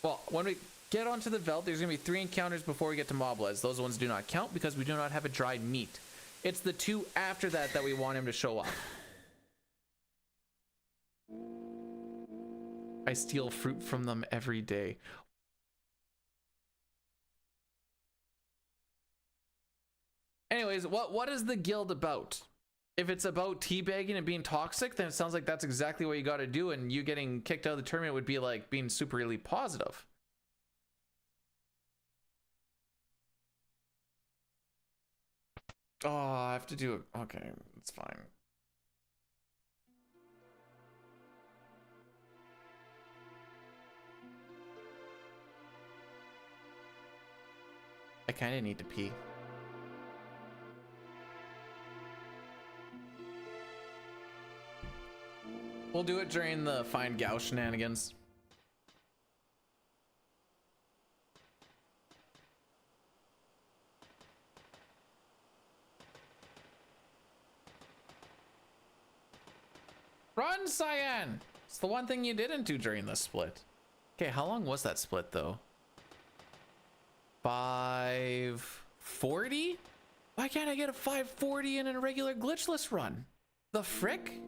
Well, when we get onto the Veld, there's gonna be 3 encounters before we get to Moblez. Those ones do not count because we do not have a dried meat. It's the 2 after that that we want him to show up. I steal fruit from them every day. Anyways, what is the guild about? If it's about teabagging and being toxic, then it sounds like that's exactly what you got to do, and you getting kicked out of the tournament would be like being super really positive. Oh, I have to do it. Okay, it's fine. I kind of need to pee. We'll do it during the Find Gao shenanigans. Run, Cyan! It's the one thing you didn't do during the split. Okay, how long was that split though? 540? Why can't I get a 540 in a regular glitchless run? The frick?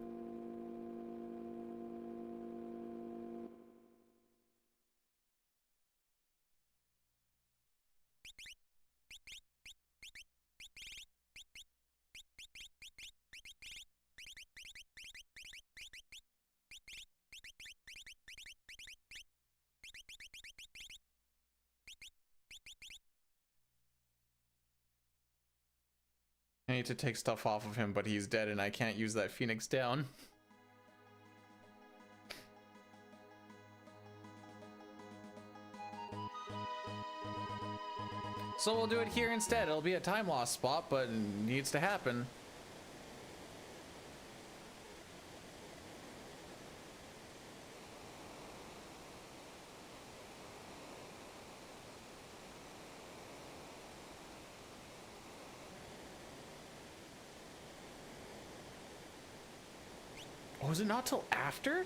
I need to take stuff off of him, but he's dead and I can't use that Phoenix down. So we'll do it here instead. It'll be a time loss spot, but it needs to happen. Oh, is it not till after?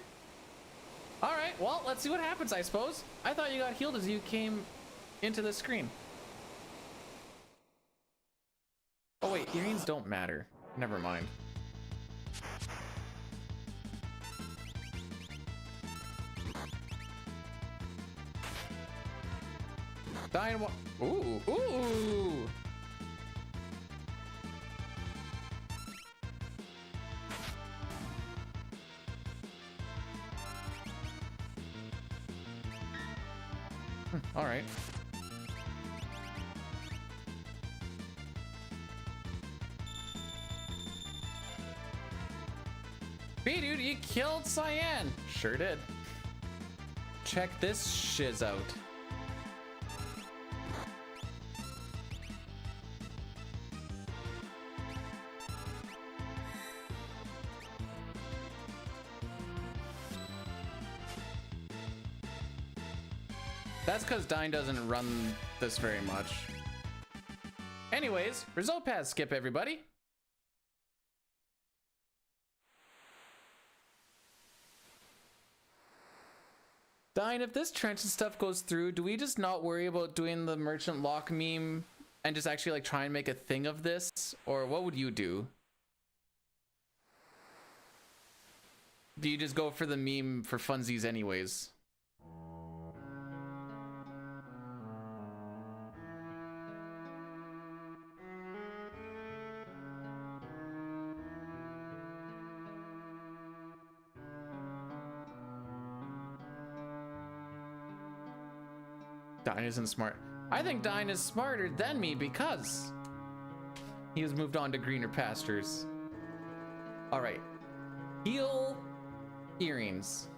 All right, well, let's see what happens, I suppose. I thought you got healed as you came into the screen. Oh wait, earrings don't matter. Never mind. Dying one. Ooh, ooh. All right. Bdewd, you killed Cyan. Sure did. Check this shiz out. That's because Dyne doesn't run this very much. Anyways, result pass skip, everybody. Dyne, if this trench and stuff goes through, do we just not worry about doing the merchant lock meme and just actually like try and make a thing of this, or what would you do? Do you just go for the meme for funsies anyways? Dine isn't smart. I think Dine is smarter than me because he has moved on to greener pastures. All right, heel earrings.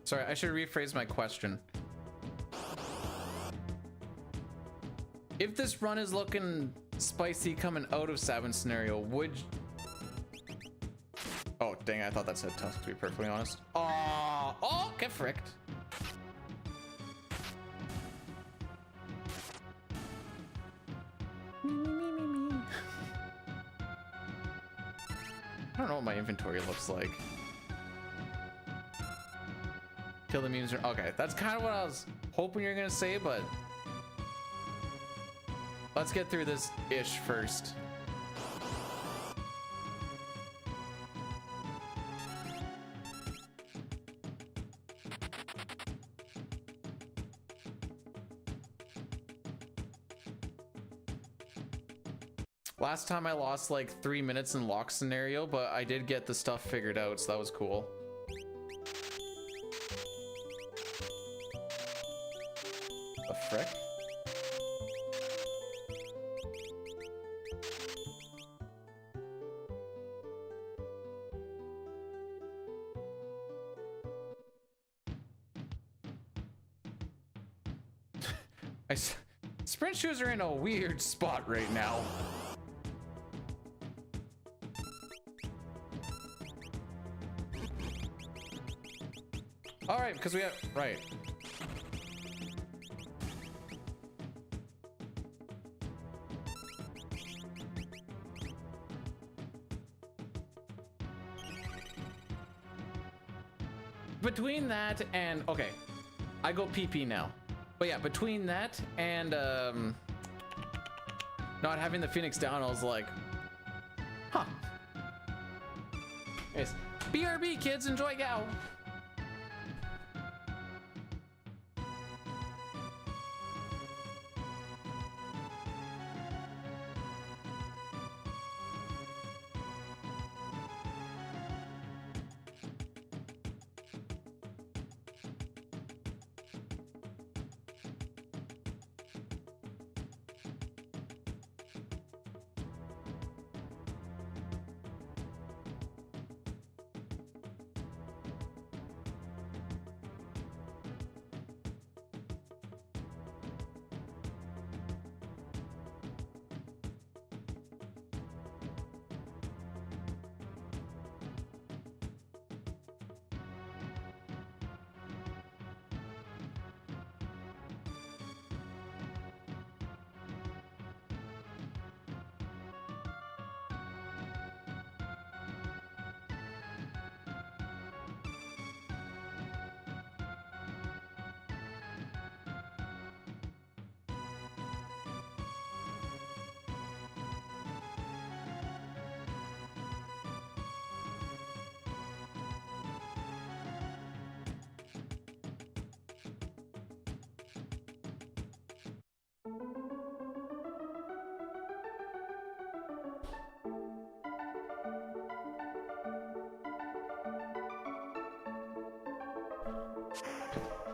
Sorry, I should rephrase my question. If this run is looking spicy coming out of Savin scenario, would... Oh, dang, I thought that said Tusk, to be perfectly honest. Oh, get fricked. I don't know what my inventory looks like. Kill the memes. Okay, that's kind of what I was hoping you're gonna say, but let's get through this ish first. Last time I lost like 3 minutes in lock scenario, but I did get the stuff figured out, so that was cool. The frick? Sprint shoes are in a weird spot right now. All right, because we have, right. Between that and, okay, I go PP now. But yeah, between that and not having the Phoenix down, I was like, huh. Anyways, BRB kids, enjoy Gal.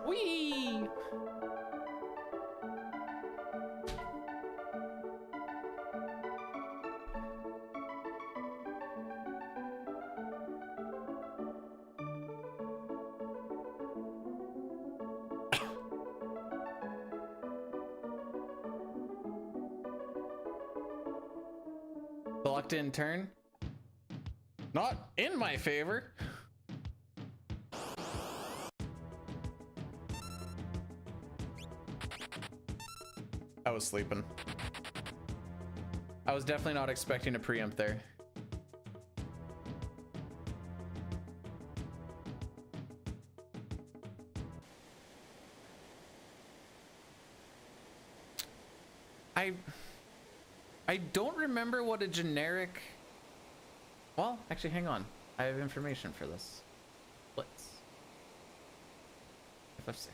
Whee! The locked in turn. Not in my favor. I was sleeping. I was definitely not expecting a preempt there. I don't remember what a generic... Well, actually, hang on. I have information for this. Blitz. FF6.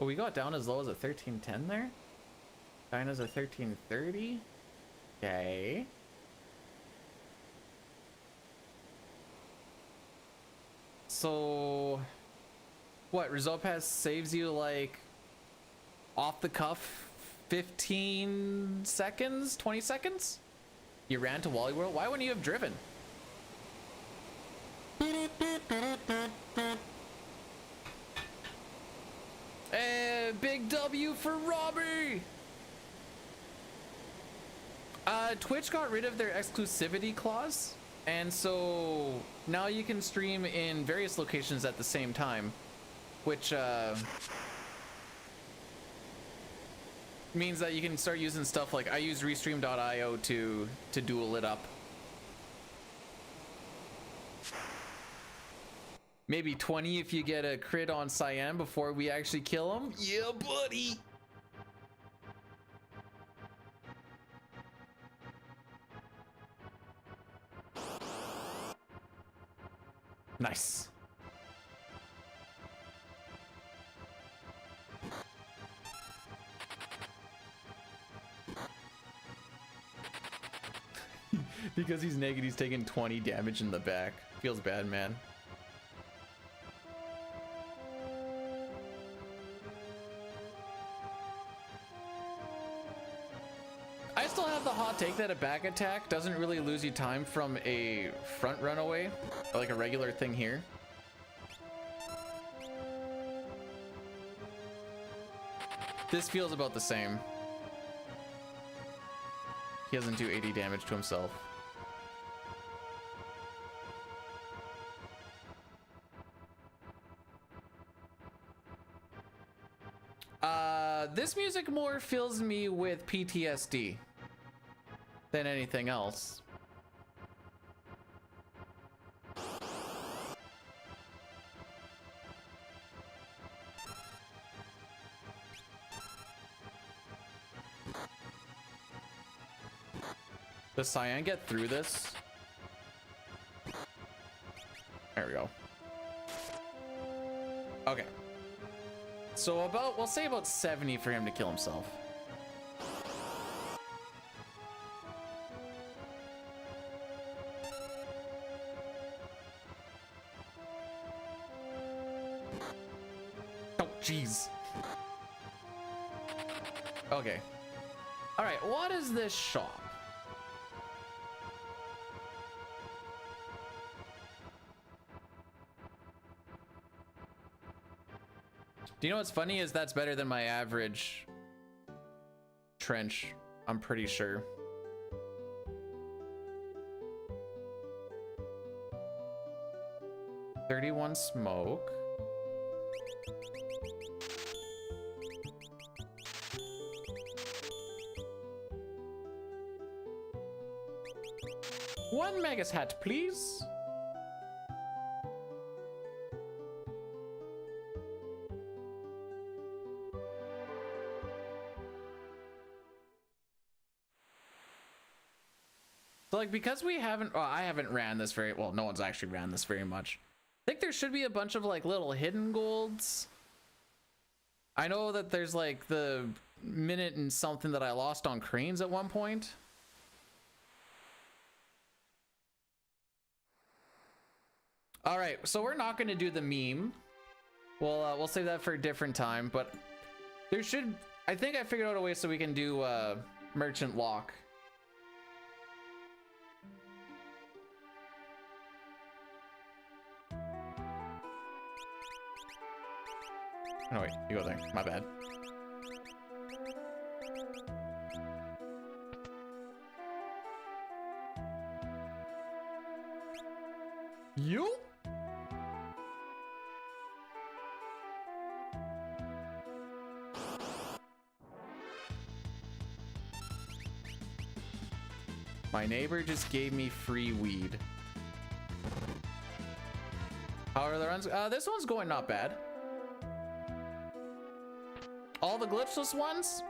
Oh, we got down as low as a 1310 there? Dyna's a 1330? Okay. So, what, Result Pass saves you like off the cuff 15 seconds, 20 seconds? You ran to Wally World? Why wouldn't you have driven? Big W for Robbie! Twitch got rid of their exclusivity clause, and so now you can stream in various locations at the same time, which means that you can start using stuff like I use restream.io to duel it up. Maybe 20 if you get a crit on Cyan before we actually kill him. Yeah, buddy. Nice. Because he's naked, he's taking 20 damage in the back. Feels bad, man. I still have the hot take that a back attack doesn't really lose you time from a front runaway, like a regular thing here. This feels about the same. He doesn't do 80 damage to himself. This music more fills me with PTSD than anything else. Does Cyan get through this? There we go. Okay. So about, we'll say about 70 for him to kill himself. Oh, jeez. Okay. All right, what is this shop? Do you know what's funny is that's better than my average trench, I'm pretty sure. $31 smoke. One Magus hat, please. So like, because we haven't, well, I haven't ran this very, well, no one's actually ran this very much. I think there should be a bunch of like little hidden golds. I know that there's like the minute and something that I lost on cranes at one point. All right, so we're not going to do the meme. We'll save that for a different time, but there should, I think I figured out a way so we can do merchant lock. Oh wait, you go there. My bad. You? My neighbor just gave me free weed. How are the runs? This one's going not bad. All the glitchless ones?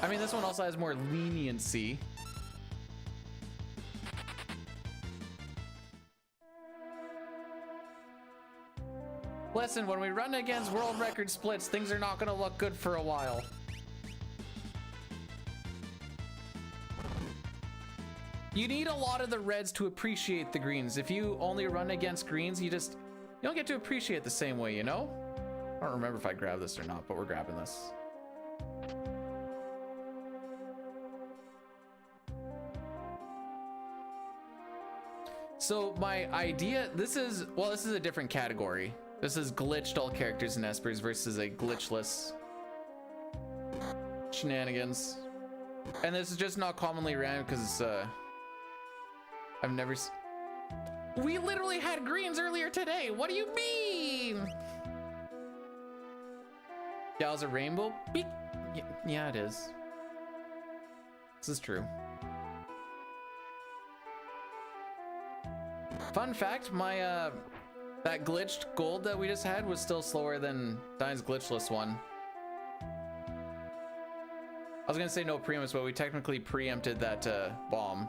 I mean, this one also has more leniency. Listen, when we run against world record splits, things are not gonna look good for a while. You need a lot of the reds to appreciate the greens. If you only run against greens, you don't get to appreciate the same way, you know? I don't remember if I grabbed this or not, but we're grabbing this. So my idea, this is a different category. This is glitched all characters in Espers versus a glitchless shenanigans. And this is just not commonly ran because I've never we literally had greens earlier today. What do you mean? Yeah, it was a rainbow. Yeah, it is. This is true. Fun fact, my that glitched gold that we just had was still slower than Dine's glitchless one. I was gonna say no preempts, but we technically preempted that bomb.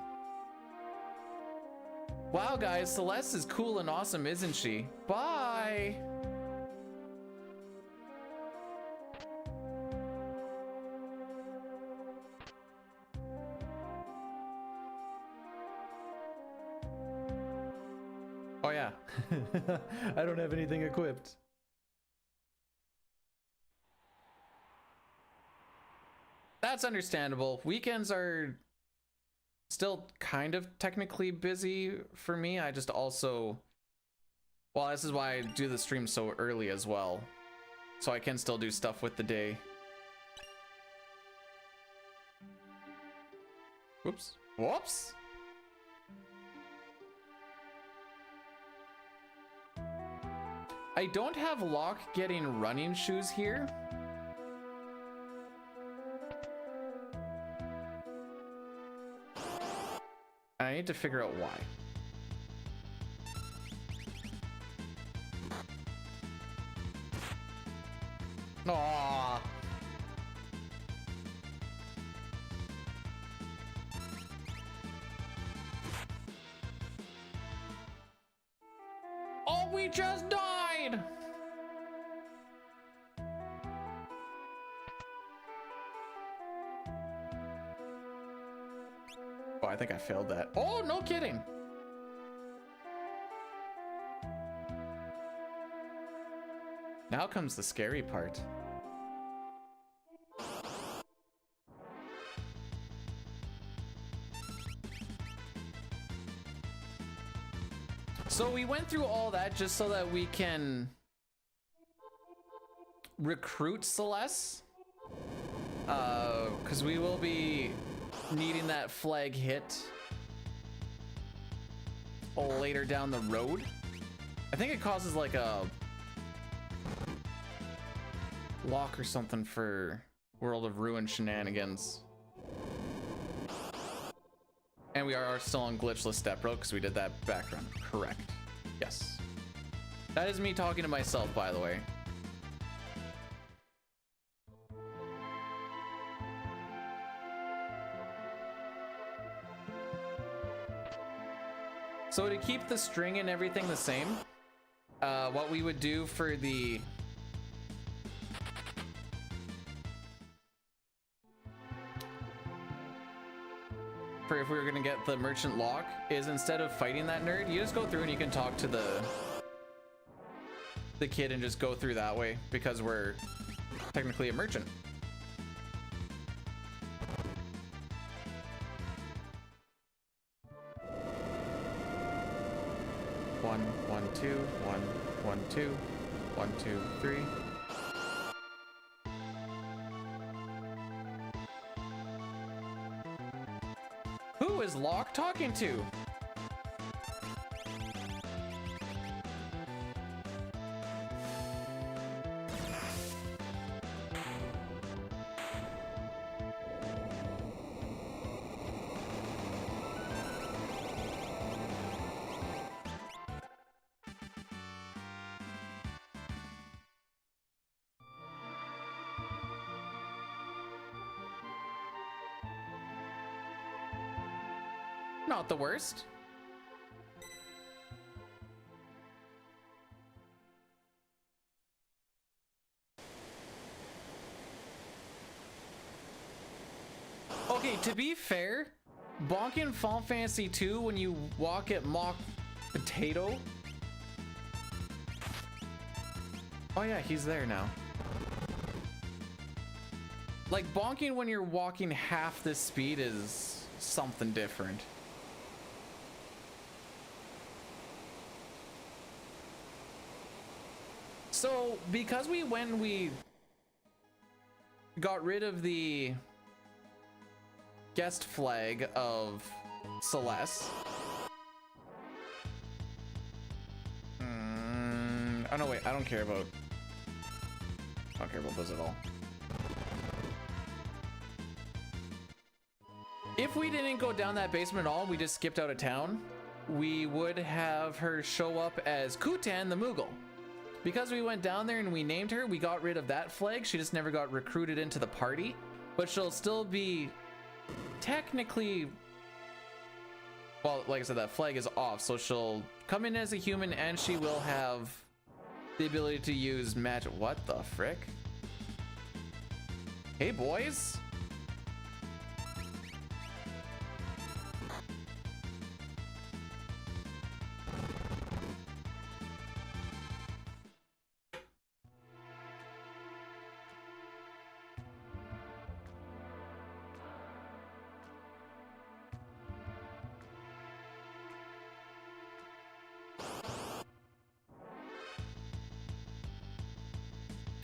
Wow, guys, Celeste is cool and awesome, isn't she? Bye. Oh yeah. I don't have anything equipped. That's understandable. Weekends are still kind of technically busy for me. I just also, well, this is why I do the stream so early as well, so I can still do stuff with the day. Whoops. Whoops. I don't have Locke getting running shoes here. I need to figure out why. Aww. Oh, we just died. Oh, I think I failed that. Oh, no kidding. Now comes the scary part. So we went through all that just so that we can recruit Celeste. Because we will be needing that flag hit later down the road. I think it causes like a lock or something for World of Ruin shenanigans. And we are still on glitchless step road because we did that background. Correct. Yes. That is me talking to myself, by the way. So to keep the string and everything the same, what we would do for the if we were gonna get the merchant lock is instead of fighting that nerd, you just go through and you can talk to the kid and just go through that way because we're technically a merchant. One, 1, 2, 1, 1, 2, 1, 2, 3. Who is Locke talking to? Not the worst. Okay, to be fair, bonking Final Fantasy 2 when you walk at Mock Potato. Oh yeah, he's there now. Like, bonking when you're walking half the speed is something different. So, because we got rid of the guest flag of Celeste. Oh no, wait, I don't care about those at all. If we didn't go down that basement at all, we just skipped out of town, we would have her show up as Kutan the Moogle. Because we went down there and we named her, we got rid of that flag. She just never got recruited into the party, but she'll still be technically, well, like I said, that flag is off, so she'll come in as a human and she will have the ability to use magic. What the frick? Hey, boys.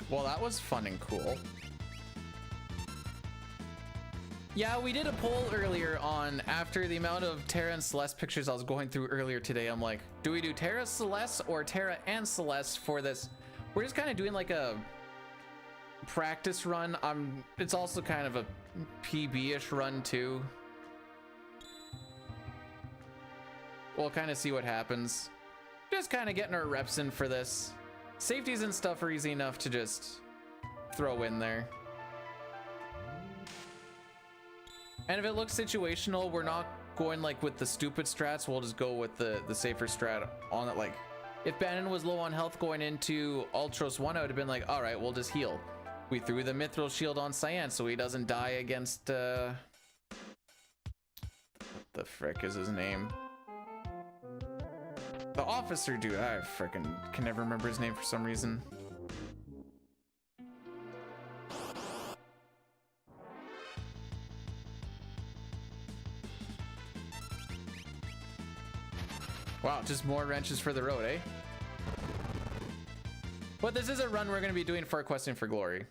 Well, that was fun and cool. Yeah, we did a poll earlier on, after the amount of Terra and Celeste pictures I was going through earlier today. I'm like, do we do Terra Celeste or Terra and Celeste for this? We're just kind of doing like a practice run. It's also kind of a PB-ish run too. We'll kind of see what happens. Just kind of getting our reps in for this. Safeties and stuff are easy enough to just throw in there. And if it looks situational, we're not going like with the stupid strats. We'll just go with the safer strat on it. Like, if Bannon was low on health going into Ultros 1, I would have been like, all right, we'll just heal. We threw the Mithril Shield on Cyan so he doesn't die against, what the frick is his name? The officer dude. I frickin' can never remember his name for some reason. Wow, just more wrenches for the road, eh? But this is a run we're going to be doing for Questing for Glory.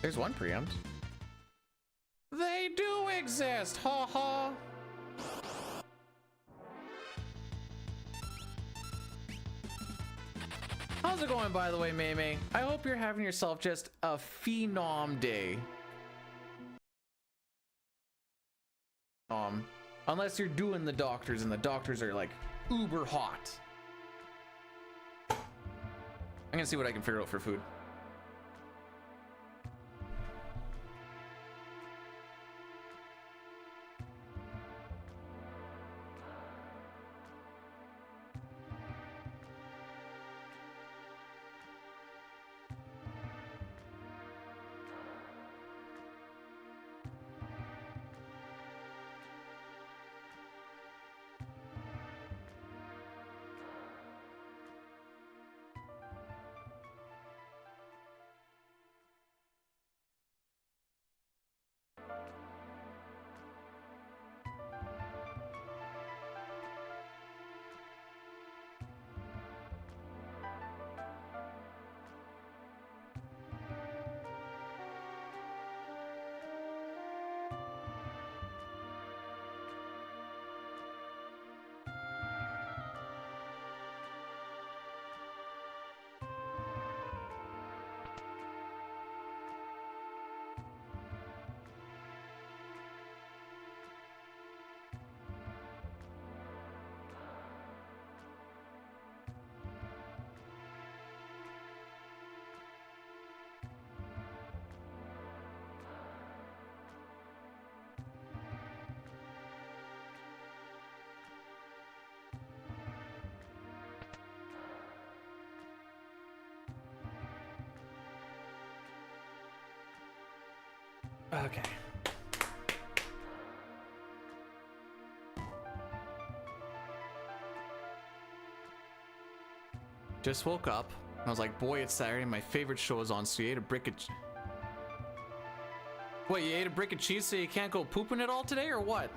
There's one preempt. They do exist, ha ha. How's it going, by the way, May? I hope you're having yourself just a phenom day. Unless you're doing the doctors and the doctors are like uber hot. I'm gonna see what I can figure out for food. Okay. Just woke up. I was like, boy, it's Saturday. My favorite show is on, so you ate a brick of... What, you ate a brick of cheese so you can't go pooping it all today, or what?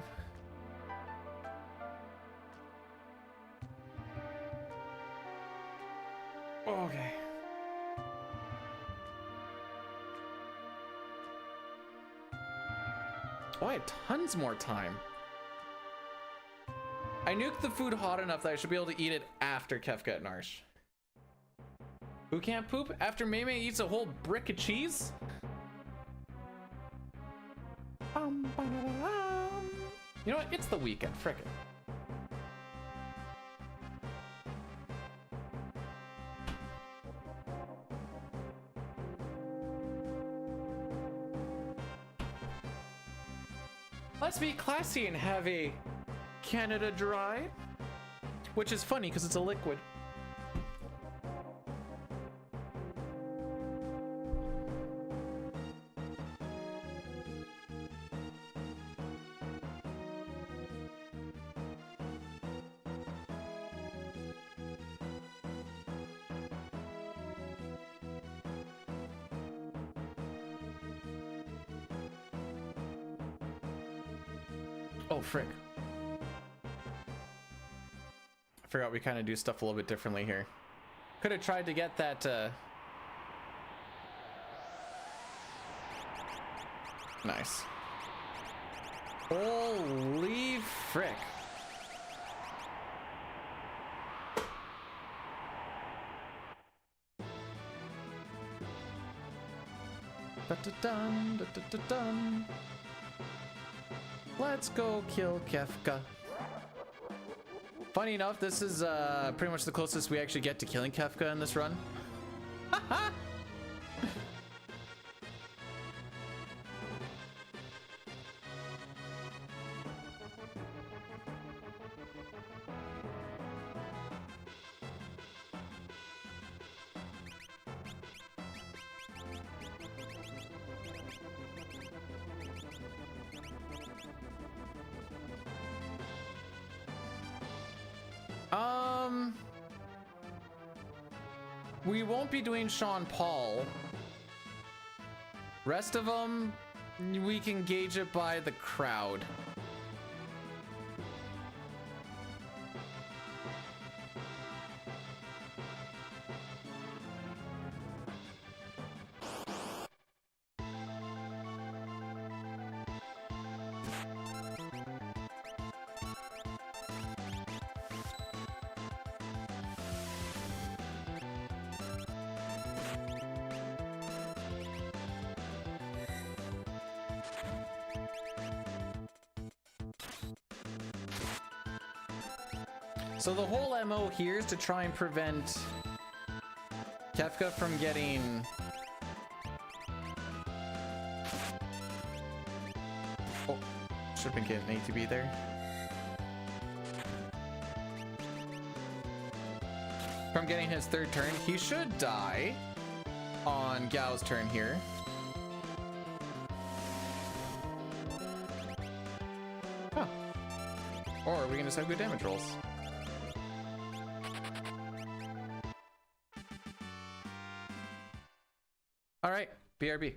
Okay. Oh, I had tons more time. I nuked the food hot enough that I should be able to eat it after Kefka and Narsh. Who can't poop after Meme eats a whole brick of cheese? You know what? It's the weekend. Frickin'. Let's be classy and have a Canada Dry, which is funny because it's a liquid. Oh, frick. I forgot we kind of do stuff a little bit differently here. Could have tried to get that, Nice. Holy frick. Da-da-dun, da-da-da-dun. Let's go kill Kefka. Funny enough, this is pretty much the closest we actually get to killing Kefka in this run. We won't be doing Sean Paul. Rest of them, we can gauge it by the crowd. So the whole MO here is to try and prevent Kefka from getting... Oh, should have been getting an ATB there. From getting his third turn. He should die on Gao's turn here. Huh. Or we can just have good damage rolls. All right, BRB.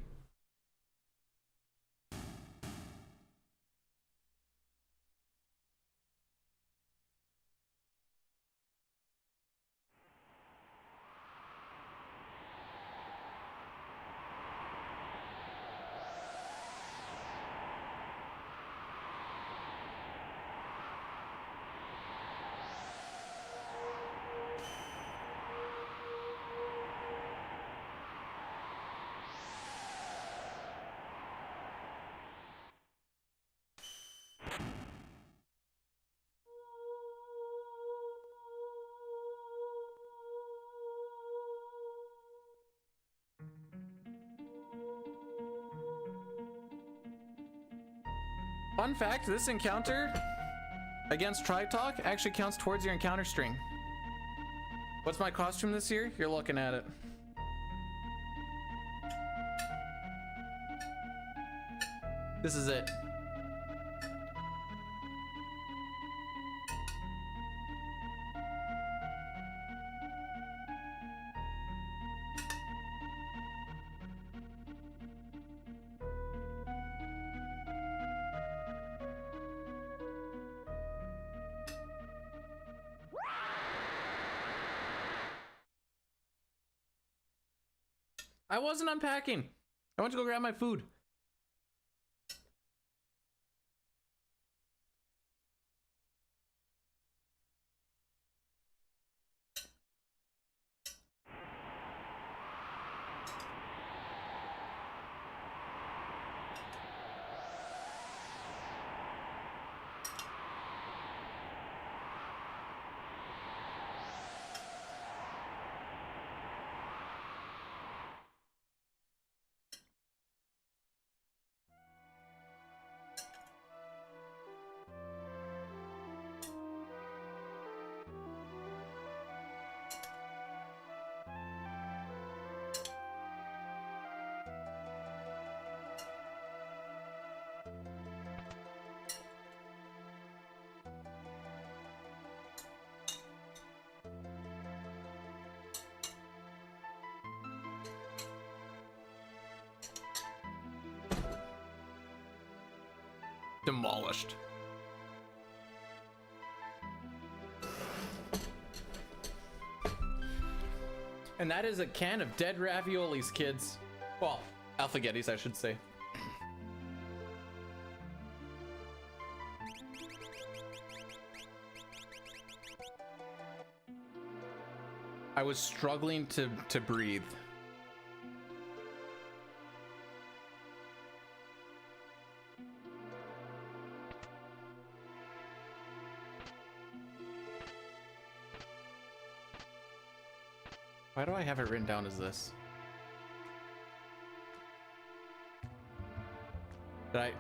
Fun fact, this encounter against Tri-Talk actually counts towards your encounter string. What's my costume this year? You're looking at it. This is it. I wasn't unpacking. I went to go grab my food. Demolished. And that is a can of dead raviolis, kids. Well, alphagettis, I should say. I was struggling to breathe. Why do I have it written down as this?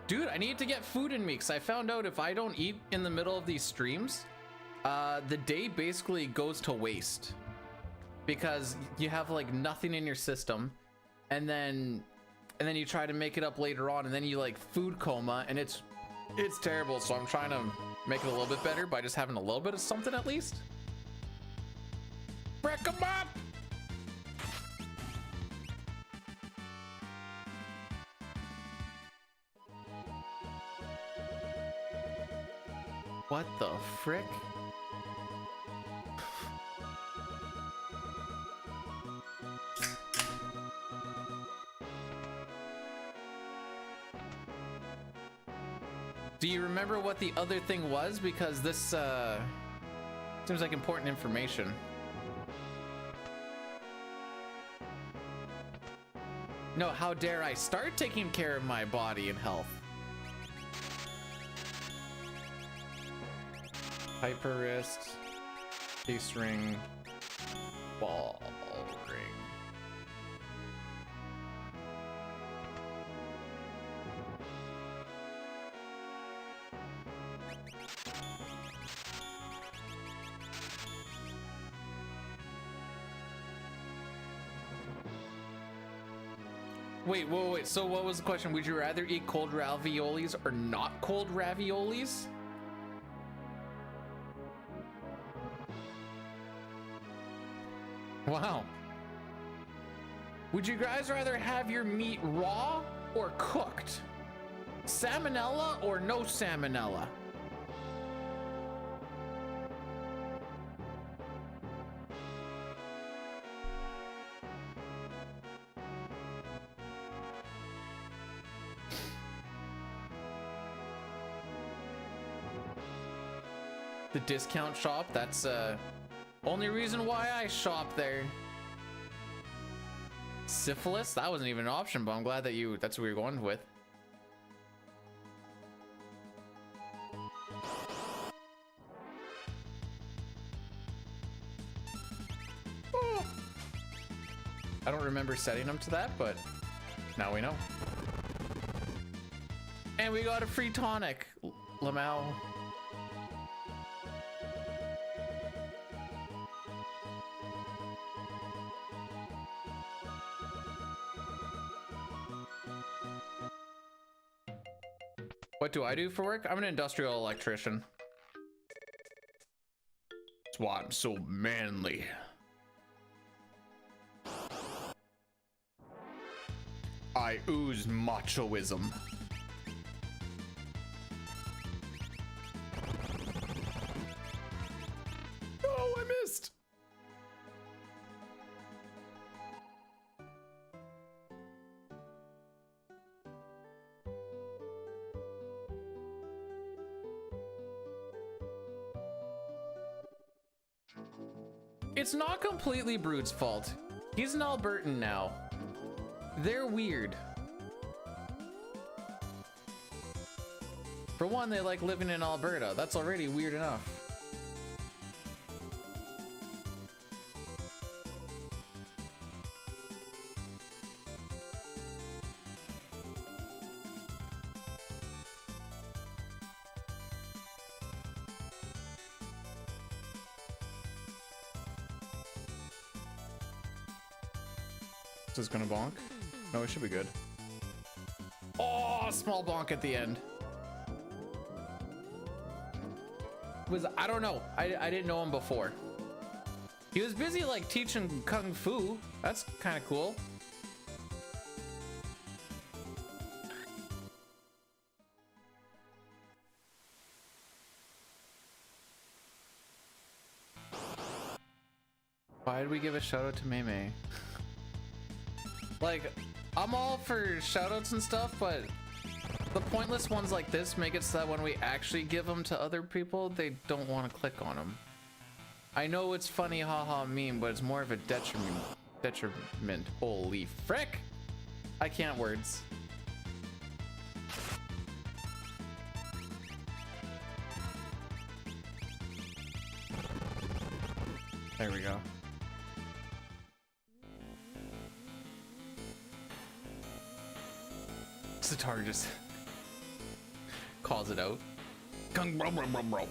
Dude, I need to get food in me because I found out if I don't eat in the middle of these streams, the day basically goes to waste because you have like nothing in your system, and then you try to make it up later on, and then you like food coma, and it's terrible. So I'm trying to make it a little bit better by just having a little bit of something at least. Break 'em up! What the frick? Do you remember what the other thing was? Because this seems like important information. No, how dare I start taking care of my body and health? Hyper wrist, piece ring, ball ring. Wait, so what was the question? Would you rather eat cold raviolis or not cold raviolis? Wow. Would you guys rather have your meat raw or cooked? Salmonella or no salmonella? The discount shop, that's only reason why I shop there. Syphilis? That wasn't even an option, but I'm glad that that's what you're going with. Oh. I don't remember setting them to that, but now we know. And we got a free tonic, Lamau. What do I do for work? I'm an industrial electrician. That's why I'm so manly. I ooze machoism. Oh, I missed. It's not completely Brood's fault. He's an Albertan now. They're weird. For one, they like living in Alberta. That's already weird enough. Is this gonna bonk? No, it should be good. Oh, small bonk at the end. I don't know. I didn't know him before. He was busy like teaching kung fu. That's kind of cool. Why did we give a shout out to Mei? Like, I'm all for shoutouts and stuff, but the pointless ones like this make it so that when we actually give them to other people, they don't want to click on them. I know it's funny, haha, meme, but it's more of a detriment. Holy frick! I can't words. There we go. Sitar just calls it out. Kung brum brum brum brum.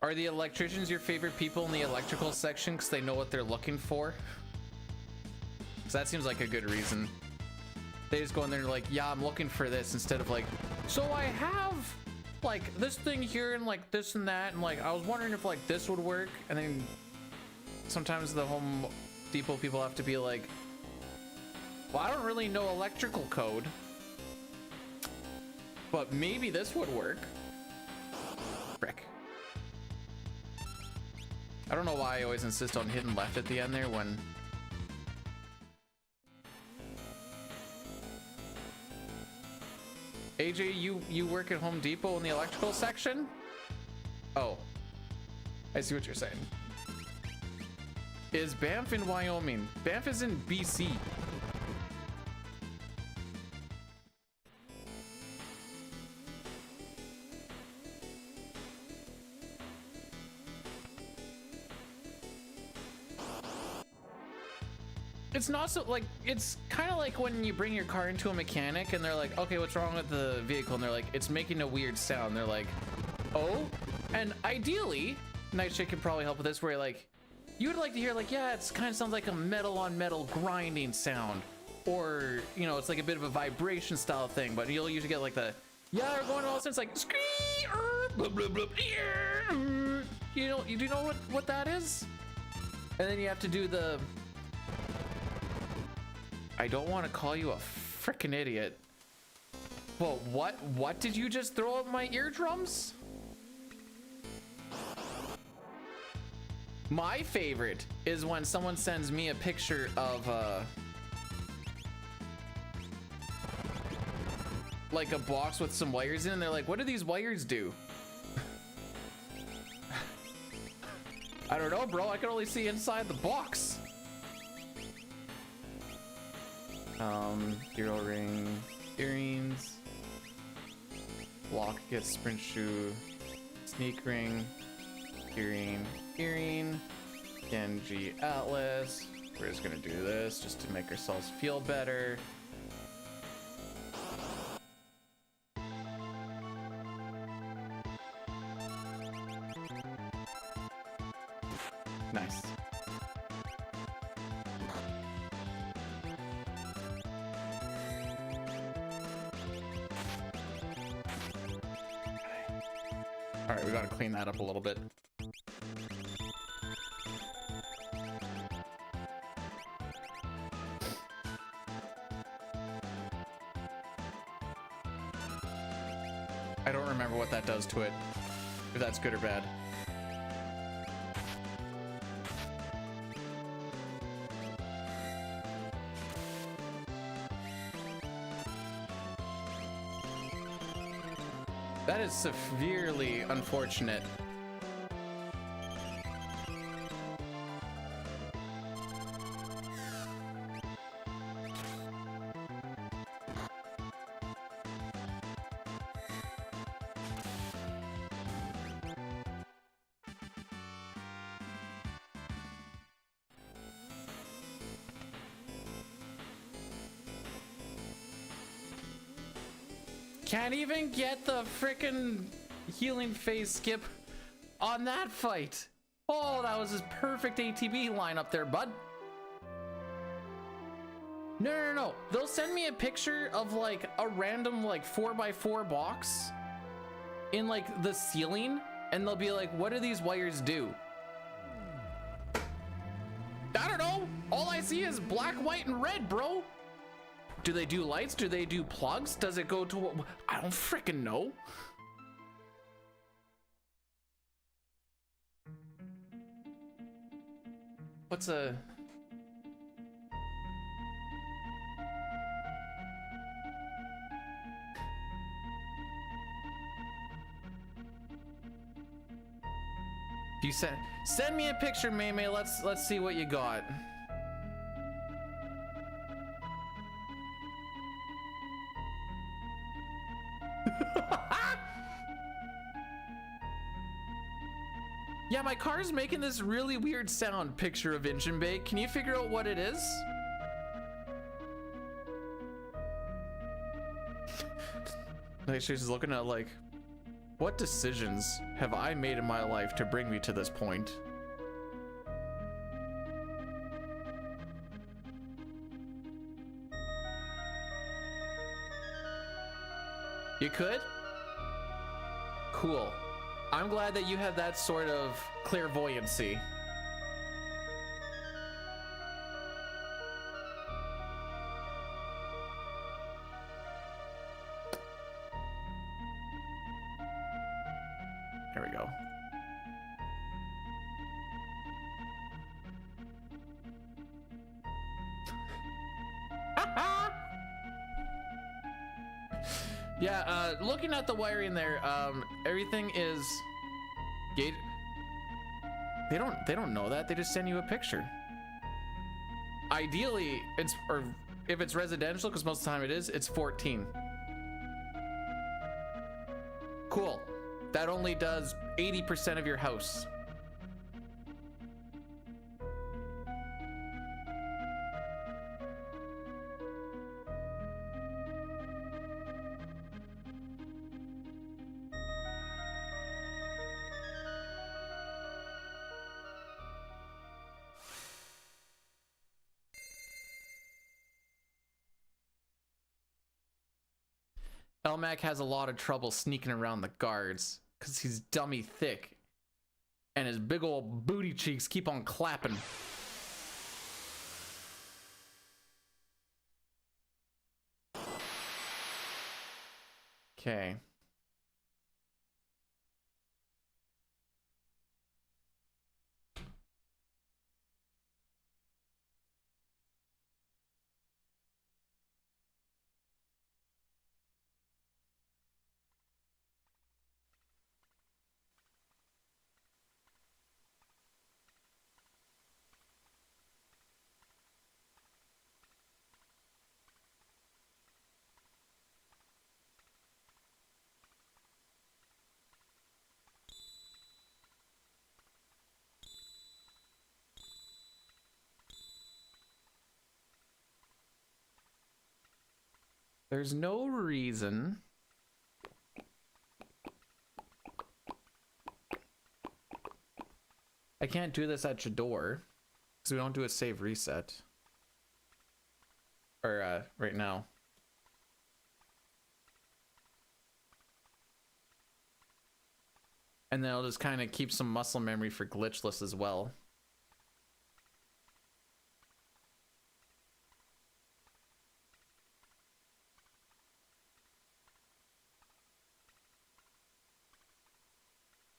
Are the electricians your favorite people in the electrical section because they know what they're looking for? Because that seems like a good reason. They just go in there and like, yeah, I'm looking for this, instead of like, so I have like this thing here and like this and that, and like I was wondering if like this would work. And then sometimes the Home Depot people have to be like, well, I don't really know electrical code, but maybe this would work. Frick. I don't know why I always insist on hitting left at the end there when AJ, you work at Home Depot in the electrical section? Oh, I see what you're saying. Is Banff in Wyoming? Banff is in BC. It's not so like, it's kind of like when you bring your car into a mechanic and they're like, okay, what's wrong with the vehicle? And they're like, it's making a weird sound. They're like, oh, and ideally, Nightshade could probably help with this, where like, you would like to hear like, yeah, it's kind of sounds like a metal on metal grinding sound, or, you know, it's like a bit of a vibration style thing, but you'll usually get like the, yeah, we're going all of a sudden, it's like, scree, blah, blah, blah, you know, you do know what that is? And then you have to do the, I don't want to call you a frickin' idiot. Well, what did you just throw at my eardrums? My favorite is when someone sends me a picture of like a box with some wires in, and they're like, what do these wires do? I don't know, bro. I can only see inside the box. Hero ring, earrings, lock, get sprint shoe, sneak ring, earring, Genji Atlas. We're just gonna do this just to make ourselves feel better. Nice. All right, we gotta clean that up a little bit. I don't remember what that does to it, if that's good or bad. That is severely unfortunate. Can't even get the frickin' healing phase skip on that fight. Oh, that was his perfect ATB lineup there, bud. No. They'll send me a picture of like a random like 4x4 box in like the ceiling, and they'll be like, what do these wires do? I don't know. All I see is black, white, and red, bro. Do they do lights? Do they do plugs? Does it go to... I don't freaking know. What's a... You send me a picture, Maymay. Let's see what you got. Yeah, my car's making this really weird sound, picture of engine bay. Can you figure out what it is? Like, she's looking at like, what decisions have I made in my life to bring me to this point? You could? Cool. I'm glad that you have that sort of clairvoyancy. There we go. Yeah, looking at the wiring there, everything is gate. They don't know that. They just send you a picture. Ideally, or if it's residential, because most of the time it is, it's 14. Cool. That only does 80% of your house. Elmac has a lot of trouble sneaking around the guards because he's dummy thick and his big old booty cheeks keep on clapping. Okay. There's no reason I can't do this at your door because we don't do a save reset. Or right now. And then I'll just kind of keep some muscle memory for glitchless as well.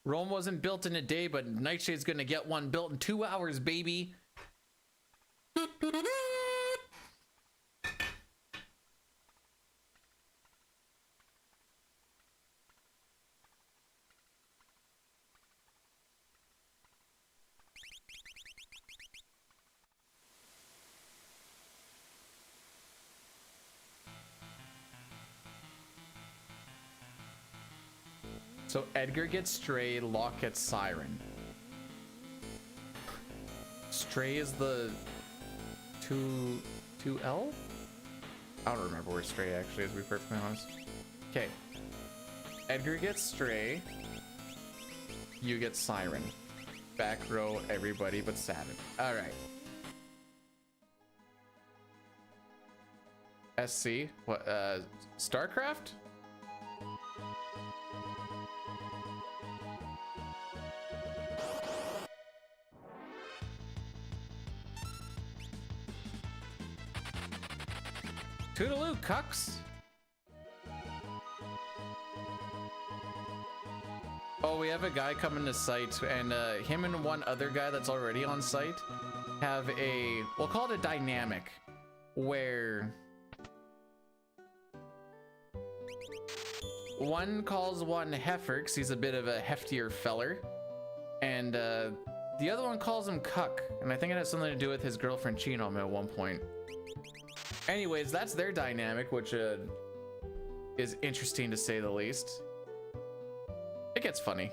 Rome wasn't built in a day, but Nightshade's gonna get one built in 2 hours, baby. So Edgar gets Stray, Locke gets Siren. Stray is the 2L? I don't remember where Stray actually is, to be perfectly honest. Okay. Edgar gets Stray. You get Siren. Back row, everybody but Saturn. Alright. SC? What, StarCraft? Toodaloo, cucks. Oh, we have a guy coming to site, and him and one other guy that's already on site have a, we'll call it a dynamic, where one calls one heifer because he's a bit of a heftier feller, and the other one calls him cuck, and I think it has something to do with his girlfriend cheating on him at one point. Anyways, that's their dynamic, which is interesting to say the least. It gets funny.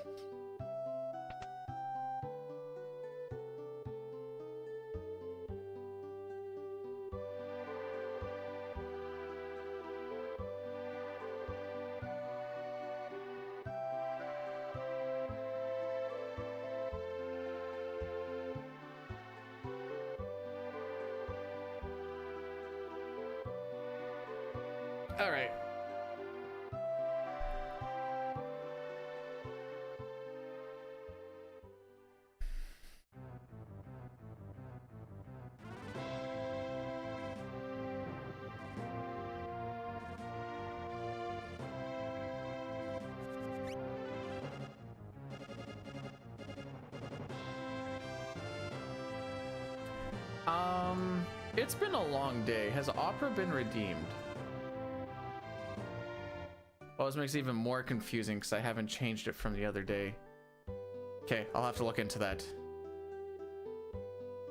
All right. It's been a long day. Has Opera been redeemed? Well, this makes it even more confusing because I haven't changed it from the other day. Okay, I'll have to look into that.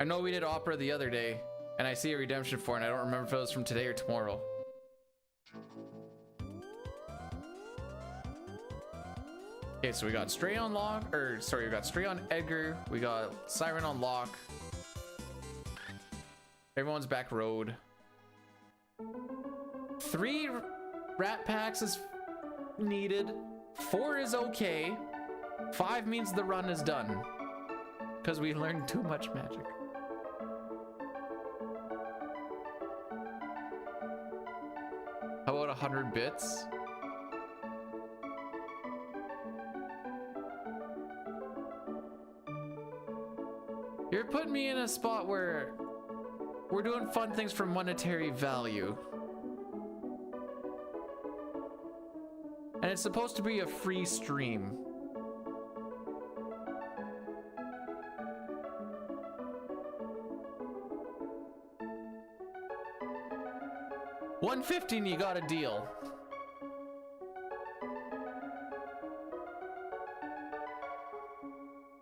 I know we did Opera the other day, and I see a redemption for it, and I don't remember if it was from today or tomorrow. Okay, so we got Stray on Locke, or sorry, we got Stray on Edgar, we got Siren on Locke. Everyone's back road. 3 rat packs is needed. 4 is okay. 5 means the run is done. Because we learned too much magic. How about 100 bits? You're putting me in a spot where we're doing fun things for monetary value. And it's supposed to be a free stream. $150 and you got a deal.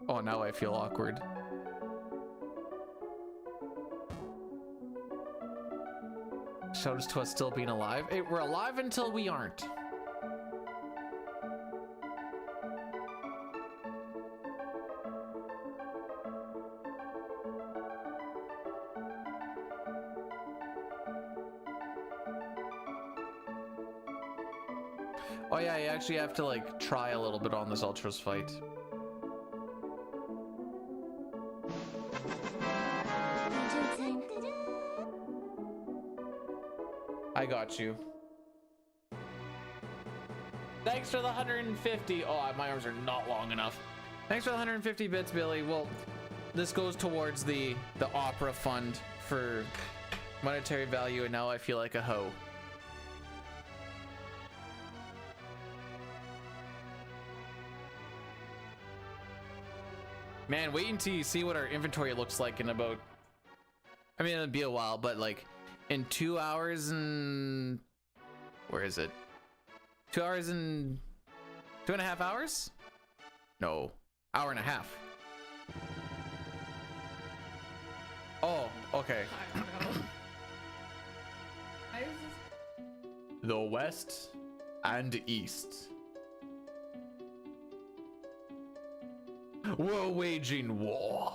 Oh, now I feel awkward. Shout out to us still being alive. Hey, we're alive until we aren't. Oh yeah, you actually have to like try a little bit on this Ultras fight. I got you. Thanks for the 150. Oh, my arms are not long enough. Thanks for the 150 bits, Billy. Well, this goes towards the opera fund for monetary value, and now I feel like a hoe. Man, wait until you see what our inventory looks like in about, I mean, it'll be a while, but like in 2 hours and, where is it? 2 hours and 2.5 hours? No, hour and a half. Oh, okay. I don't know. Why is this? The West and East. We're waging war.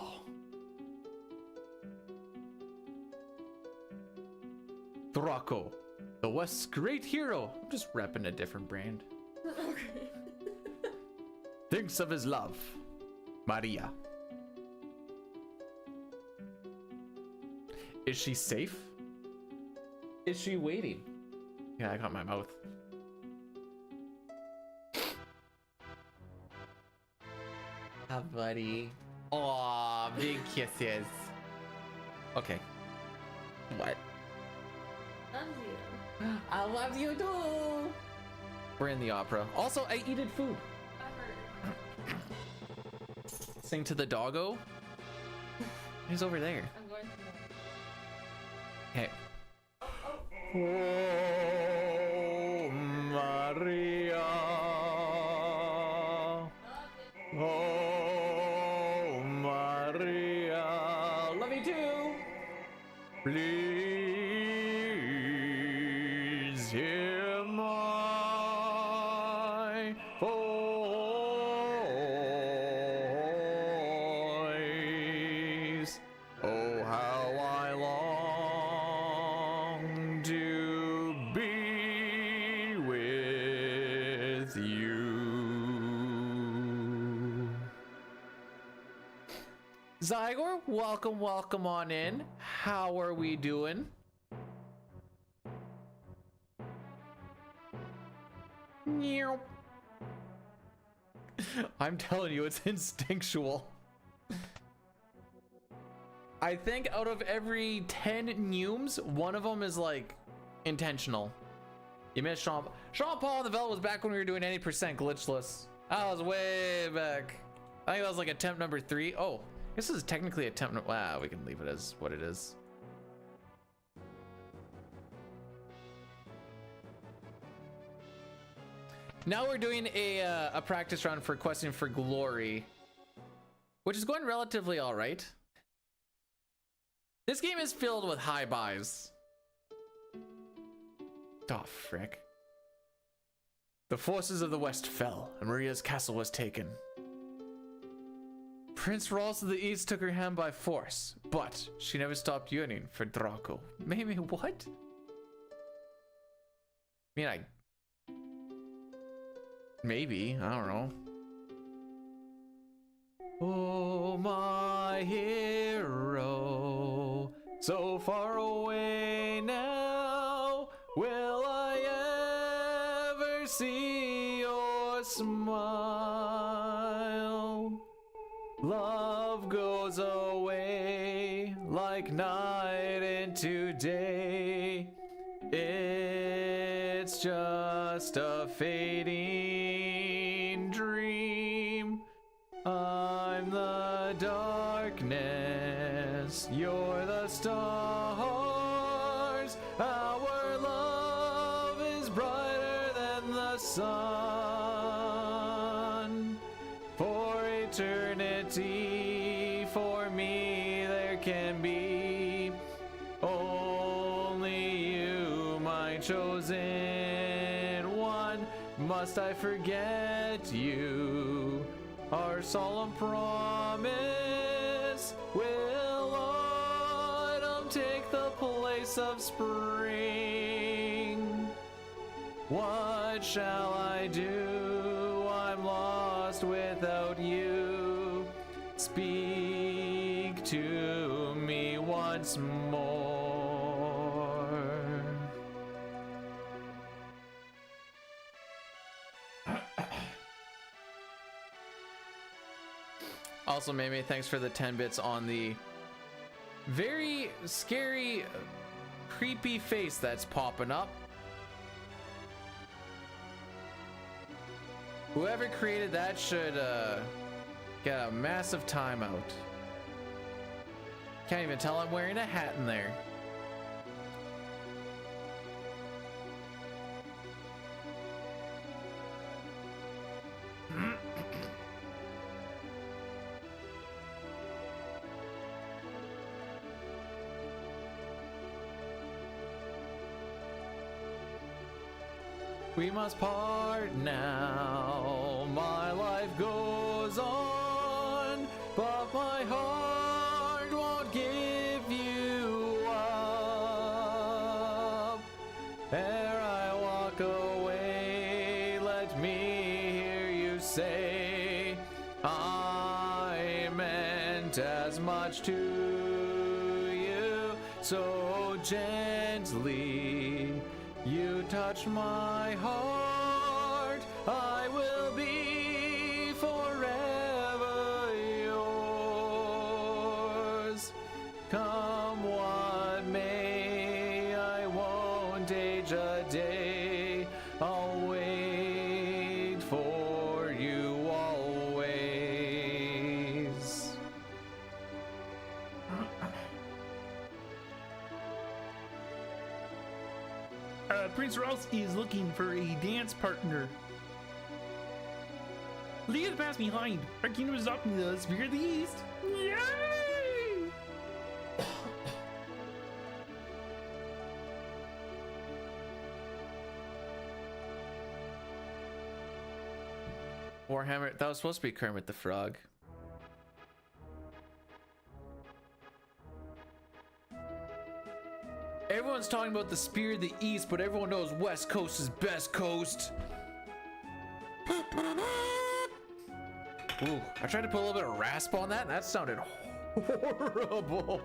Draco, the West's great hero. I'm just repping a different brand. Okay. Thinks of his love, Maria. Is she safe? Is she waiting? Yeah, I got my mouth. Hi, buddy. Aw, big kisses. Okay. What? Love you. I love you too. We're in the opera. Also, I eated food. I heard. Sing to the doggo. He's over there. I'm going to. Hey. Oh, Maria. Oh, Maria. Love you too. Please hear my voice. Oh, how I long to be with you. Zygor, welcome on in. How are we doing? Meow. I'm telling you, it's instinctual. I think out of every 10 neumes, one of them is like intentional. You missed Sean Paul in the Velvet was back when we were doing 80% glitchless. That was way back. I think that was like attempt number 3. Oh, this is technically attempt. Wow, we can leave it as what it is. Now we're doing a practice run for questing for glory, which is going relatively all right. This game is filled with high buys. Oh, frick. The forces of the West fell, and Maria's castle was taken. Prince Rolls of the East took her hand by force, but she never stopped yearning for Draco. Maybe what? I mean, maybe, I don't know. Oh, my hero, so far away now, will I ever see your smile? Love goes away like night into day. It's just a fading dream. I'm the darkness, you're the stars. Our love is brighter than the sun. For eternity, for me there can be only you, my chosen one. Must I forget you? Our solemn promise. Will autumn take the place of spring? What shall I do? I'm lost without you. Speak to me once more. Also, Meme, thanks for the 10 bits on the very scary, creepy face that's popping up. Whoever created that should get a massive timeout. Can't even tell I'm wearing a hat in there. We must part now. My life goes on, but my heart won't give you up. Ere I walk away, let me hear you say, I meant as much to you, so gently. You touch my heart, I will be forever yours. Come what may, I won't age a day. I'll wait for you always. Prince Rouse is looking for a dance partner. Leave the past behind. Our kingdom is up in the Spear of the East. Yay! Warhammer, that was supposed to be Kermit the Frog. Everyone's talking about the Spear of the East, but everyone knows West Coast is best coast. Ooh, I tried to put a little bit of rasp on that, and that sounded horrible.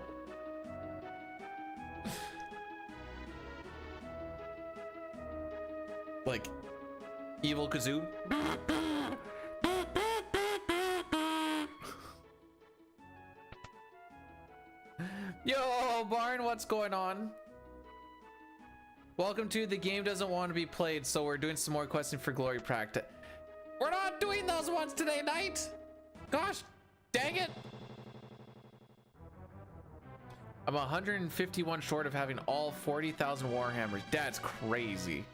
Like, Evil Kazoo. Yo, Barn, what's going on? Welcome to The Game Doesn't Want to Be Played, so we're doing some more Questing for Glory practice. We're not doing those ones today, Knight! Gosh, dang it! I'm 151 short of having all 40,000 Warhammers. That's crazy.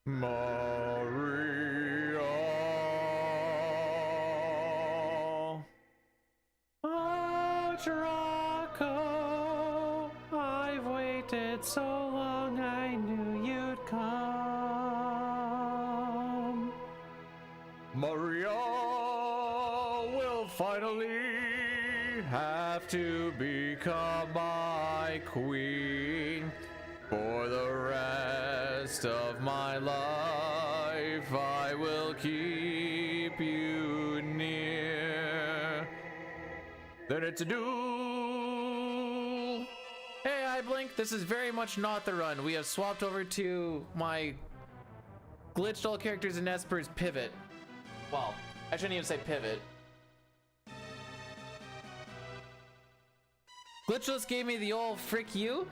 Maria, oh, Draco, I've waited so long, I knew you'd come. Maria will finally have to become my queen. For the rest of my life, I will keep you near. Then it's a duel. Hey, I Blink. This is very much not the run. We have swapped over to my glitched all characters in Espers pivot. Well, I shouldn't even say pivot. Glitchless gave me the old frick you.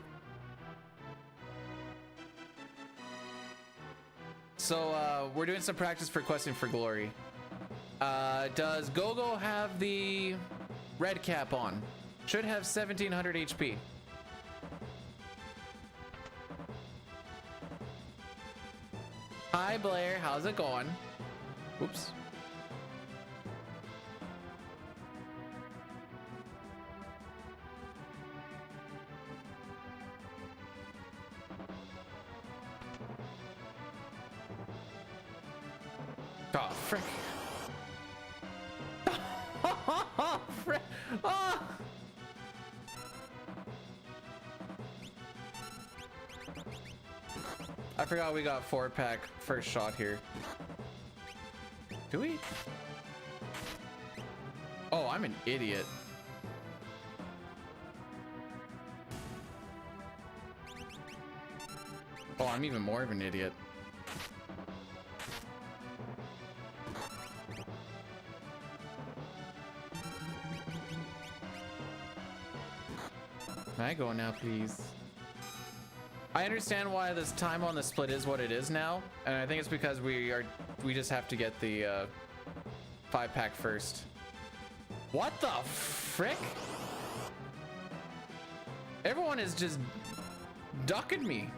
So we're doing some practice for Questing for Glory. Does Gogo have the red cap on? Should have 1700 HP. Hi Blair, how's it going? Oops. Oh, frick. Oh, frick. Oh. I forgot we got 4-pack first shot here. Do we? Oh, I'm an idiot. Oh, I'm even more of an idiot. Can I go now, please? I understand why this time on the split is what it is now, and I think it's because we just have to get the 5-pack first. What the frick? Everyone is just ducking me.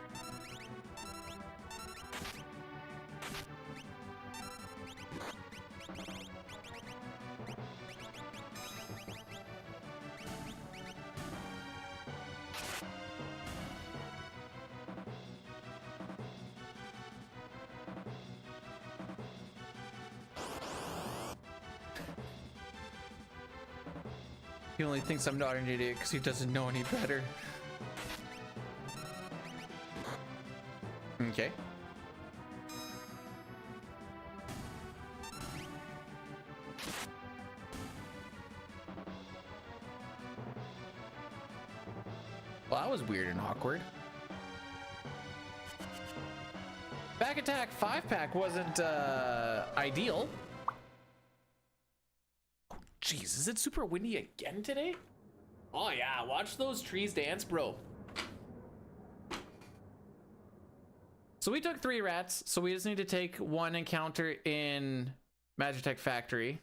He only thinks I'm not an idiot because he doesn't know any better. Okay. Well, that was weird and awkward. Back attack 5-pack wasn't ideal. Jeez, is it super windy again today? Oh yeah, watch those trees dance, bro. So we took 3 rats, so we just need to take 1 encounter in Magitech Factory.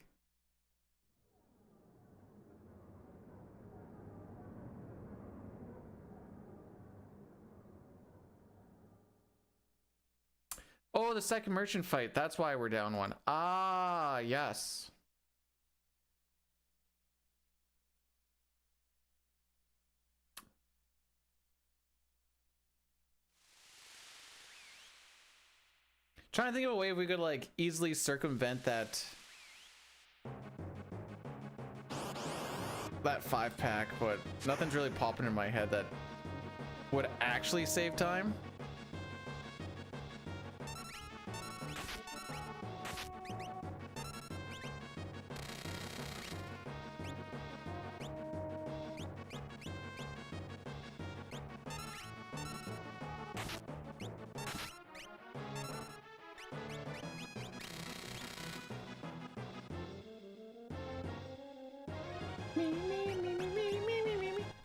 Oh, the second merchant fight. That's why we're down 1. Ah, yes. Trying to think of a way we could like easily circumvent that 5-pack, but nothing's really popping in my head that would actually save time.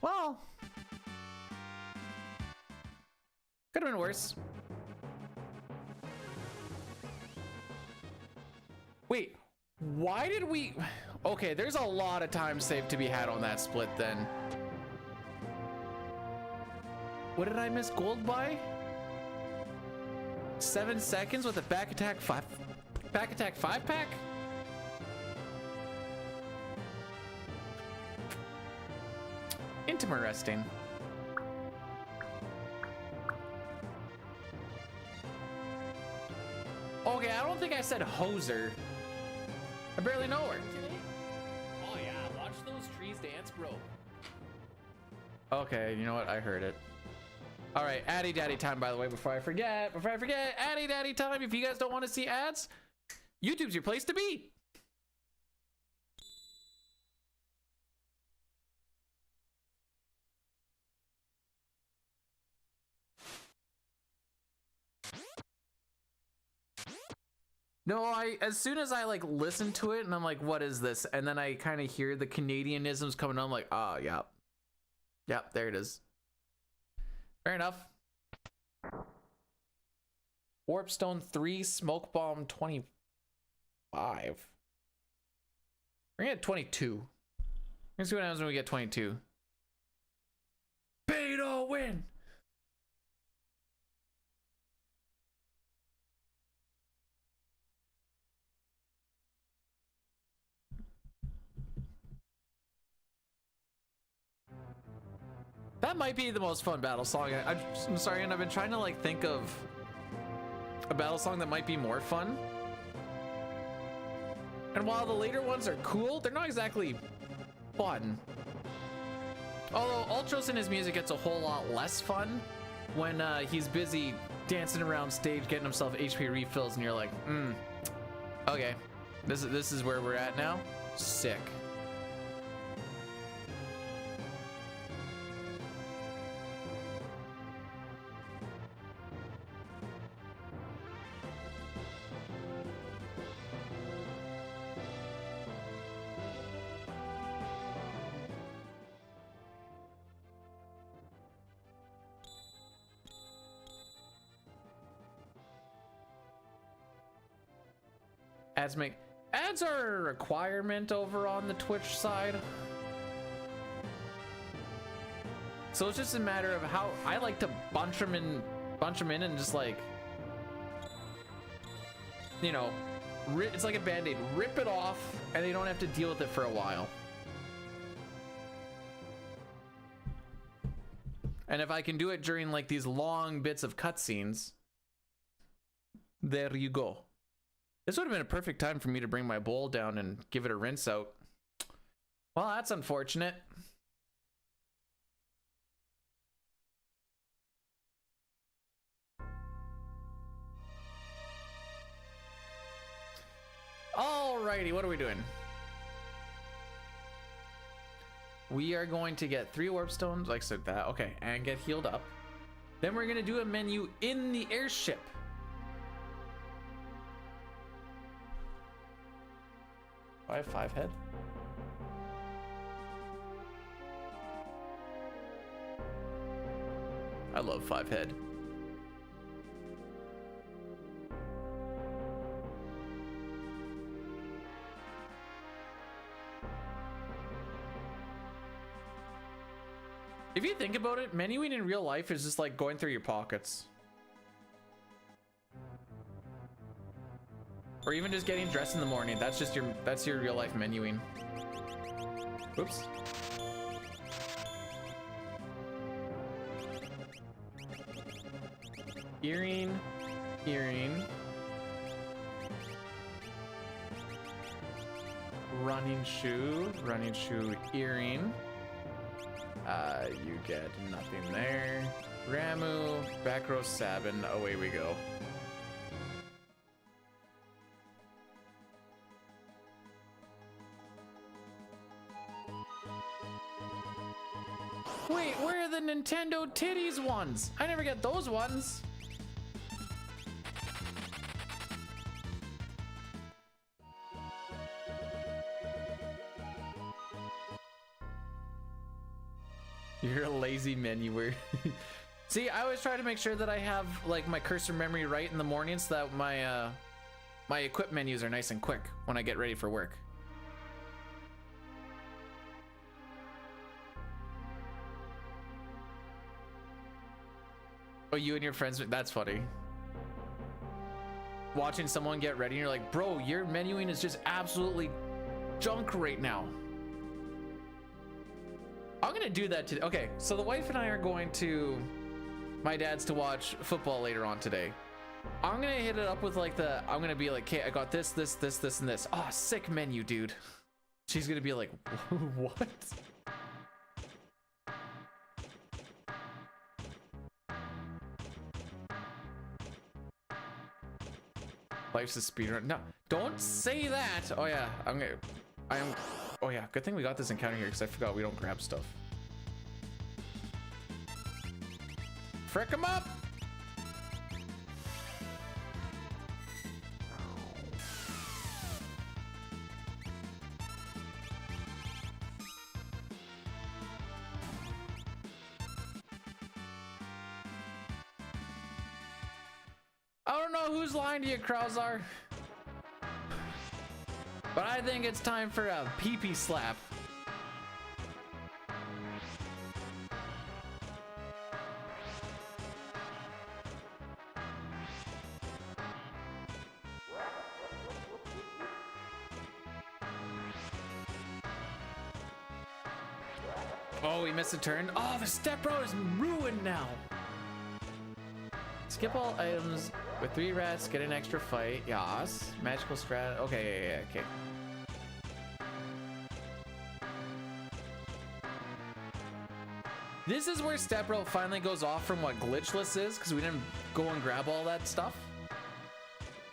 Well, could have been worse. Wait, why did we? Okay, there's a lot of time saved to be had on that split then. What did I miss gold by? 7 seconds with a back attack 5-pack? Interesting. Okay, I don't think I said hoser. I barely know her. Oh yeah, watch those trees dance, bro. Okay, you know what? I heard it. All right, Addy Daddy time, by the way, before I forget, Addy Daddy time. If you guys don't want to see ads, YouTube's your place to be. No, as soon as I like listen to it and I'm like, what is this? And then I kind of hear the Canadianisms coming on, I'm like, oh, yeah. Yep, there it is. Fair enough. Warpstone 3, Smoke Bomb 25. We're gonna get 22. Let's see what happens when we get 22. Beto win! That might be the most fun battle song. I'm sorry, and I've been trying to like think of a battle song that might be more fun. And while the later ones are cool, they're not exactly fun. Although Ultros in his music gets a whole lot less fun when he's busy dancing around stage, getting himself HP refills, and you're like, okay, this is where we're at now. Sick. Ads are a requirement over on the Twitch side, so it's just a matter of how I like to bunch them in and just, like, you know, it's like a band-aid, rip it off and they don't have to deal with it for a while. And if I can do it during like these long bits of cutscenes, there you go. This would have been a perfect time for me to bring my bowl down and give it a rinse out. Well, that's unfortunate. Alrighty, what are we doing? We are going to get 3 warp stones, like I said that, okay, and get healed up. Then we're gonna do a menu in the airship. I have 5 head. I love 5 head. If you think about it, menuing in real life is just like going through your pockets. Or even just getting dressed in the morning. That's your real life menuing. Oops. Earring, earring. Running shoe, earring. You get nothing there. Ramu, back row Sabin, away we go. Wait, where are the Nintendo titties ones? I never get those ones. You're a lazy menuer. See, I always try to make sure that I have like my cursor memory right in the morning so that my my equip menus are nice and quick when I get ready for work. Oh, you and your friends, that's funny. Watching someone get ready and you're like, bro, your menuing is just absolutely junk right now. I'm gonna do that today. Okay, so the wife and I are going to my dad's to watch football later on today. I'm gonna hit it up with like I'm gonna be like, okay, I got this, this, and this. Oh, sick menu, dude. She's gonna be like, what? Life's a speedrun. No, don't say that. Oh yeah, oh yeah, good thing we got this encounter here because I forgot we don't grab stuff. Frick him up! I don't know who's lying to you, Krauser. But I think it's time for a pee-pee slap. Oh, we missed a turn. Oh, the step road is ruined now. Skip all items with 3 rats, get an extra fight. Yas. Magical strat. Okay, yeah, okay. This is where step route finally goes off from what glitchless is, because we didn't go and grab all that stuff.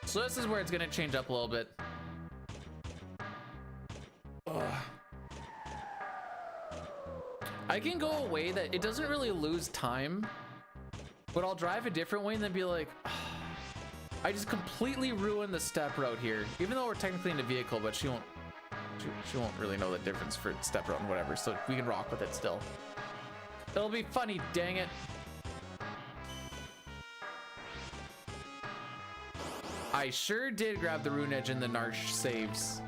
So this is where it's gonna change up a little bit. Ugh. I can go a way that it doesn't really lose time, but I'll drive a different way and then be like, I just completely ruined the step route here. Even though we're technically in a vehicle, but she won't really know the difference for step route and whatever, so we can rock with it still. It'll be funny, dang it. I sure did grab the rune edge in the Narsh saves.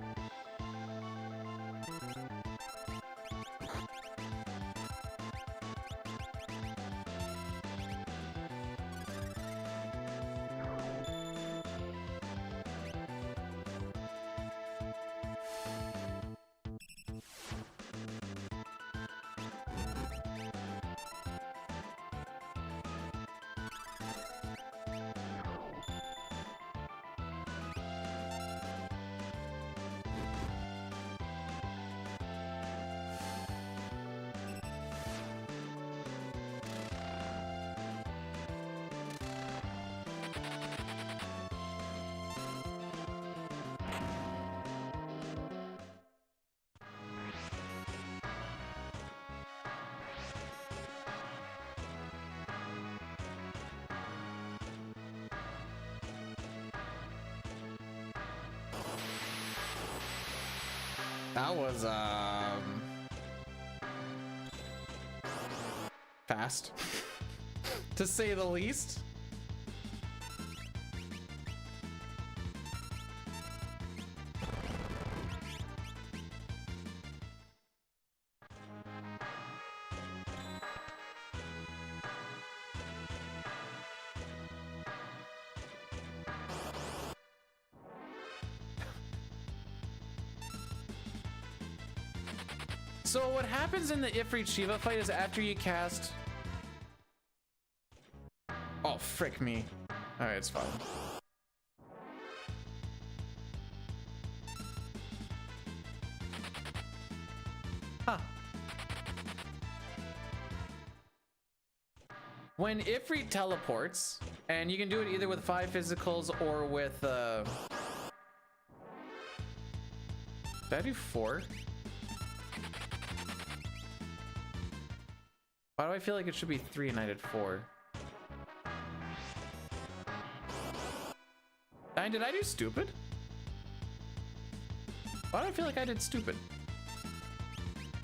That was fast, to say the least. So what happens in the Ifrit Shiva fight is after you cast... Oh, frick me. Alright, it's fine. Huh. When Ifrit teleports, and you can do it either with 5 physicals or with... Did I do 4? Why do I feel like it should be 3 and I did 4? Did I do stupid? Why do I feel like I did stupid?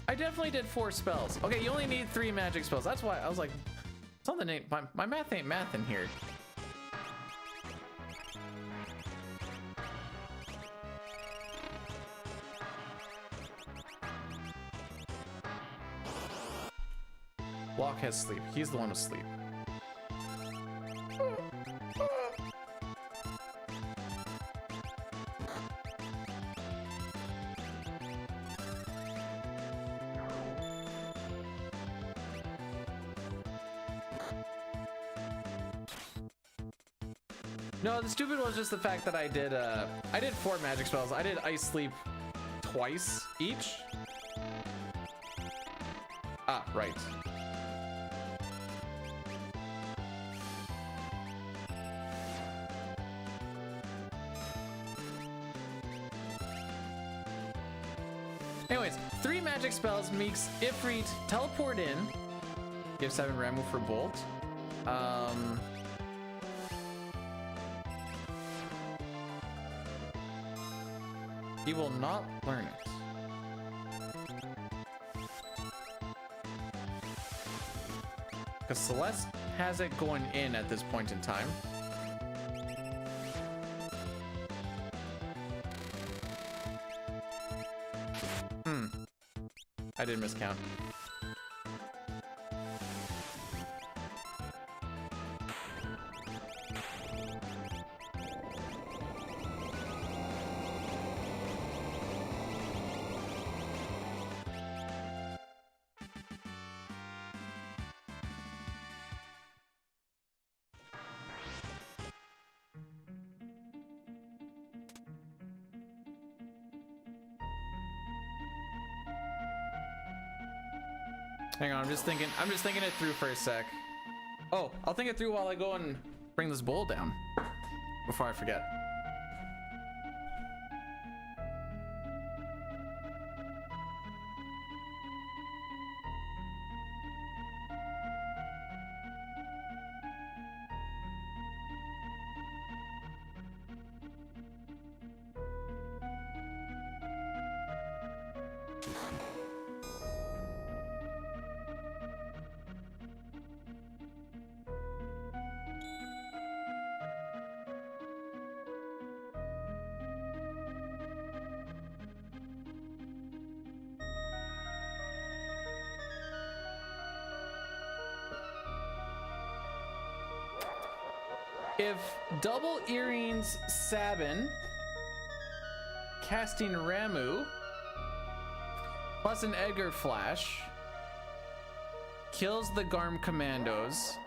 I definitely did 4 spells. Okay, you only need 3 magic spells. That's why I was like, something ain't, my math ain't math in here. Block has sleep. He's the one with sleep. No, the stupid was just the fact that I did 4 magic spells. I did ice sleep twice each. Ah, right. Anyways, 3 magic spells makes Ifrit teleport in. Give 7 Ramu for Bolt. He will not learn it. Because Celeste has it going in at this point in time. I did miscount. Hang on, I'm just thinking it through for a sec. Oh, I'll think it through while I go and bring this bowl down before I forget. If double earrings Sabin, casting Ramu, plus an Edgar flash, kills the Garm commandos.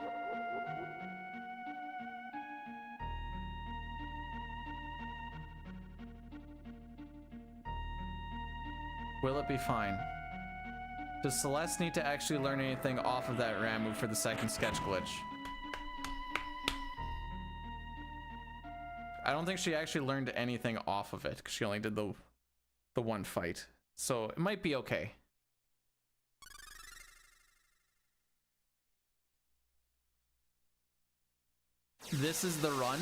Will it be fine? Does Celeste need to actually learn anything off of that Ramu for the second sketch glitch? I don't think she actually learned anything off of it because she only did the one fight. So it might be okay. This is the run.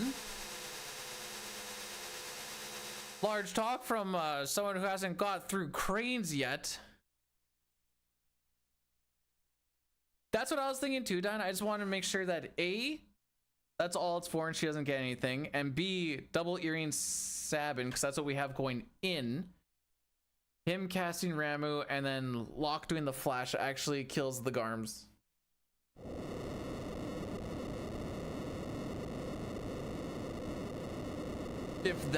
Large talk from someone who hasn't got through cranes yet. That's what I was thinking too, Don. I just wanted to make sure that A, that's all it's for and she doesn't get anything, and B, double earring Sabin, because that's what we have going in. Him casting Ramu and then Locke doing the flash actually kills the Garms. If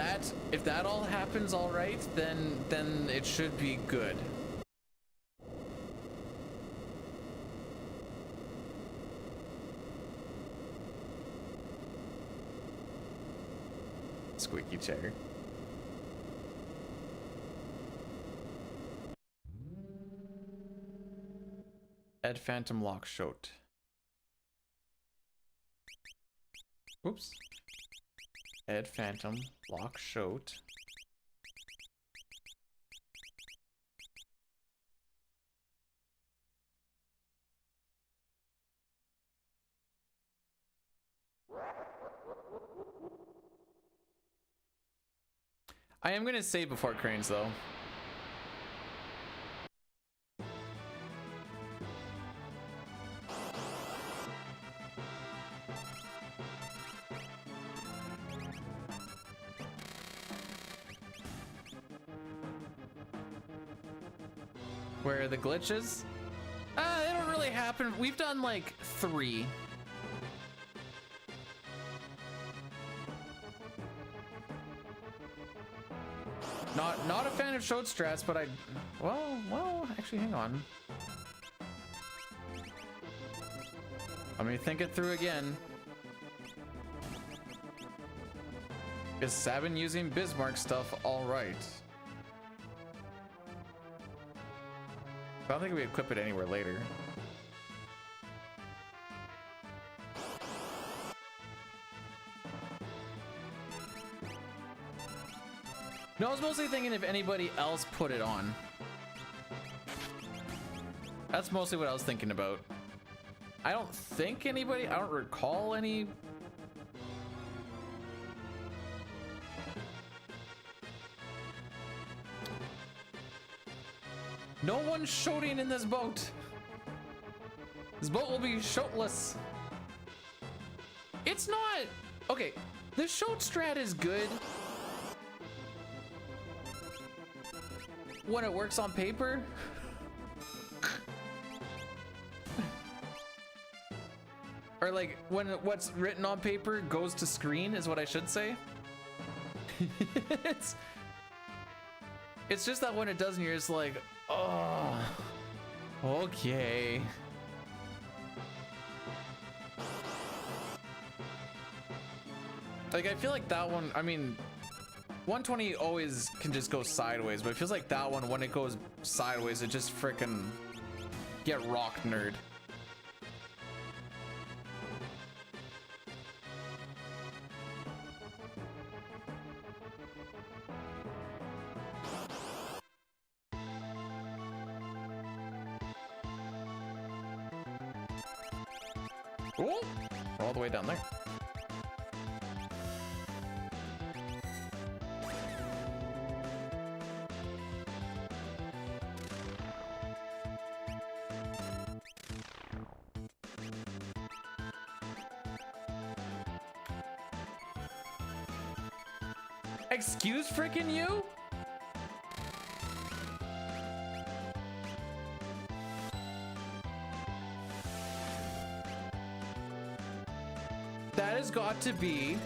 that all happens all right, then it should be good. Squeaky chair. Ed Phantom Lock Shot. Oops. Ed Phantom Lock Shot. I am gonna save before cranes though. Where are the glitches? They don't really happen. We've done like 3. Not a fan of short strats, but well, actually, hang on. Let me think it through again. Is Sabin using Bismarck stuff all right? I don't think we equip it anywhere later. No, I was mostly thinking if anybody else put it on. That's mostly what I was thinking about. I don't think anybody, I don't recall any. No one's shooting in this boat. This boat will be shootless. It's not. Okay, the shoot strat is good when it works on paper. Or like when what's written on paper goes to screen is what I should say. It's just that when it doesn't, you're just like, oh, okay. Like, I feel like that one, I mean, 120 always can just go sideways, but it feels like that one, when it goes sideways, it just freaking Get rocked, nerd. Ooh, we're all the way down there. Excuse freaking you? That has got to be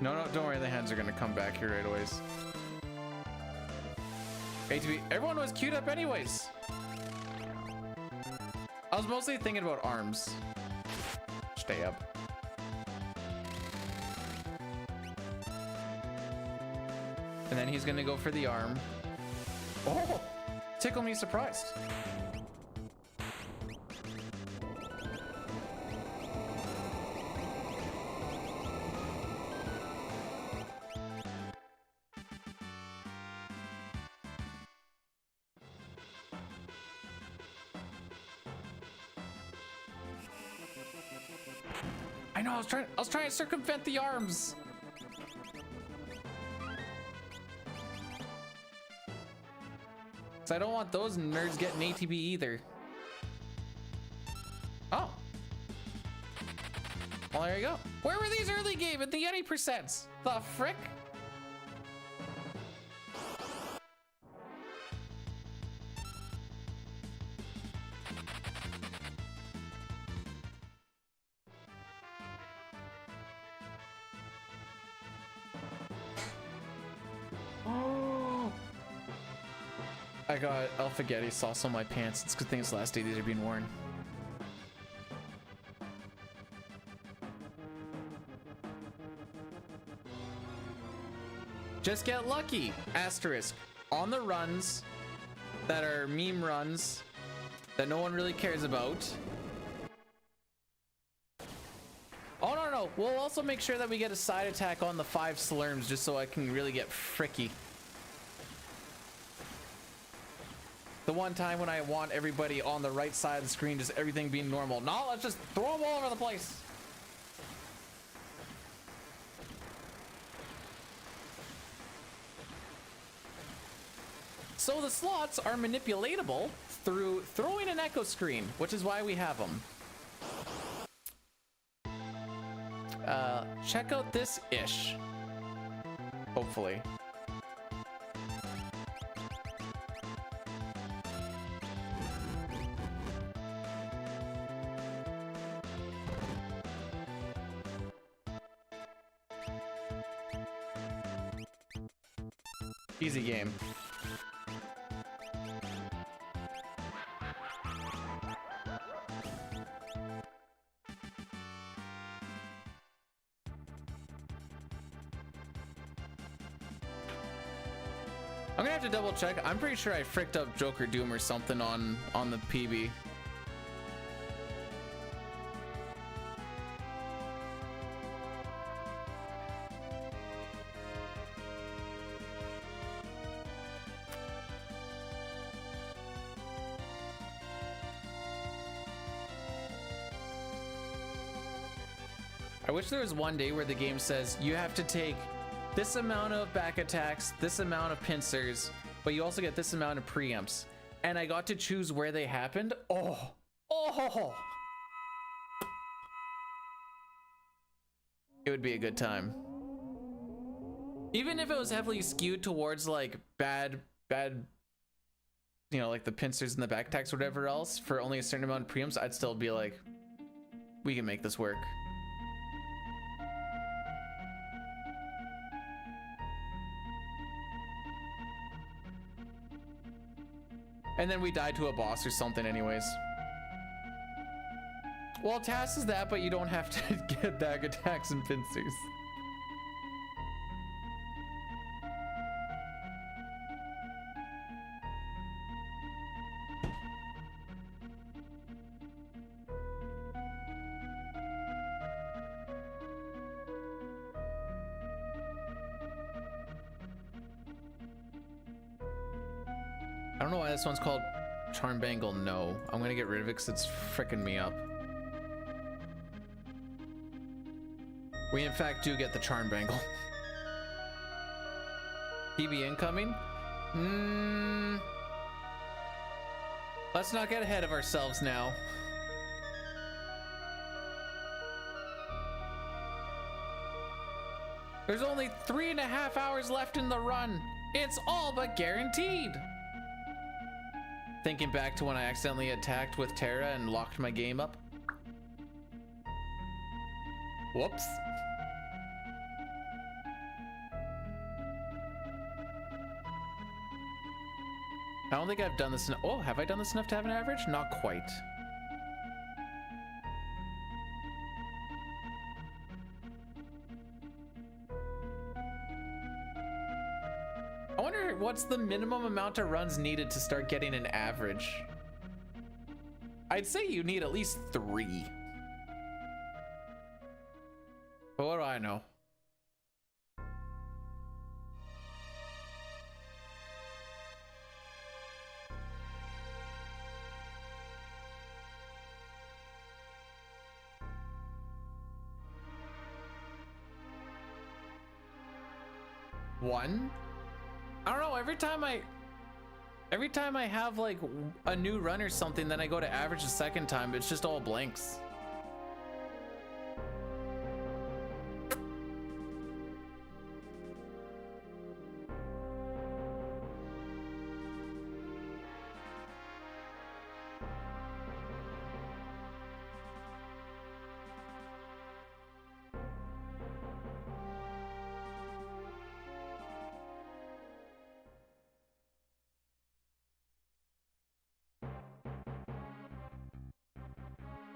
no, don't worry, the hands are gonna come back here right away. ATV, everyone was queued up anyways. I was mostly thinking about arms. Stay up. And then he's gonna go for the arm. Oh, tickle me surprised. I know, I was trying to circumvent the arms. I don't want those nerds getting ATB either. Oh. Well, there you go. Where were these early game at the Yeti percents? The frick? I got Alphagetti sauce on my pants. It's a good thing it's the last day these are being worn. Just get lucky. Asterisk. On the runs that are meme runs that no one really cares about. Oh, no. We'll also make sure that we get a side attack on the 5 slurms just so I can really get fricky. The one time when I want everybody on the right side of the screen, just everything being normal. No, let's just throw them all over the place. So the slots are manipulatable through throwing an echo screen, which is why we have them. Check out this ish. Hopefully. Easy game. I'm gonna have to double check. I'm pretty sure I fricked up Joker Doom or something on the PB. I wish there was one day where the game says you have to take this amount of back attacks, this amount of pincers, but you also get this amount of preamps. And I got to choose where they happened. Oh. It would be a good time. Even if it was heavily skewed towards like bad, you know, like the pincers and the back attacks or whatever else for only a certain amount of preamps, I'd still be like, we can make this work. And then we die to a boss or something anyways. Well, TAS is that, but you don't have to get back attacks and pincers. don't know why this one's called Charm Bangle. No, I'm gonna get rid of it because it's freaking me up. We in fact do get the Charm Bangle. PB incoming? Let's not get ahead of ourselves now. There's only 3.5 hours left in the run. It's all but guaranteed. Thinking back to when I accidentally attacked with Terra and locked my game up. Whoops. I don't think I've done this. Oh, have I done this enough to have an average? Not quite. I wonder what's the minimum amount of runs needed to start getting an average. I'd say you need at least 3. But what do I know? One? I don't know, every time I have like a new run or something, then I go to average the second time, it's just all blanks.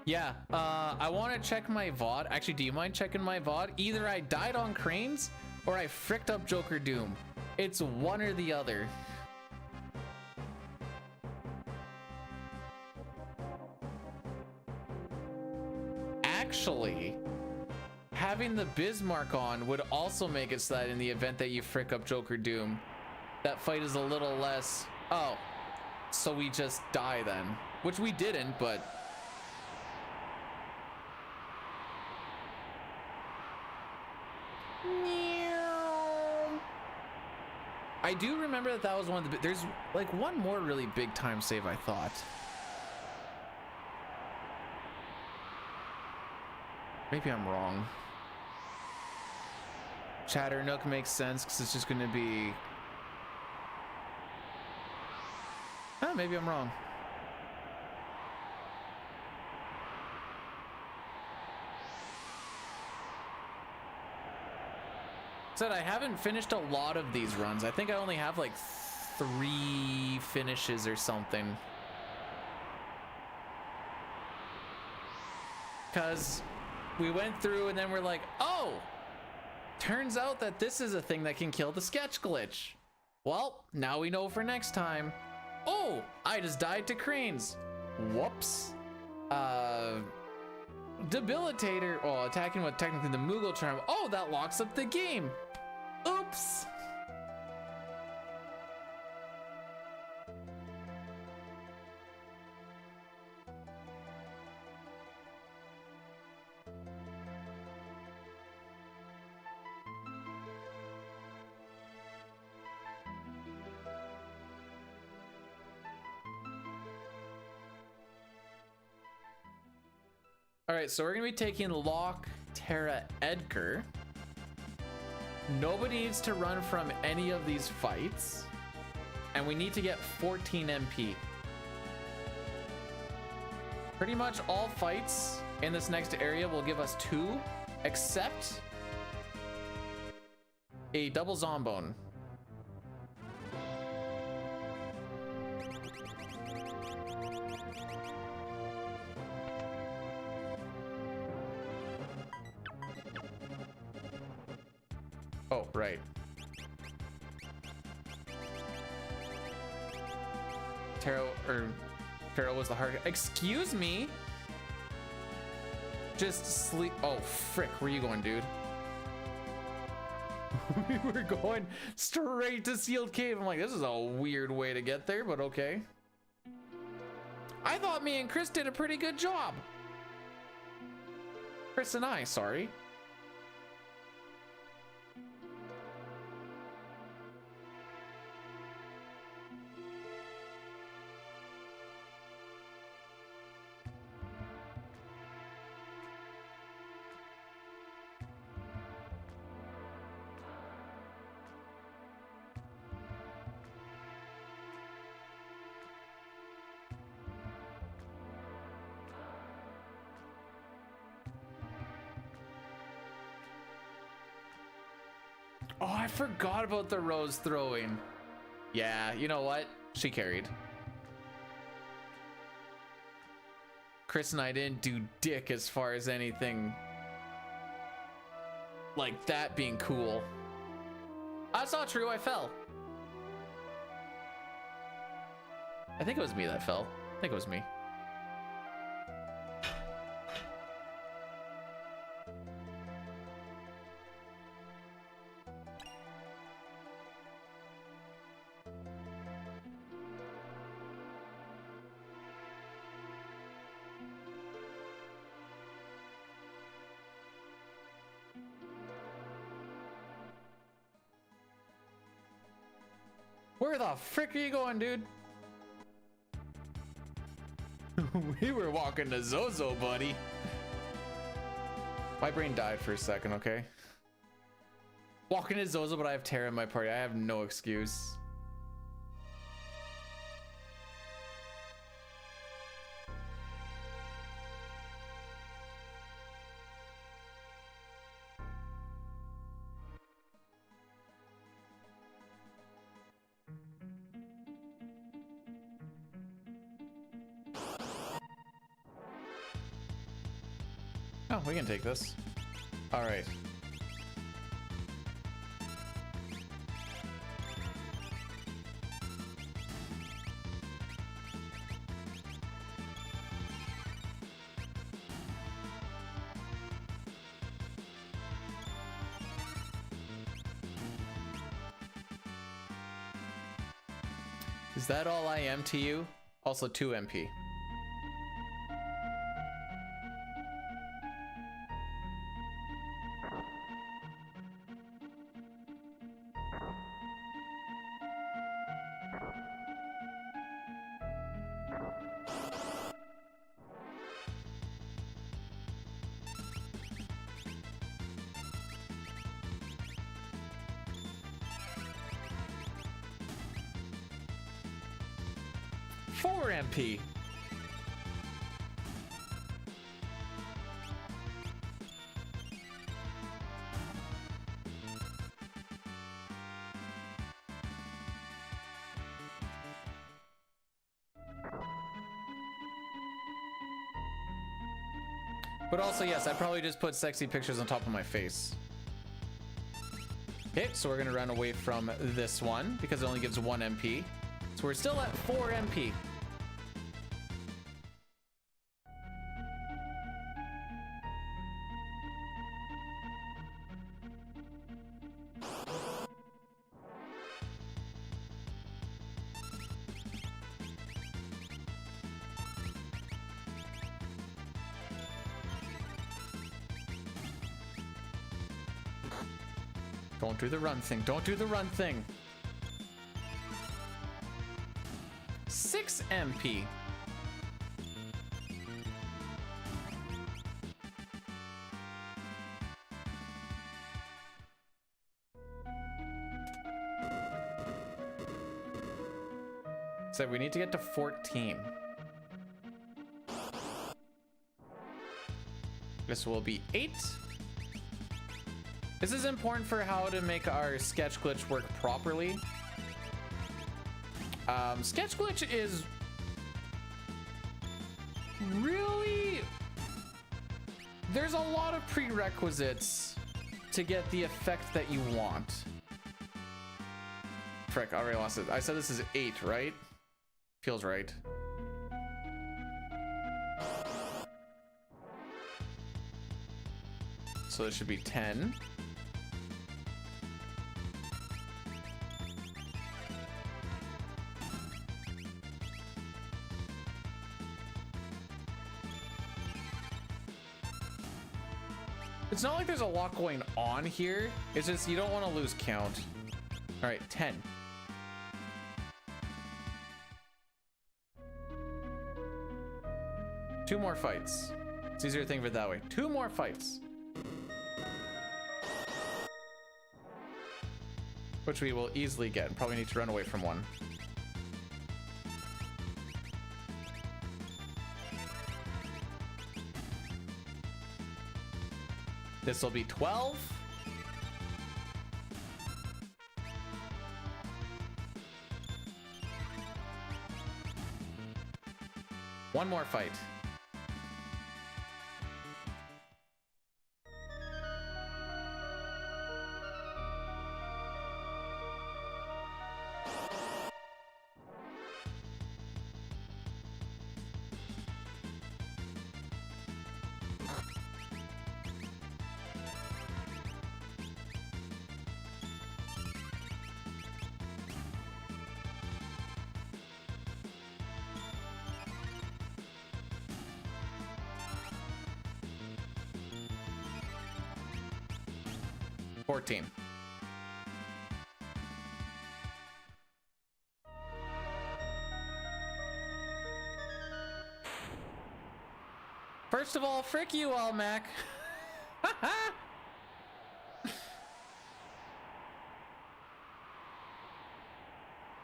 Yeah, I want to check my VOD. Actually, do you mind checking my VOD? Either I died on cranes or I fricked up Joker Doom. It's one or the other. Actually, having the Bismarck on would also make it so that in the event that you frick up Joker Doom, that fight is a little less... Oh, so we just die then. Which we didn't, but... I do remember that that was one of the... There's like one more really big time save, I thought. Maybe I'm wrong. Chatternook makes sense because it's just going to be... maybe I'm wrong. Said I haven't finished a lot of these runs. I think I only have like 3 finishes or something. Because we went through and then we're like, oh, turns out that this is a thing that can kill the sketch glitch. Well, now we know for next time. Oh, I just died to cranes. Whoops. Debilitator. Oh, attacking with technically the Moogle charm. Oh, that locks up the game. Oops. All right, so we're gonna be taking Locke, Terra, Edgar. Nobody needs to run from any of these fights, and we need to get 14 MP. Pretty much all fights in this next area will give us 2, except a double Zombone. Oh, right. Pharaoh was the hard. Excuse me? Just sleep. Oh, frick. Where you going, dude? We were going straight to sealed cave. I'm like, this is a weird way to get there, but okay. I thought me and Chris did a pretty good job. Chris and I, sorry. Oh, I forgot about the Rose throwing. Yeah, you know what? She carried. Chris and I didn't do dick as far as anything like that being cool. That's not true, I fell. I think it was me that fell. I think it was me. Where the frick are you going, dude? We were walking to Zozo, buddy. My brain died for a second, okay? Walking to Zozo, but I have Tara in my party. I have no excuse. Oh, we can take this. All right. Is that all I am to you? Also 2 MP. MP. But also, yes, I probably just put sexy pictures on top of my face. Okay, so we're gonna run away from this one because it only gives 1 MP. So we're still at 4 MP. Don't do the run thing. Don't do the run thing. 6 MP. So we need to get to 14. This will be 8. This is important for how to make our sketch glitch work properly. Sketch glitch is really... There's a lot of prerequisites to get the effect that you want. Frick, I already lost it. I said this is 8, right? Feels right. So this should be 10. not like there's a lot going on here. It's just you don't want to lose count. All right, 10. Two more fights. It's easier to think of it that way. 2 more fights. Which we will easily get. Probably need to run away from one. This will be 12. One more fight. Team. First of all, frick you all, Mac.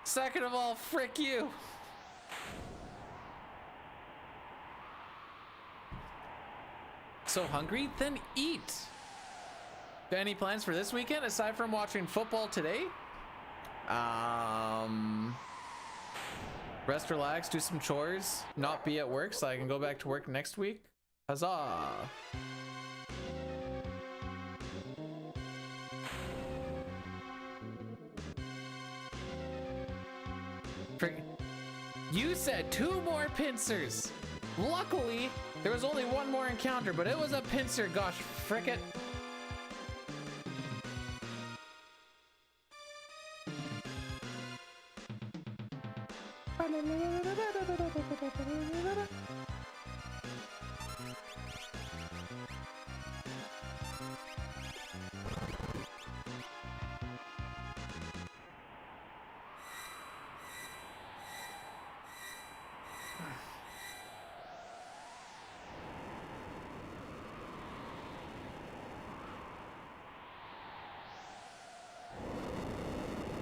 Second of all, frick you. So hungry? Then eat. Any plans for this weekend aside from watching football today? Rest, relax, do some chores, not be at work so I can go back to work next week. Huzzah! You said 2 more pincers. Luckily, there was only 1 more encounter, but it was a pincer. Gosh, frick it.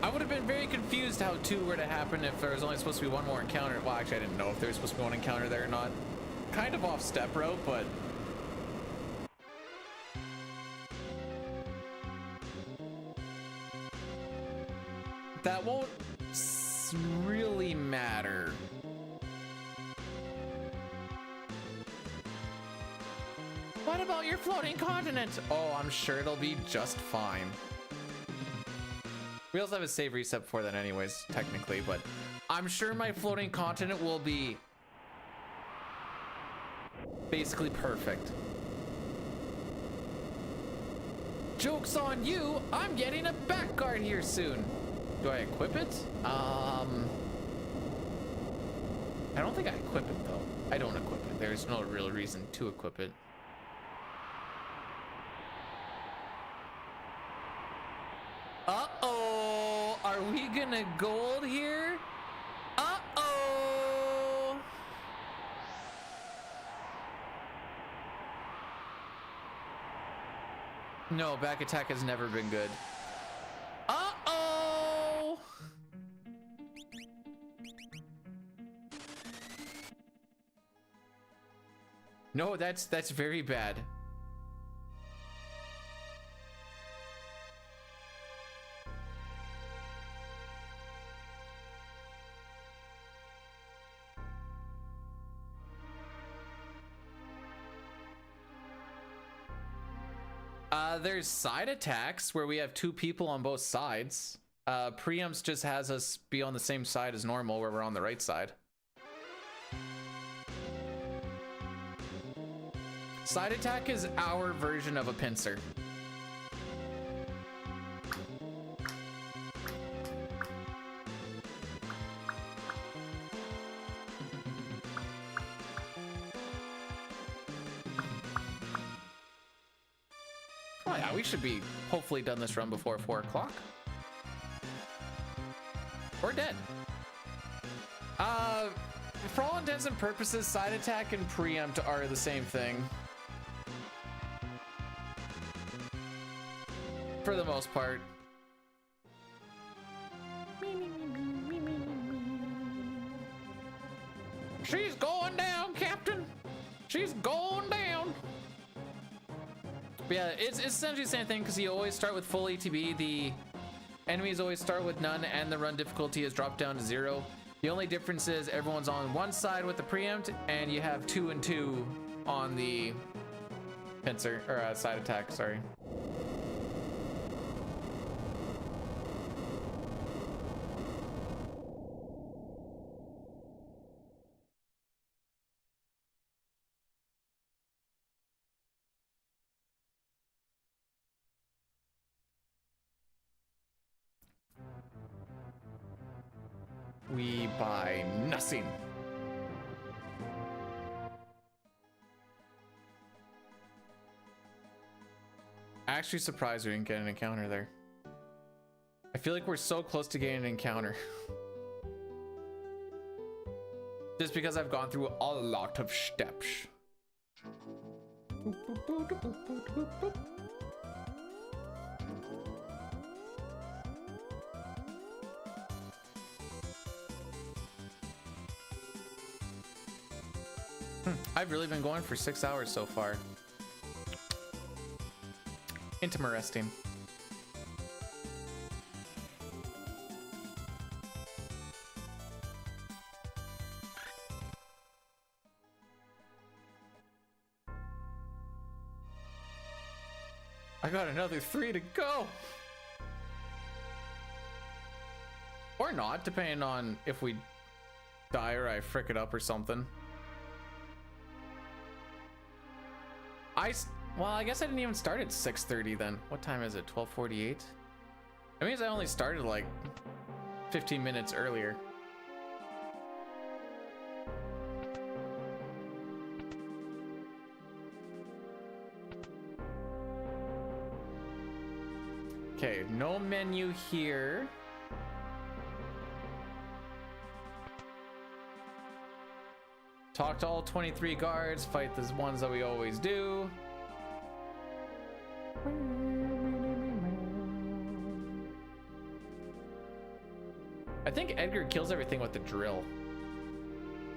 I would have been very confused how 2 were to happen if there was only supposed to be 1 more encounter. Well, actually, I didn't know if there was supposed to be 1 encounter there or not. Kind of off step rope, but... that won't really matter. What about your floating continent? Oh, I'm sure it'll be just fine. We also have a save reset before that anyways, technically, but I'm sure my floating continent will be basically perfect. Joke's on you, I'm getting a back guard here soon. Do I equip it? I don't think I equip it though. I don't equip it. There's no real reason to equip it. Uh-oh, are we gonna gold here? Uh-oh. No, back attack has never been good. Uh-oh. No, that's very bad. There's side attacks where we have 2 people on both sides. Preempts just has us be on the same side as normal where we're on the right side. Side attack is our version of a pincer. Oh yeah, we should be hopefully done this run before 4 o'clock. Or dead. For all intents and purposes, side attack and preempt are the same thing. For the most part. She's going down, Captain. She's going down. But yeah, it's essentially the same thing because you always start with full ETB. The enemies always start with none, and the run difficulty is dropped down to 0. The only difference is everyone's on one side with the preempt, and you have 2 and 2 on the pincer or side attack. Sorry. We buy nothing. Actually surprised we didn't get an encounter there. I feel like we're so close to getting an encounter. Just because I've gone through a lot of steps. I've really been going for 6 hours so far. Interesting. I got another 3 to go. Or not, depending on if we die or I frick it up or something. Well, I guess I didn't even start at 6:30 then. What time is it? 12:48? That means I only started like 15 minutes earlier. Okay, no menu here. Talk to all 23 guards, fight the ones that we always do. I think Edgar kills everything with the drill.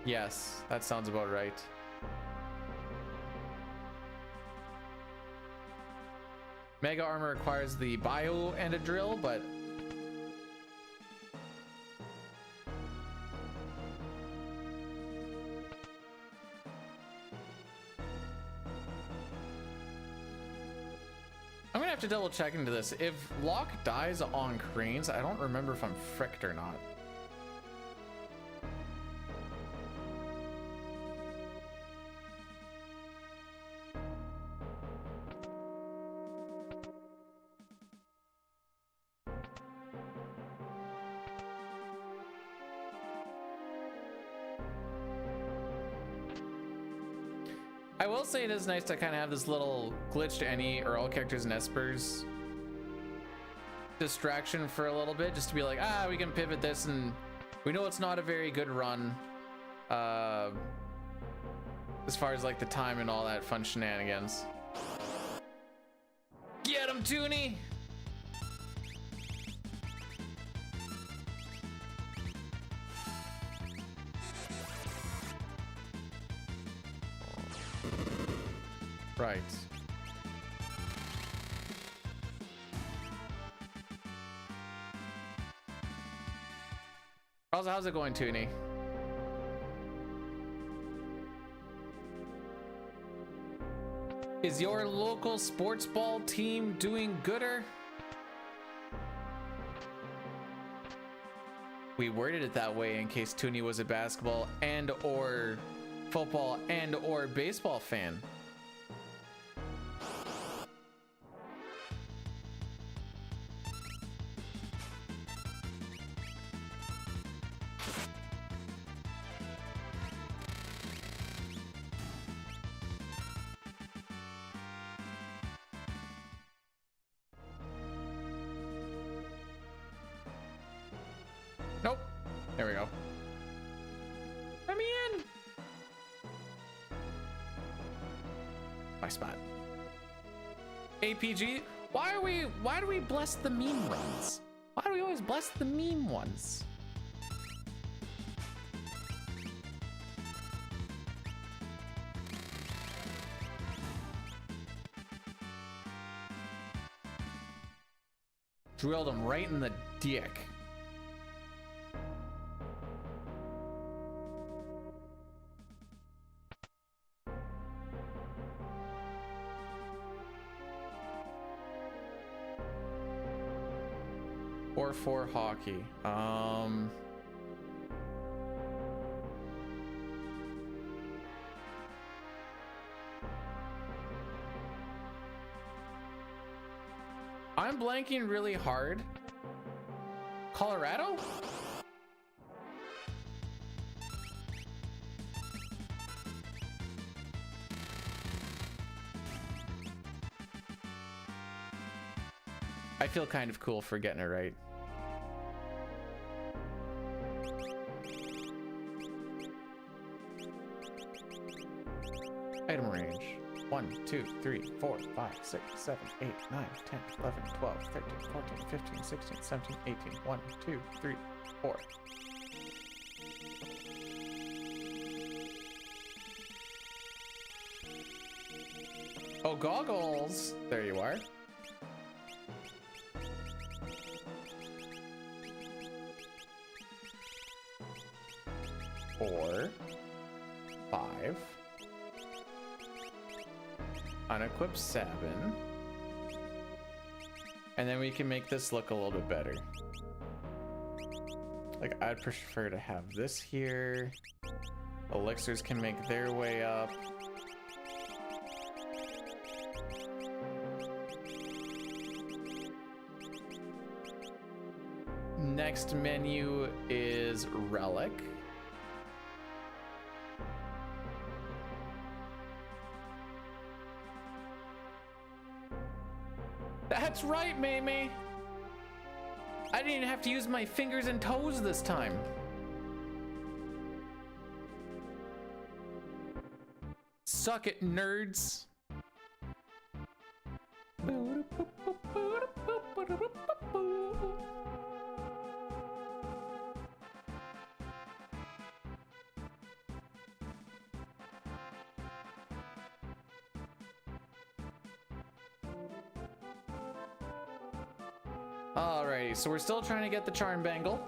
Yes, that sounds about right. Mega armor requires the bio and a drill, but I'm gonna have to double check into this. If Locke dies on cranes, I don't remember if I'm fricked or not. I will say it is nice to kind of have this little glitch to any or all characters in Espers distraction for a little bit, just to be like, we can pivot this, and we know it's not a very good run as far as like the time and all that fun shenanigans. Get him, Toonie! Right. How's it going, Toonie? Is your local sports ball team doing gooder? We worded it that way in case Toonie was a basketball and or football and or baseball fan. Nope. There we go. Let me in. My spot. APG. Why do we bless the meme runs? Why do we always bless the meme ones? Drilled him right in the dick. Or for hockey. I'm blanking really hard. Colorado? I feel kind of cool for getting it right. Item range. 1, 2, 3, 4, 5, 6, 7, 8, 9, 10, 11, 12, 13, 14, 15, 16, 17, 18. 1, 2, 3, 4. Oh, goggles! There you are. Four, 5. Unequip 7. And then we can make this look a little bit better. Like, I'd prefer to have this here. Elixirs can make their way up. Next menu is Relic. That's right, Mamie. I didn't even have to use my fingers and toes this time. Suck it, nerds. Alrighty, so we're still trying to get the charm bangle.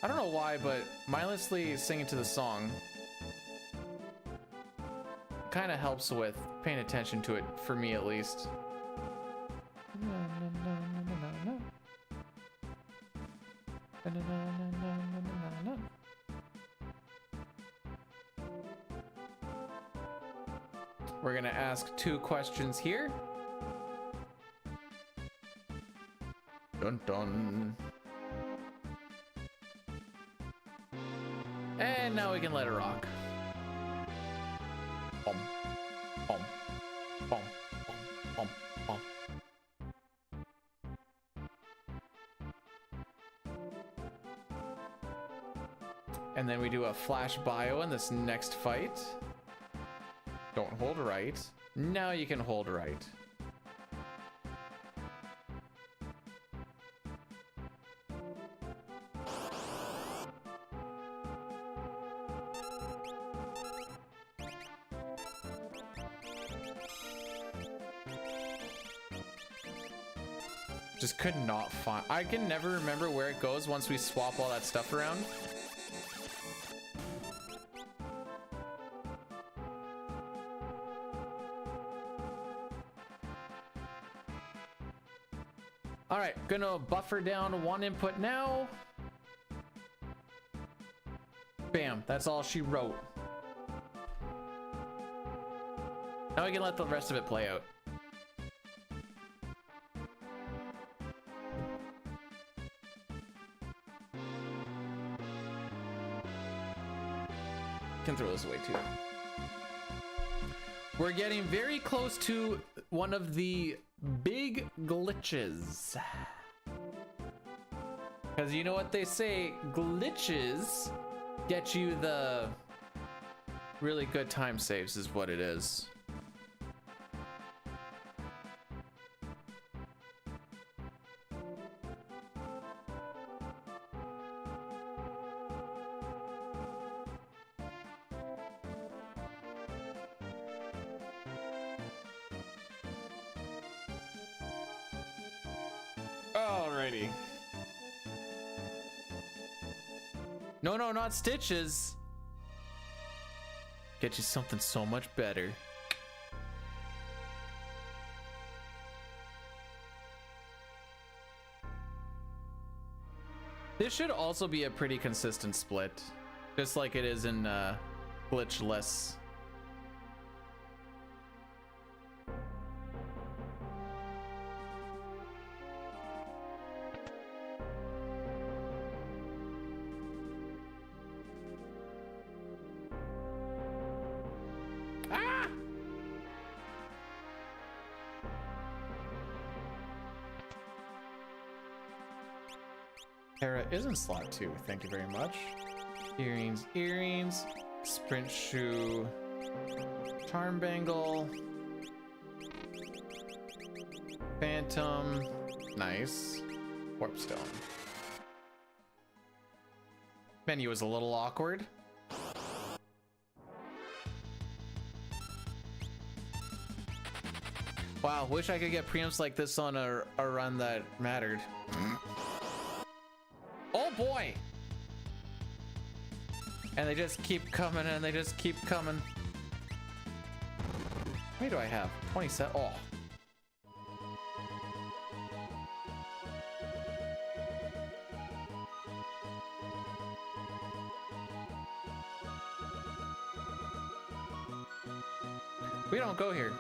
I don't know why, but mindlessly singing to the song kind of helps with paying attention to it, for me at least. We're gonna ask 2 questions here. Dun dun. And now we can let it rock. Bum, bum, bum, bum, bum, bum. And then we do a flash bio in this next fight. Don't hold right. Now you can hold right. Just could not find. I can never remember where it goes once we swap all that stuff around. All right, gonna buffer down 1 input now. Bam, that's all she wrote. Now we can let the rest of it play out. Can throw this away too. We're getting very close to one of the big glitches. Because you know what they say, glitches get you the really good time saves is what it is. Alrighty. No, no, not stitches. Get you something so much better. This should also be a pretty consistent split, just like it is in glitchless. Hera is in slot 2, thank you very much. Earrings, earrings, sprint shoe, charm bangle, phantom, nice, warp stone. Menu is a little awkward. Wow, wish I could get preamps like this on a run that mattered. Oh boy! And they just keep coming and they just keep coming. How many do I have? 27. Oh. We don't go here.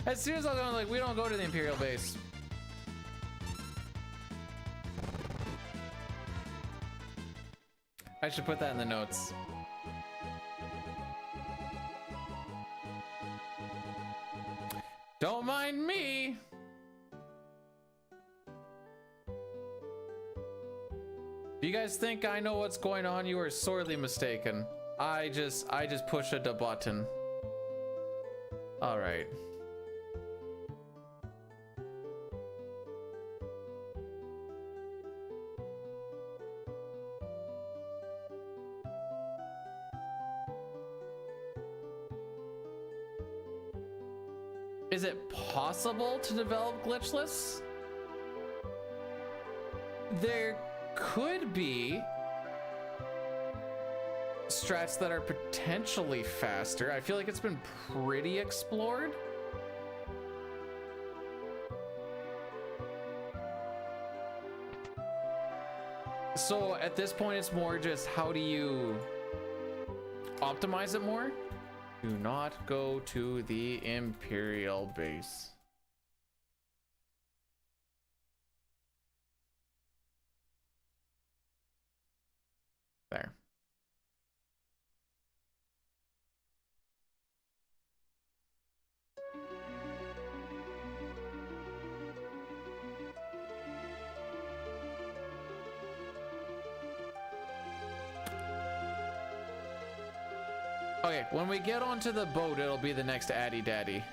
As soon as I was going, like, we don't go to the Imperial base. I should put that in the notes. Don't mind me. If you guys think I know what's going on, you are sorely mistaken. I just pushed a button. All right. Is it possible to develop glitchless? There could be strats that are potentially faster. I feel like it's been pretty explored. So at this point, it's more just how do you optimize it more? Do not go to the Imperial base. There. Okay, when we get onto the boat, it'll be the next Addy Daddy.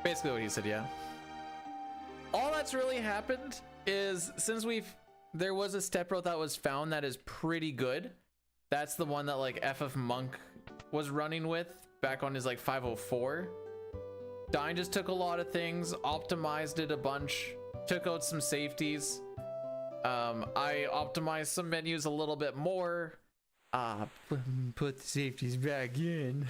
Basically what he said, yeah. All that's really happened is since there was a step route that was found that is pretty good. That's the one that like FF Monk was running with back on his like 504. Dine just took a lot of things, optimized it a bunch, took out some safeties. I optimized some menus a little bit more. Put the safeties back in.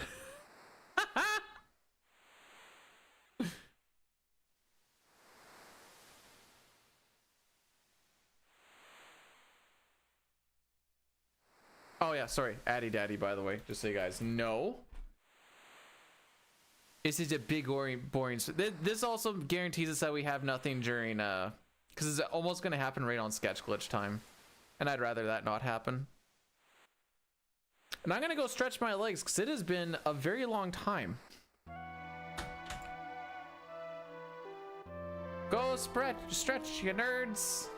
yeah, sorry, Addy Daddy, by the way, just so you guys know. This is a big boring. This also guarantees us that we have nothing during because it's almost going to happen right on sketch glitch time, and I'd rather that not happen. And I'm going to go stretch my legs because it has been a very long time. Go stretch, you nerds.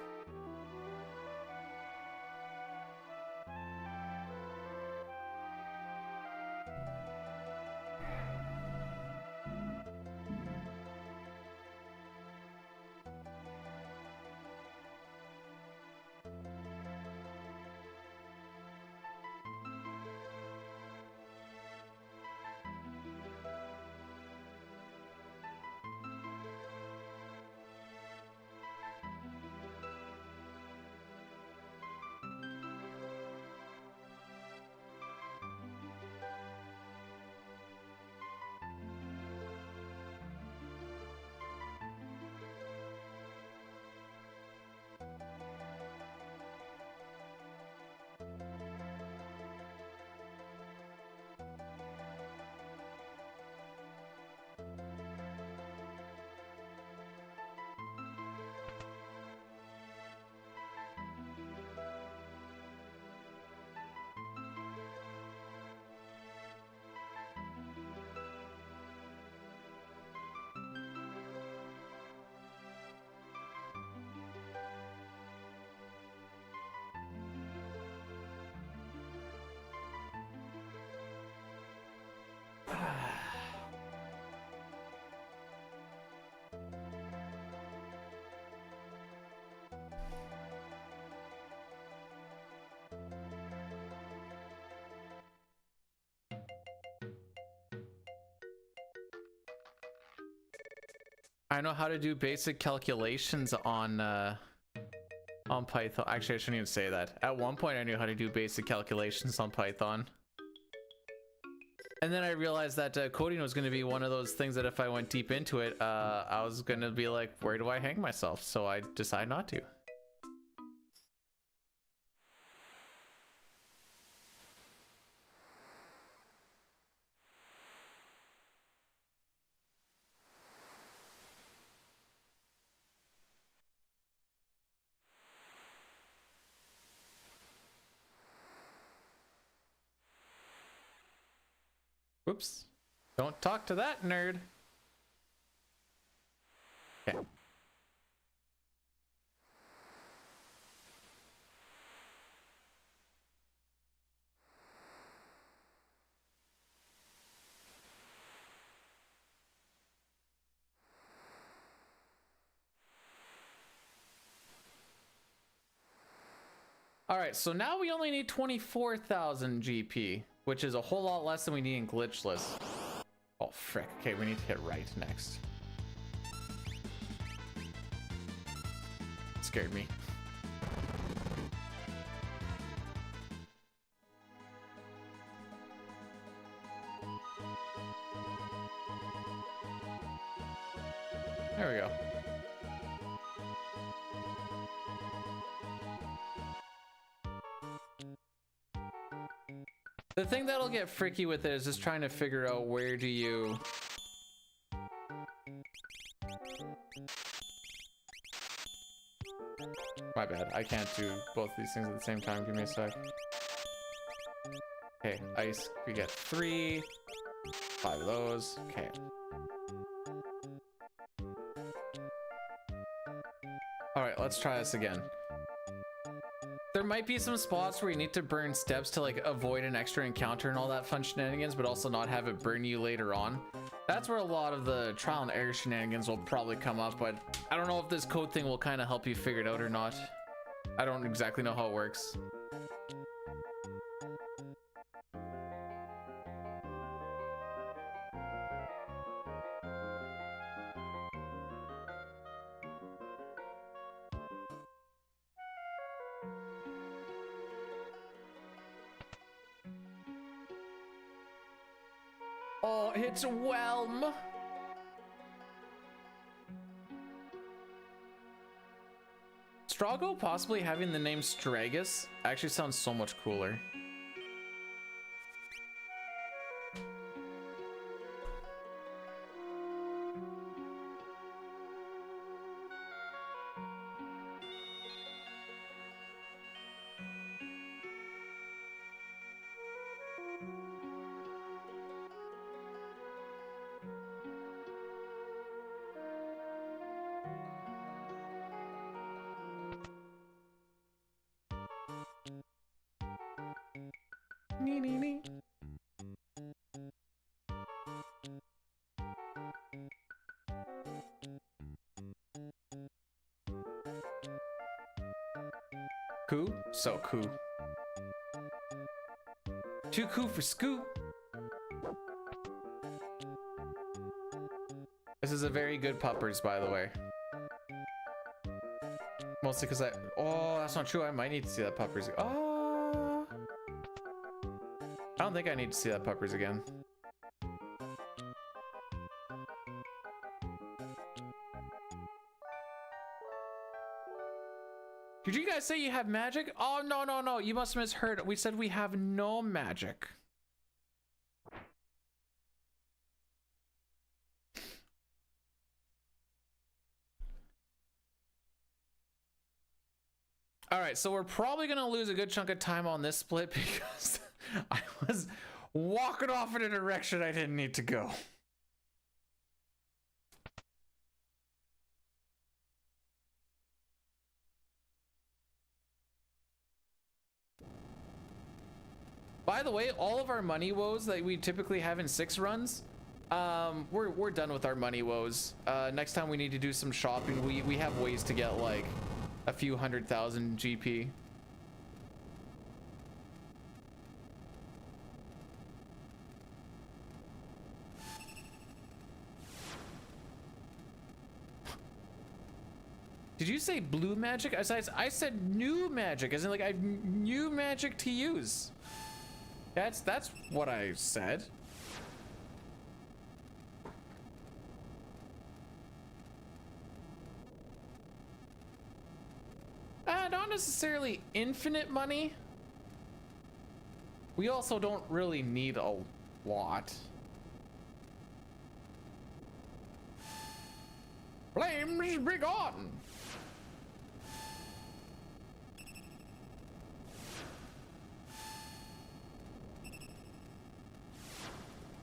I know how to do basic calculations on Python. Actually, I shouldn't even say that. At one point, I knew how to do basic calculations on Python. And then I realized that coding was going to be one of those things that if I went deep into it, I was going to be like, where do I hang myself? So I decided not to. Whoops. Don't talk to that nerd. Okay. All right, so now we only need 24,000 GP, which is a whole lot less than we need in glitchless. Oh, frick. Okay, we need to hit right next. It scared me. There we go. The thing that'll get freaky with it is just trying to figure out where do you... My bad, I can't do both these things at the same time. Give me a sec. Okay, ice, we get 3. 5 of those, okay. Alright, let's try this again. There might be some spots where you need to burn steps to like avoid an extra encounter and all that fun shenanigans, but also not have it burn you later on. That's where a lot of the trial and error shenanigans will probably come up, but I don't know if this code thing will kind of help you figure it out or not. I don't exactly know how it works. Oh, it's Whelm. Strago possibly having the name Stragus actually sounds so much cooler. Cool? So cool. Too cool for Scoop. This is a very good puppers, by the way. Mostly because oh, that's not true. I might need to see that puppers. Oh, I don't think I need to see that puppers again. Did you guys say you have magic? Oh, no, no, no. You must have misheard. We said we have no magic. All right, so we're probably gonna lose a good chunk of time on this split because I was walking off in a direction I didn't need to go. By the way, all of our money woes that we typically have in 6 runs, we're done with our money woes. Next time we need to do some shopping, we have ways to get like a few 100,000 GP. Did you say blue magic? I said new magic, as in like I have new magic to use. That's what I said. Not necessarily infinite money. We also don't really need a lot. Flames be gone.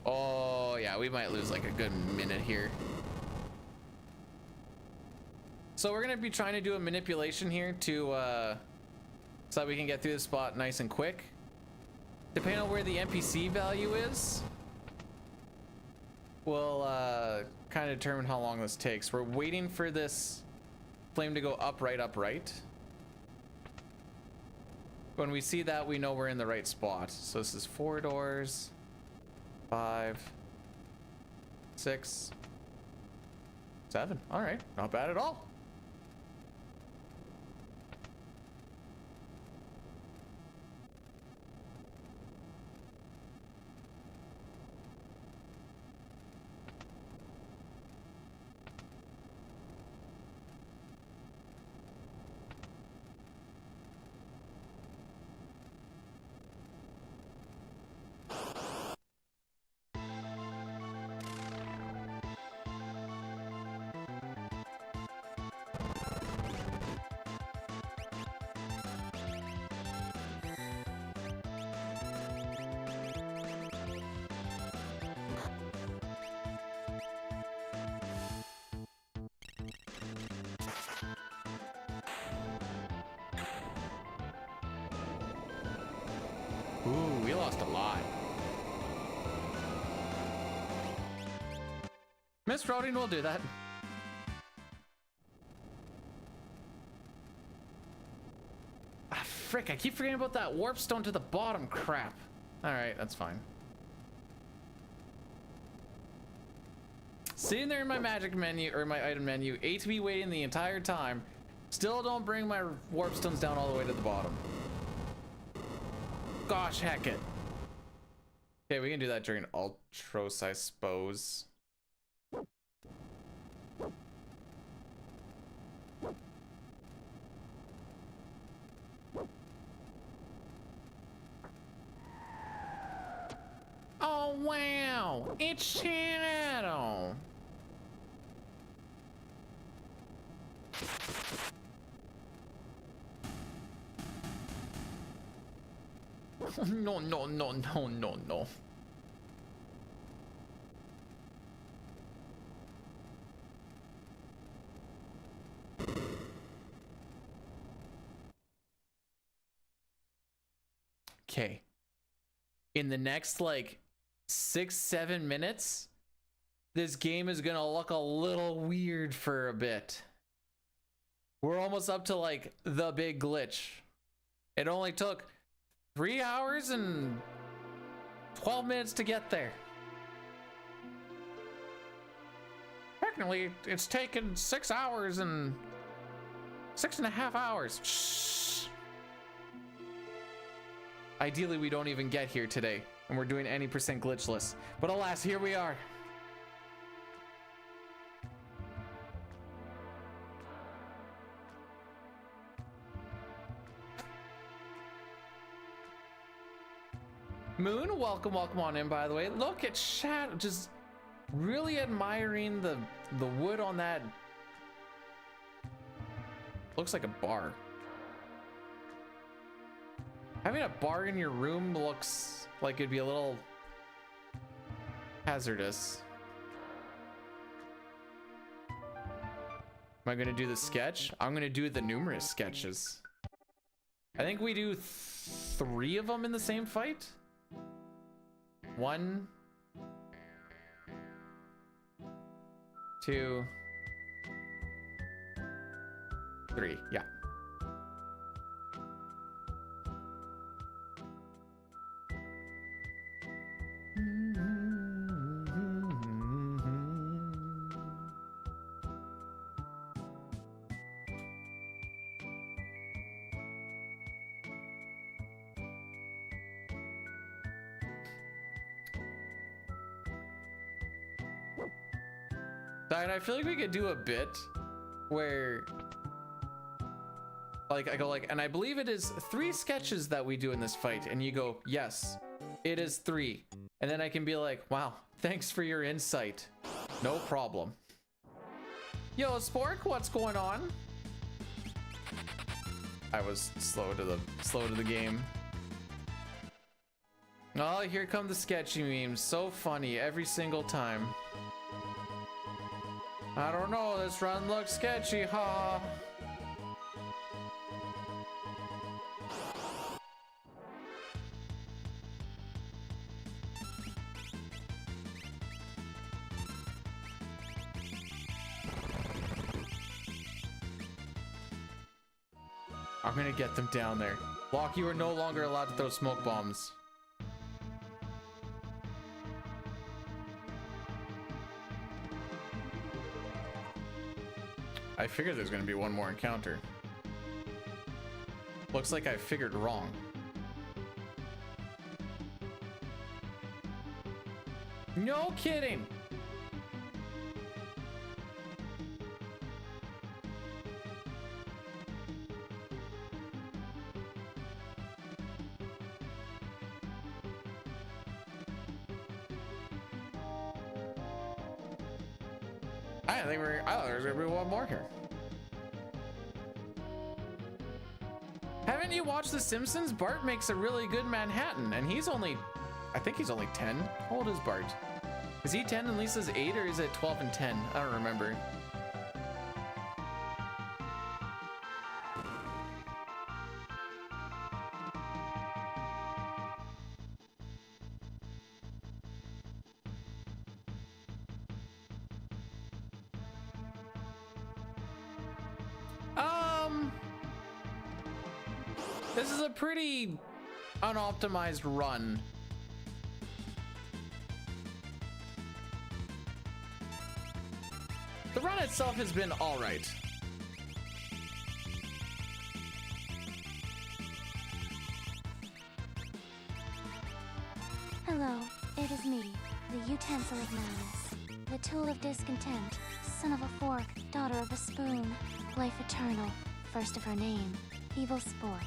Oh yeah, we might lose like a good minute here. So we're gonna be trying to do a manipulation here to so that we can get through the spot nice and quick. Depending on where the NPC value is, will kind of determine how long this takes. We're waiting for this flame to go up, right. When we see that, we know we're in the right spot. So this is 4 doors, 5, 6, 7. All right, not bad at all. Ooh, we lost a lot. Misrouting will do that. Ah, frick, I keep forgetting about that warp stone to the bottom. Crap. All right, that's fine. Sitting there in my magic menu, or my item menu, ATB waiting the entire time. Still don't bring my warp stones down all the way to the bottom. Gosh, heck it. Okay, we can do that during Ultros, I suppose. Oh wow, it's Shadow. No, no, no, no, no, no. Okay. in the next like 6-7 minutes, this game is gonna look a little weird for a bit. We're almost up to like the big glitch. It only took 3 hours and 12 minutes to get there. Technically, it's taken 6 hours and 6.5 hours. Shh. Ideally, we don't even get here today, and we're doing any percent glitchless. But alas, here we are. Moon, welcome on in, by the way. Look at Shadow, just really admiring the wood on that. Looks like a bar. Having a bar in your room looks like it'd be a little hazardous. Am I gonna do the sketch? I'm gonna do the numerous sketches. I think we do 3 of them in the same fight. 1, 2, 3. Yeah. I feel like we could do a bit where like I go like, and I believe it is 3 sketches that we do in this fight, and you go, yes, it is 3. And then I can be like, wow, thanks for your insight. No problem. Yo, Spork, what's going on? I was slow to the game. Oh, here come the sketchy memes. So funny every single time. I don't know, this run looks sketchy, ha. I'm gonna get them down there. Locke, you are no longer allowed to throw smoke bombs. I figured there's gonna be one more encounter. Looks like I figured wrong. No kidding! I thought there was gonna be one more here. Haven't you watched The Simpsons? Bart makes a really good Manhattan, and he's only, I think he's only 10. How old is Bart? Is he 10 and Lisa's 8, or is it 12 and 10? I don't remember. This is a pretty unoptimized run. The run itself has been all right. Hello, it is me, the utensil of malice, the tool of discontent, son of a fork, daughter of a spoon, life eternal, first of her name, evil spork.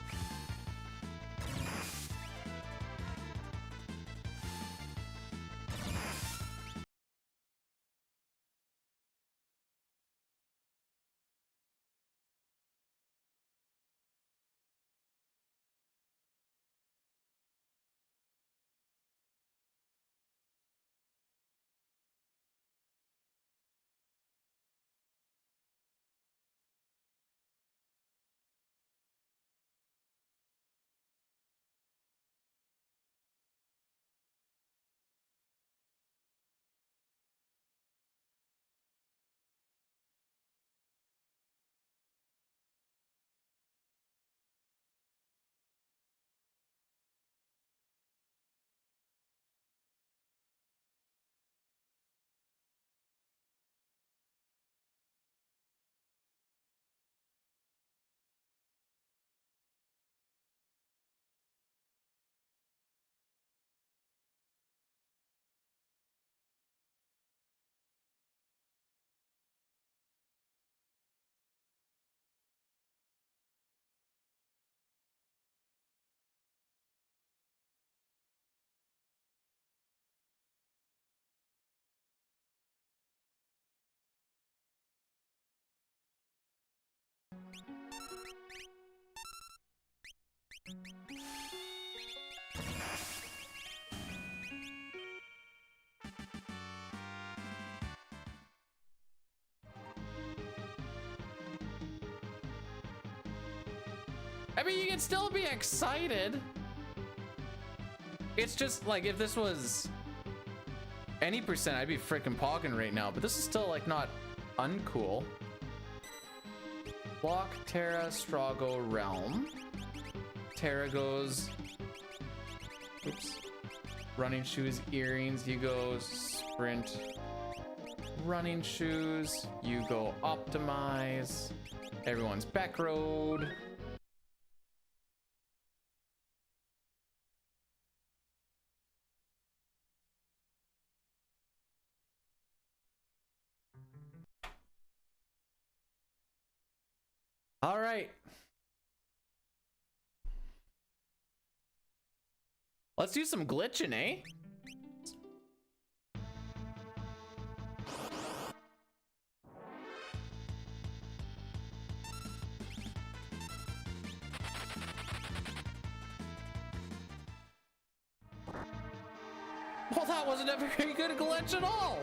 I mean, you can still be excited. It's just like if this was any percent, I'd be freaking pogging right now. But this is still like not uncool. Block, Terra, Strago, Realm. Terra goes. Oops. Running shoes, earrings. You go sprint. Running shoes. You go optimize. Everyone's back road. All right. Let's do some glitching, eh? Well, that wasn't a very good glitch at all.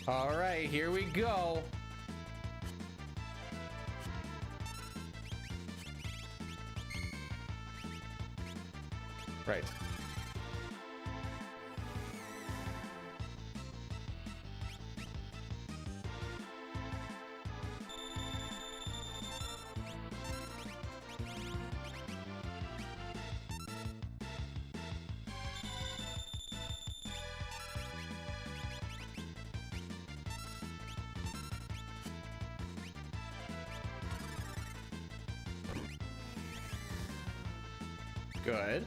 All right, here we go. Right. Good.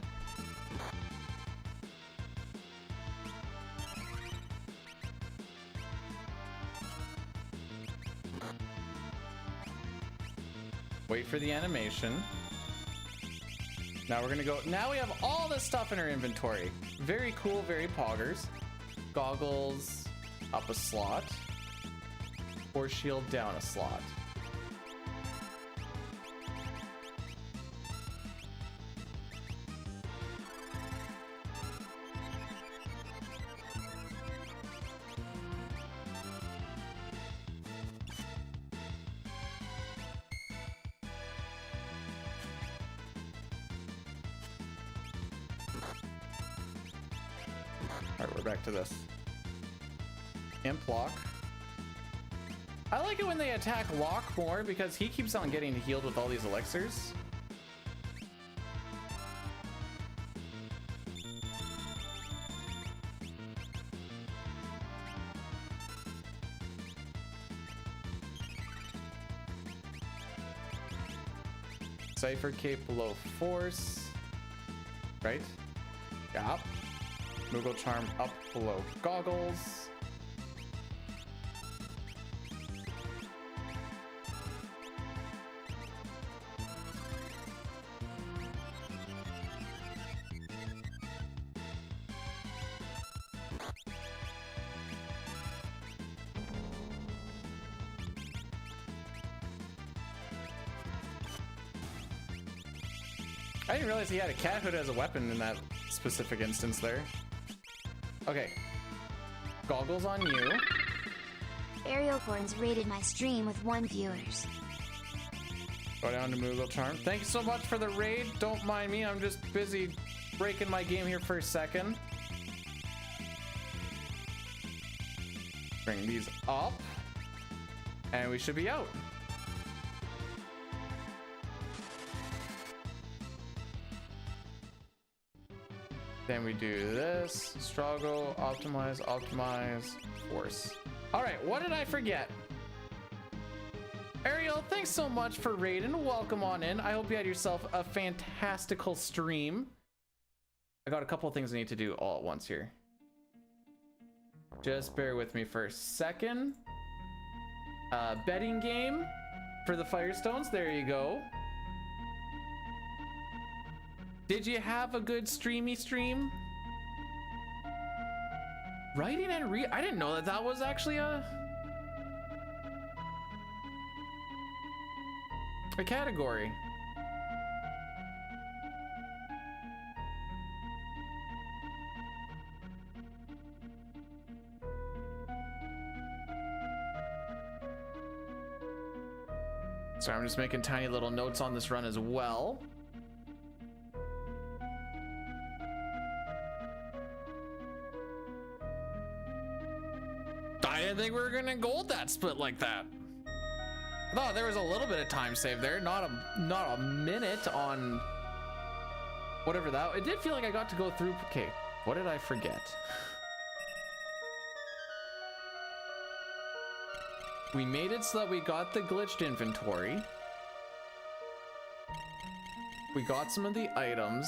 Wait for the animation. Now we're gonna go. Now we have all this stuff in our inventory. Very cool, very poggers. Goggles up a slot. Force shield down a slot. Alright, we're back to this. Imp lock. I like it when they attack Lock more because he keeps on getting healed with all these elixirs. Cypher cape below force. Right? Yep. Moogle charm up below goggles. I didn't realize he had a cat hood as a weapon in that specific instance there. Okay. Goggles on you. Aerial Horns rated my stream with 1 viewers. Go down to Moogle Charm. Thank you so much for the raid. Don't mind me. I'm just busy breaking my game here for a second. Bring these up. And we should be out. Then we do this, struggle, optimize, optimize, force. All right, what did I forget? Ariel, thanks so much for raiding. Welcome on in. I hope you had yourself a fantastical stream. I got a couple of things I need to do all at once here. Just bear with me for a second. Betting game for the Firestones. There you go. Did you have a good streamy stream? Writing and I didn't know that that was actually a category. Sorry, I'm just making tiny little notes on this run as well. I didn't think we were gonna gold that split like that. I thought there was a little bit of time save there, not a minute on whatever that. It did feel like I got to go through. Okay, what did I forget? We made it so that we got the glitched inventory. We got some of the items,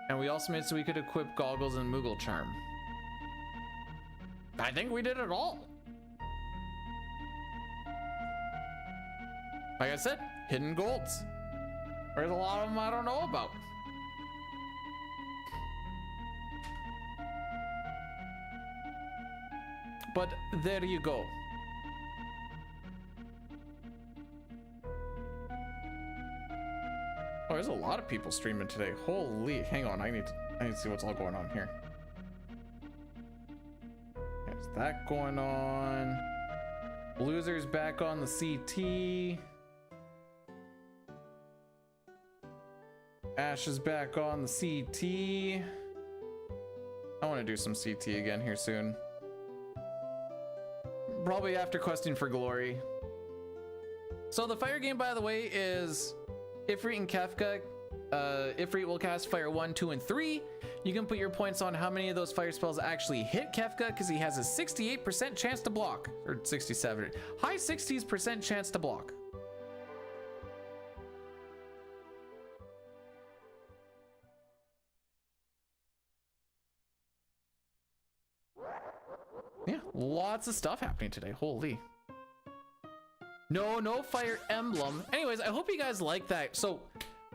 and we also made it so we could equip goggles and Moogle Charm. I think we did it all. Like I said, hidden golds. There's a lot of them I don't know about. But there you go. Oh, there's a lot of people streaming today. Holy, hang on, I need to see what's all going on here. There's that going on. Loser's back on the CT. Ash is back on the CT. I want to do some CT again here soon. Probably after questing for glory. So the fire game, by the way, is Ifrit and Kefka. Ifrit will cast fire 1, 2, and 3. You can put your points on how many of those fire spells actually hit Kefka, because he has a 68% chance to block, or 67, high 60s% chance to block. Yeah, lots of stuff happening today. Holy. No fire emblem. Anyways, I hope you guys like that. So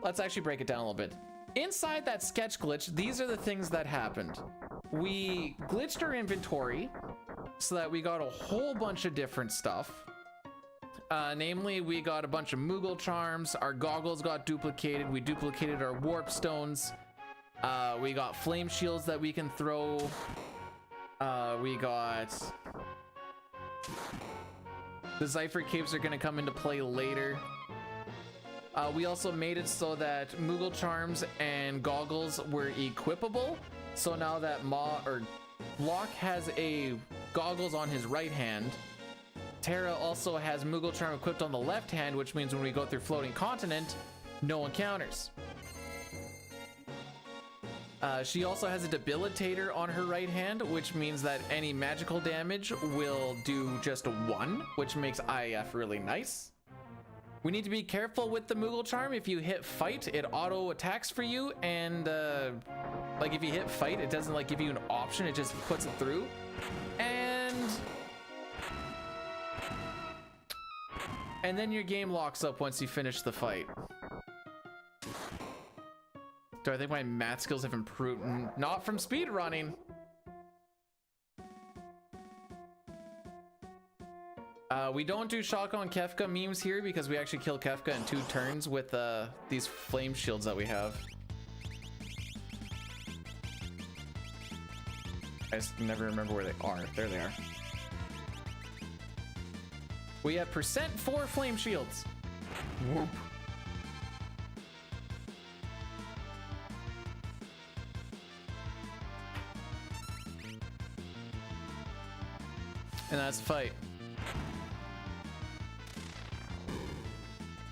let's actually break it down a little bit. Inside that sketch glitch, these are the things that happened. We glitched our inventory so that we got a whole bunch of different stuff. Namely, we got a bunch of Moogle charms. Our goggles got duplicated. We duplicated our warp stones. We got flame shields that we can throw. We got the Zypher capes are going to come into play later. We also made it so that Moogle charms and goggles were equipable. So now that Locke has a goggles on his right hand, Terra also has Moogle charm equipped on the left hand, which means when we go through Floating Continent, no encounters. She also has a debilitator on her right hand, which means that any magical damage will do just 1, which makes IF really nice. We need to be careful with the Moogle charm. If you hit fight, it auto attacks for you, and like if you hit fight, it doesn't like give you an option, it just puts it through. And then your game locks up once you finish the fight. Do I think my math skills have improved? Not from speed running. We don't do Shotgun Kefka memes here because we actually kill Kefka in 2 turns with these flame shields that we have. I just never remember where they are. There they are. We have %4 flame shields. Whoop. And that's fight.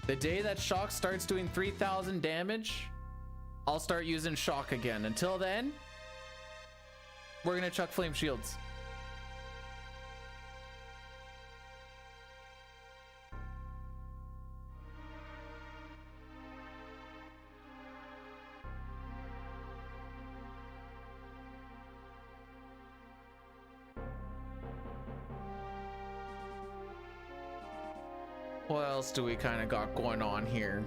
The day that Shock starts doing 3,000 damage, I'll start using Shock again. Until then, We're gonna chuck flame shields. What else do we kind of got going on here?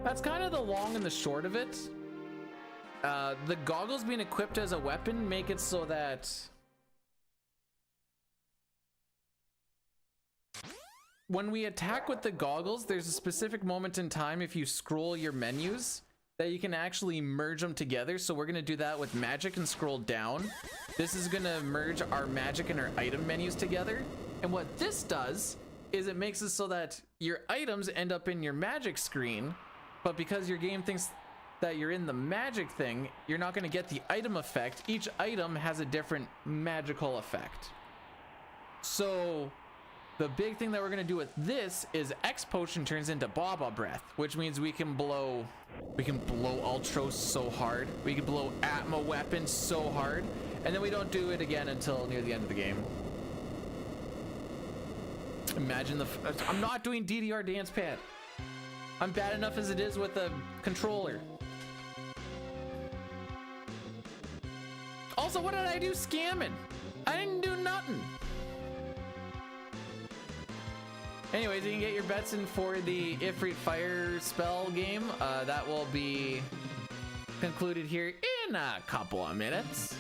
That's kind of the long and the short of it. The goggles being equipped as a weapon make it so that when we attack with the goggles, there's a specific moment in time if you scroll your menus that you can actually merge them together. So we're gonna do that with magic and scroll down. This is gonna merge our magic and our item menus together. And what this does is it makes it so that your items end up in your magic screen, but because your game thinks that you're in the magic thing, you're not gonna get the item effect. Each item has a different magical effect. So the big thing that we're gonna do with this is X potion turns into Baba breath, which means we can blow Ultros so hard. We can blow Atma weapons so hard, and then we don't do it again until near the end of the game. Imagine I'm not doing DDR dance pad. I'm bad enough as it is with a controller. Also, what did I do scamming? I didn't do nothing. Anyways, you can get your bets in for the Ifrit Fire spell game. That will be concluded here in a couple of minutes.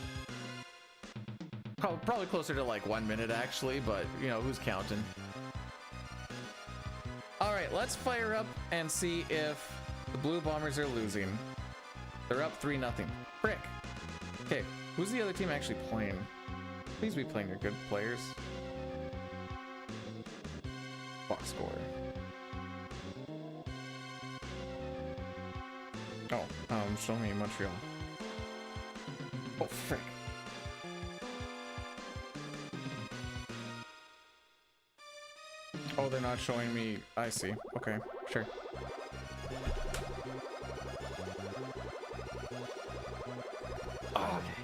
Probably closer to like 1 minute actually, but you know, who's counting? All right, let's fire up and see if the Blue Bombers are losing. They're up 3-0. Frick. Okay, who's the other team actually playing? Please be playing your good players. Box score. Oh, show me Montreal. Oh, frick. Oh, they're not showing me. I see. Okay, sure. Oh, okay.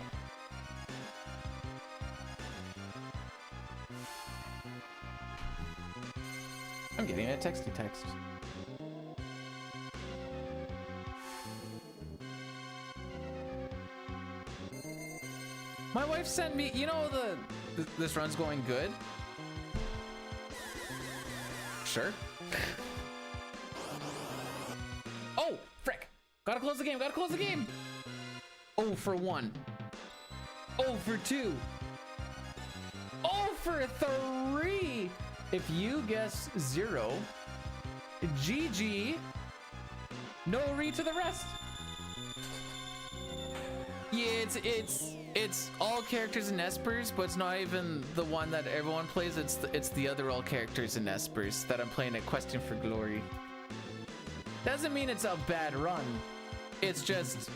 I'm getting a texty text. My wife sent me, you know, this run's going good. Sure. Oh, frick. Gotta close the game, gotta close the game. 0 for 1. 0 for 2. 0 for 3. If you guess 0, GG, no re to the rest. Yeah, it's all characters in Espers, but it's not even the one that everyone plays. It's the other all characters in Espers that I'm playing at Questing for Glory. Doesn't mean it's a bad run. It's just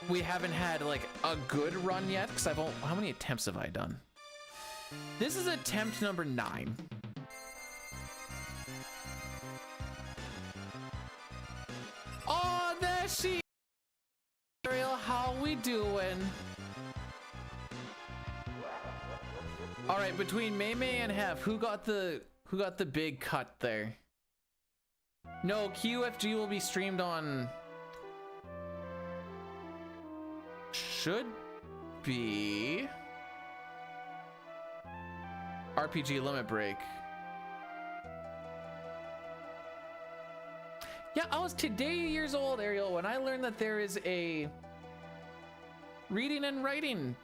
we haven't had like a good run yet. Because how many attempts have I done? This is attempt number 9. Oh, there she is. Ariel, how we doing? All right, between Maymay and Hef, who got the big cut there? No, QFG will be streamed on. Should be RPG Limit Break. Yeah, I was today years old, Ariel, when I learned that there is a reading and writing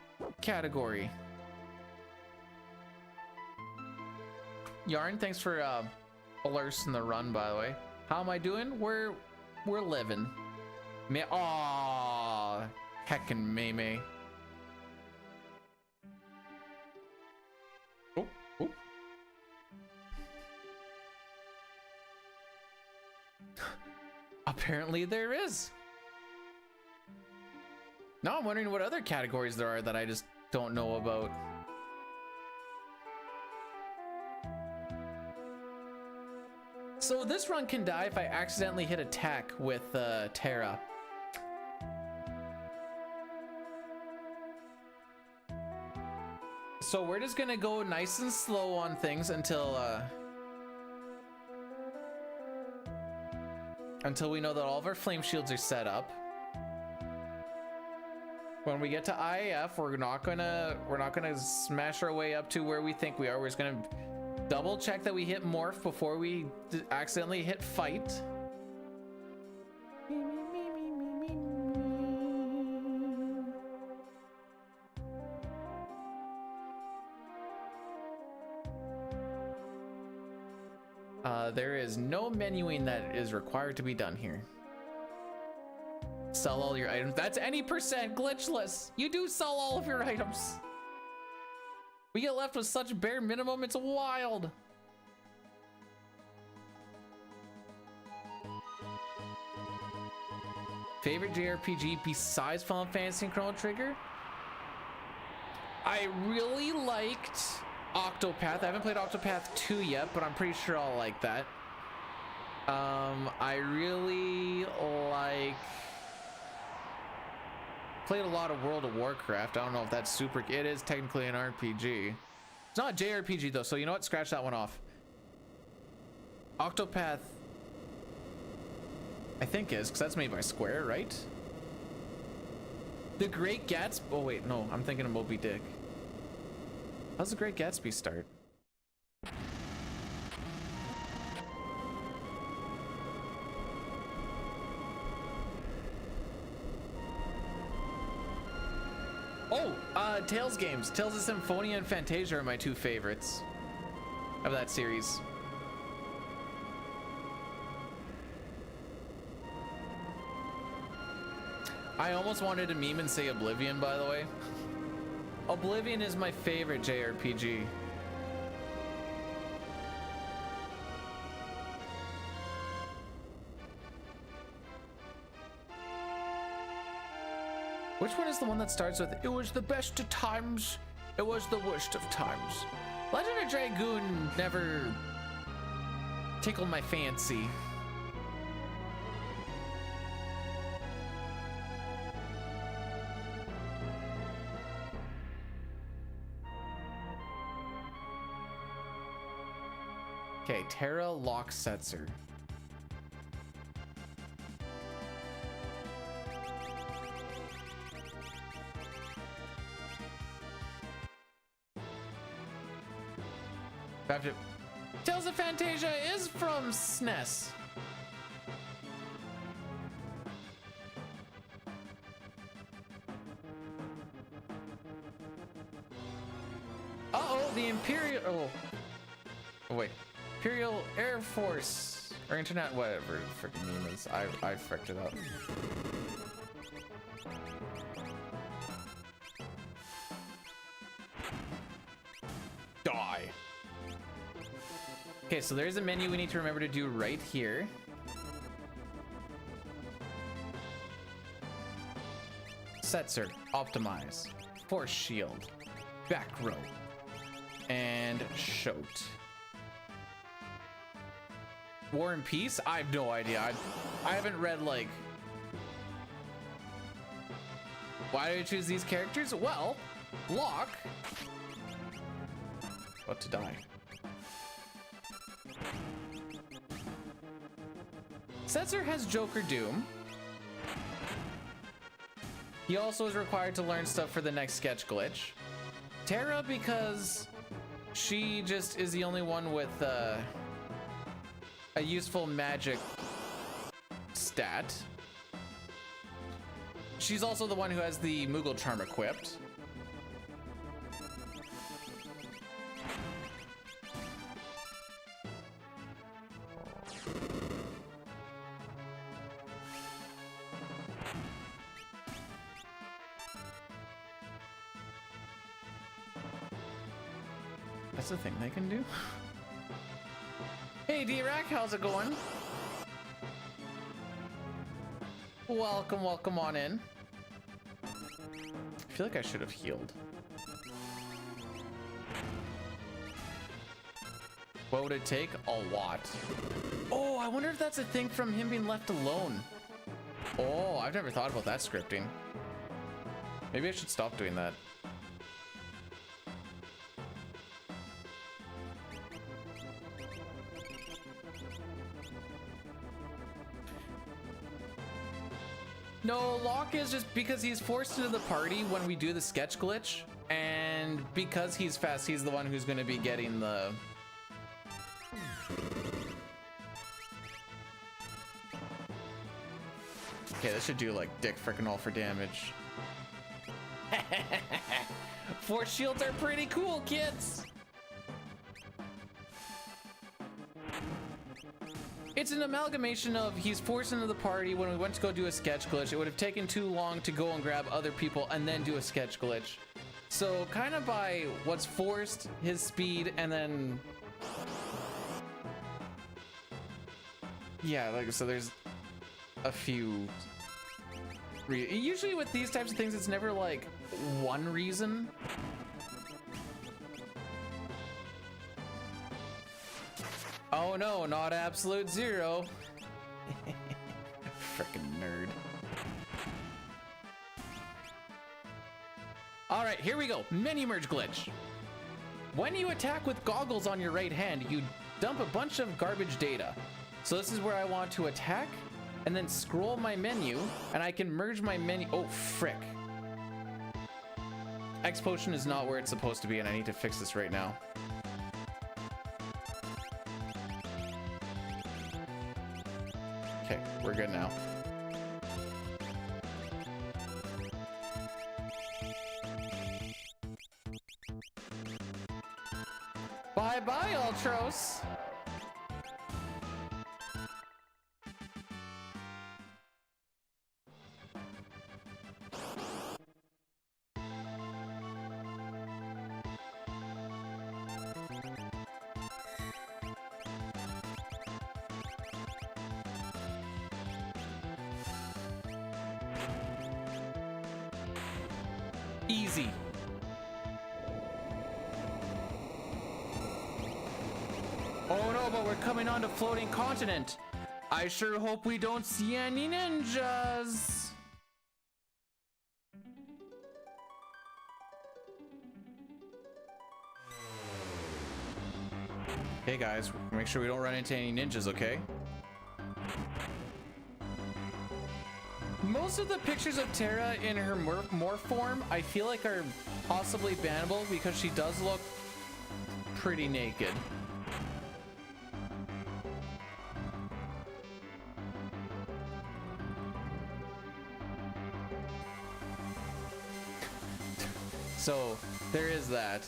category. Yarn, thanks for alerts in the run, by the way. How am I doing? We're living. Aw, heckin' Maymay. Oh. Apparently there is. Now I'm wondering what other categories there are that I just don't know about. So this run can die if I accidentally hit attack with Terra. So we're just gonna go nice and slow on things until we know that all of our flame shields are set up. When we get to IAF, we're not gonna smash our way up to where we think we are. We're just gonna double check that we hit morph before we accidentally hit fight. There is no menuing that is required to be done here. Sell all your items. That's any percent glitchless. You do sell all of your items. We get left with such bare minimum, it's wild. Favorite JRPG besides Final Fantasy and Chrono Trigger? I really liked Octopath. I haven't played Octopath 2 yet, but I'm pretty sure I'll like that. I really played a lot of World of Warcraft. I don't know if that's super. It is technically an RPG. It's not a JRPG though, so you know what? Scratch that one off. Octopath, I think is, because that's made by Square, right? The Great Gatsby. Oh wait, no, I'm thinking of Moby Dick. How's the Great Gatsby start? Oh, Tales games. Tales of Symphonia and Fantasia are my two favorites of that series. I almost wanted to meme and say Oblivion, by the way. Oblivion is my favorite JRPG. Which one is the one that starts with, "It was the best of times, it was the worst of times"? Legend of Dragoon never tickled my fancy. Okay, Terra Locksetzer. Tales of Fantasia is from SNES. Uh-oh, the Imperial... Oh, wait. Imperial Air Force, or Internet, whatever the freaking name is. I fricked it up. Die. Okay, so there's a menu we need to remember to do right here. Setzer, optimize, force shield, back row, and shoot. War and Peace? I have no idea. I haven't read, like... Why did I choose these characters? Well, Locke. What to die? Setzer has Joker Doom. He also is required to learn stuff for the next sketch glitch. Terra, because she just is the only one with a useful magic stat. She's also the one who has the Moogle Charm equipped. That's the thing they can do. Hey D-Rack, how's it going? Welcome, welcome on in. I feel like I should have healed. What would it take? A lot. Oh, I wonder if that's a thing from him being left alone. Oh, I've never thought about that scripting. Maybe I should stop doing that. No, Locke is just because he's forced into the party when we do the sketch glitch, and because he's fast, he's the one who's going to be getting the... Okay, this should do like dick frickin' all for damage. Force shields are pretty cool, kids! It's an amalgamation of he's forced into the party when we went to go do a sketch glitch. It would have taken too long to go and grab other people and then do a sketch glitch. So kind of by what's forced, his speed, and then... Yeah, like, so there's a few... Usually with these types of things, it's never like one reason. Oh no, not absolute zero. Frickin' nerd. All right, here we go. Mini merge glitch. When you attack with goggles on your right hand, you dump a bunch of garbage data. So this is where I want to attack and then scroll my menu and I can merge my menu. Oh, frick. X potion is not where it's supposed to be and I need to fix this right now. Okay, we're good now. Bye-bye, Ultros. Easy. Oh no, but we're coming onto floating continent. I sure hope we don't see any ninjas. Hey guys, make sure we don't run into any ninjas, okay? Most of the pictures of Terra in her morph form, I feel like are possibly bannable because she does look pretty naked. So, there is that.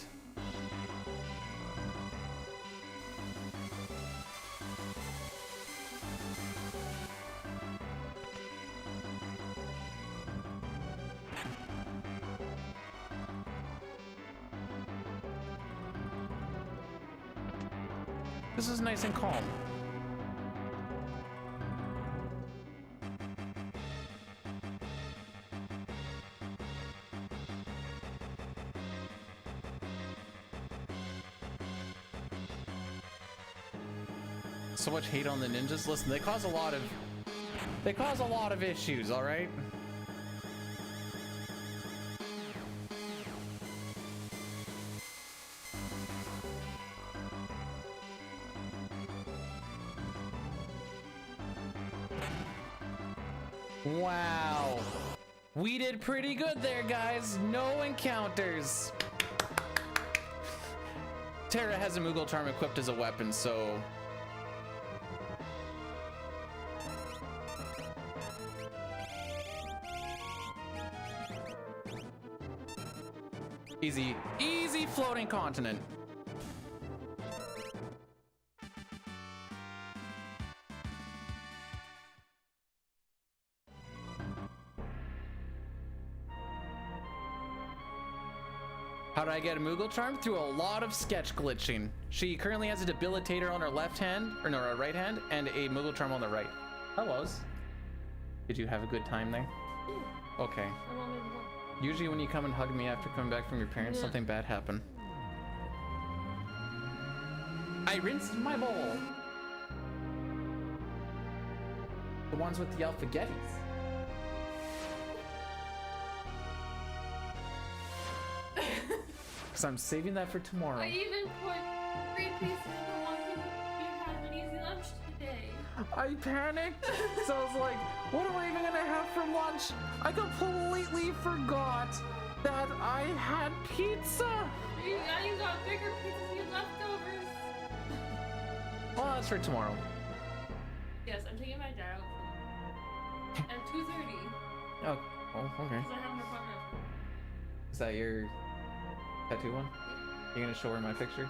This is nice and calm. So much hate on the ninjas. Listen, they cause a lot of issues, all right? Wow. We did pretty good there, guys. No encounters. Terra has a Moogle Charm equipped as a weapon, so... Easy, easy floating continent. How do I get a Moogle Charm? Through a lot of sketch glitching. She currently has a Debilitator on her left hand, or no, her right hand, and a Moogle Charm on the right. Hellos. Did you have a good time there? Yeah. Okay. Usually when you come and hug me after coming back from your parents, something bad happened. I rinsed my bowl. The ones with the alphagettis. Because I'm saving that for tomorrow. I even put 3 pieces of the ones that you had an easy lunch today. I panicked. So I was like, what am I even gonna have for lunch? I completely forgot that I had pizza. Now you got bigger pieces, you leftovers. Well, that's for tomorrow. Yes, I'm taking my dad out at 2:30. Oh, okay. Because I have an appointment. Is that your tattoo one? You gonna show her my picture?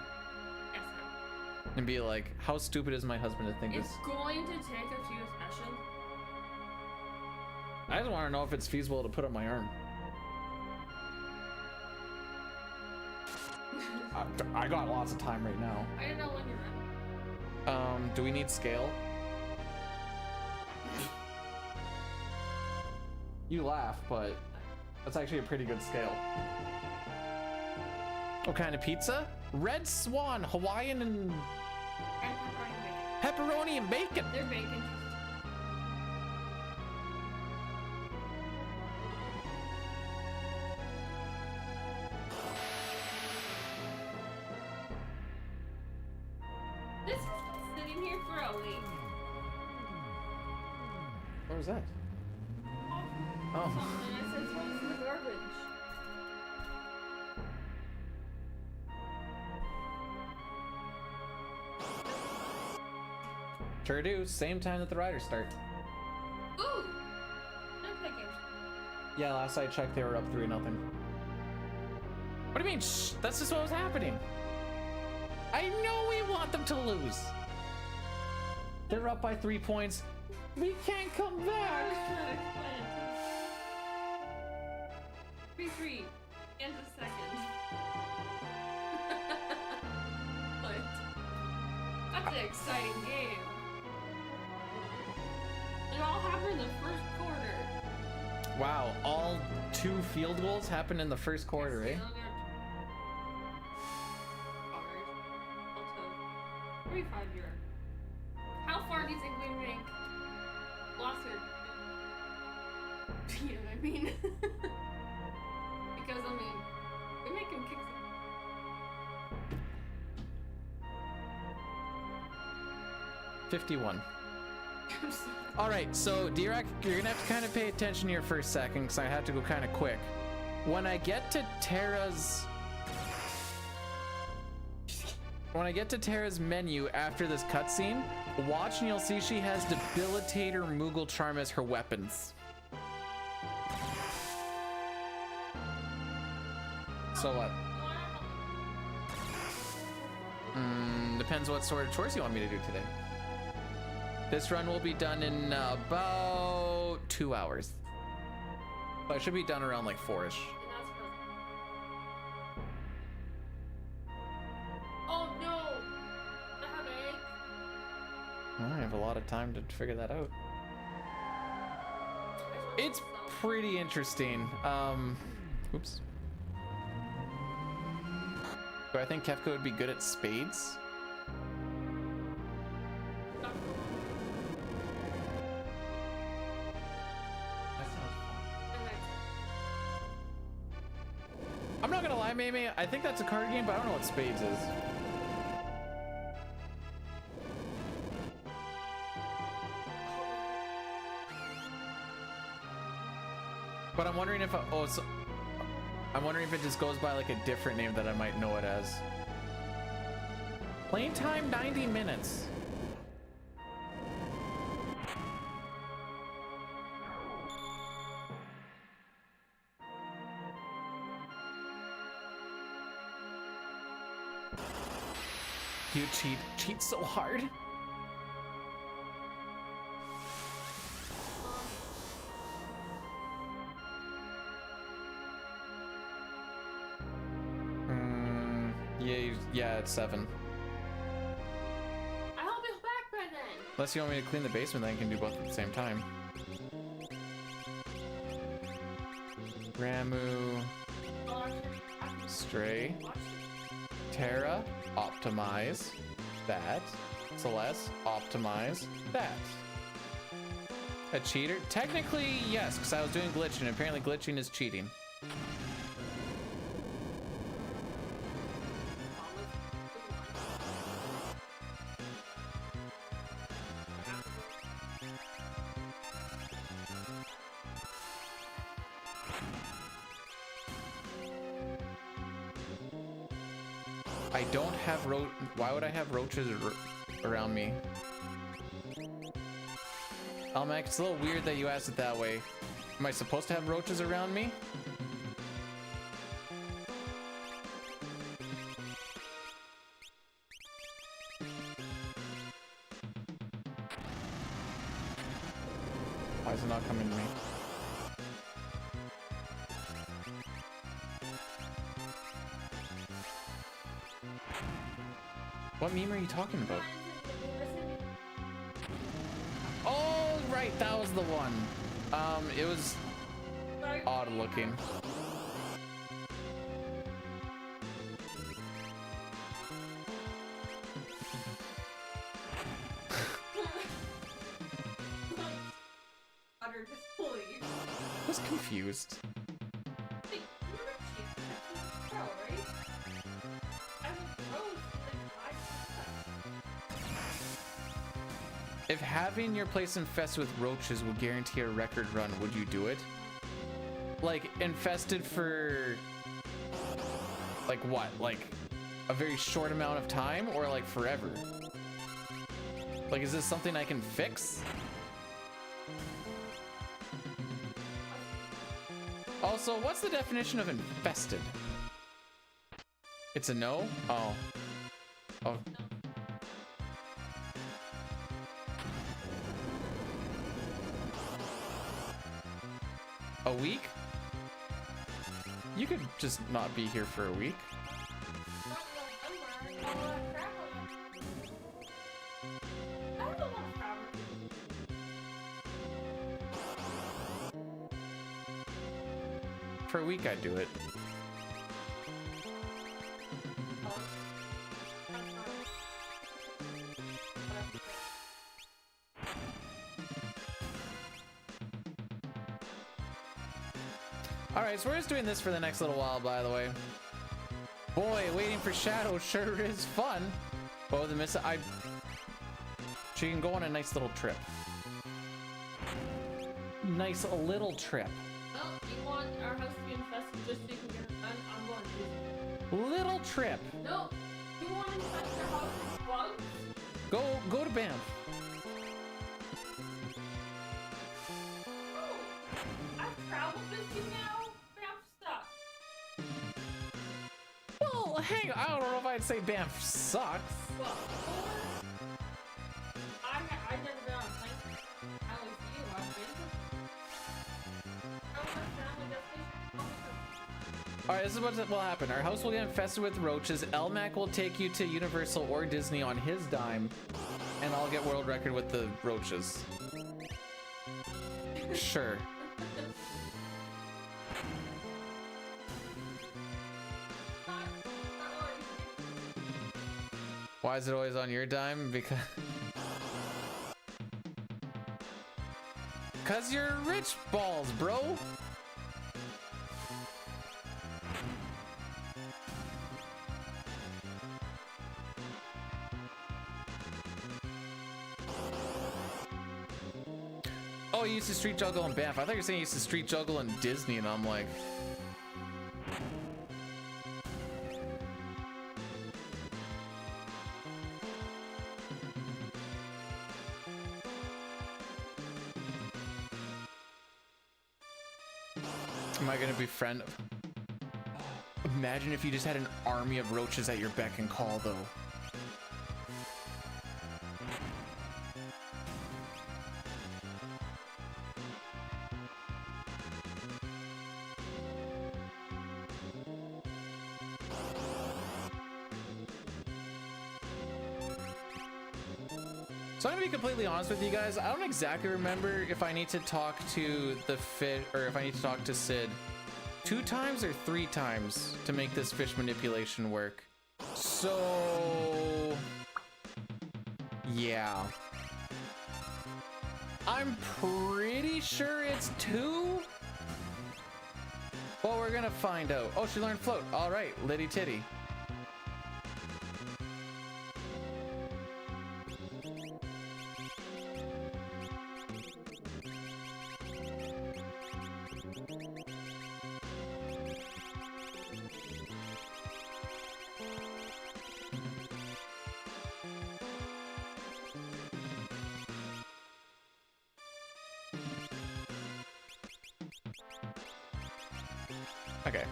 Yes, sir. And be like, how stupid is my husband to think It's this? going to take a few sessions. I just want to know if it's feasible to put on my arm. I got lots of time right now. I don't know when you're ready. Do we need scale? You laugh, but that's actually a pretty good scale. What kind of pizza? Red Swan, Hawaiian and And pepperoni pepperoni and and bacon. bacon. They're bacon. This has been sitting here for a week. What was that? Oh. Something I said throw it in the garbage. Sure do. Same time that the riders start. Ooh! No picking. Yeah, last I checked, they were up 3-0. What do you mean? Shh, that's just what was happening. I know we want them to lose. They're up by 3 points. We can't come I back. was trying to explain it to you. 3-3. And a second. What? That's an exciting game. It all happened in the first quarter. Wow, all 2 field goals happened in the first quarter, eh? 35-year. How far do you think we make Blosser? You know what I mean? Because I mean, we make him kick some. 51. All right, so D-Rock, you're gonna have to kind of pay attention here for a second because I have to go kind of quick. When I get to Tara's menu after this cutscene, watch and you'll see she has Debilitator, Moogle Charm as her weapons. So what? Depends what sort of chores you want me to do today. This run will be done in about 2 hours. So I should be done around like 4-ish. Oh no! The headache. I have a lot of time to figure that out. It's pretty interesting. Oops. Do I think Kefka would be good at spades? I'm not gonna lie, Mimi, I think that's a card game, but I don't know what spades is. But I'm wondering if I'm wondering if it just goes by like a different name that I might know it as. Playing time 90 minutes. You cheat so hard. Yeah, it's 7. I hope it's back by then. Unless you want me to clean the basement, then I can do both at the same time. Ramu, Stray, Terra, optimize that. Celeste, optimize that. A cheater? Technically, yes, because I was doing glitching. Apparently, glitching is cheating. I don't have why would I have roaches around me? Almac, it's a little weird that you asked it that way. Am I supposed to have roaches around me? Why is it not coming to me? What meme are you talking about? Oh, right, that was the one. It was odd looking. I was confused. If having your place infested with roaches would guarantee a record run, would you do it? Like, infested for... like what? Like, a very short amount of time? Or like forever? Like, is this something I can fix? Also, what's the definition of infested? It's a no? Oh. Oh. A week? You could just not be here for a week. For a week, I'd do it. Alright, so we're just doing this for the next little while, by the way. Boy, waiting for Shadow sure is fun. Oh, the miss. She can go on a nice little trip. Nice little trip. Well, you want our house to be infested just so you can get it done? I'm going to do it. Little trip. No, you want to infest your house with bugs? Go to Banff. Oh, I've traveled with you now. Banff sucks. Well, hang on. I don't know if I'd say Banff sucks. Well, I've never been on a plane. How is you? I've been to. How was our family destination? Alright, this is what will happen. Our house will get infested with roaches. Elmac will take you to Universal or Disney on his dime, and I'll get world record with the roaches. Sure. Why is it always on your dime? Because you're rich balls, bro. Oh, you used to street juggle in Banff. I thought you were saying you used to street juggle in Disney, and I'm like... Am I gonna befriend? Imagine if you just had an army of roaches at your beck and call, though. So I'm gonna be completely honest with you guys. I don't exactly remember if I need to talk to the fish or if I need to talk to Sid 2 times or 3 times to make this fish manipulation work. So yeah, I'm pretty sure it's 2. Well, we're gonna find out. Oh, she learned float. All right, Liddy Titty. Okay.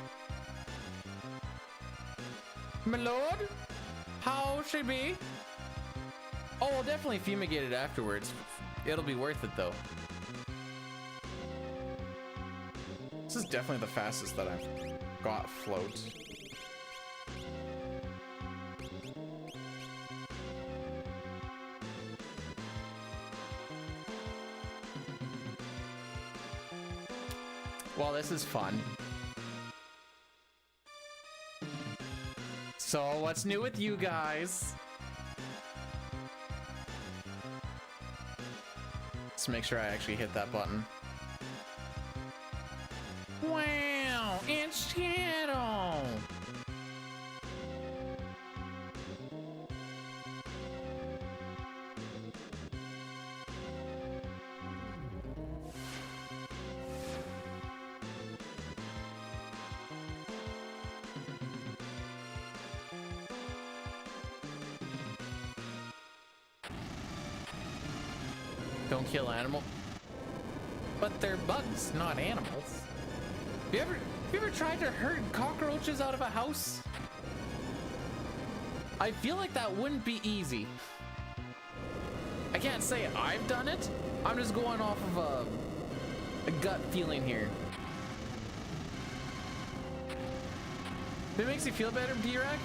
My lord, how should be? Oh, we'll definitely fumigate it afterwards. It'll be worth it though. This is definitely the fastest that I've got float. Well, this is fun. So, what's new with you guys? Let's make sure I actually hit that button. Wow, it's Shadow! Don't kill animal. But they're bugs, not animals. Have you ever tried to herd cockroaches out of a house? I feel like that wouldn't be easy. I can't say I've done it. I'm just going off of a gut feeling here. If it makes you feel better, Bdewd,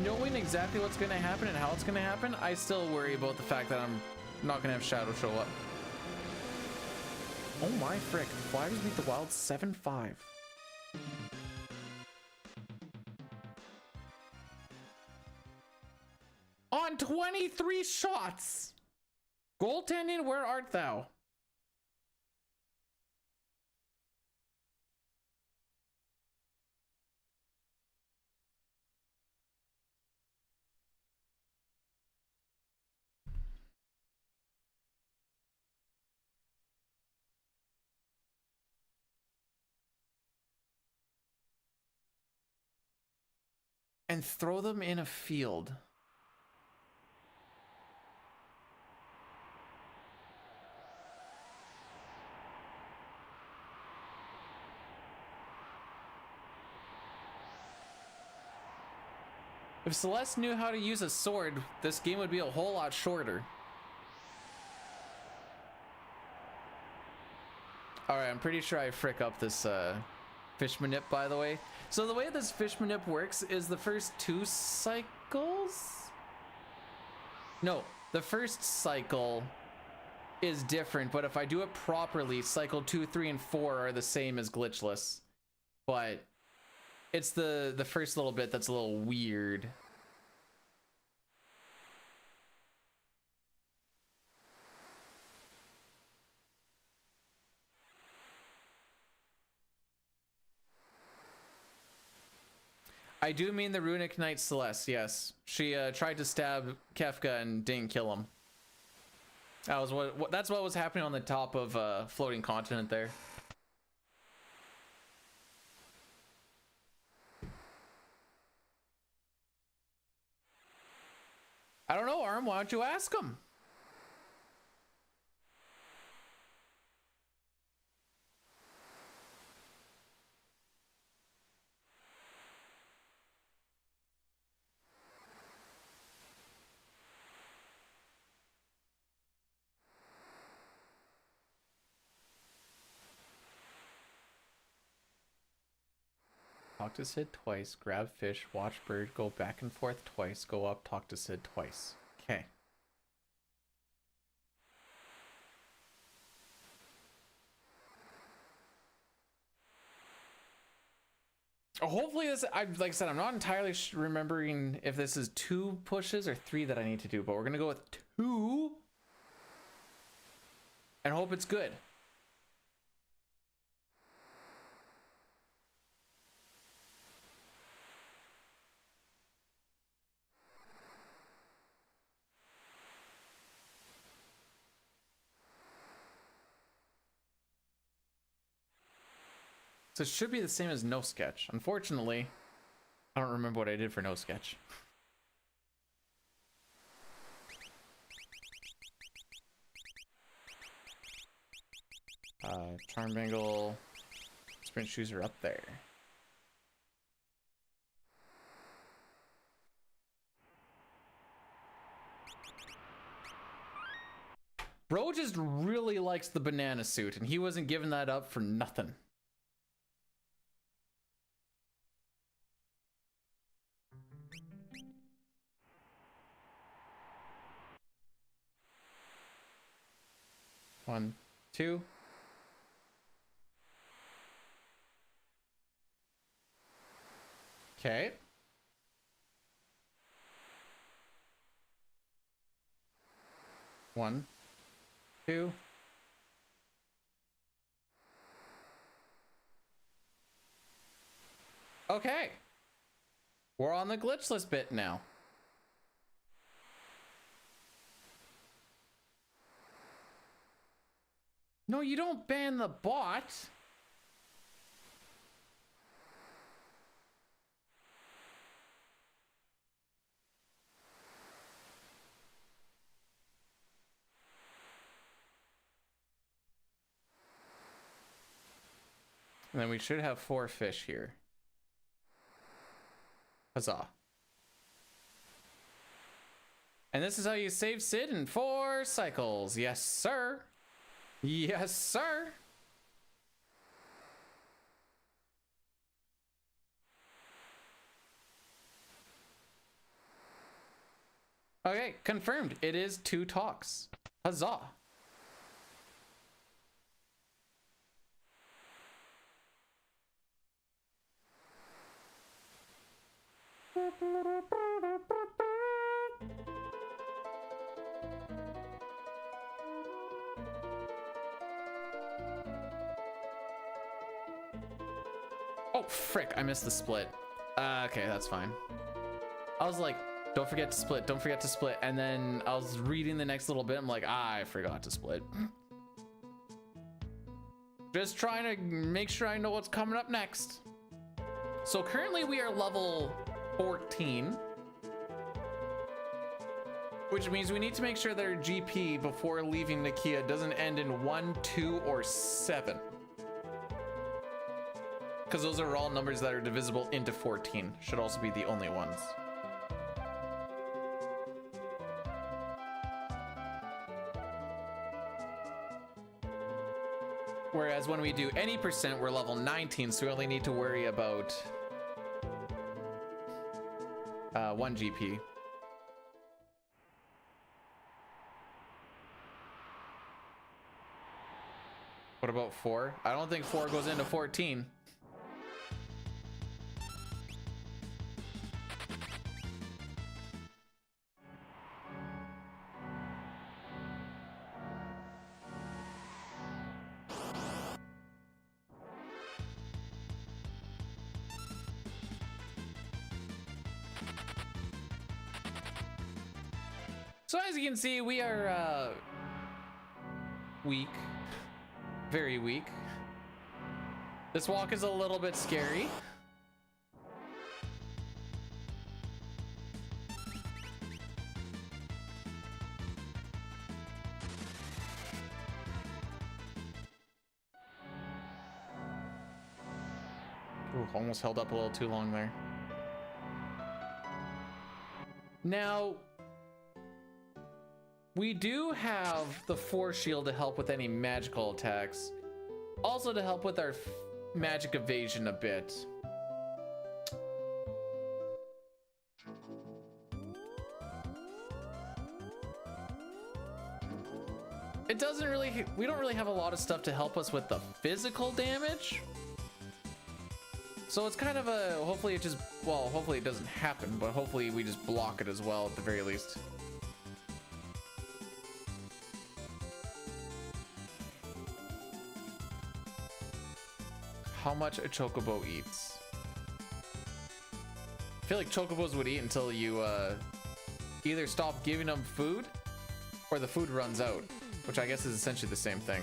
knowing exactly what's gonna happen and how it's gonna happen, I still worry about the fact that I'm not gonna have Shadow show up. Oh my frick, Flyers beat the Wild 7-5. On 23 shots! Goaltending, where art thou? And throw them in a field. If Celeste knew how to use a sword, this game would be a whole lot shorter. Alright, I'm pretty sure I frick up this fish manip, by the way. So the way this fish manip works is the first 2 cycles? No, the first cycle is different, but if I do it properly, cycle 2, 3, and 4 are the same as glitchless. But it's the first little bit that's a little weird. I do mean the Runic Knight Celeste, yes. She tried to stab Kefka and didn't kill him. That was that's what was happening on the top of floating continent there. I don't know, Arm, why don't you ask him? Talk to Sid twice, grab fish, watch bird, go back and forth twice, go up, talk to Sid twice. Okay. Hopefully this, like I said, I'm not entirely remembering if this is 2 pushes or 3 that I need to do, but we're gonna go with 2 and hope it's good. So it should be the same as no sketch. Unfortunately, I don't remember what I did for no sketch. Charm Bangle, Sprint Shoes are up there. Bro just really likes the banana suit, and he wasn't giving that up for nothing. One, two. Okay. One, two. Okay. We're on the glitchless bit now. No, you don't ban the bot. And then we should have 4 fish here. Huzzah. And this is how you save Sid in 4 cycles. Yes, sir. Yes, sir. Okay, confirmed. It is 2 talks. Huzzah. Oh, frick, I missed the split. Okay, that's fine. I was like, don't forget to split, don't forget to split. And then I was reading the next little bit. I'm like, I forgot to split. Just trying to make sure I know what's coming up next. So currently we are level 14. Which means we need to make sure that our GP before leaving Nakia doesn't end in 1, 2, or 7. Because those are all numbers that are divisible into 14. Should also be the only ones. Whereas when we do any percent, we're level 19, so we only need to worry about 1 GP. What about 4? I don't think 4 goes into 14. So as you can see, we are weak. Very weak. This walk is a little bit scary. Ooh, almost held up a little too long there. Now, we do have the Force Shield to help with any magical attacks. Also to help with our magic evasion a bit. It doesn't really, we don't really have a lot of stuff to help us with the physical damage. So it's kind of a, hopefully it just, well, hopefully it doesn't happen, but hopefully we just block it as well at the very least. How much a chocobo eats. I feel like chocobos would eat until you either stop giving them food or the food runs out, which I guess is essentially the same thing.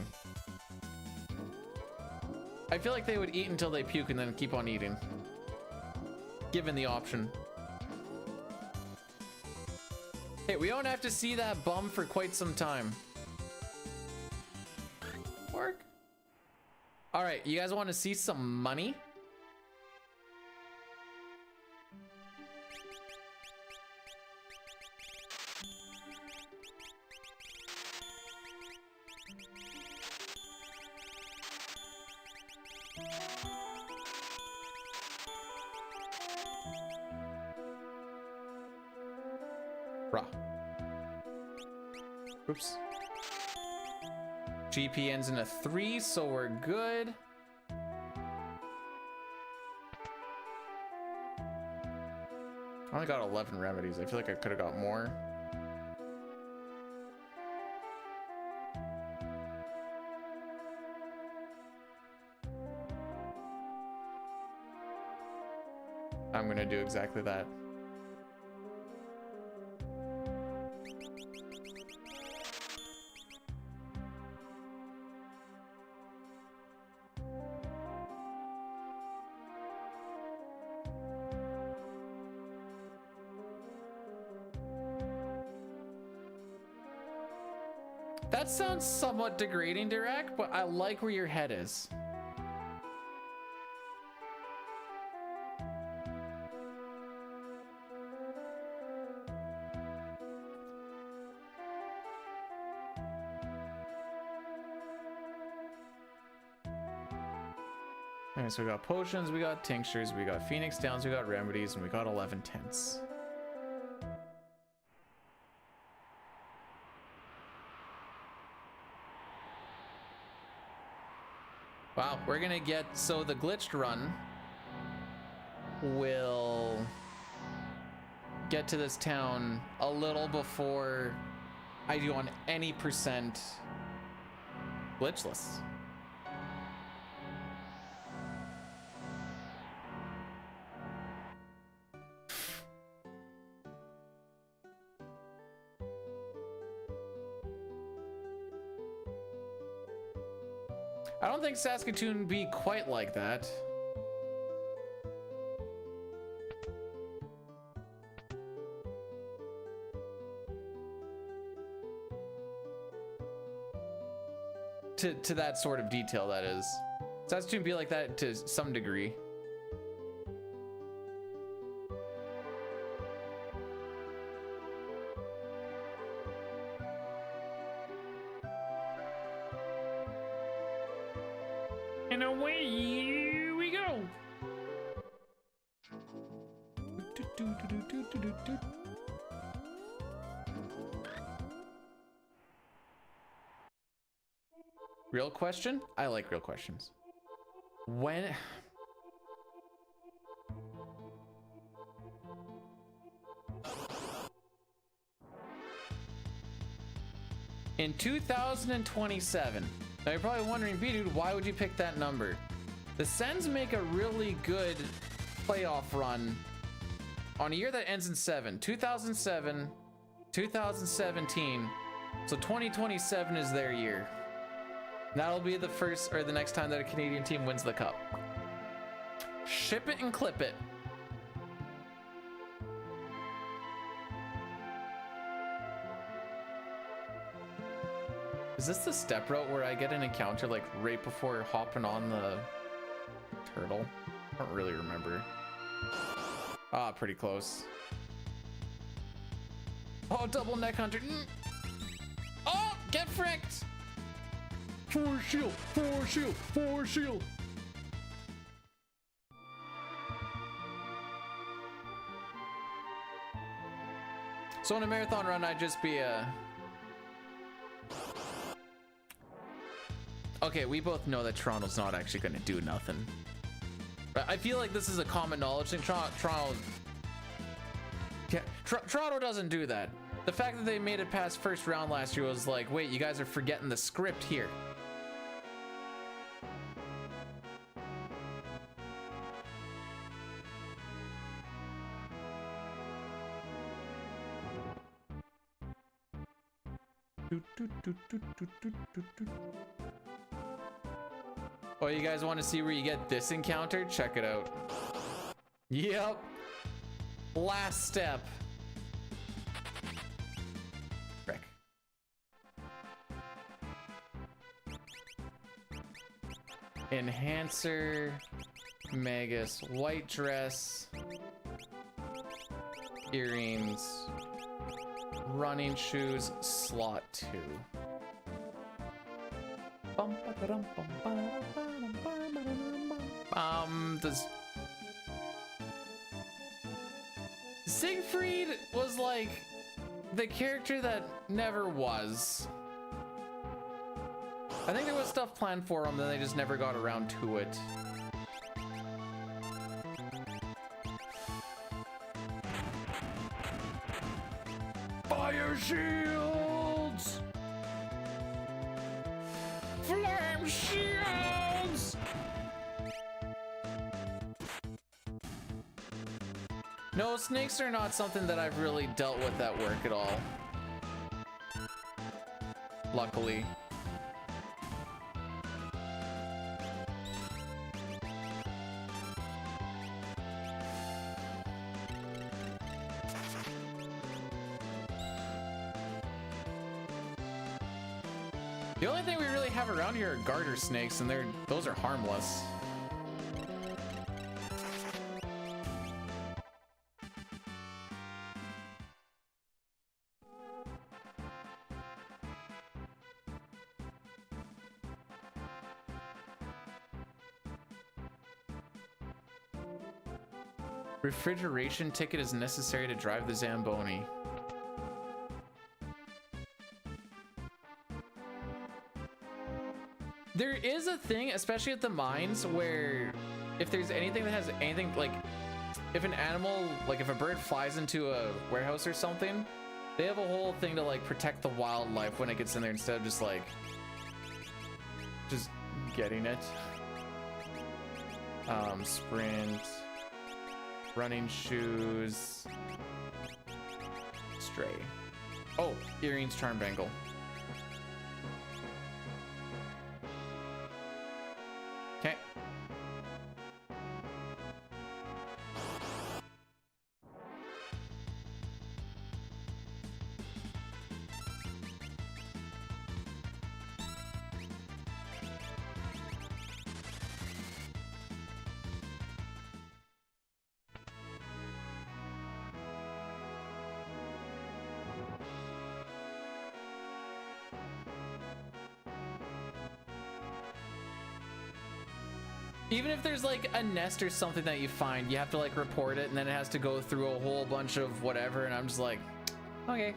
I feel like they would eat until they puke and then keep on eating, given the option. Hey, we don't have to see that bum for quite some time. Work. All right, you guys want to see some money? Bruh. Oops. GP ends in a 3, so we're good. I only got 11 remedies. I feel like I could have got more. I'm gonna do exactly that. That sounds somewhat degrading, Direct, but I like where your head is. Okay, so we got potions, we got tinctures, we got phoenix downs, we got remedies, and we got 11 tents. Wow, we're gonna get, so the glitched run will get to this town a little before I do on any percent glitchless. I don't think Saskatoon would be quite like that. To that sort of detail, that is. Saskatoon would be like that to some degree. And away we go. Real question? I like real questions. When... In 2027, now you're probably wondering, Bdewd, why would you pick that number? The Sens make a really good playoff run on a year that ends in 7. 2007, 2017, so 2027 is their year. That'll be the first or the next time that a Canadian team wins the cup. Ship it and clip it. Is this the step route where I get an encounter like right before hopping on the turtle? I don't really remember. Ah, pretty close. Oh, double neck hunter. Oh, get fricked. Force shield, force shield, force shield. So in a marathon run, I'd just be okay, we both know that Toronto's not actually going to do nothing. But I feel like this is a common knowledge thing. Toronto doesn't do that. The fact that they made it past first round last year was like, wait, you guys are forgetting the script here. Oh, you guys want to see where you get this encounter? Check it out. Yep. Last step. Frick. Enhancer, Magus, white dress, earrings, running shoes, slot 2. Does Siegfried was like the character that never was. I think there was stuff planned for him, then they just never got around to it. Fire shields! Flame shields! No, snakes are not something that I've really dealt with at work at all. Luckily. The only thing we really have around here are garter snakes, and those are harmless. Refrigeration ticket is necessary to drive the Zamboni. There is a thing, especially at the mines, where if there's anything that has anything, like if an animal, like if a bird flies into a warehouse or something, they have a whole thing to like protect the wildlife when it gets in there instead of just like just getting it. Sprint, running shoes, stray. Oh, earrings, charm bangle. Okay. Even if there's like a nest or something that you find, you have to like report it, and then it has to go through a whole bunch of whatever, and I'm just like, okay.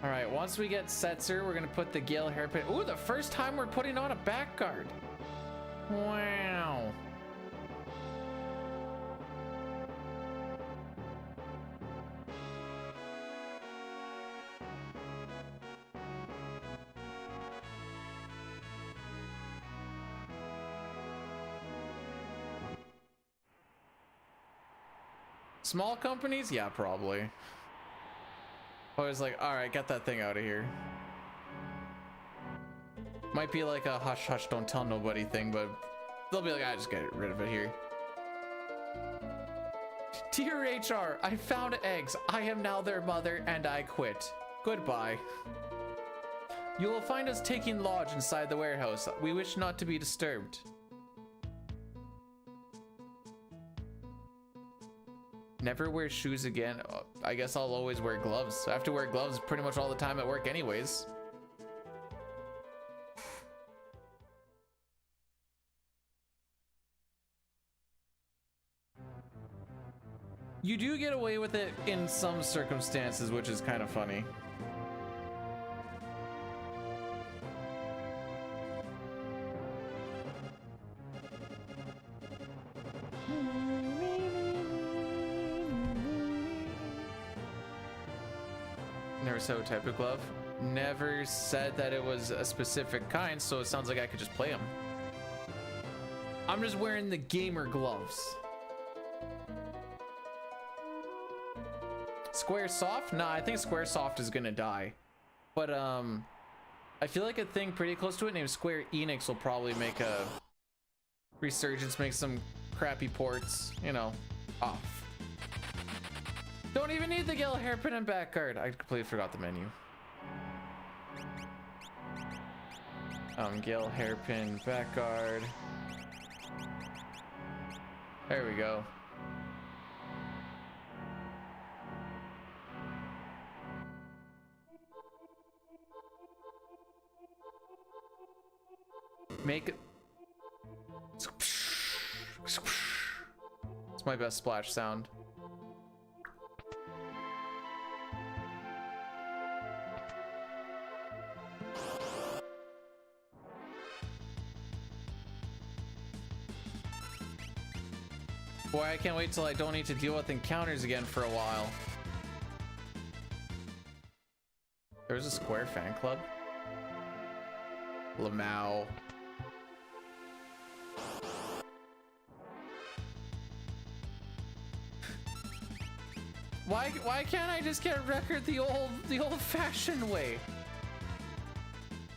All right, once we get Setzer, we're gonna put the Gale hairpin. Ooh, the first time we're putting on a back guard. Wow. Small companies? Yeah, probably. I was like, all right, get that thing out of here. Might be like a hush hush, don't tell nobody thing, but they'll be like, I just get rid of it here. Dear HR, I found eggs. I am now their mother and I quit. Goodbye. You will find us taking lodge inside the warehouse. We wish not to be disturbed. Never wear shoes again. I guess I'll always wear gloves. I have to wear gloves pretty much all the time at work anyways. You do get away with it in some circumstances, which is kind of funny. So type of glove. Never said that it was a specific kind, so it sounds like I could just play them. I'm just wearing the gamer gloves. Square Soft? Nah, I think Square Soft is gonna die. But I feel like a thing pretty close to it named Square Enix will probably make a resurgence, make some crappy ports, you know, off. Don't even need the Gale hairpin and back guard. I completely forgot the menu. Gale hairpin, back guard. There we go. Make it. It's my best splash sound. Boy, I can't wait till I don't need to deal with encounters again for a while. There's a Square fan club. Lamau. Why can't I just get a record the old-fashioned way?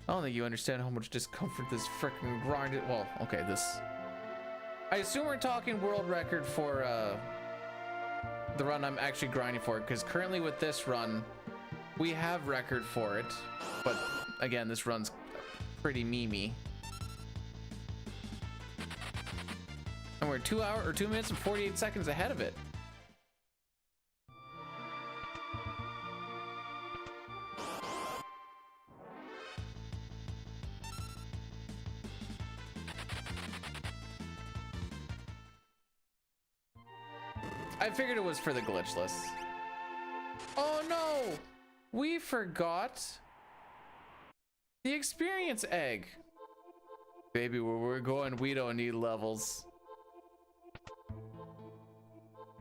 I don't think you understand how much discomfort this frickin' grind it. Well, okay, this. I assume we're talking world record for the run I'm actually grinding for, because currently with this run, we have record for it, but again, this run's pretty memey. And we're 2 minutes and 48 seconds ahead of it. I figured it was for the glitchless. Oh no! We forgot the experience egg. Baby, where we're going, we don't need levels.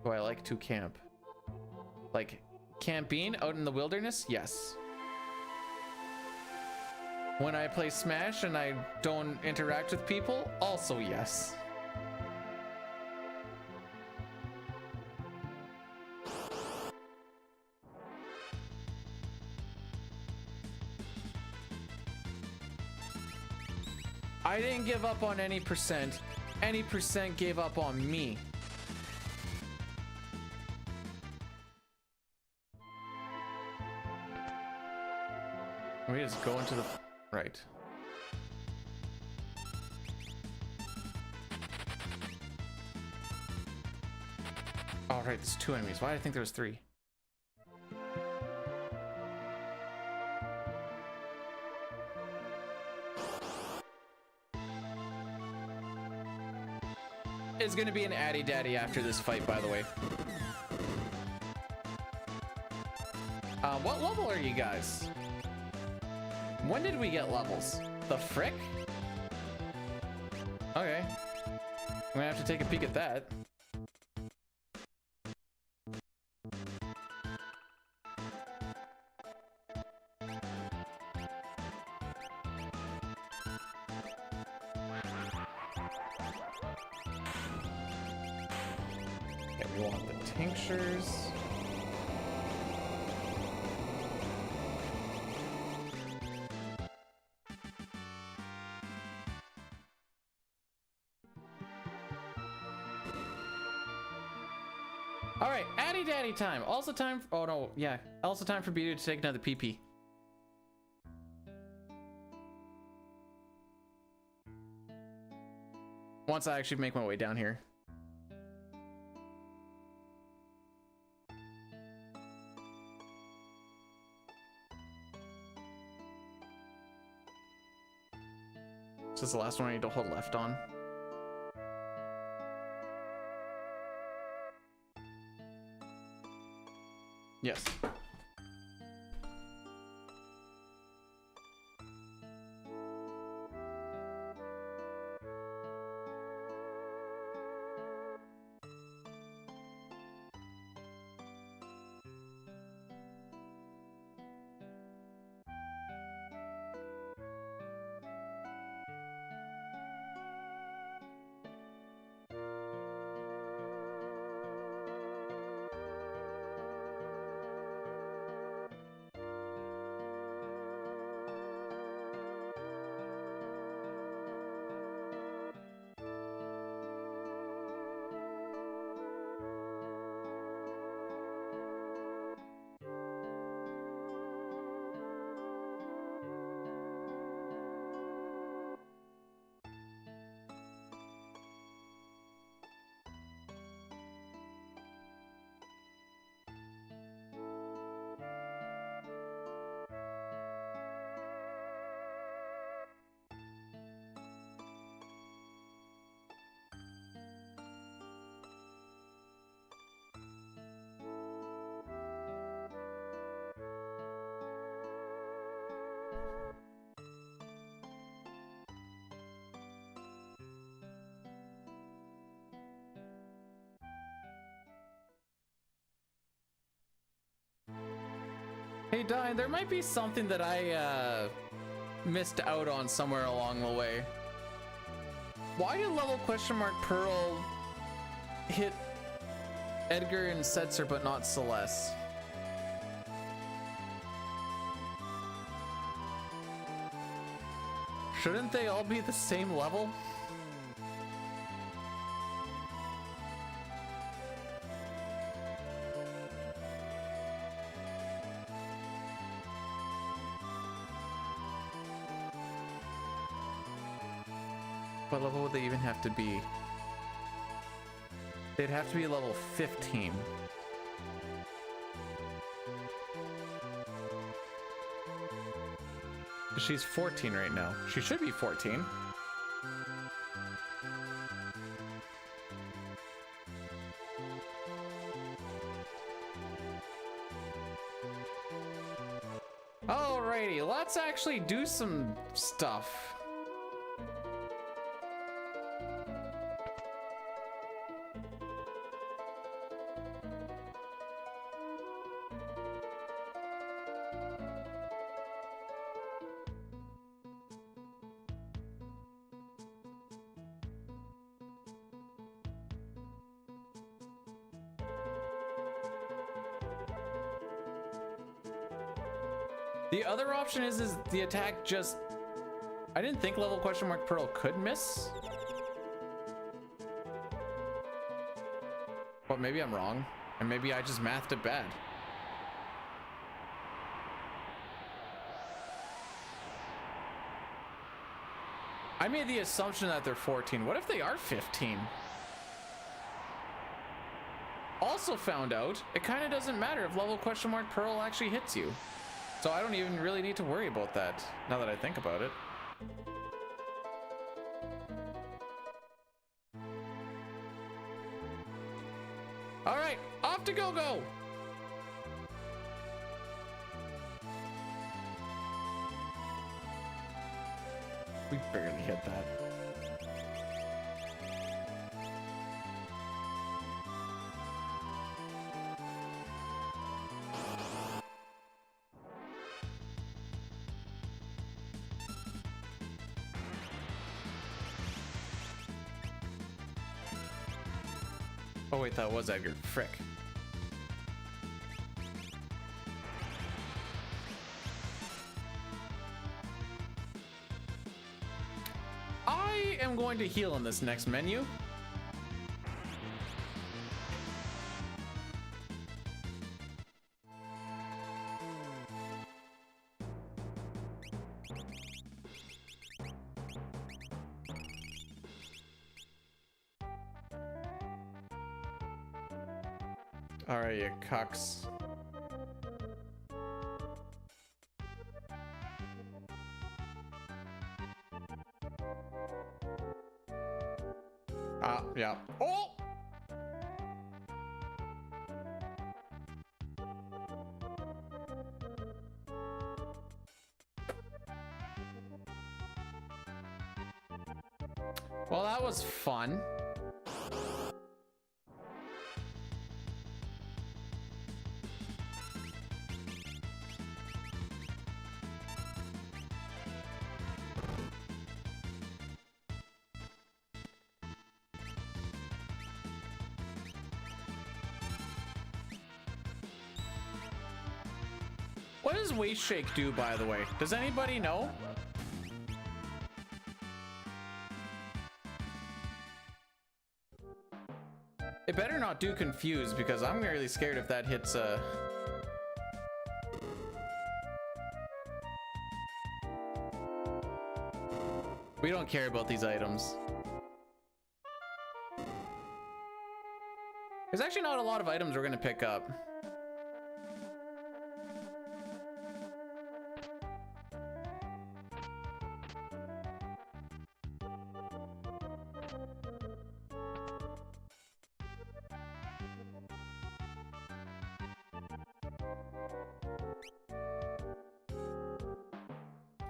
Oh, I like to camp. Like, camping out in the wilderness? Yes. When I play Smash and I don't interact with people? Also yes. I didn't give up on any percent. Any percent gave up on me. We just go into the right. All right, there's 2 enemies. Why did I think there was 3? It's gonna be an addy daddy after this fight, by the way. What level are you guys? When did we get levels? The frick? Okay. I'm gonna have to take a peek at that. Okay, we want the tinctures. All right, addy daddy time. Also time. Oh no, yeah. Also time for Bdewd to take another PP. Once I actually make my way down here. This is the last one I need to hold left on. Yes. Hey, Dine, there might be something that I missed out on somewhere along the way. Why did level question mark Pearl hit Edgar and Setzer but not Celeste? Shouldn't they all be the same level? What level would they even have to be? They'd have to be level 15. She's 14 right now. She should be 14. Alrighty, let's actually do some stuff. The other option is the attack just... I didn't think level question mark Pearl could miss. But maybe I'm wrong. And maybe I just mathed it bad. I made the assumption that they're 14. What if they are 15? Also found out, it kind of doesn't matter if level question mark Pearl actually hits you. So I don't even really need to worry about that, now that I think about it. All right, off to go-go! We barely hit that. Oh wait, that was Edgar. Frick. I am going to heal in this next menu. All right, you cucks. Yeah. Oh! Well, that was fun. What does waist shake do, by the way? Does anybody know? It better not do confuse, because I'm really scared if that hits We don't care about these items. There's actually not a lot of items we're gonna pick up.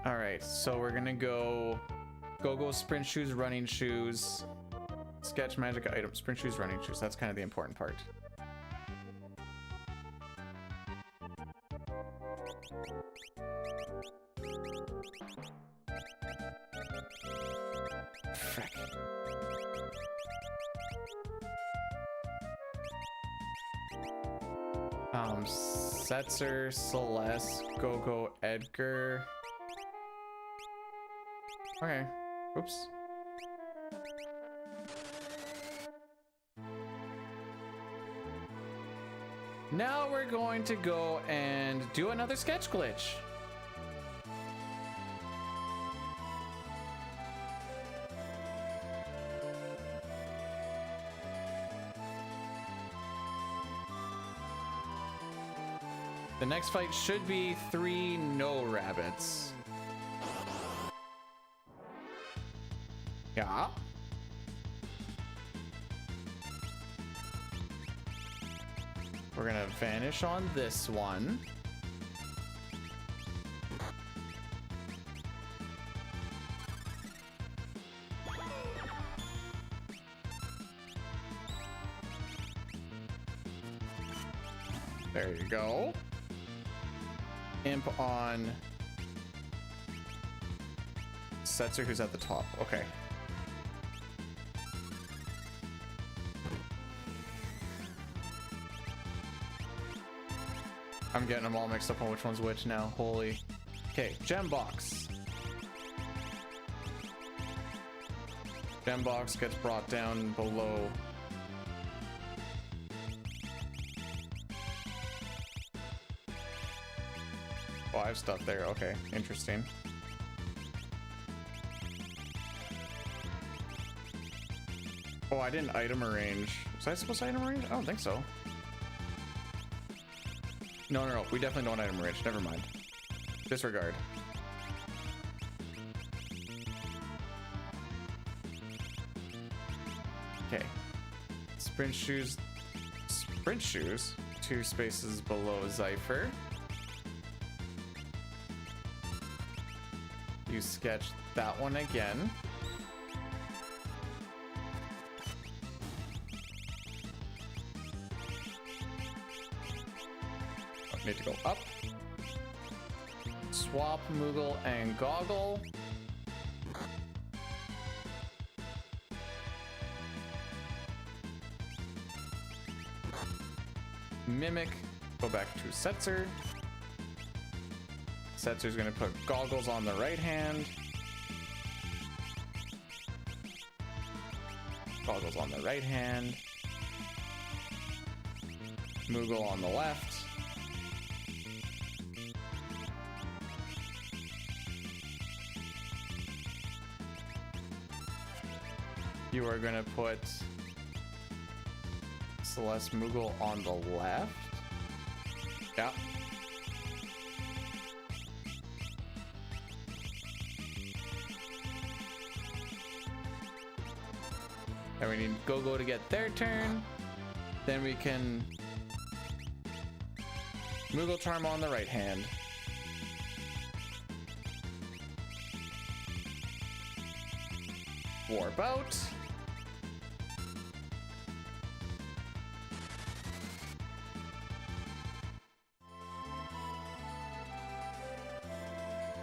All right, so we're gonna go sprint shoes, running shoes, sketch magic item, sprint shoes, running shoes. That's kind of the important part. Frick. Setzer, Celeste, Gogo, Edgar. Okay. Oops. Now we're going to go and do another sketch glitch. The next fight should be 3 no rabbits. Yeah. We're gonna vanish on this one. There you go. Imp on Setzer, who's at the top. Okay. I'm getting them all mixed up on which one's which now. Holy. Okay, gem box. Gem box gets brought down below. Oh, I have stuff there. Okay, interesting. Oh, I didn't item arrange. Was I supposed to item arrange? I don't think so. No, no, no. We definitely don't item arrange. Never mind. Disregard. Okay. Sprint shoes. Sprint shoes. 2 spaces below Zypher. You sketch that one again. Need to go up. Swap Moogle and Goggle. Mimic. Go back to Setzer. Setzer's gonna put Goggles on the right hand. Goggles on the right hand. Moogle on the left. You are gonna put Celeste Moogle on the left. Yeah. And we need Gogo to get their turn. Then we can Moogle Charm on the right hand. Warp out.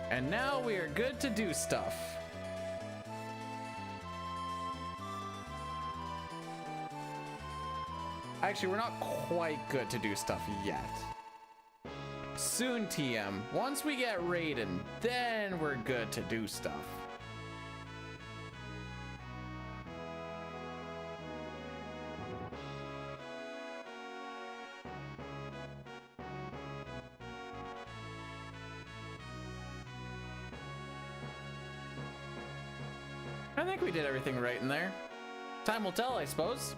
And now we are good to do stuff. Actually, we're not quite good to do stuff yet. Soon, TM. Once we get Raiden, then we're good to do stuff. I think we did everything right in there. Time will tell, I suppose.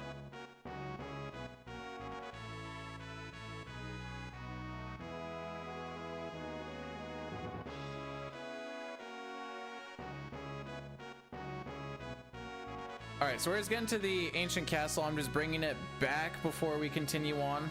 All right, so we're just getting to the ancient castle. I'm just bringing it back before we continue on.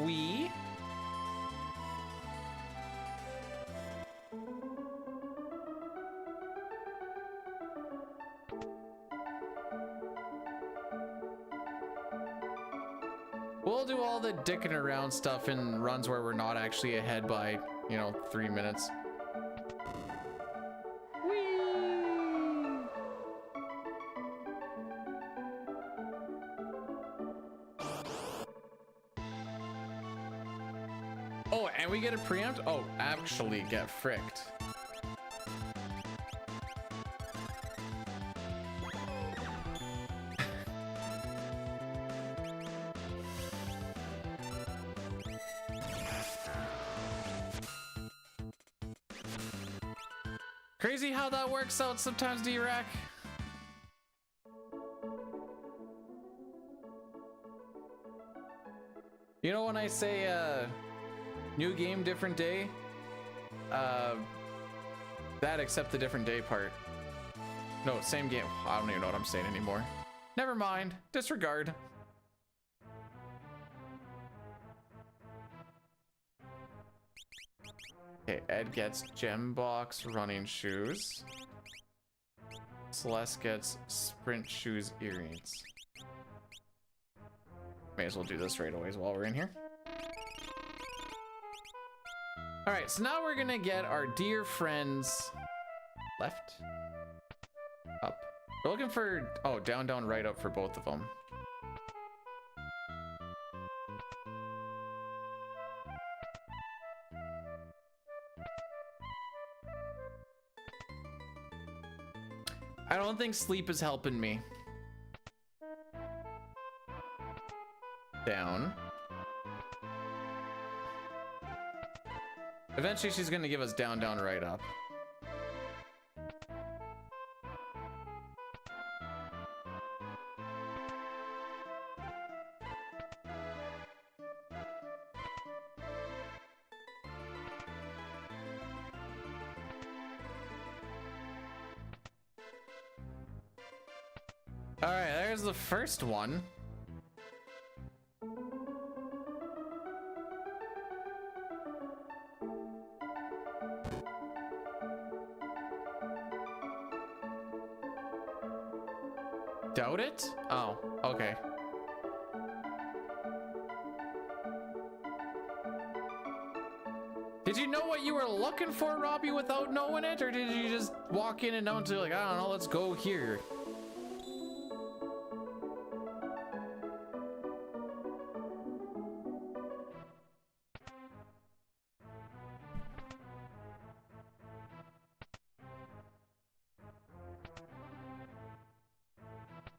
We. We'll do all the dicking around stuff in runs where we're not actually ahead by, you know, 3 minutes. Oh, and we get a preempt? Oh, actually get fricked. Crazy how that works out sometimes, D-Rack. You know when I say, new game, different day? That except the different day part. No, same game. I don't even know what I'm saying anymore. Never mind. Disregard. Okay, Ed gets gem box running shoes. Celeste gets sprint shoes earrings. May as well do this right away while we're in here. All right, so now we're gonna get our dear friends left, up. We're looking for, oh, down, down, right, up for both of them. I don't think sleep is helping me. Down. Eventually she's gonna give us down, down, right, up. All right, there's the first one. Doubt it? Oh, okay. Did you know what you were looking for, Robbie, without knowing it? Or did you just walk in and know to, like, I don't know, let's go here?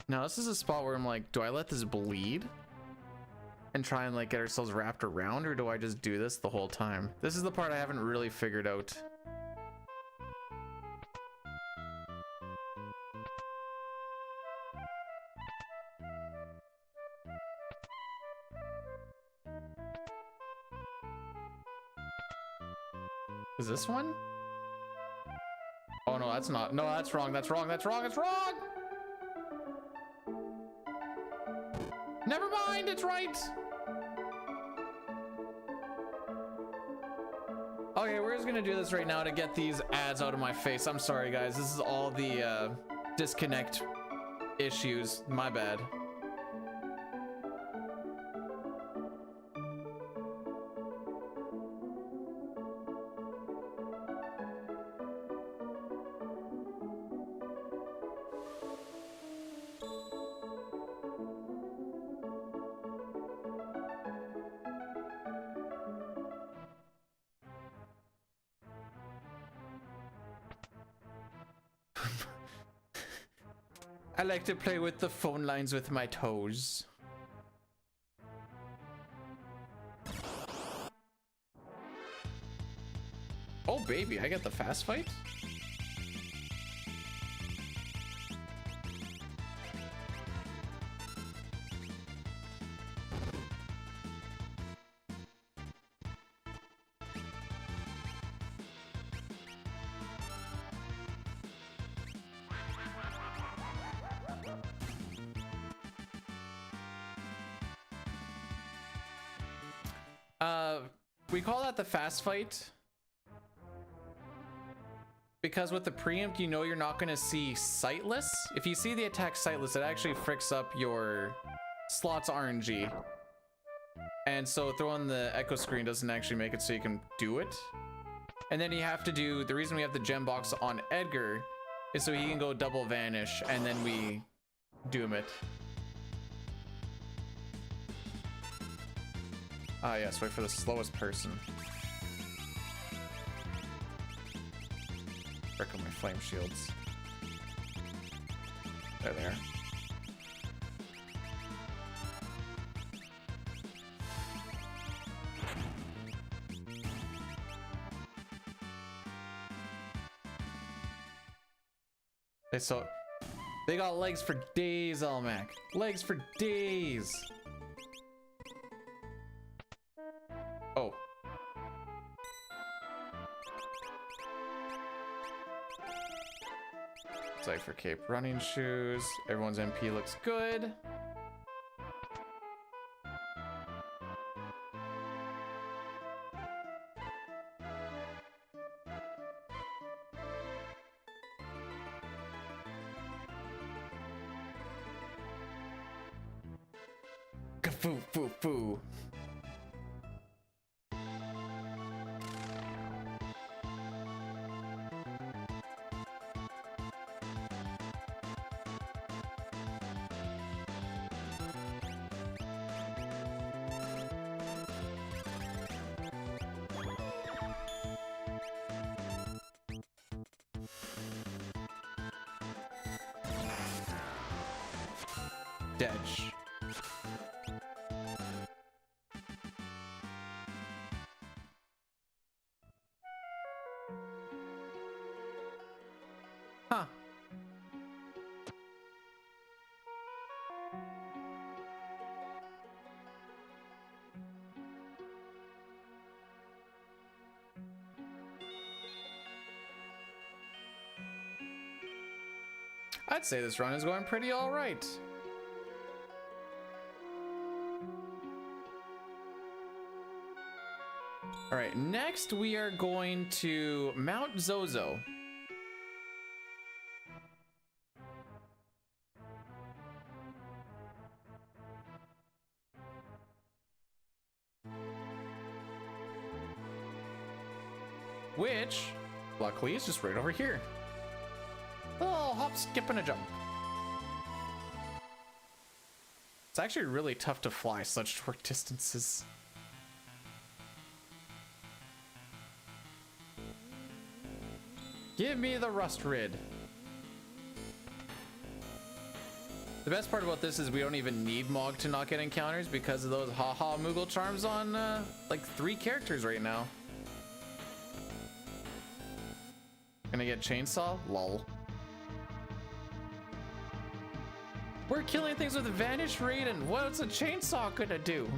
Now this is a spot where I'm like, do I let this bleed and try and like get ourselves wrapped around, or do I just do this the whole time? This is the part I haven't really figured out. Is this one? Oh no, that's not. No, that's wrong. That's wrong. That's wrong. It's wrong. Never mind, it's right. Okay, we're just gonna do this right now to get these ads out of my face. I'm sorry, guys. This is all the disconnect issues. My bad. I like to play with the phone lines with my toes. Oh baby, I get the fast fight? We call that the fast fight. Because with the preempt, you know you're not going to see sightless. If you see the attack sightless, it actually fricks up your slots RNG. And so throwing the echo screen doesn't actually make it so you can do it. And then you have to do, the reason we have the gem box on Edgar is so he can go double vanish and then we doom it. Ah yes, wait for the slowest person. Frick on my flame shields. There they are. They got legs for days, Almac. Legs for days. Oh. Cypher Cape running shoes. Everyone's MP looks good. Foo foo foo. Dedge. Huh. I'd say this run is going pretty all right. All right, next we are going to Mount Zozo. Which, luckily, is just right over here. Oh, hop, skip, and a jump. It's actually really tough to fly such short distances. Give me the rust rid. The best part about this is we don't even need Mog to not get encounters because of those haha Moogle charms on like 3 characters right now. Gonna get chainsaw? Lol. We're killing things with Vanish Raiden. What's a chainsaw gonna do?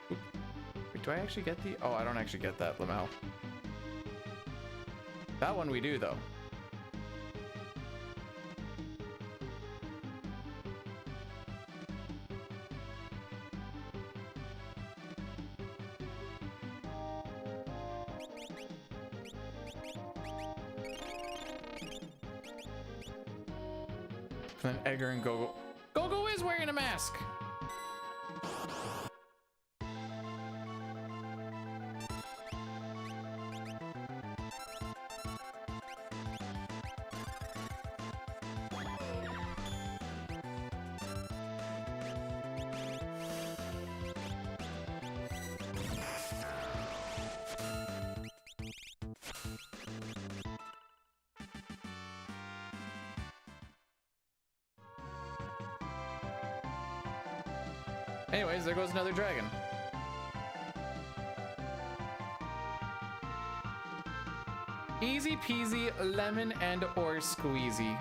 Wait, do I actually get the? Oh, I don't actually get that, Lamau. That one we do though. And then Edgar and Gogo. Gogo is wearing a mask! Anyways, there goes another dragon. Easy peasy, lemon and or squeezy.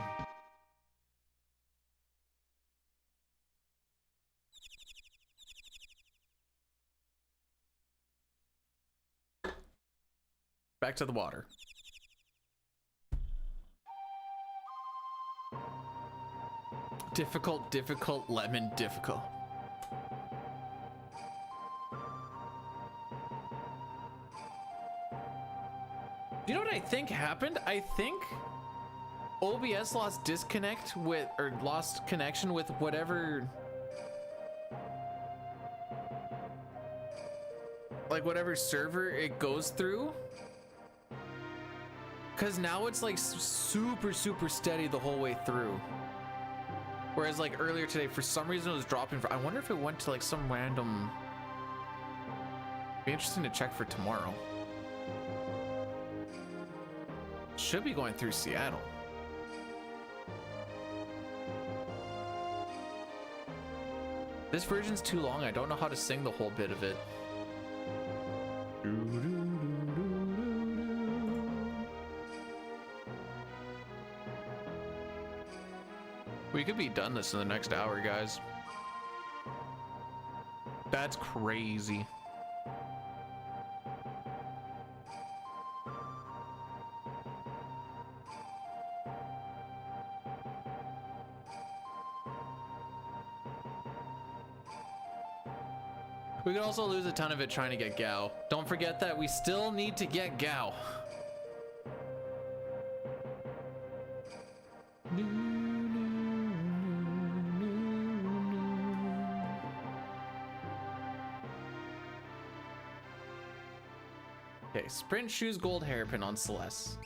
Back to the water. Difficult, difficult, lemon, difficult. You know what I think happened? I think OBS lost lost connection with whatever, like whatever server it goes through. Cause now it's like super steady the whole way through. Whereas like earlier today, for some reason it was dropping. I wonder if it went to like some random. Be interesting to check for tomorrow. Should be going through Seattle. This version's too long. I don't know how to sing the whole bit of it. We could be done this in the next hour, guys. That's crazy. We could also lose a ton of it trying to get Gao. Don't forget that we still need to get Gao. Okay, sprint shoes, gold hairpin on Celeste.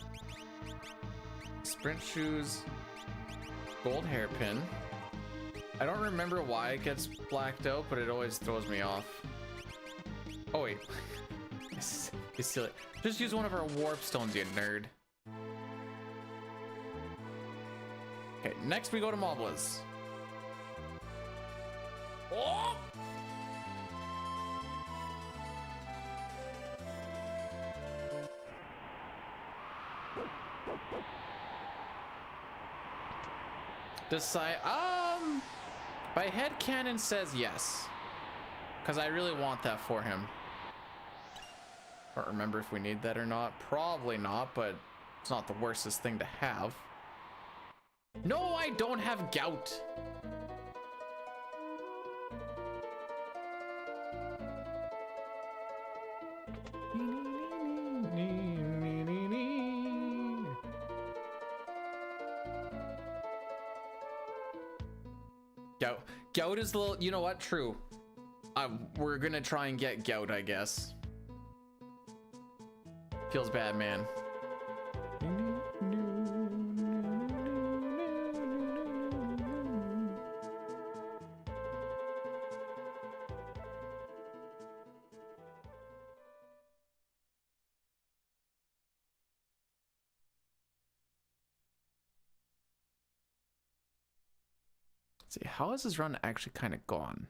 Sprint shoes, gold hairpin. I don't remember why it gets blacked out, but it always throws me off. Oh wait, you silly. Just use one of our warp stones, you nerd. Okay, next we go to Moblas. Oh! Decide. My head canon says yes, because I really want that for him. I don't remember if we need that or not. Probably not, but it's not the worstest thing to have. No, I don't have gout. Gout is a little, you know what? True. We're gonna try and get gout, I guess. Feels bad, man. See, how is this run actually kind of gone?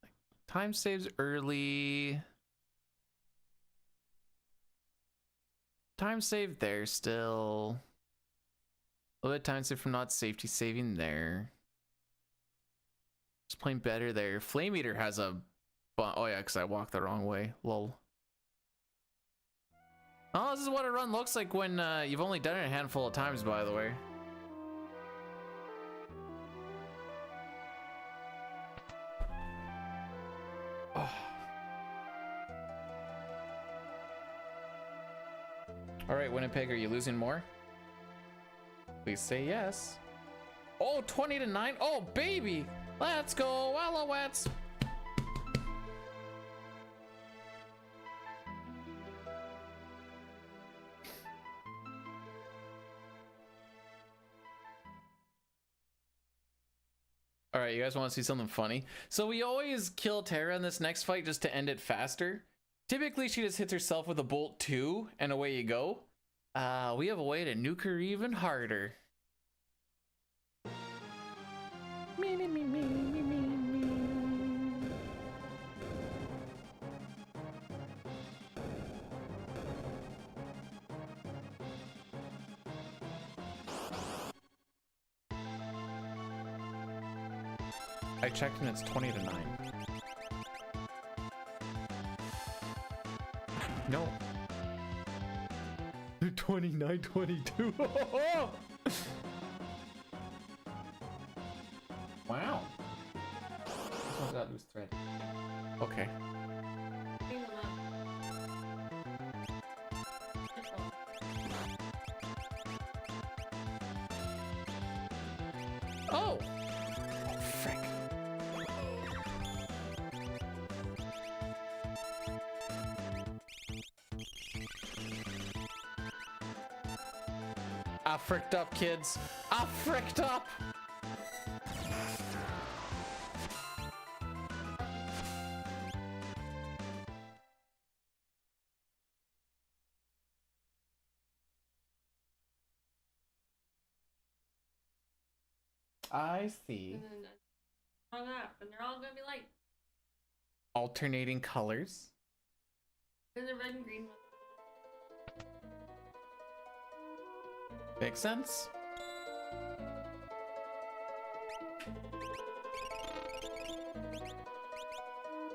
Like, time saves early. Time save there still. A little bit of time save from not safety saving there. Just playing better there. Flame Eater has a... Oh yeah, because I walked the wrong way. Lol. Oh, this is what a run looks like when you've only done it a handful of times, by the way. Oh. All right, Winnipeg, are you losing more? Please say yes. Oh, 20-9. Oh, baby. Let's go, Alouettes. All right, you guys want to see something funny? So we always kill Terra in this next fight just to end it faster. Typically, she just hits herself with a bolt 2, and away you go. We have a way to nuke her even harder. Me, me, me, me, me, me, me. I checked and it's 20-9. No. 29-22. Use thread. Okay. Clean them up. Oh! Oh, frick. I fricked up, kids. I fricked up! I see. And then hung up, and they're all gonna be like, Alternating colors. and the red and green one. Makes sense.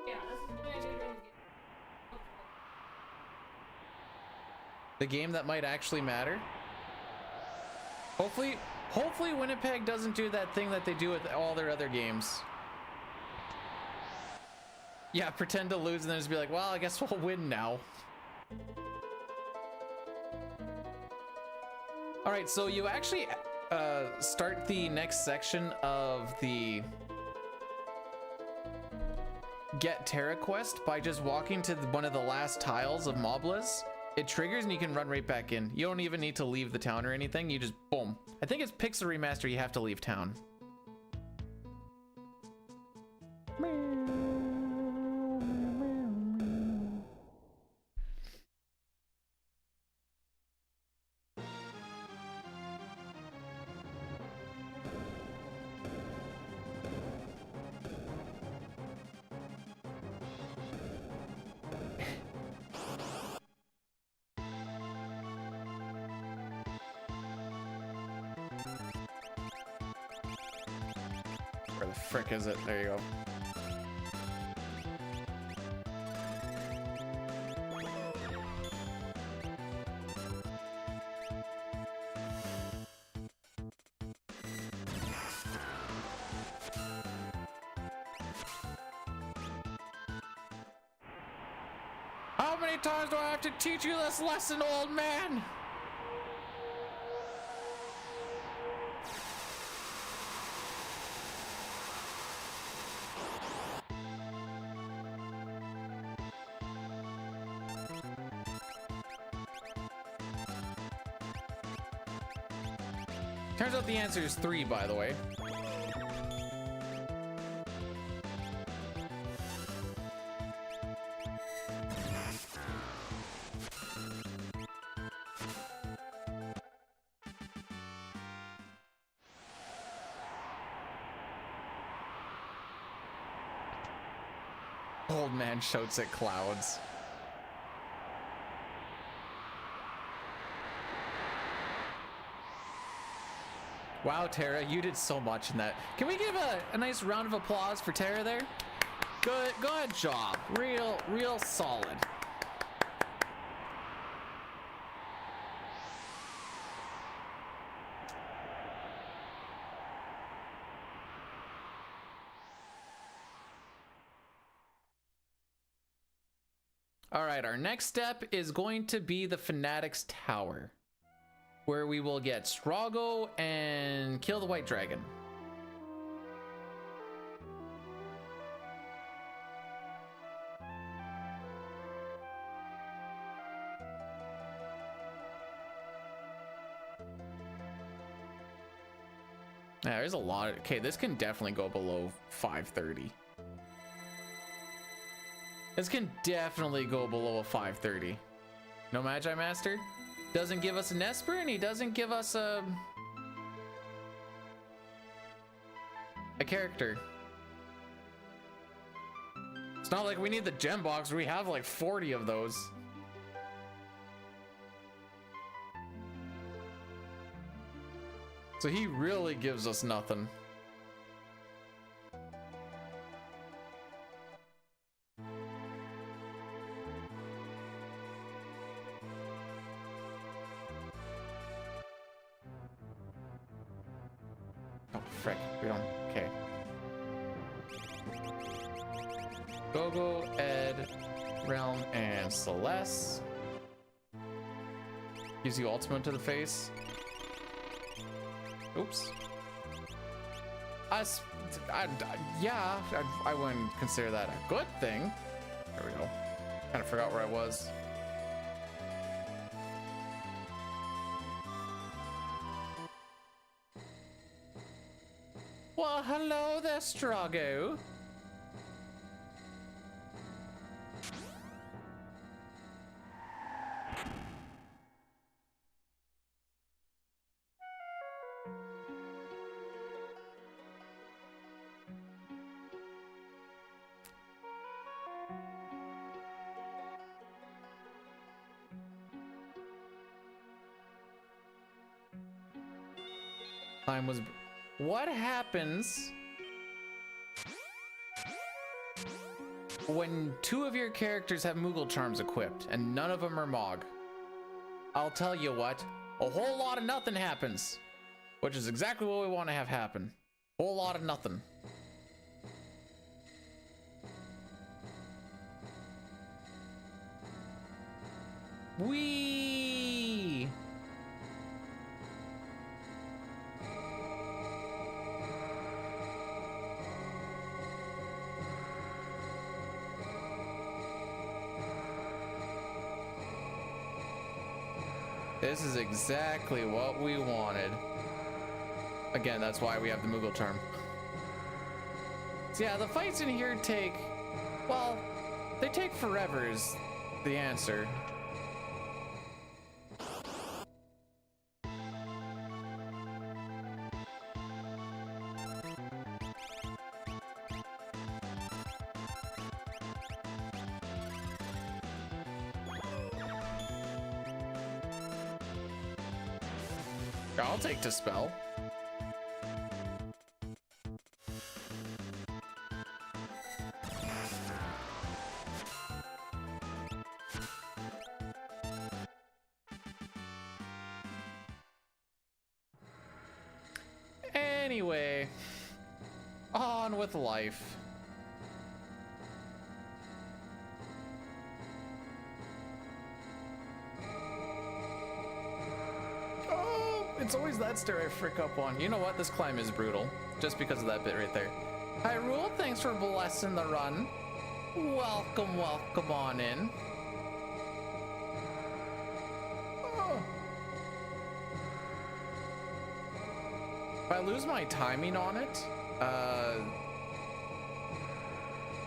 Yeah, this is what I do during The game that might actually matter. Hopefully Winnipeg doesn't do that thing that they do with all their other games. Yeah, pretend to lose and then just be like, well, I guess we'll win now. All right, so you actually start the next section of the Get Terra quest by just walking to one of the last tiles of Mobless. It triggers and you can run right back in. You don't even need to leave the town or anything. You just boom. I think it's Pixel Remaster. You have to leave town. Where the frick is it? There you go. How many times do I have to teach you this lesson, old man? Turns out the answer is 3, by the way. Old man shouts at clouds. Wow, Tara, you did so much in that. Can we give a nice round of applause for Tara there? Good job. Real solid. All right, our next step is going to be the Fanatic's Tower, where we will get Strago and kill the White Dragon. Yeah, there's a lot. Okay, this can definitely go below 530. This can definitely go below a 530. No Magi Master doesn't give us an Esper, and he doesn't give us a character. It's not like we need the gem box. We have like 40 of those. So he really gives us nothing. Oh, frick. We don't. Okay. Gogo, Ed, Realm, and Celeste. Gives you ultimate to the face. Oops. Yeah, I wouldn't consider that a good thing. There we go. Kind of forgot where I was. Well, hello there, Strago. What happens when 2 of your characters have Moogle charms equipped and none of them are Mog? I'll tell you what, a whole lot of nothing happens, which is exactly what we want to have happen. Whole lot of nothing. Whee! This is exactly what we wanted. Again, that's why we have the Moogle charm. So yeah, the fights in here take, well, they take forever is the answer. I'll take to spell. Anyway, on with life. It's always that stair I frick up on. You know what? This climb is brutal. Just because of that bit right there. Hyrule, thanks for blessing the run. Welcome, welcome on in. Oh. If I lose my timing on it,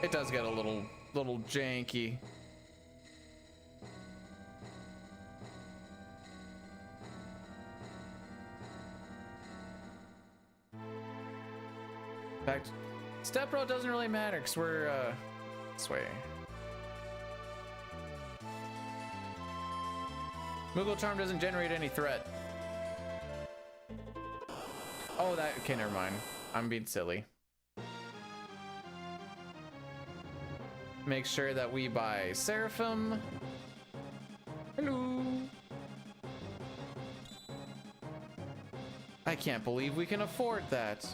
it does get a little janky. In fact, step row doesn't really matter because we're this way. Moogle charm doesn't generate any threat. Oh, that, okay, never mind. I'm being silly. Make sure that we buy Seraphim. Hello. I can't believe we can afford that.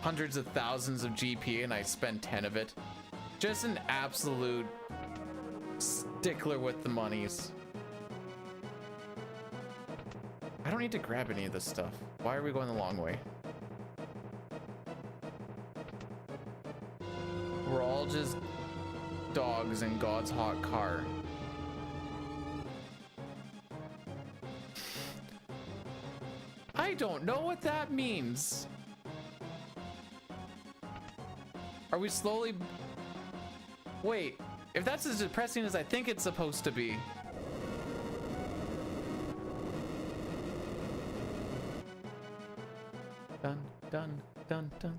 Hundreds of thousands of GP and I spend 10 of it. Just an absolute stickler with the monies. I don't need to grab any of this stuff. Why are we going the long way? We're all just dogs in God's hot car. I don't know what that means. Are we slowly... Wait, if that's as depressing as I think it's supposed to be. Dun, dun, dun, dun.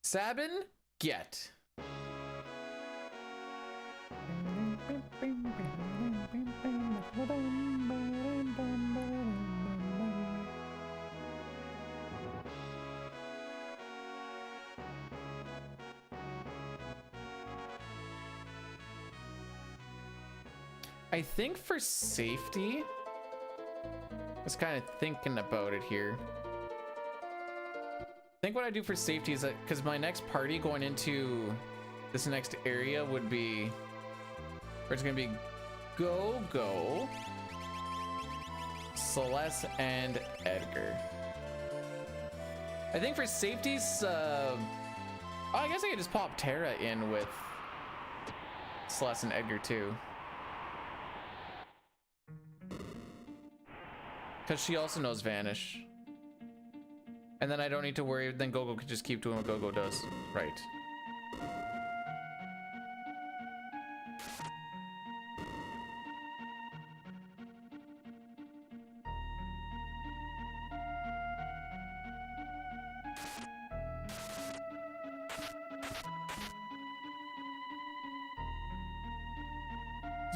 Sabin, get. I think for safety, was kind of thinking about it here. I think what I do for safety is that, because my next party going into this next area would be, where it's gonna be Go-Go, Celeste, and Edgar. I think for safeties, oh, I guess I could just pop Tara in with Celeste and Edgar too. Because she also knows Vanish. And then I don't need to worry, then Gogo could just keep doing what Gogo does. Right.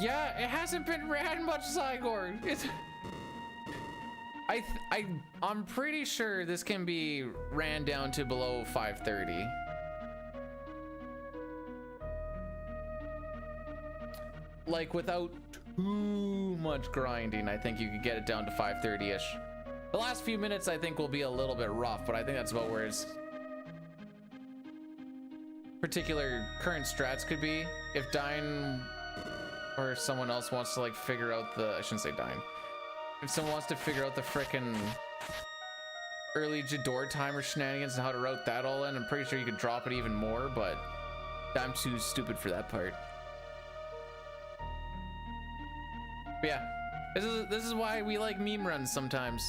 Yeah, it hasn't been ran much, Zygor. I'm pretty sure this can be ran down to below 530. Like without too much grinding, I think you could get it down to 530-ish. The last few minutes I think will be a little bit rough, but I think that's about where his particular current strats could be. If Dine or someone else wants to like figure out the, I shouldn't say Dine. If someone wants to figure out the frickin' early Jador timer shenanigans and how to route that all in, I'm pretty sure you could drop it even more, but I'm too stupid for that part. But yeah, this is why we like meme runs sometimes.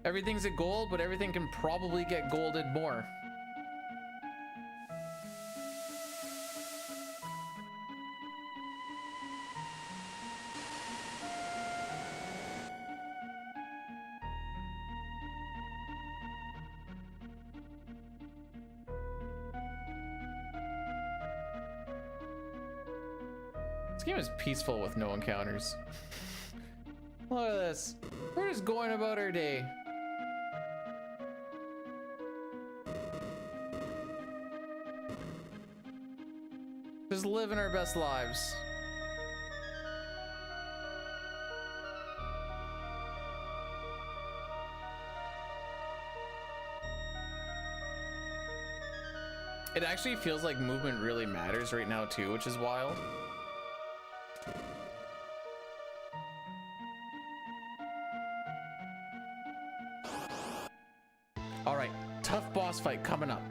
Everything's at gold, but everything can probably get golded more. This game is peaceful with no encounters. Look at this. We're just going about our day. Just living our best lives. It actually feels like movement really matters right now too, which is wild. All right, tough boss fight coming up.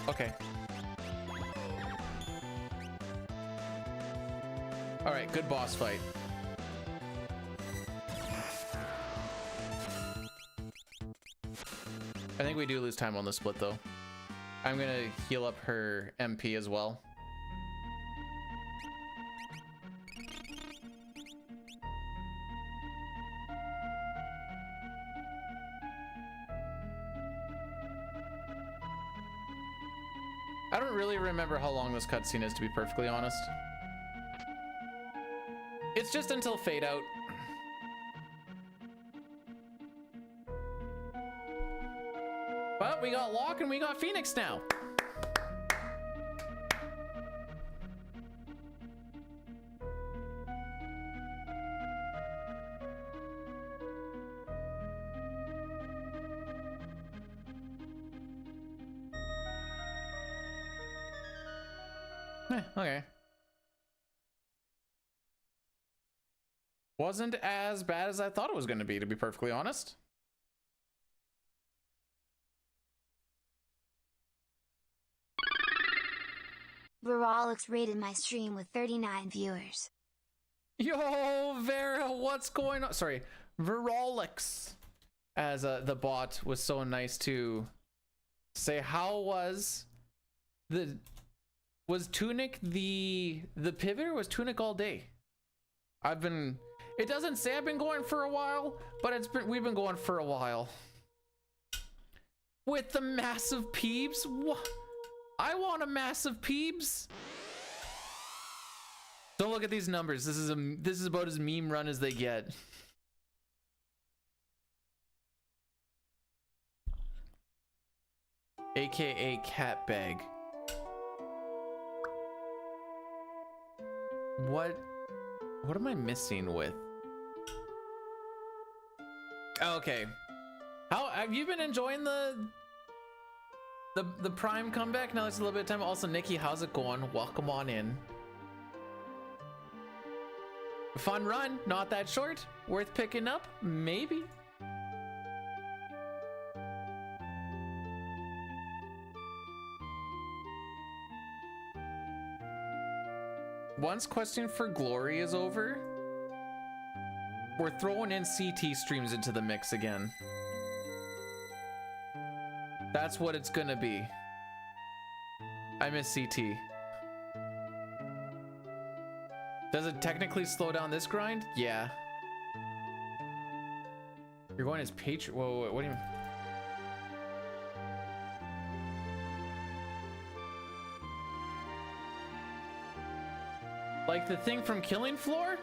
Okay. All right, good boss fight. I think we do lose time on the split though. I'm gonna heal up her MP as well. I don't really remember how long this cutscene is, to be perfectly honest. It's just until fade out. But we got Locke and we got Phoenix now. Okay. Wasn't as bad as I thought it was going to be perfectly honest. Verolix rated my stream with 39 viewers. Yo, Vera, what's going on? Sorry, Verolix. As the bot was so nice to say, how was Tunic the pivot, or was Tunic all day? It doesn't say I've been going for a while, but we've been going for a while. With the massive peeps? What? I want a massive peeps. Don't look at these numbers. This is about as meme run as they get. AKA cat bag. What am I missing with? Okay. How have you been enjoying the Prime comeback? Now there's a little bit of time. Also, Nikki, how's it going? Welcome on in. Fun run, not that short. Worth picking up, maybe. Once Questing for Glory is over, we're throwing in CT streams into the mix again. That's what it's gonna be. I miss CT. Does it technically slow down this grind? Yeah. You're going as Patreon. Whoa, what do you mean? Like the thing from Killing Floor?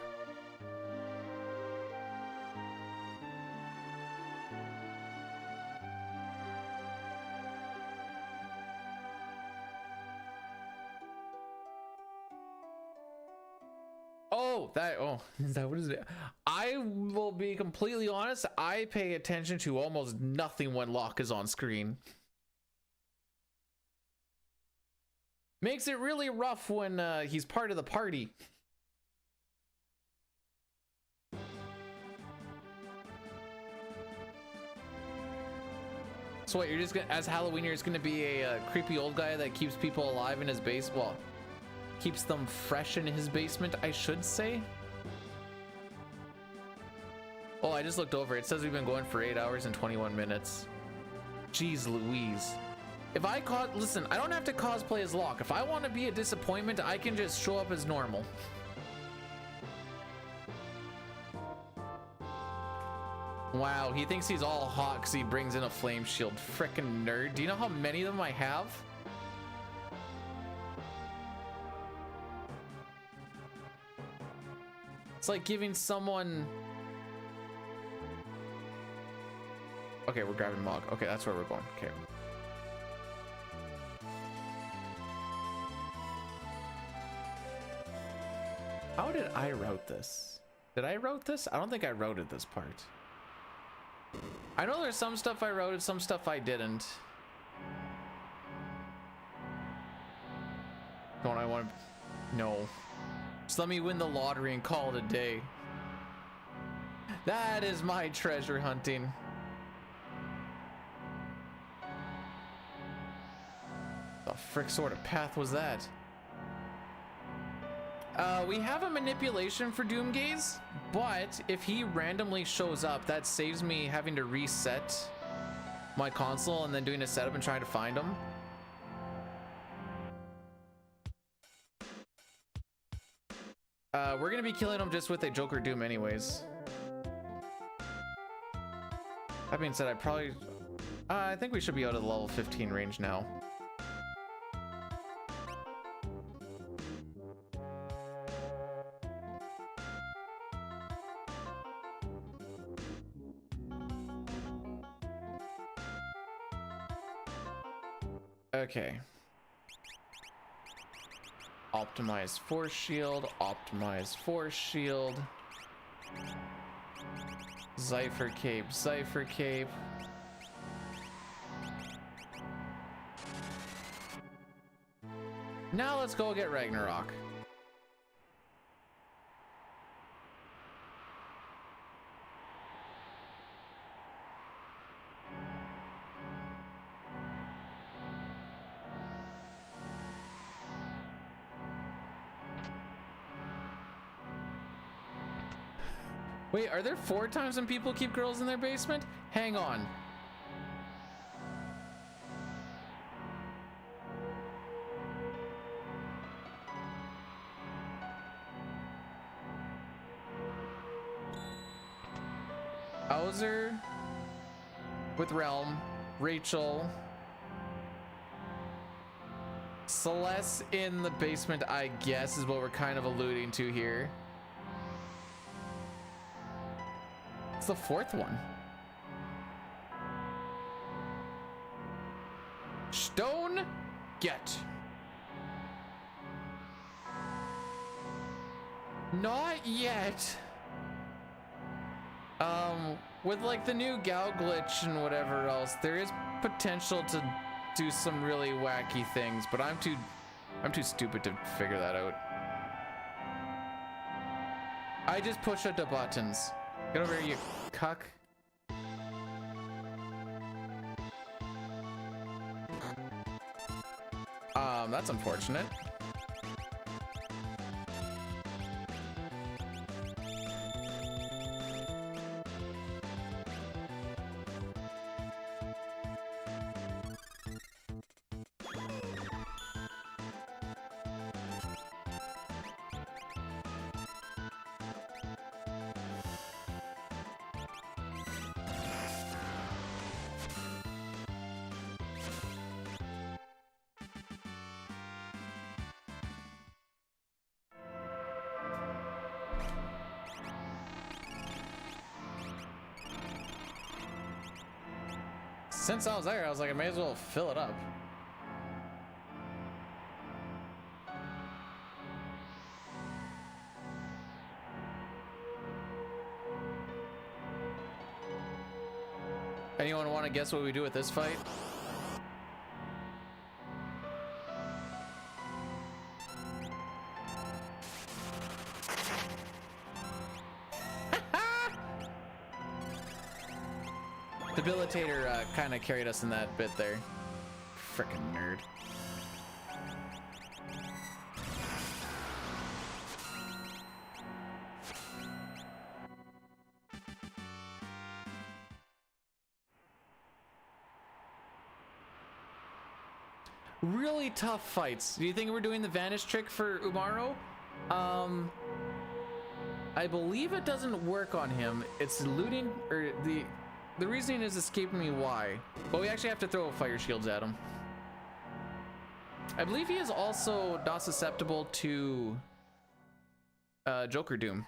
Is that what is it? I will be completely honest, I pay attention to almost nothing when Locke is on screen. Makes it really rough when he's part of the party. So what, you're just gonna, as Halloween, you're just gonna be a creepy old guy that keeps people alive in his base, well, keeps them fresh in his basement, I should say. Oh, I just looked over. It says we've been going for 8 hours and 21 minutes. Jeez Louise. If I listen, I don't have to cosplay as Locke. If I want to be a disappointment, I can just show up as normal. Wow, he thinks he's all hot because he brings in a flame shield. Frickin' nerd. Do you know how many of them I have? It's like giving someone... Okay, we're grabbing Mog. Okay, that's where we're going. Okay. How did I route this? Did I route this? I don't think I routed this part. I know there's some stuff I routed, some stuff I didn't. Don't I want to... No. Just let me win the lottery and call it a day. That is my treasure hunting. The frick sort of path was that? We have a manipulation for Doomgaze, but if he randomly shows up, that saves me having to reset my console and then doing a setup and trying to find him. We're gonna be killing him just with a Joker Doom anyways. That being said, I think we should be out of the level 15 range now. Okay. Optimize force shield, optimize force shield. Cypher cape, Cypher cape. Now let's go get Ragnarok. Wait, are there 4 times when people keep girls in their basement? Hang on. Bowser with Realm, Rachel, Celeste in the basement, I guess is what we're kind of alluding to here. It's the 4th one. Stone, get. Not yet. With like the new Gal glitch and whatever else, there is potential to do some really wacky things, but I'm too stupid to figure that out. I just push the buttons. Get over here, you cuck. That's unfortunate. Since I was there, I was like, I may as well fill it up. Anyone want to guess what we do with this fight? Debilitator kind of carried us in that bit there. Frickin' nerd. Really tough fights. Do you think we're doing the vanish trick for Umaro? I believe it doesn't work on him. It's looting, or the reasoning is escaping me why, but we actually have to throw fire shields at him. I believe he is also not susceptible to Joker Doom.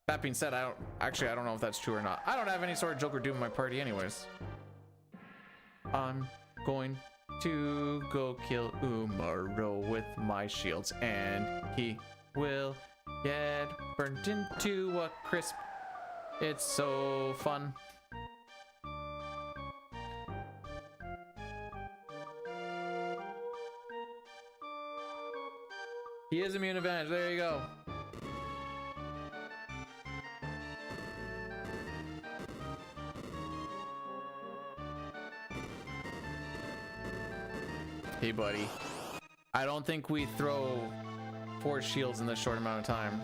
That being said, I don't know if that's true or not. I don't have any sort of Joker Doom in my party anyways. I'm going to go kill Umaro with my shields, and he will get burnt into a crisp. It's so fun. He is immune advantage. There you go. Hey, buddy. I don't think we throw 4 shields in this short amount of time.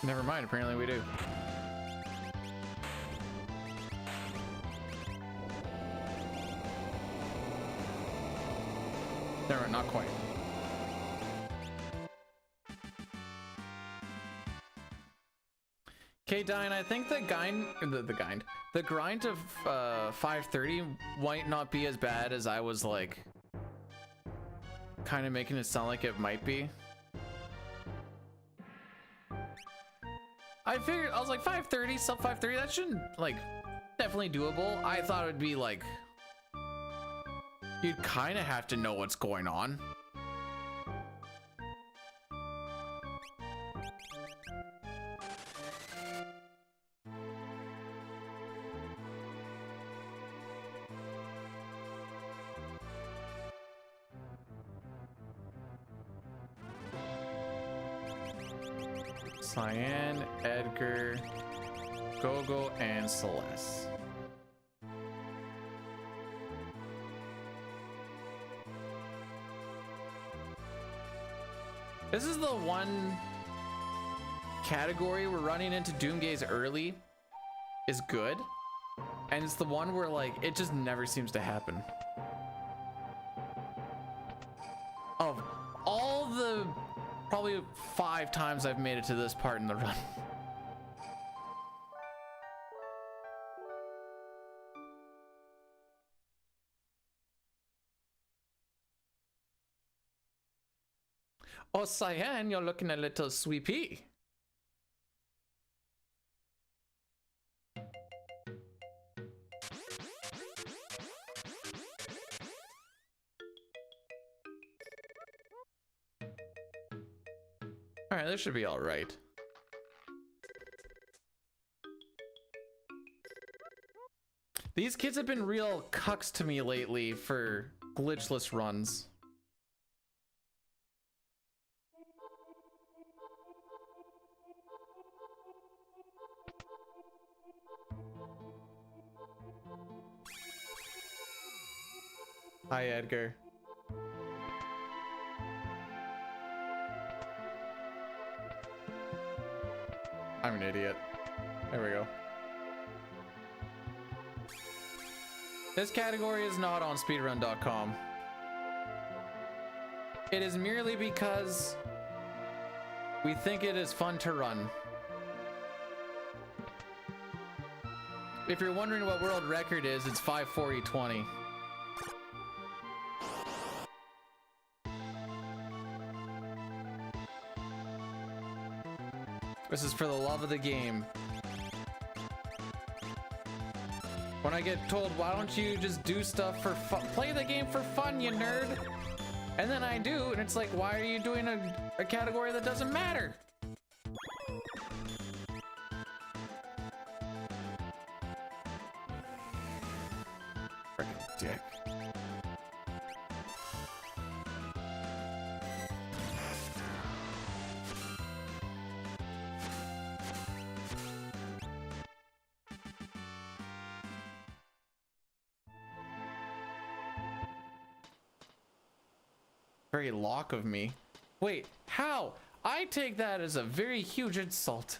Never mind, apparently we do. Never, not quite. Okay, Dine, I think the grind of 530 might not be as bad as I was like kind of making it sound like it might be. I figured, I was like 530, sub 530, that shouldn't, like, definitely doable. I thought it would be like, you'd kind of have to know what's going on. Cyan, Edgar, Gogo, and Celeste. This is the one category we're running into Doomgaze early is good, and it's the one where like it just never seems to happen. Of all the probably 5 times I've made it to this part in the run. Oh, Cyan, you're looking a little sweepy. All right, this should be all right. These kids have been real cucks to me lately for glitchless runs. Hi, Edgar. I'm an idiot. There we go. This category is not on speedrun.com. It is merely because we think it is fun to run. If you're wondering what world record is, it's 5:40:20. This is for the love of the game. When I get told, why don't you just do stuff for fun? Play the game for fun, you nerd. And then I do, and it's like, why are you doing a category that doesn't matter? Frickin' dick. Very lock of me. Wait, how? I take that as a very huge insult.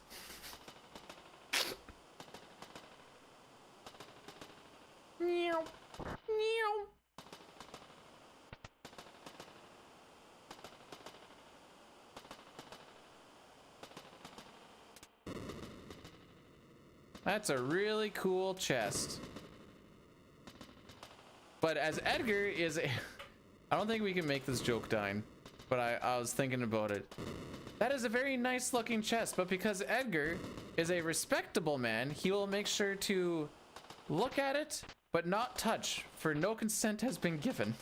Meow. Meow. That's a really cool chest. But as Edgar is a... I don't think we can make this joke, Dine, but I was thinking about it. That is a very nice looking chest, but because Edgar is a respectable man, he will make sure to look at it, but not touch, for no consent has been given.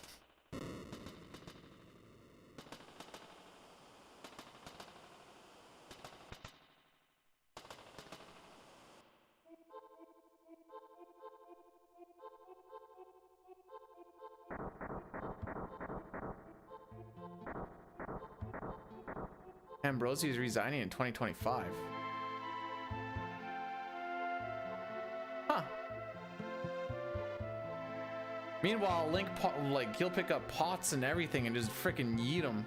Ambrosi is resigning in 2025. Huh. Meanwhile, Link, like, he'll pick up pots and everything and just freaking yeet them.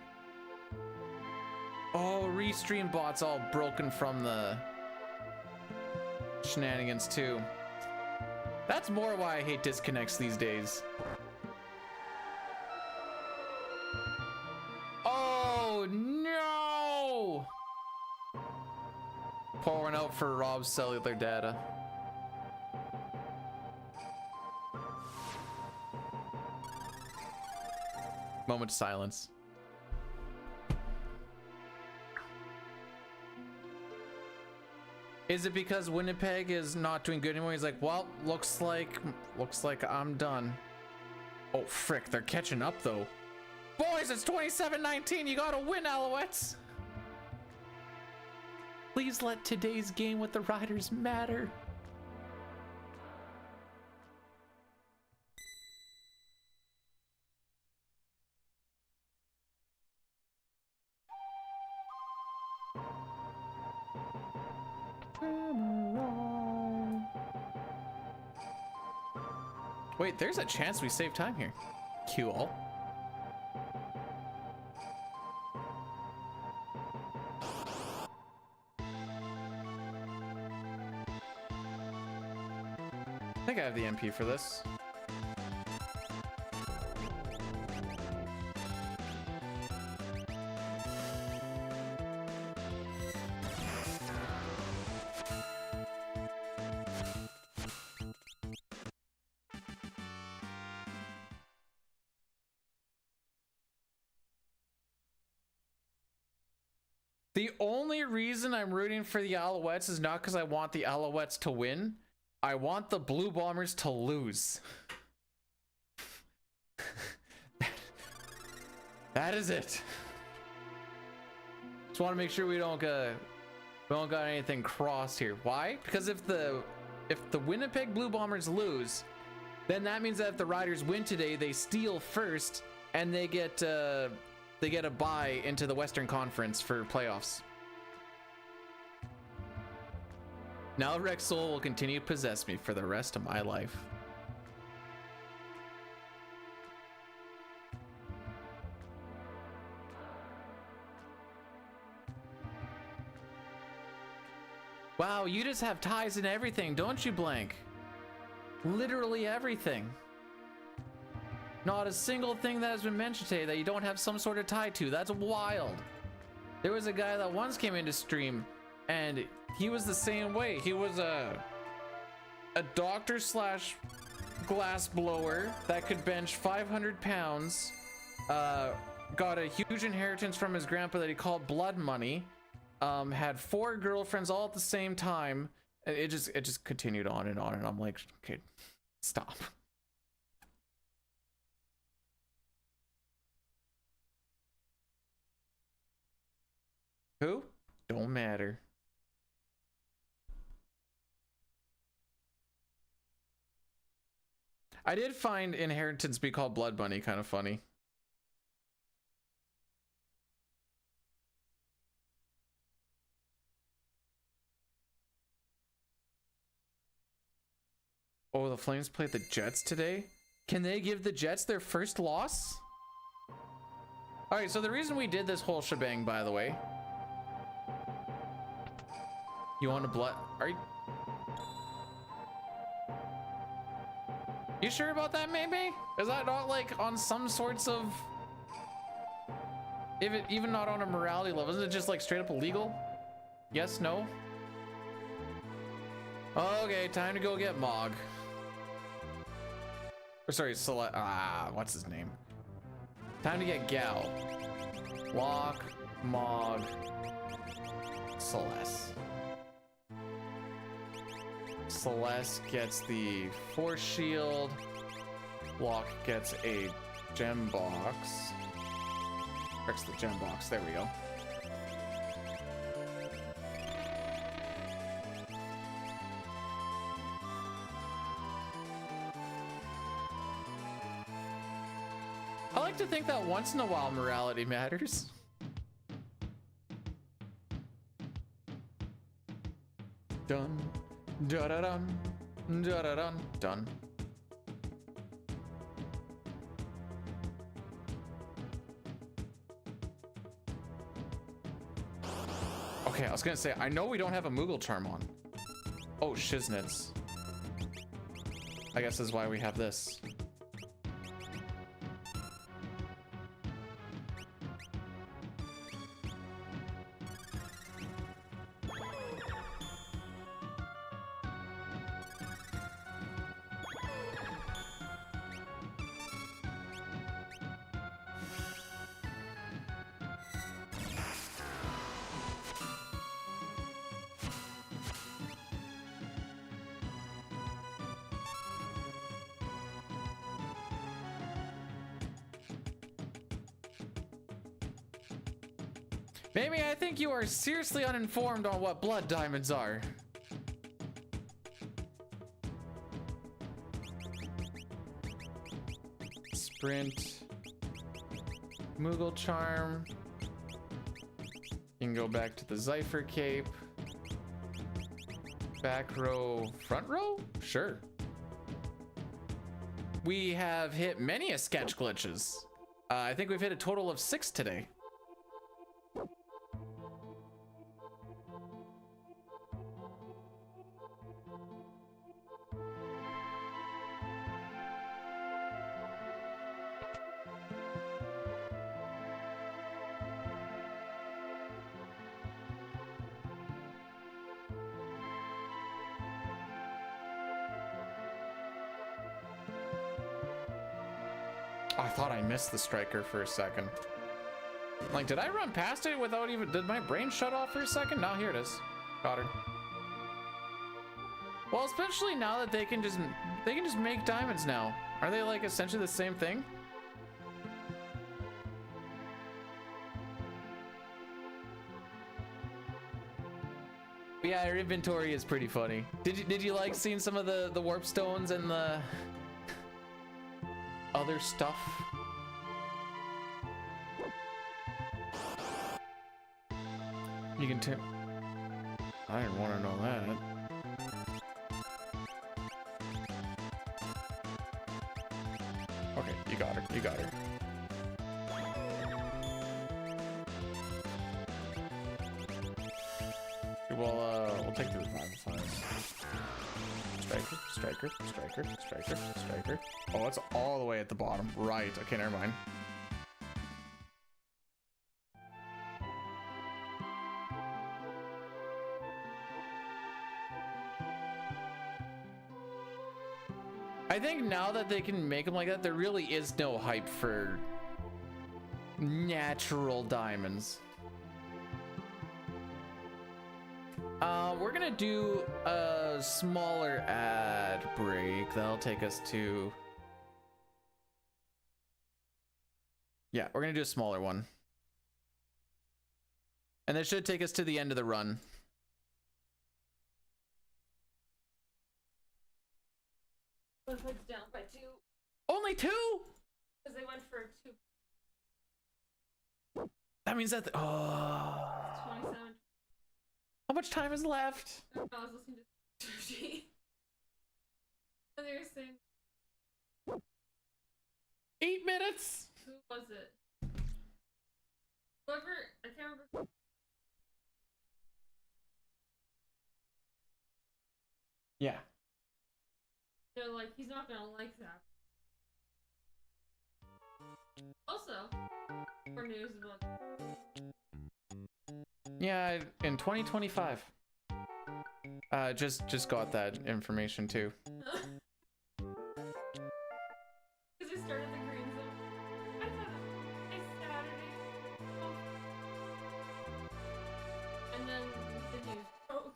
Oh, restream bot's all broken from the shenanigans too. That's more why I hate disconnects these days. Oh no! Pouring out for Rob's cellular data. Moment of silence. Is it because Winnipeg is not doing good anymore? He's like, well, looks like I'm done. Oh frick, they're catching up though. Boys, it's 27-19. You gotta win, Alouettes. Please let today's game with the Riders matter. Wait, there's a chance we save time here. Q all. I think I have the MP for this. The only reason I'm rooting for the Alouettes is not because I want the Alouettes to win. I want the Blue Bombers to lose. That is it. Just want to make sure we don't got anything crossed here. Why? Because if the Winnipeg Blue Bombers lose, then that means that if the Riders win today, they steal first and they get a bye into the Western Conference for playoffs. Now Rexol will continue to possess me for the rest of my life. Wow, you just have ties in everything, don't you, Blank? Literally everything. Not a single thing that has been mentioned today that you don't have some sort of tie to. That's wild. There was a guy that once came into stream and he was the same way. He was a doctor slash glass blower that could bench 500 pounds. Got a huge inheritance from his grandpa that he called blood money. Had 4 girlfriends all at the same time. It just continued on and on, and I'm like, okay, stop. Who? Don't matter. I did find inheritance be called blood money kind of funny. Oh, the Flames played the Jets today? Can they give the Jets their first loss? All right, so the reason we did this whole shebang, by the way. You want to blood? Are you sure about that, maybe? Is that not like on some sorts of... If it, even not on a morality level, isn't it just like straight up illegal? Yes, no? Okay, time to go get Mog. Or sorry, what's his name? Time to get Gal. Lock, Mog, Celeste. Celeste gets the force shield. Locke gets a gem box. Breaks the gem box. There we go. I like to think that once in a while morality matters. Done. Da-da-dun, da-da-dun, done. Okay, I was gonna say, I know we don't have a Moogle charm on. Oh, shiznits. I guess this is why we have this. Maybe I think you are seriously uninformed on what blood diamonds are. Sprint. Moogle charm. You can go back to the Zypher cape. Back row, front row? Sure. We have hit many a sketch glitches. I think we've hit a total of 6 today. I thought I missed the striker for a second. Like, did I run past it without even... Did my brain shut off for a second? No, here it is. Got her. Well, especially now that they can just make diamonds now. Are they like essentially the same thing? But yeah, her inventory is pretty funny. Did you like seeing some of the warp stones and the other stuff? You can tip. I didn't want to know that. Okay, you got her. You got her. We'll take the revival flies. Striker. Oh, it's all the way at the bottom. Right. Okay, never mind. I think now that they can make them like that, there really is no hype for natural diamonds. We're gonna do a smaller ad break. That'll take us to... Yeah, we're gonna do a smaller one. And that should take us to the end of the run. Looks like it's down by 2. Only 2? Because they went for 2. That means that... Oh. 27. How much time is left? I was listening to Sushi. And they were saying... 8 minutes? Who was it? Whoever... I can't remember. Yeah. They're like, he's not gonna like that. Also, more news about... Yeah, in 2025. Just got that information too. Because it started the green zone. I thought it was Saturday. And then the news broke.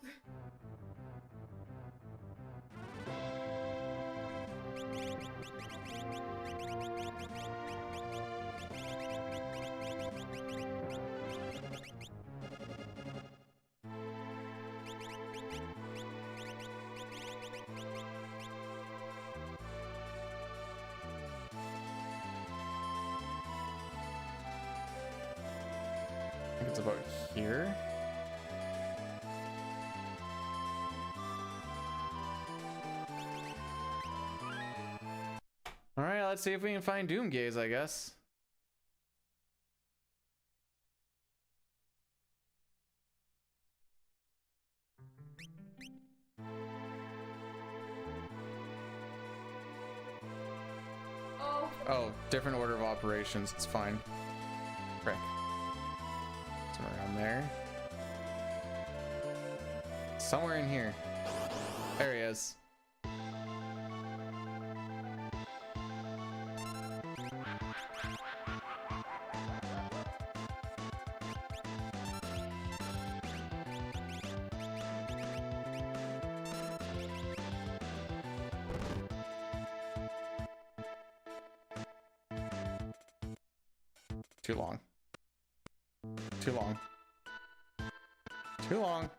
I think it's about here. All right, let's see if we can find Doomgaze, I guess. Oh, different order of operations. It's fine. Frick. Somewhere around there. Somewhere in here. There he is. Too long. Too long. Too long.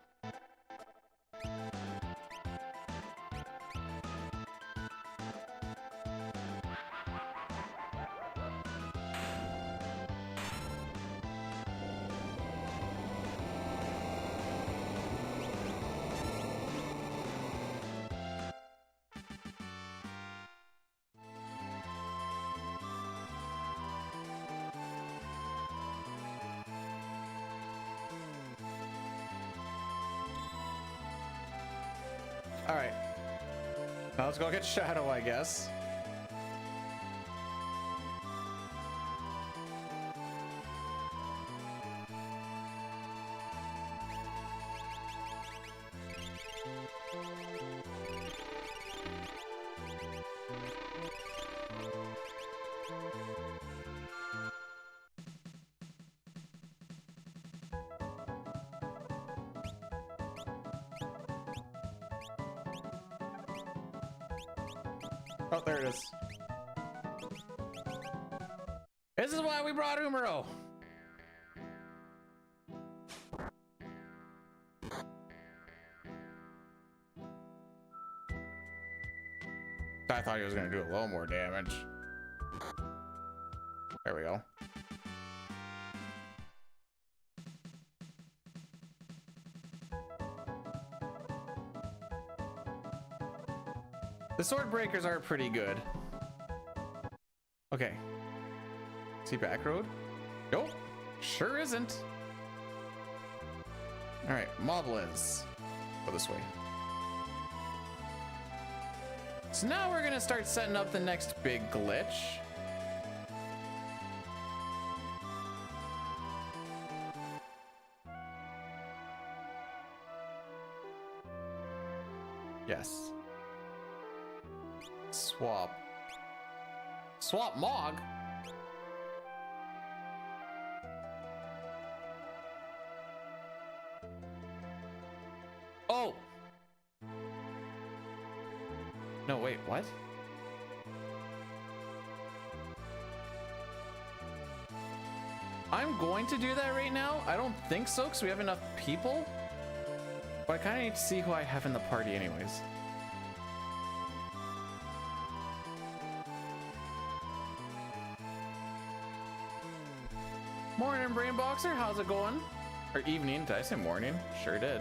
All right. Now let's go get Shadow, I guess. Oh, there it is. This is why we brought Umaro. I thought he was gonna do a little more damage. There we go. The sword breakers are pretty good. Okay. See back road? Nope. Sure isn't. All right, Moblins. Go this way. So now we're gonna start setting up the next big glitch. Yes. Swap. Swap Mog? Oh! No, wait, what? I'm going to do that right now. I don't think so, because we have enough people. But I kind of need to see who I have in the party anyways. Morning, Brainboxer. How's it going? Or evening. Did I say morning? Sure did.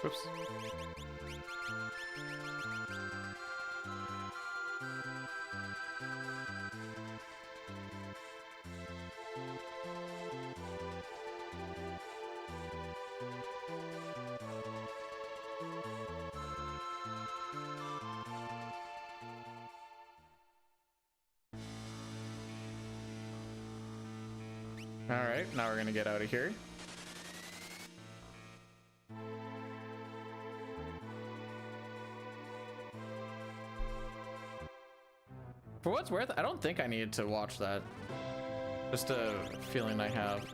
Whoops. All right, now we're gonna get out of here. For what's worth, I don't think I needed to watch that. Just a feeling I have.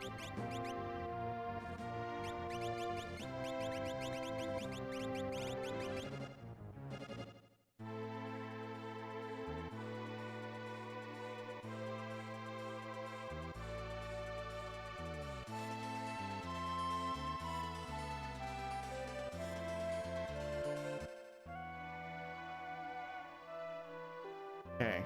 Okay.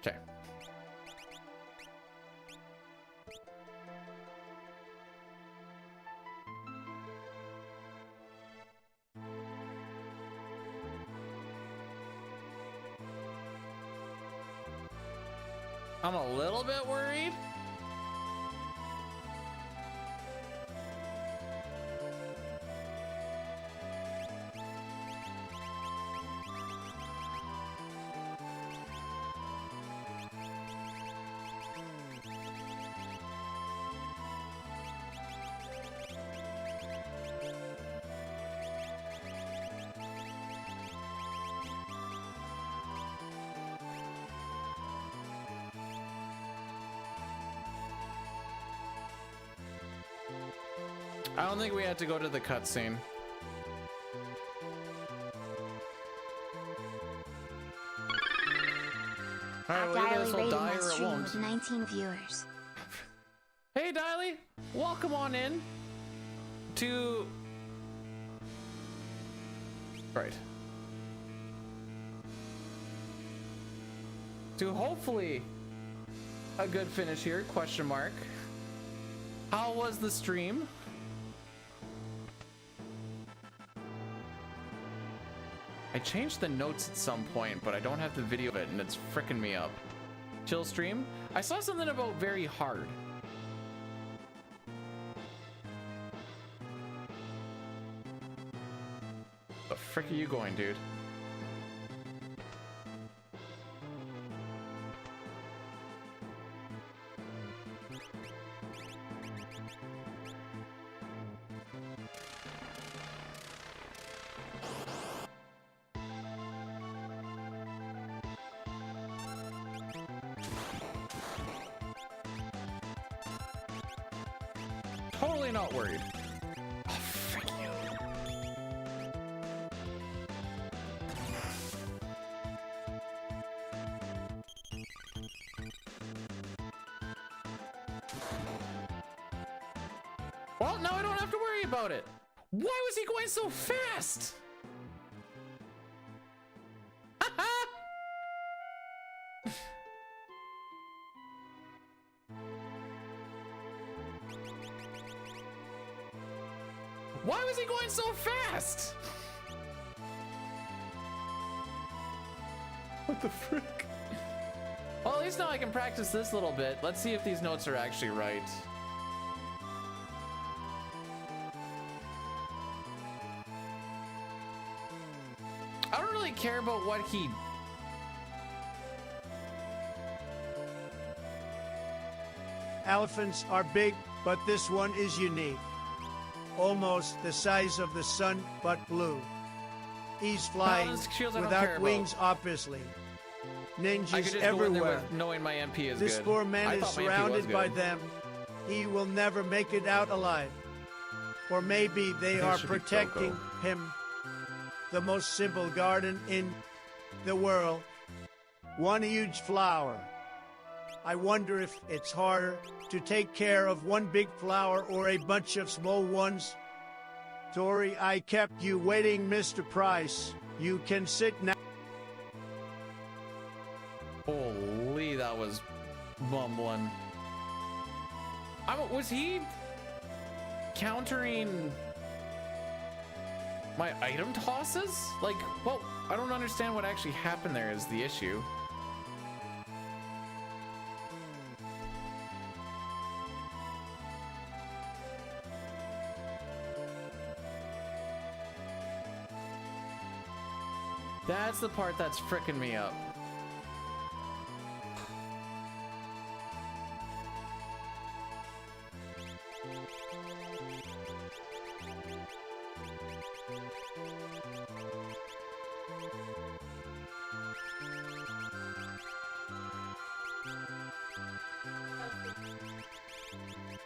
Okay. I'm a little bit worried. I don't think we had to go to the cutscene. Alright, well, either this will die or it won't. 19 viewers. Hey, Diley! Welcome on in to... Right. To hopefully a good finish here, question mark. How was the stream? I changed the notes at some point, but I don't have the video of it, and it's fricking me up. Chill stream? I saw something about very hard. The frick are you going, dude? Totally not worried. Oh, frick you. Well, now I don't have to worry about it. Why was he going so fast? Why was he going so fast? What the frick? Well, at least now I can practice this little bit. Let's see if these notes are actually right. I don't really care about what he... Elephants are big, but this one is unique. Almost the size of the sun, but blue. He's flying Paladin's shields I don't without care wings, about. obviously. I could Ninjas just go in there everywhere. with knowing my MP is This good. poor man I is thought my MP was surrounded by good. them. He will never make it out alive. Or maybe they It are should be protecting Coco. him. The most simple garden in the world. One huge flower. I wonder if it's harder to take care of one big flower or a bunch of small ones. Sorry, I kept you waiting, Mr. Price. You can sit now. Holy, that was bumbling. Was he countering my item tosses? Like, well, I don't understand what actually happened there is the issue. That's the part that's fricking me up.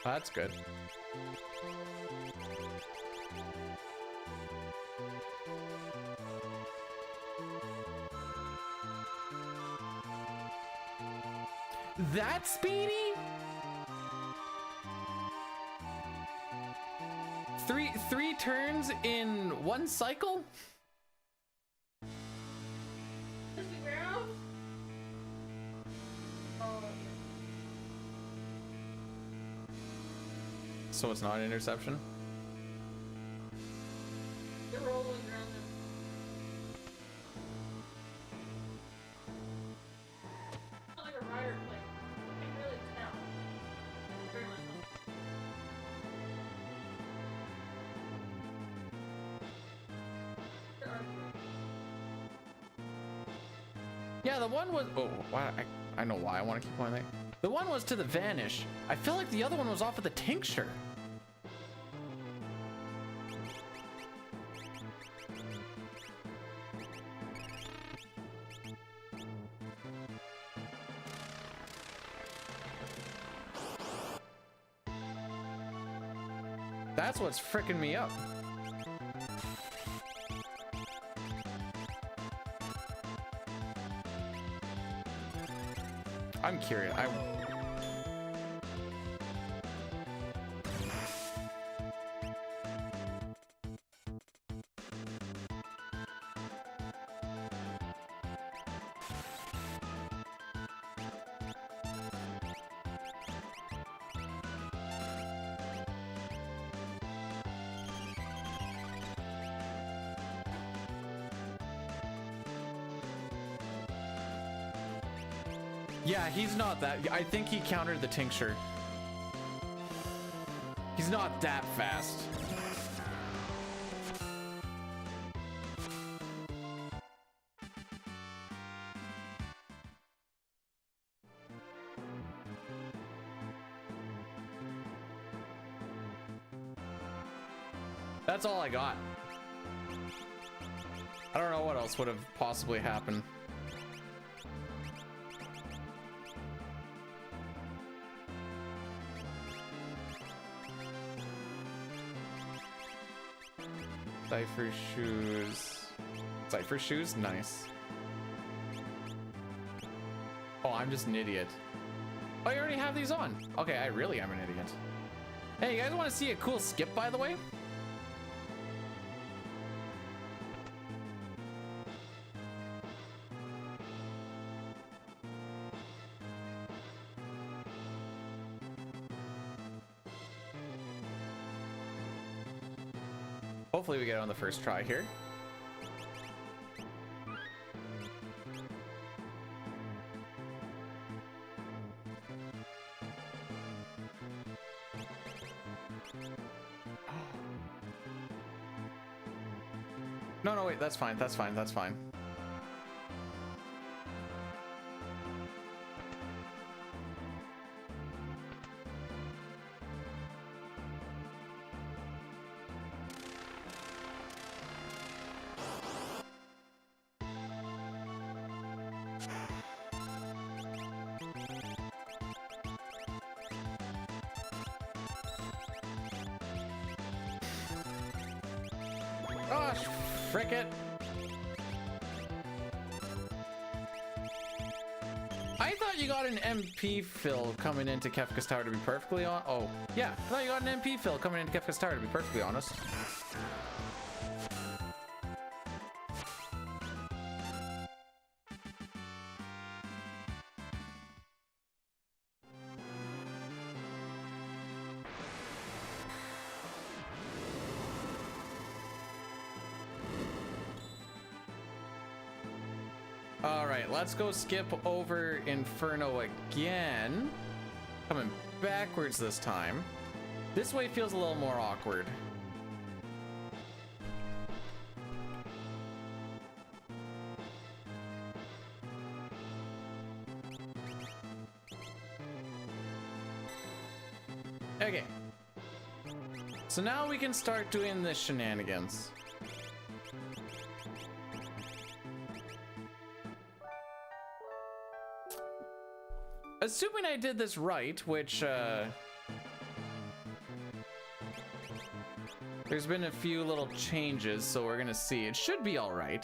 That's good. That speedy? Three turns in one cycle? Touch the ground? Oh, So it's not an interception? they're rolling around them. Not like a rider plane. You can really tell. Very much so. There are three. Yeah, the one was... Oh, why, I know why I want to keep going there. The one was to the vanish. I feel like the other one was off of the tincture. That's what's fricking me up. I'm curious. Yeah, he's not that. I think he countered the tincture. He's not that fast. That's all I got. I don't know what else would have possibly happened. Cypher shoes. Cypher shoes? Nice. Oh, I'm just an idiot. Oh, you already have these on. Okay, I really am an idiot. Hey, you guys want to see a cool skip, by the way? Hopefully we get it on the first try here. No, no, wait, that's fine, that's fine, that's fine. Gosh, frick it. I thought you got an MP fill coming into Kefka's Tower, to be perfectly honest. Oh, yeah, I thought you got an MP fill coming into Kefka's Tower, to be perfectly honest. Let's go skip over Inferno again. Coming backwards this time. This way feels a little more awkward. Okay. So now we can start doing the shenanigans. Assuming I did this right, which, there's been a few little changes, so we're gonna see. It should be all right.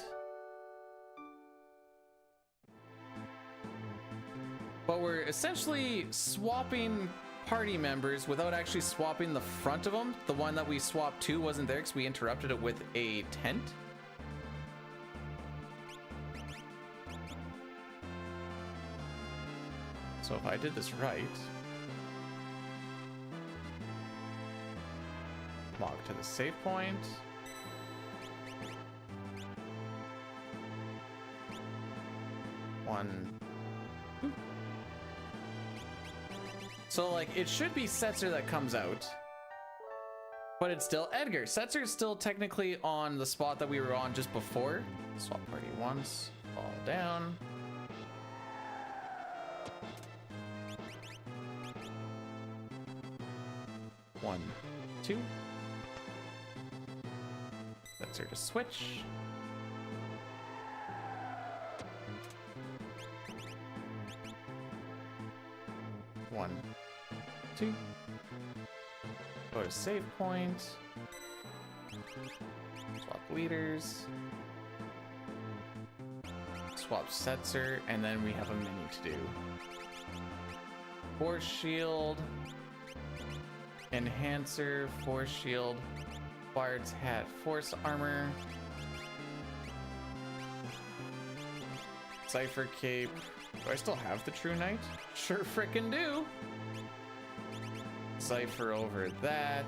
But we're essentially swapping party members without actually swapping the front of them. The one that we swapped to wasn't there because we interrupted it with a tent. So if I did this right, log to the save point. One. So like it should be Setzer that comes out, but it's still Edgar. Setzer is still technically on the spot that we were on just before. Swap party once, fall down. One, two. That's her to switch. One, two. Go to save point. Swap leaders. Swap Setzer, and then we have a menu to do. Force shield. Enhancer, force shield, Bard's hat, force armor, Cypher cape. Do I still have the True Knight? Sure frickin' do. Cypher over that.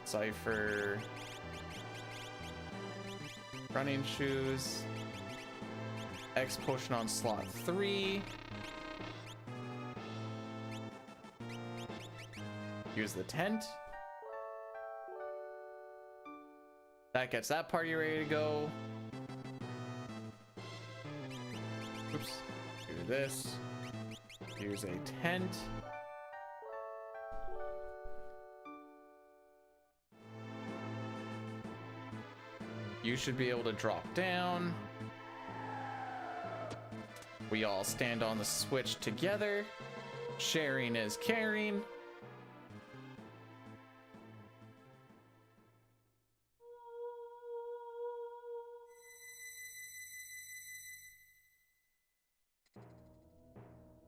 Cypher. Running shoes. X potion on slot 3. Use the tent. That gets that party ready to go. Oops. Do this. Use a tent. You should be able to drop down. We all stand on the switch together. Sharing is caring.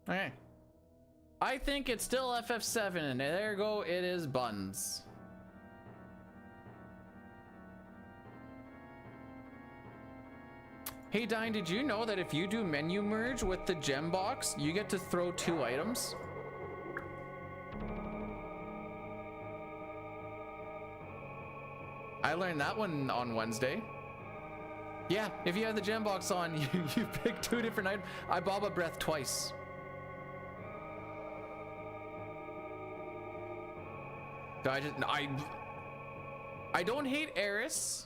Okay. I think it's still FF7, and there go, it is buns. Hey Dine, did you know that if you do menu merge with the gem box, you get to throw 2 items? I learned that one on Wednesday. Yeah, if you have the gem box on, you pick 2 different items. I Baba Breath twice. I don't hate Eris.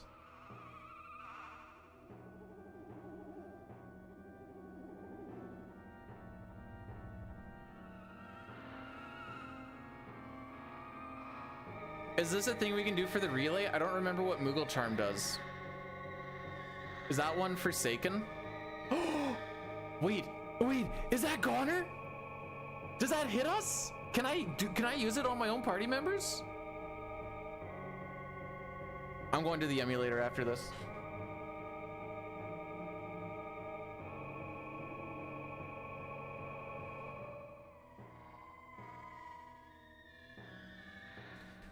Is this a thing we can do for the relay? I don't remember what Moogle Charm does. Is that one Forsaken? Wait, is that Goner? Does that hit us? Can I use it on my own party members? I'm going to the emulator after this.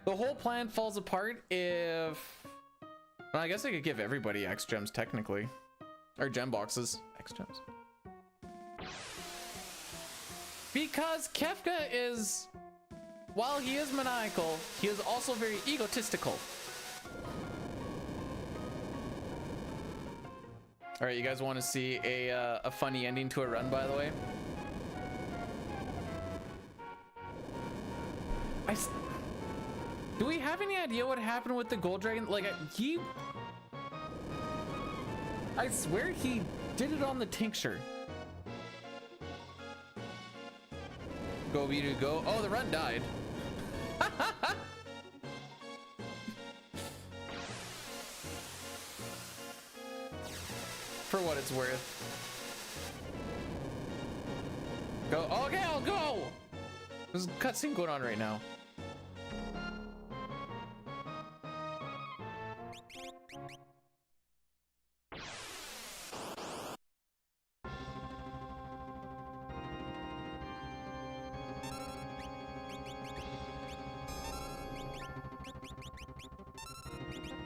The whole plan falls apart if... Well, I guess I could give everybody X gems technically. Or gem boxes. X gems. Because Kefka is... While he is maniacal, he is also very egotistical. Alright, you guys want to see a funny ending to a run, by the way? Do we have any idea what happened with the gold dragon? Like, I swear he did it on the tincture. Go Bdewd, go. Oh, the run died. For what it's worth. Go. Okay, I'll go. There's a cutscene going on right now.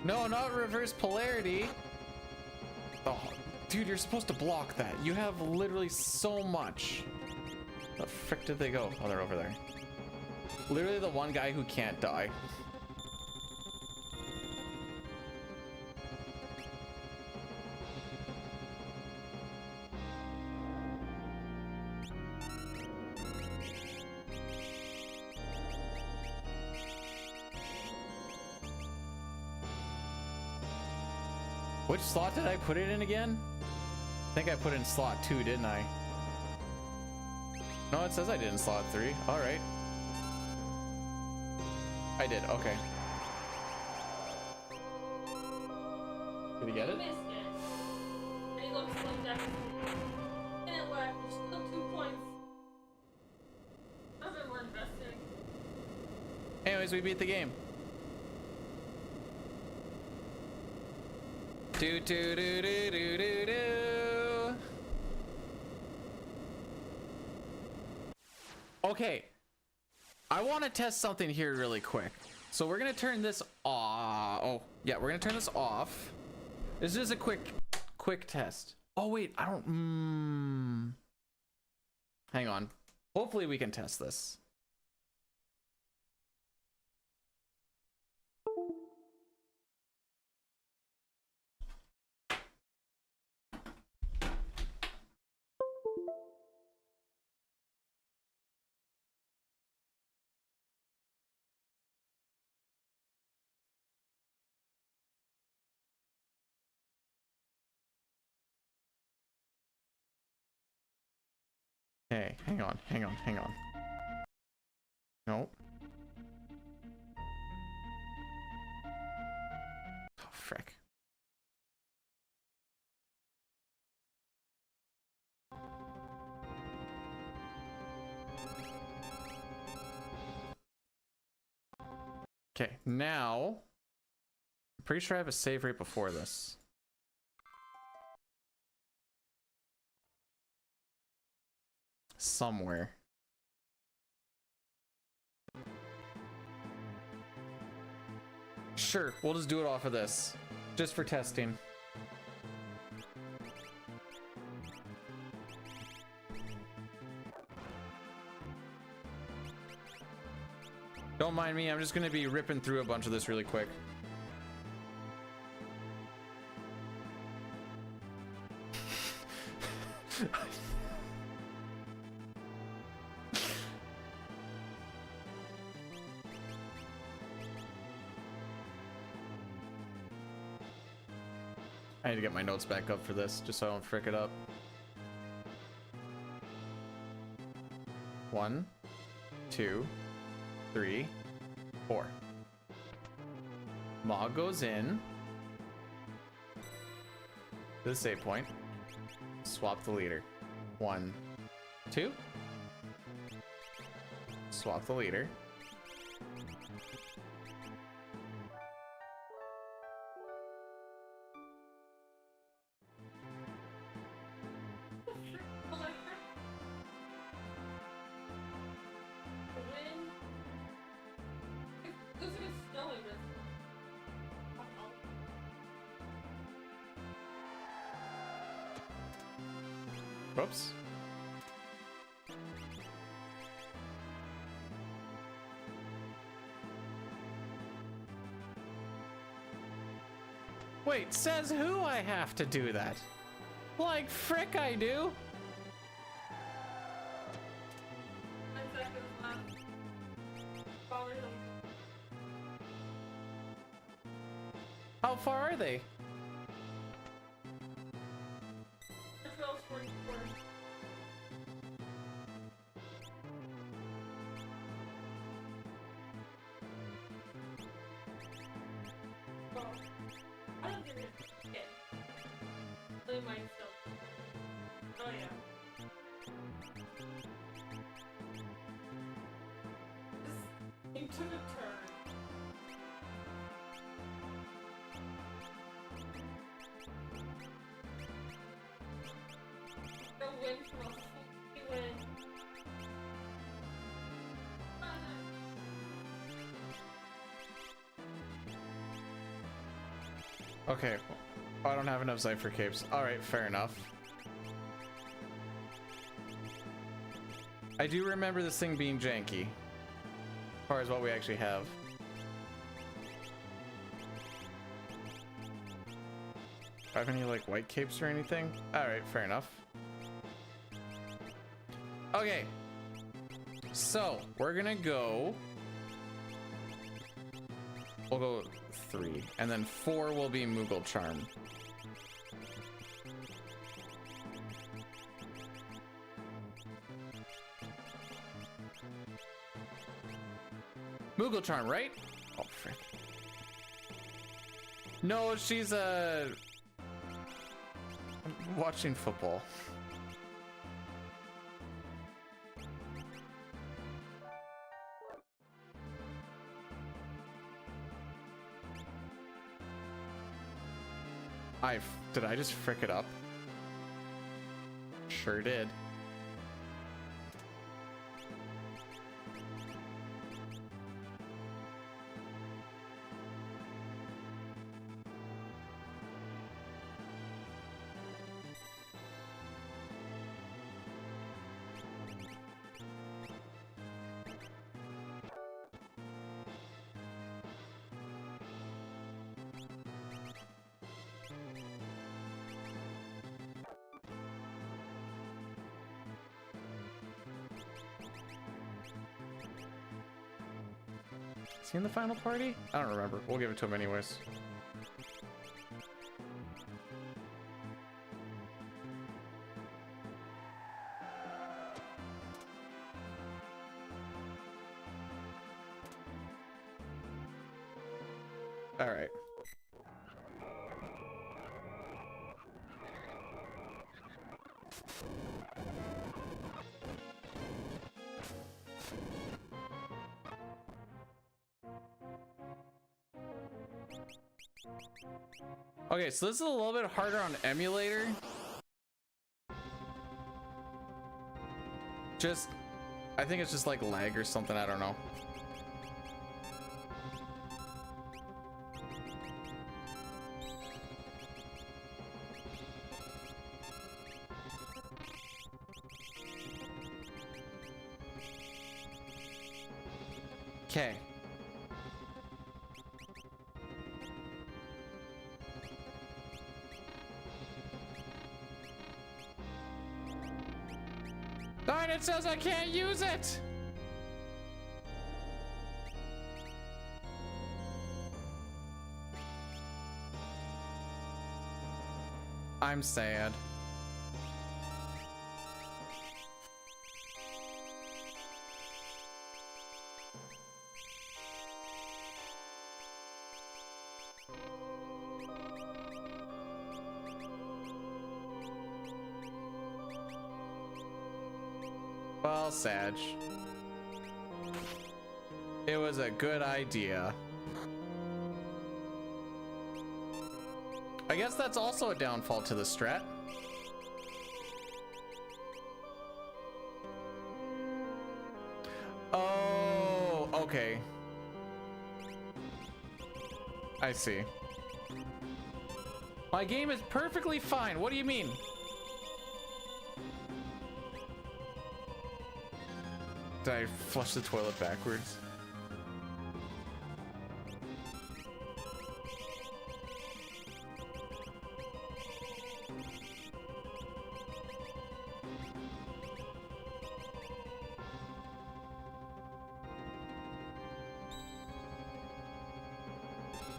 No, not reverse polarity. Oh, dude, you're supposed to block that. You have literally so much. The frick did they go? Oh, they're over there. Literally the one guy who can't die. Which slot did I put it in again? I think I put it in slot 2, didn't I? No, it says I did in slot 3. All right. I did, okay. Did he get it? You missed it. And he looks like that. Didn't work. There's still 2 points. Doesn't work investing. Anyways, we beat the game. Do do do do do do do. Okay, I want to test something here really quick. So we're gonna turn this off. Oh yeah, we're gonna turn this off. This is a quick test. Oh wait, I don't. Hang on. Hopefully we can test this. Hey, hang on. Nope. Oh, frick. Okay, now I'm pretty sure I have a save right before this. Somewhere. Sure, we'll just do it off of this. Just for testing. Don't mind me, I'm just gonna be ripping through a bunch of this really quick. I need to get my notes back up for this, just so I don't frick it up. 1, 2, 3, 4. Maw goes in. To the save point. Swap the leader. 1, 2. Swap the leader. Whoops. Wait, says who I have to do that? Like frick I do. 10 seconds left. Follow them. How far are they? Israel's 44. Well, I don't think it's hit. They might still. Oh yeah. This thing took a turn. The win from a fully win. Okay. I don't have enough Cypher capes. Alright, fair enough. I do remember this thing being janky. As far as what we actually have. Do I have any like white capes or anything? Alright, fair enough. Okay. So, we're gonna go. We'll go 3. And then 4 will be Moogle Charm. Moogle Charm, right? Oh, frick. No, she's watching football. Did I just frick it up? Sure did. Is he in the final party? I don't remember. We'll give it to him anyways. All right. Okay, so this is a little bit harder on emulator. I think it's just like lag or something, I don't know. Okay. Darn, it says I can't use it! I'm sad. Well, Sag. It was a good idea. I guess that's also a downfall to the strat. Oh, okay. I see. My game is perfectly fine. What do you mean? Did I flush the toilet backwards?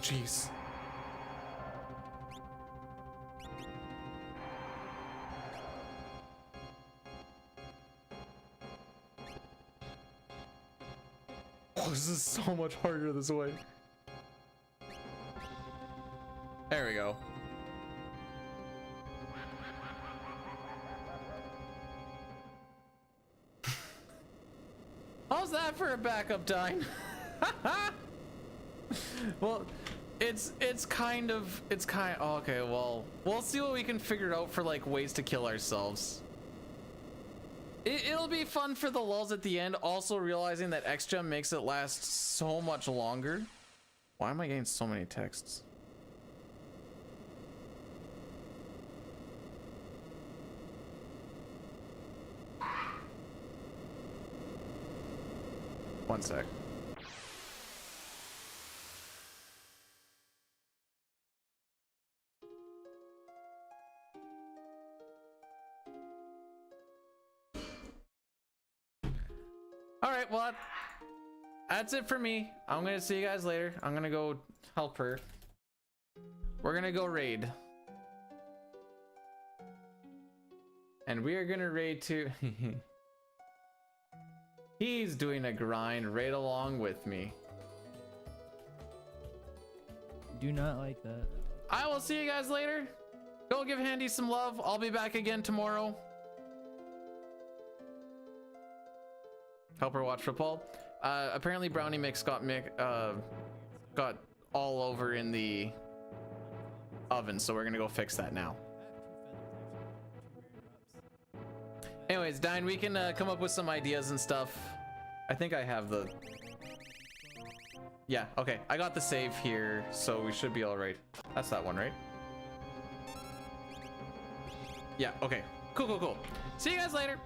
Jeez. Oh, this is so much harder this way. There we go. How's that for a backup, Dine? Well, it's kind of oh, okay, well, we'll see what we can figure out for like ways to kill ourselves. It'll be fun for the lulls at the end, also realizing that X-Gem makes it last so much longer. Why am I getting so many texts? One sec. All right, well, that's it for me. I'm gonna see you guys later. I'm gonna go help her. We're gonna go raid. And we are gonna raid too. He's doing a grind right along with me. Do not like that. I will see you guys later. Go give Handy some love. I'll be back again tomorrow. Help her watch football. Apparently Brownie Mix got all over in the oven, so we're gonna go fix that now. Anyways, Dine, we can come up with some ideas and stuff. I think I have the... Yeah, okay. I got the save here, so we should be all right. That's that one, right? Yeah, okay. Cool, cool, cool. See you guys later.